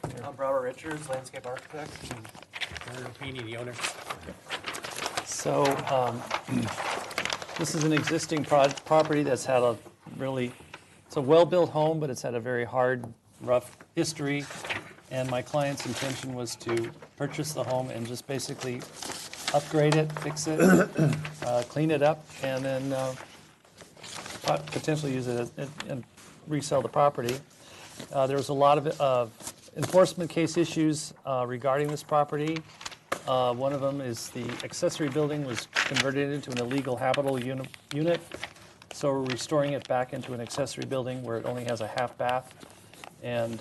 I'm Robert Richards, landscape architect, and Aaron Peeney, the owner. So this is an existing property that's had a it's a well-built home, but it's had a very hard, rough history. And my client's intention was to purchase the home and just basically upgrade it, fix it, clean it up, and then potentially use it and resell the property. There was a lot of enforcement case issues regarding this property. One of them is the accessory building was converted into an illegal habitable unit. So we're restoring it back into an accessory building where it only has a half bath. And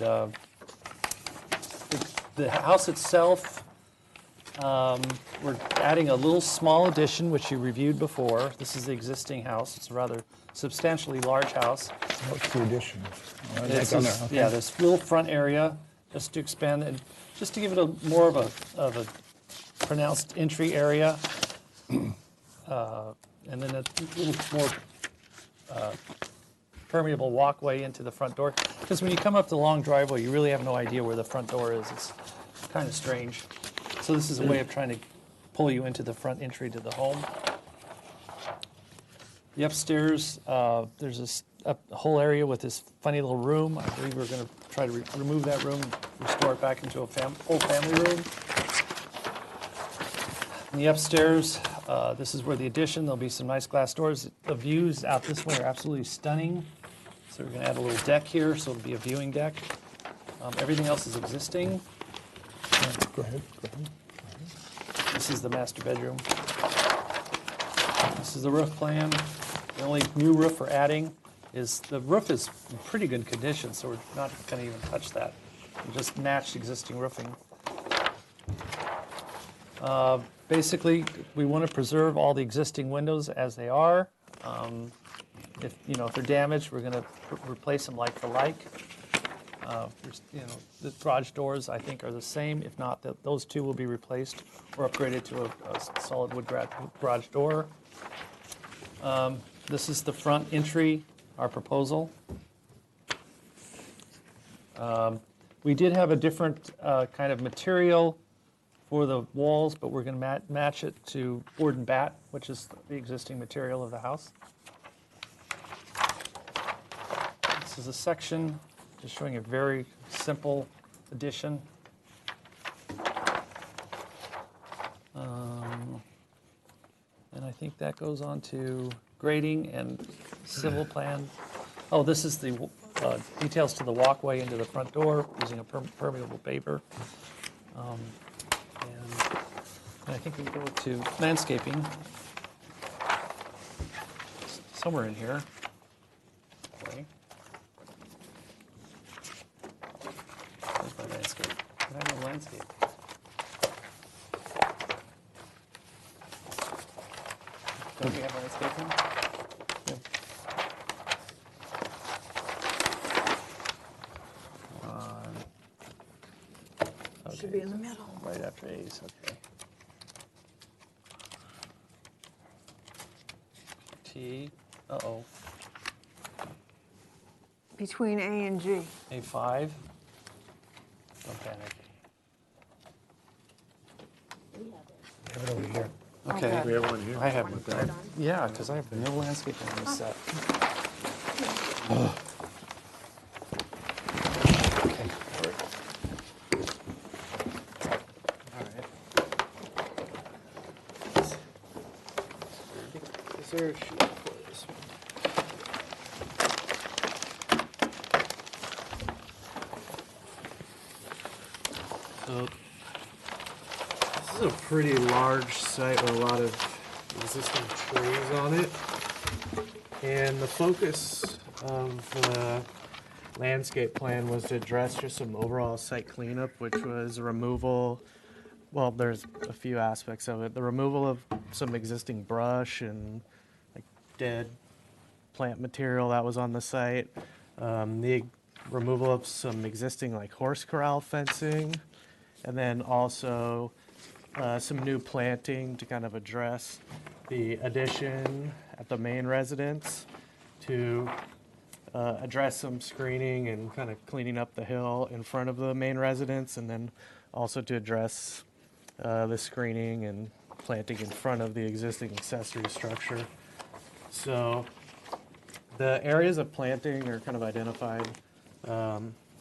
the house itself, we're adding a little small addition, which you reviewed before. This is the existing house. It's a rather substantially large house. What's the addition? It's yeah, this little front area, just to expand and just to give it more of a pronounced entry area, and then a little more permeable walkway into the front door. Because when you come up the long driveway, you really have no idea where the front door is. It's kind of strange. So this is a way of trying to pull you into the front entry to the home. The upstairs, there's a whole area with this funny little room. I believe we're going to try to remove that room, restore it back into a whole family room. In the upstairs, This is where the addition, there'll be some nice glass doors. The views out this way are absolutely stunning. So we're going to add a little deck here, so it'll be a viewing deck. Everything else is existing. Go ahead. This is the master bedroom. This is the roof plan. The only new roof we're adding is, the roof is in pretty good condition, so we're not going to even touch that. We just matched existing roofing. Basically, we want to preserve all the existing windows as they are. If they're damaged, we're going to replace them like for like. The garage doors, I think, are the same. If not, those two will be replaced or upgraded to a solid wood garage door. This is the front entry, our proposal. We did have a different kind of material for the walls, but we're going to match it to board and bat, which is the existing material of the house. This is a section just showing a very simple addition. And I think that goes on to grading and civil plan. Oh, this is the details to the walkway into the front door using a permeable paver. And I think we go to landscaping somewhere in here. Okay. Where's my landscape? I have no landscape. Don't we have landscaping? Yeah. Should be in the middle. Right after A's, okay. T, uh-oh, Between A and G. A5. Don't panic. We have it over here. Okay. We have one here. I have one. Yeah, because I have no landscape on this set. Okay. Is there a sheet for this one? So, this is a pretty large site with a lot of existing trees on it. And the focus of the landscape plan was to address just some overall site cleanup, which was removal. Well, there's a few aspects of it. The removal of some existing brush and like dead plant material that was on the site. The removal of some existing like horse corral fencing, and then also some new planting to kind of address the addition at the main residence, to address some screening and kind of cleaning up the hill in front of the main residence, and then also to address the screening and planting in front of the existing accessory structure. So the areas of planting are kind of identified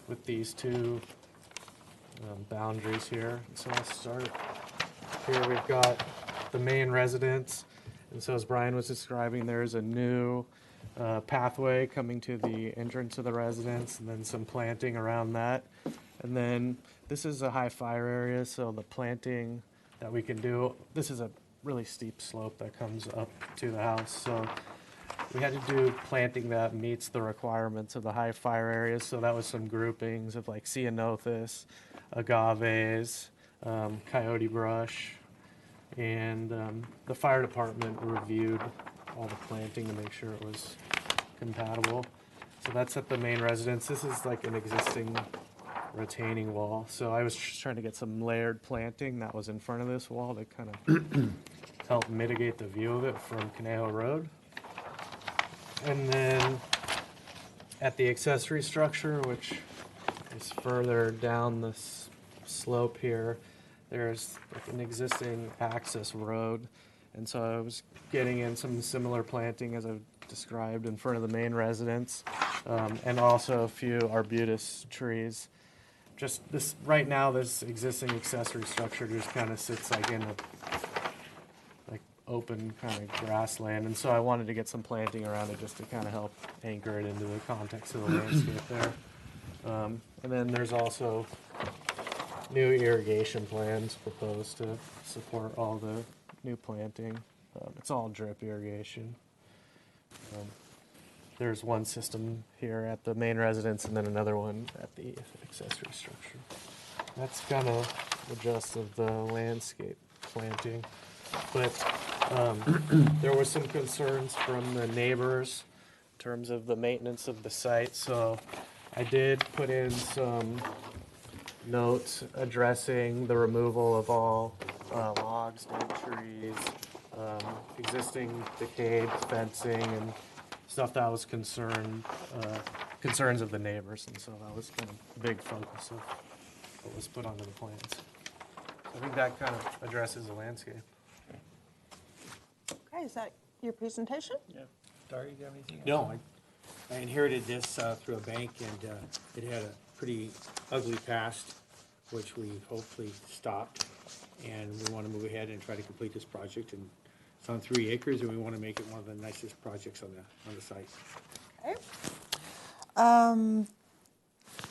with these two boundaries here. So I'll start here. We've got the main residence, and so as Brian was describing, there's a new pathway coming to the entrance of the residence, and then some planting around that. And then this is a high fire area, so the planting that we can do, this is a really steep slope that comes up to the house, so we had to do planting that meets the requirements of the high fire areas. So that was some groupings of like ceanothus, agaves, coyote brush, and the fire department reviewed all the planting to make sure it was compatible. So that's at the main residence. This is like an existing retaining wall. So I was trying to get some layered planting that was in front of this wall to kind of help mitigate the view of it from Conejo Road. And then at the accessory structure, which is further down this slope here, there's like an existing access road. And so I was getting in some similar planting as I've described in front of the main residence, and also a few arbutus trees. Just this, right now, this existing accessory structure just kind of sits like in a, like open kind of grassland, and so I wanted to get some planting around it just to kind of help anchor it into the context of the landscape there. And then there's also new irrigation plans proposed to support all the new planting. It's all drip irrigation. There's one system here at the main residence and then another one at the accessory structure. That's kind of the gist of the landscape planting. But there were some concerns from the neighbors in terms of the maintenance of the site. So I did put in some notes addressing the removal of all logs, dead trees, existing decayed fencing, and stuff that was concerns of the neighbors. And so that was kind of a big focus of what was put onto the plans. So I think that kind of addresses the landscape. Okay, is that your presentation? Yeah. Dari, you have anything? No, I inherited this through a bank, and it had a pretty ugly past, which we've hopefully stopped. And we want to move ahead and try to complete this project. And it's on 3 acres, and we want to make it one of the nicest projects on the site. Okay.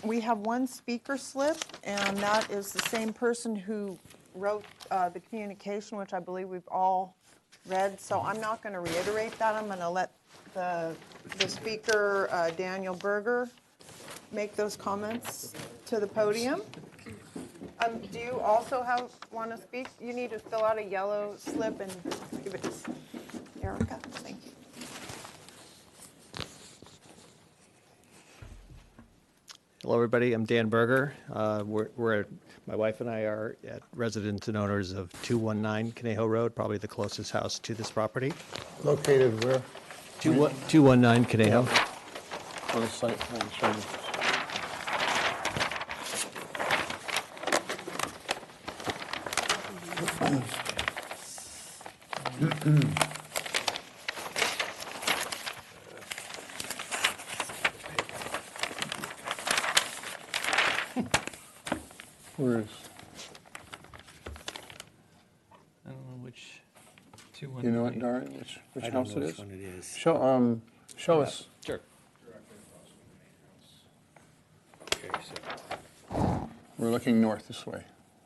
We have one speaker slip, and that is the same person who wrote the communication, which I believe we've all read. So I'm not going to reiterate that. I'm going to let the speaker, Daniel Berger, make those comments to the podium. Do you also want to speak? You need to fill out a yellow slip and give it to Erica. Thank you. Hello, everybody. I'm Dan Berger. My wife and I are residents and owners of 219 Conejo Road, probably the closest house to this property. Located where? 219 Conejo. On the site, show me. Where is? I don't know which. You know what, Dari? Which I don't house know it which is? one it is. Show us. Sure. Okay, so We're looking north this way.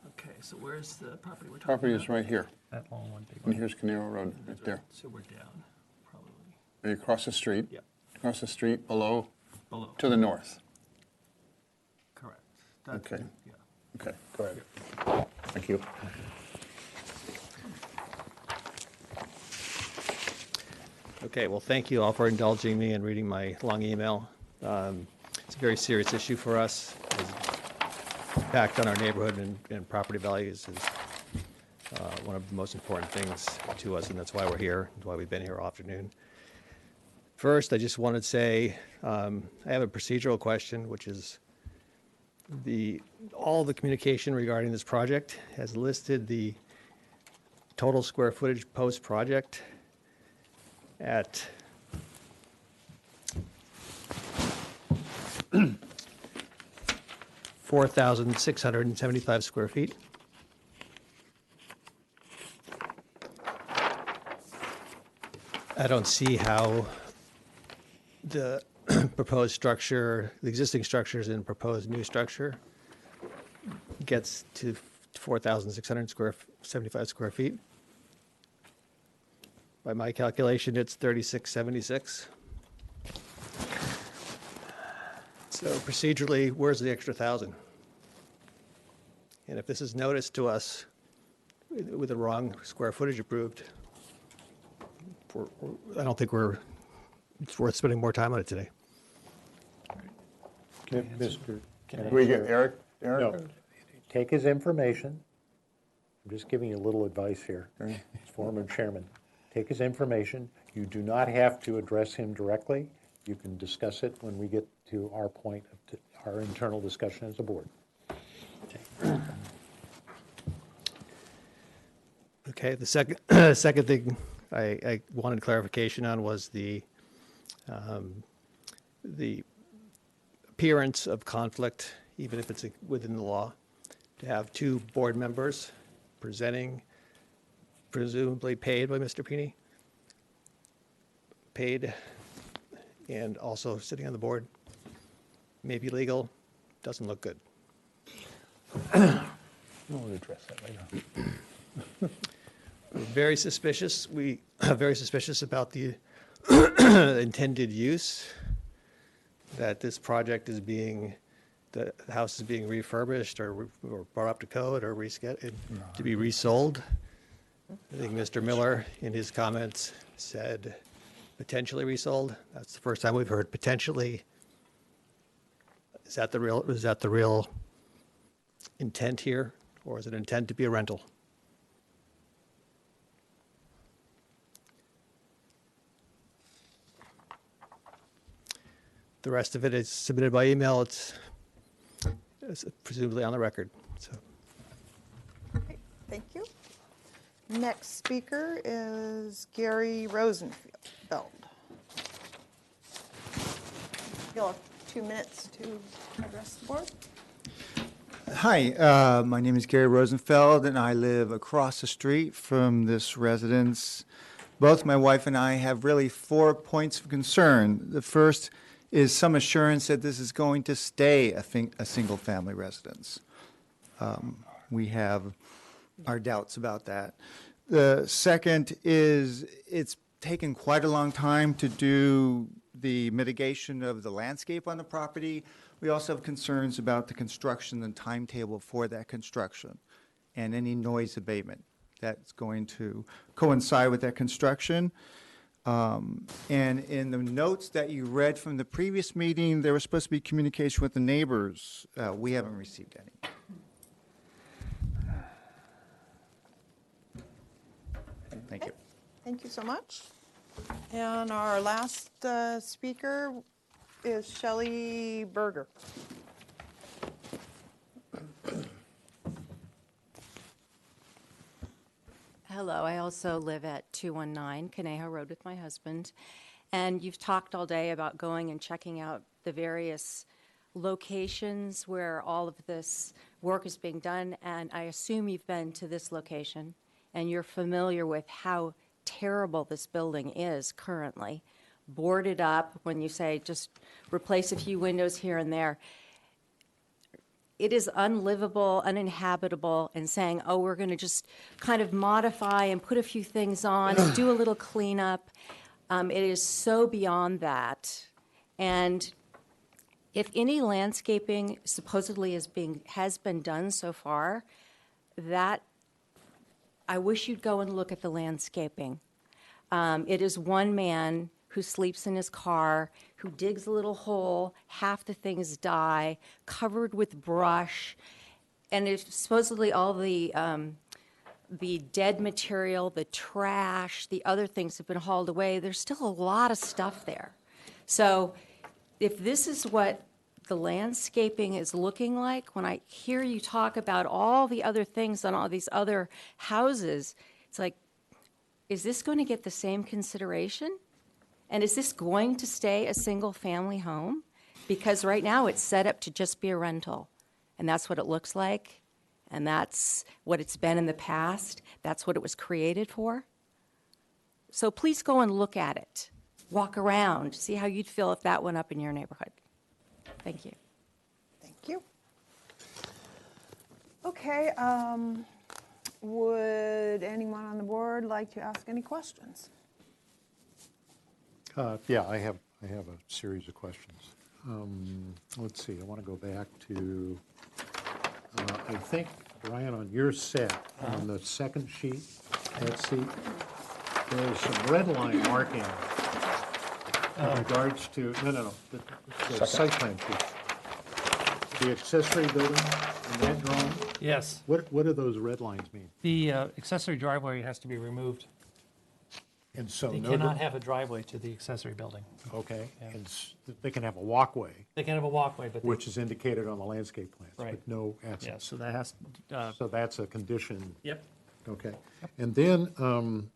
Okay, so where's the property we're talking Property about? is right here. That long one, big And one. here's Conejo Road, right there. So we're down, probably. Are you across the street? Yep. Across the street, below? Below. To the north. Correct. Okay. Yeah. Okay, go ahead. Thank you. Okay, well, thank you all for indulging me and reading my long email. It's a very serious issue for us. The impact on our neighborhood and property values is one of the most important things to us, and that's why we're here, and why we've been here all afternoon. First, I just wanted to say I have a procedural question, which is all the communication regarding this project has listed the total square footage post-project at 4,675 square feet. I don't see how the proposed structure, the existing structures and proposed new structure gets to 4,675 square feet. By my calculation, it's 3,676. So procedurally, where's the extra 1,000? And if this is noticed to us with the wrong square footage approved, I don't think it's worth spending more time on it today. Mr. Can we get Eric? No. Take his information. I'm just giving you a little advice here. As former chairman, take his information. You do not have to address him directly. You can discuss it when we get to our point of our internal discussion as a board. Okay, the second thing I wanted clarification on was the appearance of conflict, even if it's within the law, to have two board members presenting presumably paid by Mr. Pini. Paid and also sitting on the board. Maybe legal, doesn't look good. We'll address that later. We're very suspicious. We are very suspicious about the intended use, that this project is being, the house is being refurbished or brought up to code or to be resold. I think Mr. Miller, in his comments, said potentially resold. That's the first time we've heard potentially. Is that the real intent here, or is it intent to be a rental? The rest of it is submitted by email. It's presumably on the record. So, Okay, thank you. Next speaker is Gary Rosenfeld. You'll have 2 minutes to address the board. Hi, my name is Gary Rosenfeld, and I live across the street from this residence. Both my wife and I have really 4 points of concern. The first is some assurance that this is going to stay a single-family residence. We have our doubts about that. The second is it's taken quite a long time to do the mitigation of the landscape on the property. We also have concerns about the construction and timetable for that construction and any noise abatement that's going to coincide with that construction. And in the notes that you read from the previous meeting, there was supposed to be communication with the neighbors. We haven't received any. Thank you. Thank you so much. And our last speaker is Shelley Berger. Hello, I also live at 219 Conejo Road with my husband. And you've talked all day about going and checking out the various locations where all of this work is being done. And I assume you've been to this location and you're familiar with how terrible this building is currently. Boarded up, when you say just replace a few windows here and there. It is unlivable, uninhabitable, and saying, oh, we're going to just kind of modify and put a few things on and do a little cleanup. It is so beyond that. And if any landscaping supposedly has been done so far, that I wish you'd go and look at the landscaping. It is one man who sleeps in his car, who digs a little hole, half the things die, covered with brush, and it's supposedly all the dead material, the trash, the other things have been hauled away. There's still a lot of stuff there. So if this is what the landscaping is looking like, when I hear you talk about all the other things on all these other houses, it's like, is this going to get the same consideration? And is this going to stay a single-family home? Because right now it's set up to just be a rental. And that's what it looks like. And that's what it's been in the past. That's what it was created for. So please go and look at it. Walk around. See how you'd feel if that went up in your neighborhood. Thank you. Thank you. Okay, would anyone on the board like to ask any questions? Yeah, I have a series of questions. Let's see, I want to go back to, I think, Brian, on your set, on the second sheet, let's see, there's some red line marking in regards to, the site plan sheet. The accessory building in that drawing? Yes. What do those red lines mean? The accessory driveway has to be removed. And so They no cannot have a driveway to the accessory building. Okay, and they can have a walkway. They can have a walkway, but which is indicated on the landscape plans, Right. but no access. Yeah, so that has, So that's a condition. Yep. Okay. And then on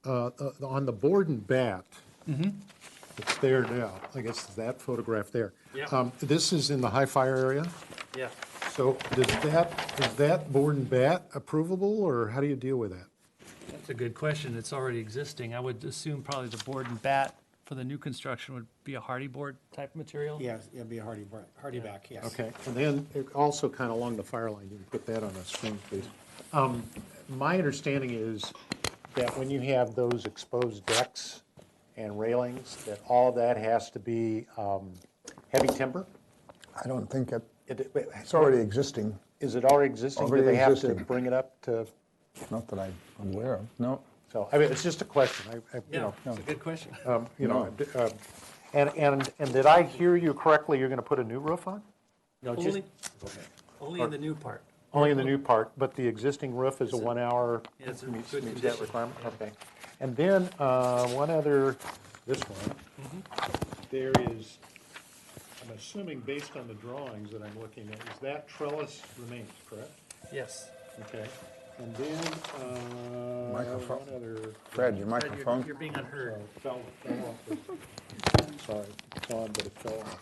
the board and bat, it's there now. I guess it's that photograph there. Yeah. This is in the high fire area. Yeah. So is that board and bat approvable, or how do you deal with that? It's a good question. It's already existing. I would assume probably the board and bat for the new construction would be a hardy board type material? Yes, it'll be a hardy back, yes. Okay, and then also kind of along the fire line, you can put that on a screen, please. My understanding is that when you have those exposed decks and railings, that all of that has to be heavy timber? I don't think it's already existing. Is it already existing? Do Already they have existing. to bring it up to? Not that I'm aware of, no. So, I mean, it's just a question. Yeah, it's a good question. You know, and did I hear you correctly, you're going to put a new roof on? No, Only in the new part. Only in the new part, but the existing roof is a 1 hour, Yeah, it's a meets good that condition. requirement? Okay. And then, one other, this one, there is, I'm assuming based on the drawings that I'm looking at, is that trellis remains, correct? Yes. Okay. And then, Microphone. one other. Fred, your microphone? You're being unheard. Fell off. Sorry, it's on, but it fell off.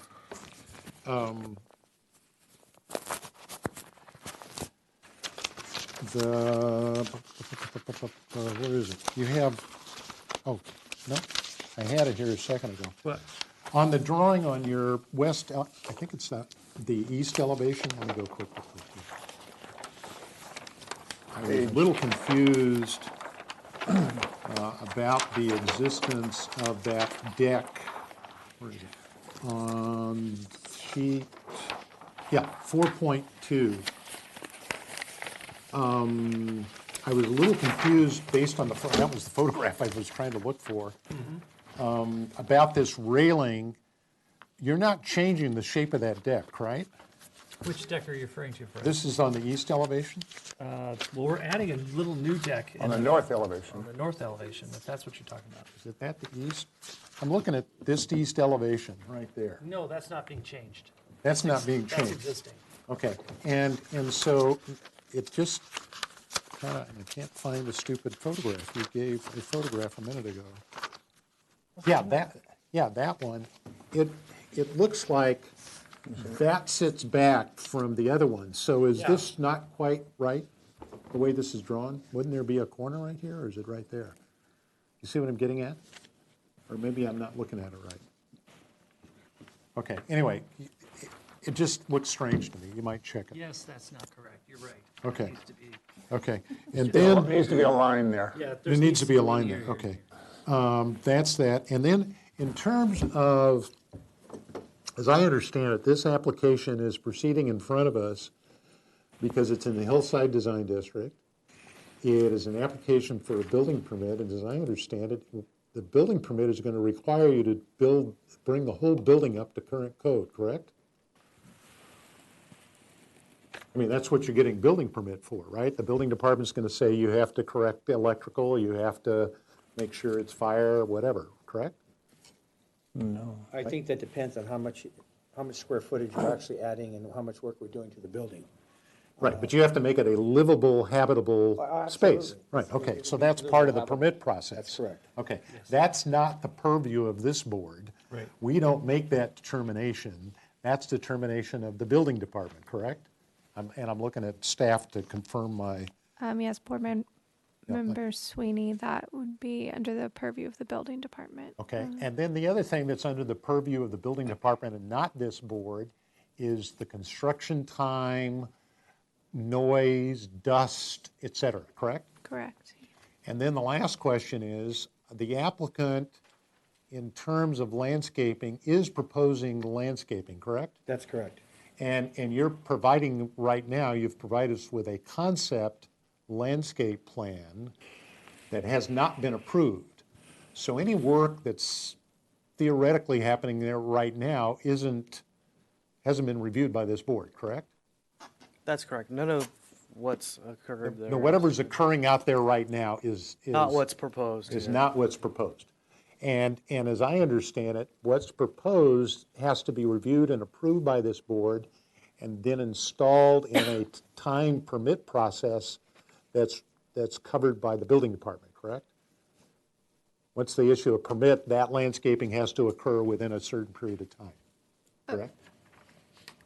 Where is it? You have, oh, no, I had it here a second ago. What? On the drawing on your west, I think it's the east elevation, let me go quickly. I was a little confused about the existence of that deck. Where is it? On sheet, yeah, 4.2. I was a little confused based on that was the photograph I was trying to look for, about this railing. You're not changing the shape of that deck, right? Which deck are you referring to, Fred? This is on the east elevation? Well, we're adding a little new deck. On the north elevation. On the north elevation, if that's what you're talking about. Is it that the east? I'm looking at this east elevation right there. No, that's not being changed. That's not being That's changed. existing. Okay, and so it just kind of, I can't find the stupid photograph. You gave a photograph a minute ago. Yeah, that one. It looks like that sits back from the other one. So is this not quite right, the way this is drawn? Wouldn't there be a corner right here, or is it right there? You see what I'm getting at? Or maybe I'm not looking at it right. Okay, anyway, it just looks strange to me. You might check it. Yes, that's not correct. You're right. Okay. It needs to be. Okay, and There then. needs to be a line there. Yeah, There needs to be a line there, okay. That's that. And then in terms of, as I understand it, this application is proceeding in front of us because it's in the Hillside Design District. It is an application for a building permit, and as I understand it, the building permit is going to require you to bring the whole building up to current code, correct? I mean, that's what you're getting building permit for, right? The building department's going to say you have to correct the electrical, you have to make sure it's fire, whatever, correct? No. I think that depends on how much square footage you're actually adding and how much work we're doing to the building. Right, but you have to make it a livable, habitable space. Absolutely. Right, okay, so that's part of the permit process. That's correct. Okay, that's not the purview of this board. Right. We don't make that determination. That's determination of the building department, correct? And I'm looking at staff to confirm my, Yes, Member Sweeney, that would be under the purview of the building department. okay? And then the other thing that's under the purview of the building department and not this board is the construction time, noise, dust, et cetera, correct? Correct. And then the last question is, the applicant, in terms of landscaping, is proposing landscaping, correct? That's correct. And you're providing, right now, you've provided us with a concept landscape plan that has not been approved. So any work that's theoretically happening there right now hasn't been reviewed by this board, correct? That's correct. None of what's occurred there. No, whatever's occurring out there right now is Not what's proposed. is yeah. not what's proposed. And as I understand it, what's proposed has to be reviewed and approved by this board and then installed in a time permit process that's covered by the building department, correct? Once they issue a permit, that landscaping has to occur within a certain period of time, correct?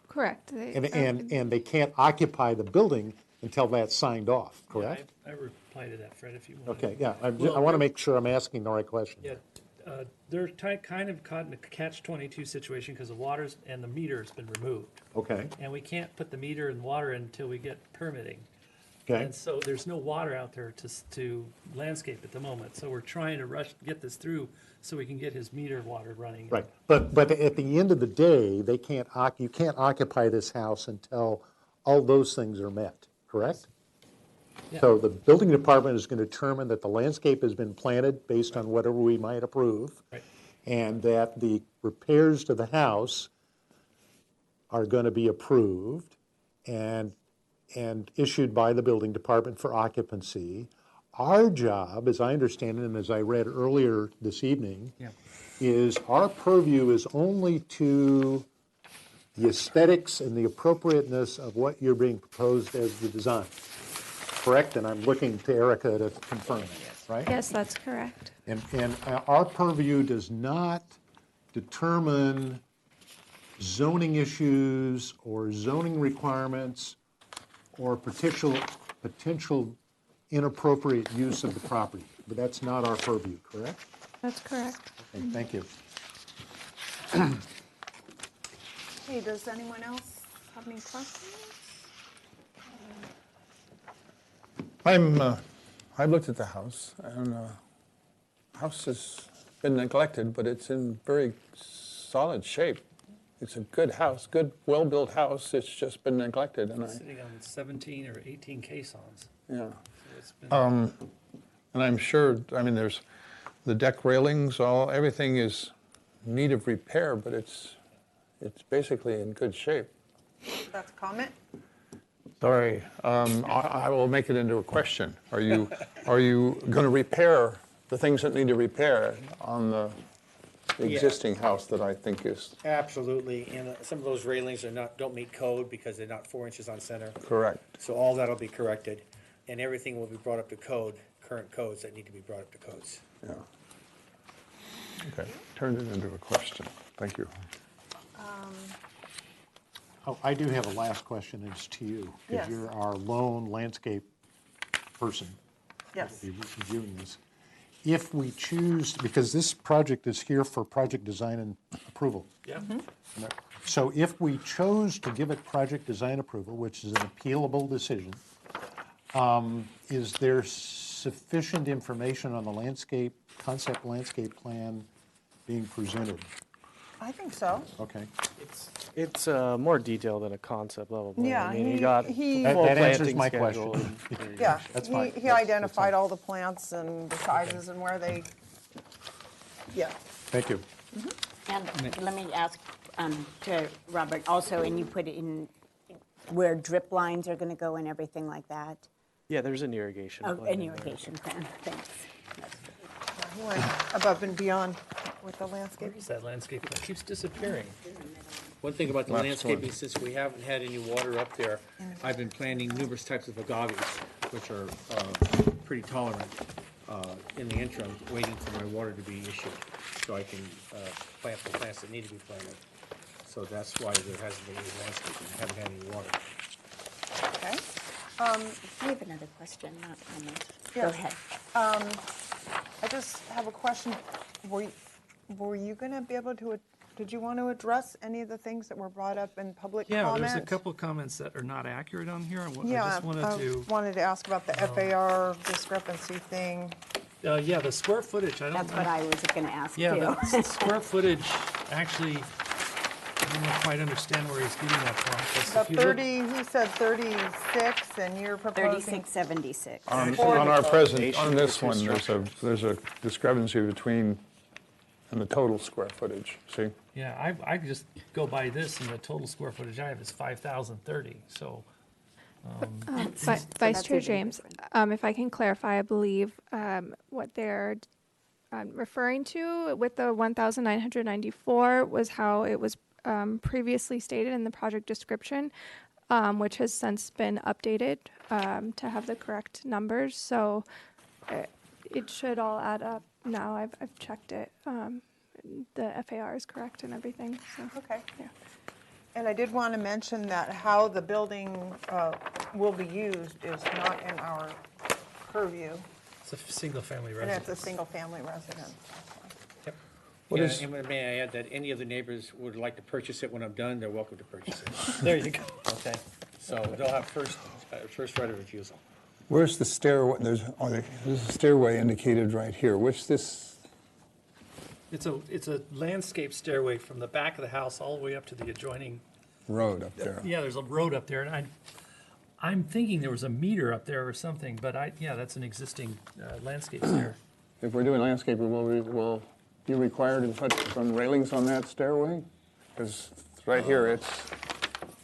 Correct. And they can't occupy the building until that's signed off, correct? I reply to that, Fred, if you want. Okay, yeah, I Well, want to there- make sure I'm asking the right question. Yeah, they're kind of caught in a catch-22 situation because the water's and the meter's been removed. Okay. And we can't put the meter and water in until we get permitting. Okay. And so there's no water out there to landscape at the moment. So we're trying to get this through so we can get his meter water running. Right, but at the end of the day, they can't, you can't occupy this house until all those things are met, correct? Yeah. So the building department is going to determine that the landscape has been planted based on whatever we might approve. Right. And that the repairs to the house are going to be approved and issued by the building department for occupancy. Our job, as I understand it, and as I read earlier this evening, Yeah. is our purview is only to the aesthetics and the appropriateness of what you're being proposed as the design. Correct? And I'm looking to Erica to confirm that, right? Yes, that's correct. And our purview does not determine zoning issues or zoning requirements or potential inappropriate use of the property. But that's not our purview, correct? That's correct. Okay, thank you. Hey, does anyone else have any questions? I've looked at the house, and the house has been neglected, but it's in very solid shape. It's a good house, good, well-built house. It's just been neglected, and It's sitting on 17 or 18 caissons. yeah. So it's been- And I'm sure, I mean, there's the deck railings, everything is in need of repair, but it's basically in good shape. That's a comment? Sorry, I will make it into a question. Are you going to repair the things that need to repair on the existing house that I think is Absolutely, and some of those railings don't meet code because they're not 4 inches on center. correct? So all that'll be corrected, and everything will be brought up to code, current codes that need to be brought up to codes. Yeah. Okay, turned it into a question. Thank you. Oh, I do have a last question, and it's to you. Yes. Because you're our lone landscape person. Yes. Be reviewing this. If we choose, because this project is here for project design and approval. Yeah. So if we chose to give it project design approval, which is an appealable decision, is there sufficient information on the landscape, concept landscape plan being presented? I think so. Okay. It's more detailed than a concept level plan. Yeah, I mean, he- got he- full That answers planting my schedule question. and- Yeah, That's fine. he identified all the plants and the sizes and where they, yeah. Thank you. And let me ask to Robert also, and you put it in where drip lines are going to go and everything like that? Yeah, there's an irrigation Oh, plan an in there. irrigation plan, thanks. He went above and beyond with the landscape. Where is that landscape? It keeps disappearing. One thing about the Last landscaping, one. since we haven't had any water up there, I've been planting numerous types of agaves, which are pretty tolerant in the interim, waiting for my water to be issued, so I can plant the plants that need to be planted. So that's why there hasn't been any landscaping, I haven't had any water. Okay. I have another question, not comment. Go Yes. ahead. I just have a question. Were you going to be able to, did you want to address any of the things that were brought up in public Yeah, comments? there's a couple of comments that are not accurate on here. I Yeah, just wanted to, wanted to ask about the FAR discrepancy thing. yeah, the square footage, I don't. That's what I was going to ask too. Yeah, the square footage, actually, I don't quite understand where he's getting that from. 'cause The if you look- 30, he said 36, and you're proposing. 3676. On For our the present, on this for two one, there's a discrepancy between, and the total square footage, see? Yeah, I just go by this, and the total square footage I have is 5,030, so. Vice Chair James, if I can clarify, I believe what they're referring to with the 1,994 was how it was previously stated in the project description, which has since been updated to have the correct numbers. So it should all add up now. I've checked it. The FAR is correct and everything. So Okay. yeah. And I did want to mention that how the building will be used is not in our purview. It's a single-family And residence. it's a single-family residence. Yep. Yeah, and may I add that any of the neighbors would like to purchase it when I'm done, they're welcome to purchase it. There you go. Okay, so they'll have first right of refusal. Where's the stairway? There's a stairway indicated right here. Which this? It's a landscape stairway from the back of the house all the way up to the adjoining. Road up there. Yeah, there's a road up there, and I'm thinking there was a meter up there or something, but yeah, that's an existing landscape stair. If we're doing landscaping, will be required to put some railings on that stairway? Because right here, it's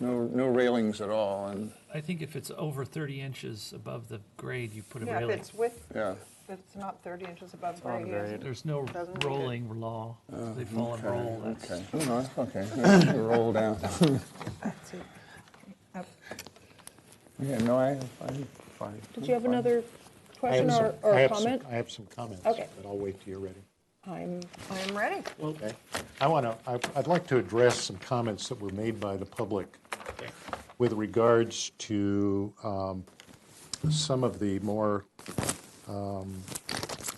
no railings at all, and I think if it's over 30 inches above the grade, you put a Yeah, if railing. it's with, yeah. if it's not 30 inches above grade. yes. There's no Doesn't need it. rolling law. They fall and roll. That's- Okay. No, that's okay. Roll down. That's it. Yep. Yeah, no, I'm fine. Did you have another question or comment? I have some comments. Okay. But I'll wait till you're ready. I am ready. Okay. I'd like to address some comments that were made by the public with regards to some of the more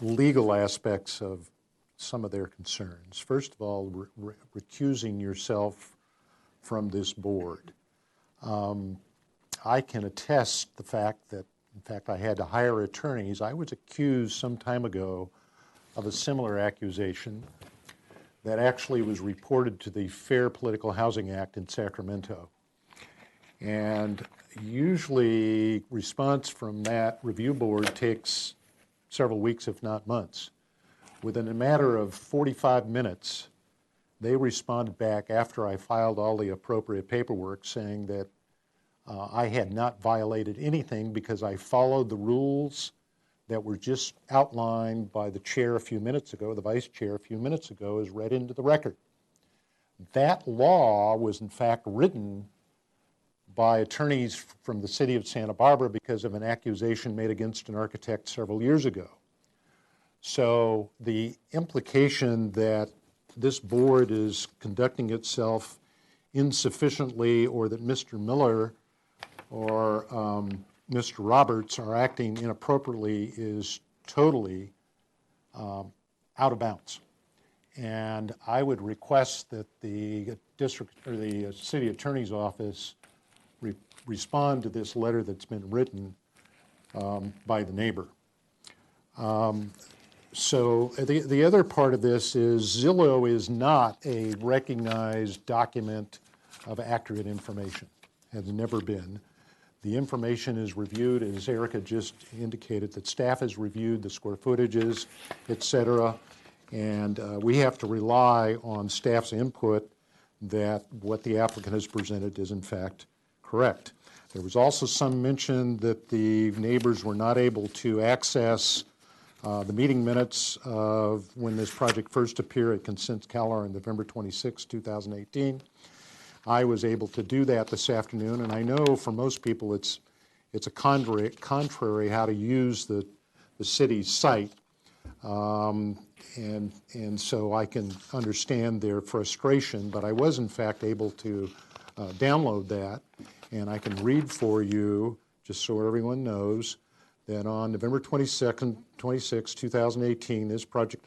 legal aspects of some of their concerns. First of all, recusing yourself from this board. I can attest the fact that, in fact, I had to hire attorneys. I was accused some time ago of a similar accusation that actually was reported to the Fair Political Housing Act in Sacramento. And usually response from that review board takes several weeks, if not months. Within a matter of 45 minutes, they responded back after I filed all the appropriate paperwork saying that I had not violated anything because I followed the rules that were just outlined by the chair a few minutes ago, the vice chair a few minutes ago, is read into the record. That law was in fact written by attorneys from the city of Santa Barbara because of an accusation made against an architect several years ago. So the implication that this board is conducting itself insufficiently or that Mr. Miller or Mr. Roberts are acting inappropriately is totally out of bounds. And I would request that the district or the city attorney's office respond to this letter that's been written by the neighbor. So the other part of this is Zillow is not a recognized document of accurate information, has never been. The information is reviewed, as Erica just indicated, that staff has reviewed the square footages, et cetera, and we have to rely on staff's input that what the applicant has presented is in fact correct. There was also some mention that the neighbors were not able to access the meeting minutes of when this project first appeared at consent calendar on November 26, 2018. I was able to do that this afternoon, and I know for most people it's a contrary how to use the city's site, and so I can understand their frustration, but I was in fact able to download that, and I can read for you, just so everyone knows, that on November 26, 2018, this project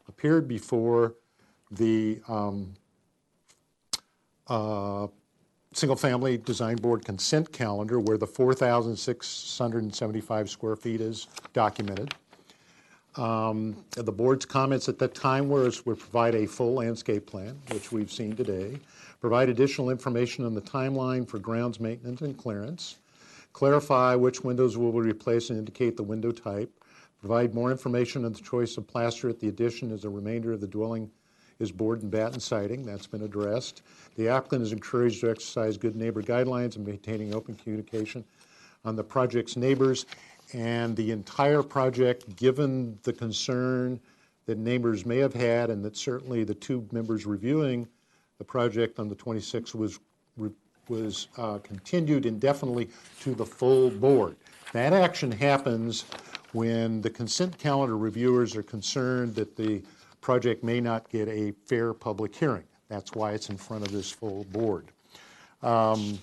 appeared before the single-family design board consent calendar where the 4,675 square feet is documented. The board's comments at that time would provide a full landscape plan, which we've seen today, provide additional information on the timeline for grounds maintenance and clearance, clarify which windows will be replaced and indicate the window type, provide more information on the choice of plaster at the addition as the remainder of the dwelling is board and batten siding. That's been addressed. The applicant is encouraged to exercise good neighbor guidelines and maintaining open communication on the project's neighbors. And the entire project, given the concern that neighbors may have had and that certainly the two members reviewing the project on the 26th was continued indefinitely to the full board. That action happens when the consent calendar reviewers are concerned that the project may not get a fair public hearing. That's why it's in front of this full board. The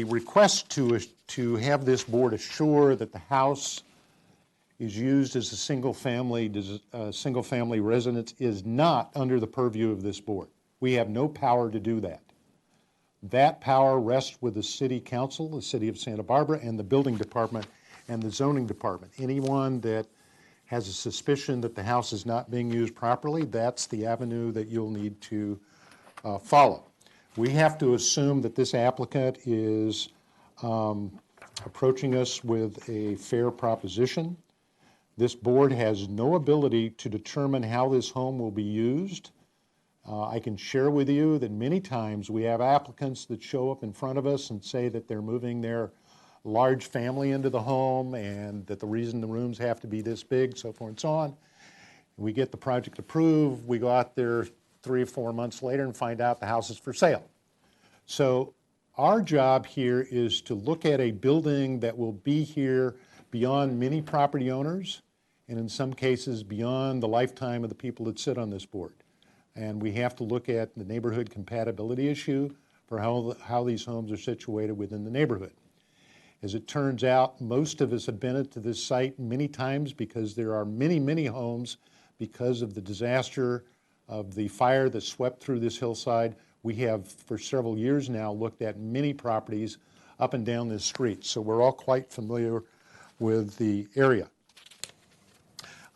request to have this board assure that the house is used as a single-family residence is not under the purview of this board. We have no power to do that. That power rests with the city council, the city of Santa Barbara, and the building department and the zoning department. Anyone that has a suspicion that the house is not being used properly, that's the avenue that you'll need to follow. We have to assume that this applicant is approaching us with a fair proposition. This board has no ability to determine how this home will be used. I can share with you that many times we have applicants that show up in front of us and say that they're moving their large family into the home and that the reason the rooms have to be this big, so forth and so on. We get the project approved, we go out there 3 or 4 months later and find out the house is for sale. So our job here is to look at a building that will be here beyond many property owners and in some cases beyond the lifetime of the people that sit on this board. And we have to look at the neighborhood compatibility issue for how these homes are situated within the neighborhood. As it turns out, most of us have been to this site many times because there are many, many homes because of the disaster of the fire that swept through this hillside. We have, for several years now, looked at many properties up and down this street, so we're all quite familiar with the area.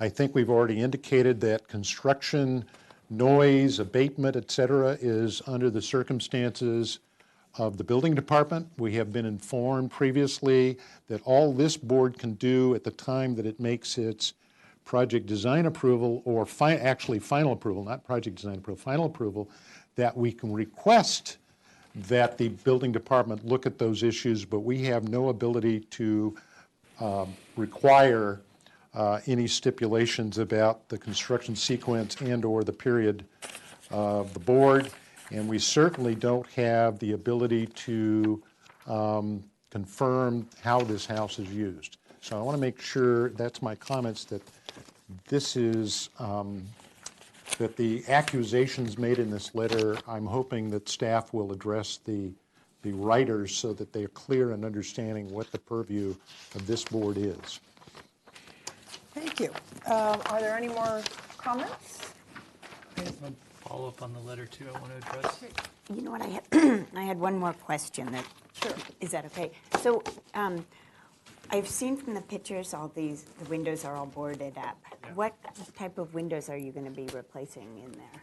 I think we've already indicated that construction, noise, abatement, et cetera, is under the circumstances of the building department. We have been informed previously that all this board can do at the time that it makes its project design approval, or actually final approval, not project design approval, final approval, that we can request that the building department look at those issues, but we have no ability to require any stipulations about the construction sequence and or the period of the board. And we certainly don't have the ability to confirm how this house is used. So I want to make sure, that's my comments, that this is, that the accusations made in this letter, I'm hoping that staff will address the writers so that they're clear in understanding what the purview of this board is. Thank you. Are there any more comments? Follow up on the letter too, I want to address. You know what, I had one more question. Sure. Is that okay? So I've seen from the pictures the windows are all boarded up. Yeah. What type of windows are you going to be replacing in there?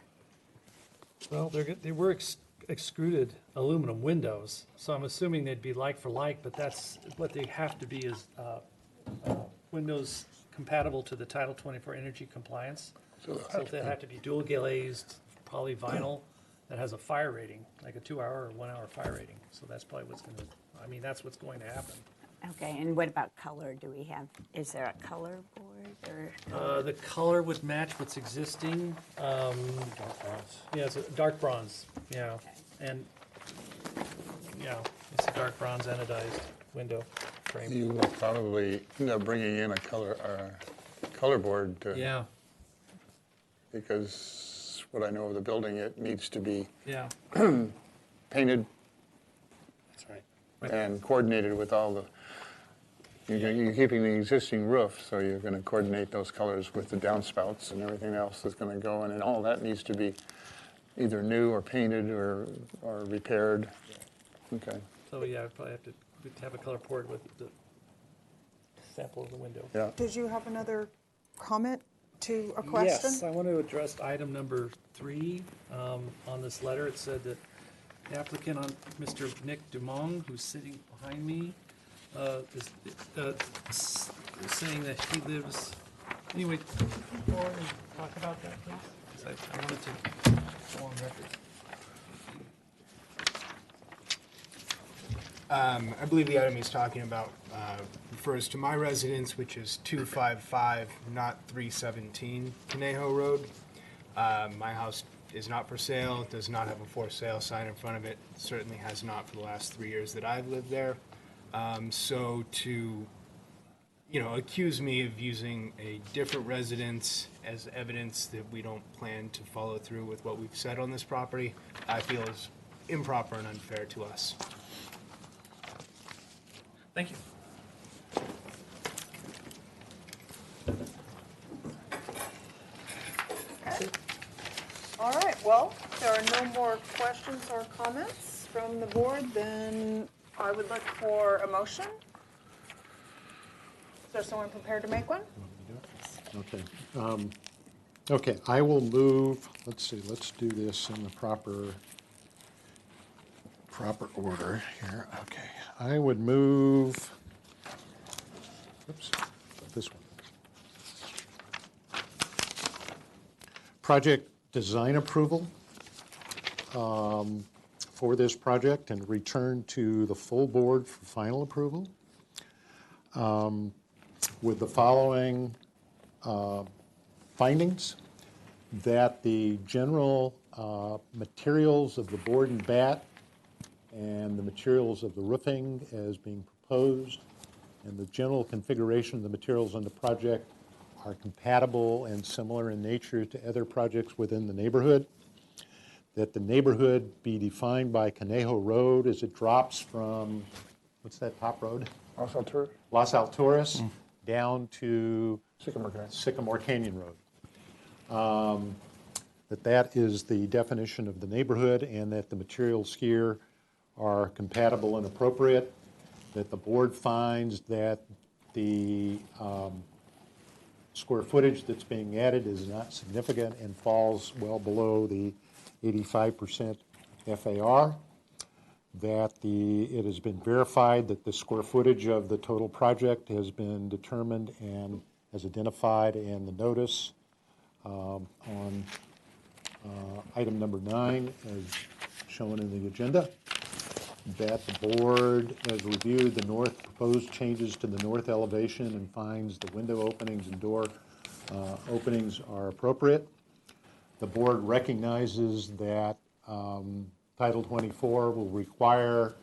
Well, they were extruded aluminum windows, so I'm assuming they'd be like for like, but that's what they have to be is windows compatible to the Title 24 energy compliance. So they have to be dual glazed, probably vinyl, that has a fire rating, like a 2-hour or 1-hour fire rating. So that's probably what's going to, that's what's going to happen. Okay, and what about color? Is there a color board or? The color would match what's existing. Dark bronze. Yeah, it's a dark bronze, yeah. Okay. And, yeah, it's a dark bronze anodized window frame. You will probably end up bringing in a color board. Yeah. Because what I know of the building, it needs to be painted. That's right. And coordinated with all the, you're keeping the existing roof, so you're going to coordinate those colors with the downspouts and everything else that's going to go in, and all that needs to be either new or painted or repaired. Okay. So yeah, I'd probably have to have a color board with the sample of the window. Yeah. Did you have another comment to a question? Yes, I want to address item number 3 on this letter. It said that the applicant, Mr. Nick Dumong, who's sitting behind me, is saying that he lives. Anyway, before we talk about that, please, because I wanted to go on record. I believe the item he's talking about refers to my residence, which is 255, not 317 Conejo Road. My house is not for sale. It does not have a for sale sign in front of it. It certainly has not for the last 3 years that I've lived there. So to accuse me of using a different residence as evidence that we don't plan to follow through with what we've said on this property, I feel is improper and unfair to us. Thank you. All right, well, if there are no more questions or comments from the board, then I would look for a motion. Is there someone prepared to make one? Okay. Okay, I will move, let's see, let's do this in the proper order here. Okay, I would move, oops, this one. Project design approval for this project and return to the full board for final approval with the following findings: that the general materials of the board and bat and the materials of the roofing as being proposed and the general configuration of the materials on the project are compatible and similar in nature to other projects within the neighborhood, that the neighborhood be defined by Conejo Road as it drops from, what's that top road? Los Alturas. Los Alturas down to Sycamore Canyon Road. That is the definition of the neighborhood, and that the materials here are compatible and appropriate, that the board finds that the square footage that's being added is not significant and falls well below the 85% FAR, that it has been verified that the square footage of the total project has been determined and as identified in the notice on item number 9 as shown in the agenda, that the board has reviewed the proposed changes to the north elevation and finds the window openings and door openings are appropriate. The board recognizes that Title 24 will require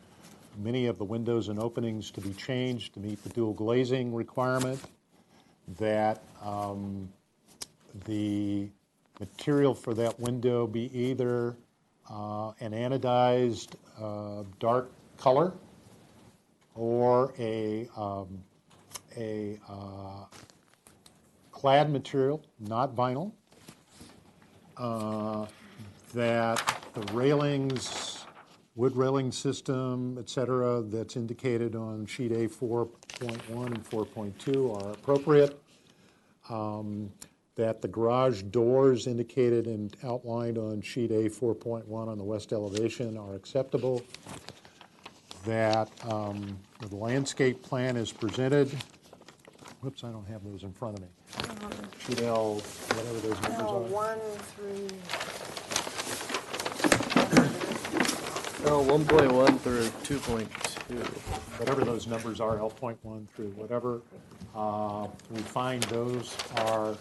many of the windows and openings to be changed to meet the dual glazing requirement, that the material for that window be either an anodized dark color or a clad material, not vinyl, that the railings, wood railing system, et cetera, that's indicated on sheet A 4.1 and 4.2 are appropriate, that the garage doors indicated and outlined on sheet A 4.1 on the west elevation are acceptable, that the landscape plan is presented. Whoops, I don't have those in front of me. Sheet L, whatever those numbers are. L1 through... L1.1 through 2.2. Whatever those numbers are, L.1 through whatever. We find those are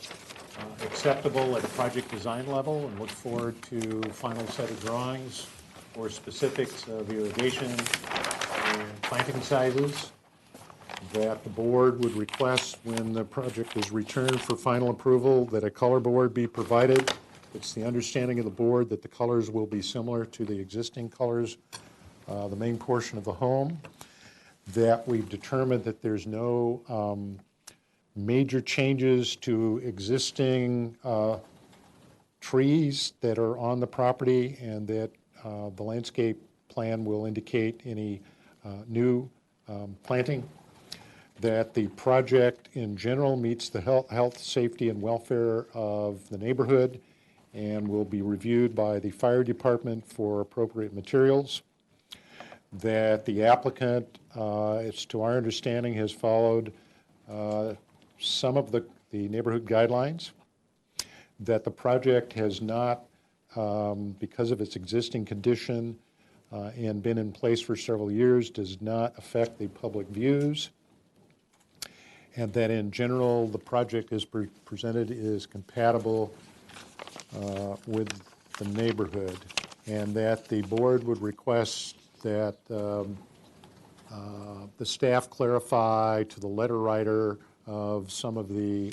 acceptable at a project design level and look forward to final set of drawings for specifics of irrigation and planting sizes, that the board would request when the project is returned for final approval that a color board be provided. It's the understanding of the board that the colors will be similar to the existing colors, the main portion of the home, that we've determined that there's no major changes to existing trees that are on the property, and that the landscape plan will indicate any new planting, that the project in general meets the health, safety, and welfare of the neighborhood and will be reviewed by the fire department for appropriate materials, that the applicant, it's to our understanding, has followed some of the neighborhood guidelines, that the project has not, because of its existing condition and been in place for several years, does not affect the public views, and that in general the project as presented is compatible with the neighborhood, and that the board would request that the staff clarify to the letter writer of some of the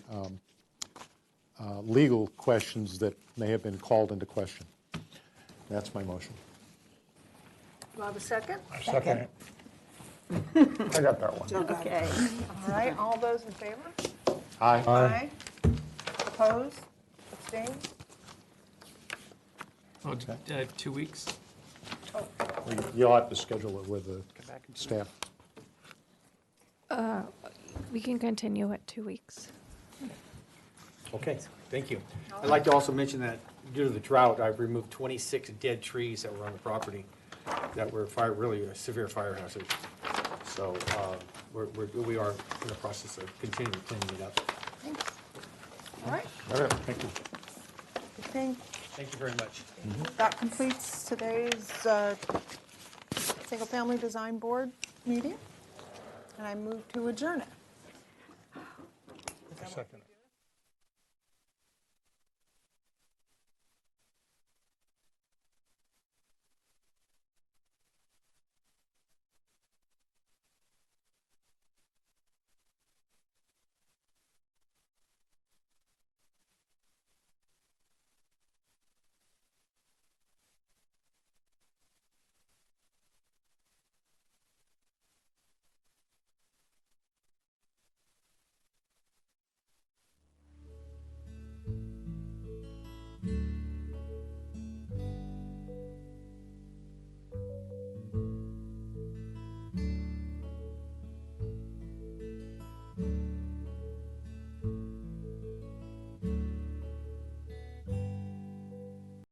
legal questions that may have been called into question. That's my motion. Do I have a second? Second it. I got that one. Okay. All right, all those in favor? Aye. Aye. Opposed? Abstained? Oh, 2 weeks? You'll have to schedule it with the staff. We can continue at 2 weeks. Okay, thank you. I'd like to also mention that due to the drought, I've removed 26 dead trees that were on the property that were really a severe fire hazard. So we are in the process of continuing cleaning it up. Thanks. All right. All right, thank you. Okay. Thank you very much. That completes today's Single-Family Design Board meeting, and I move to adjourn it. Second.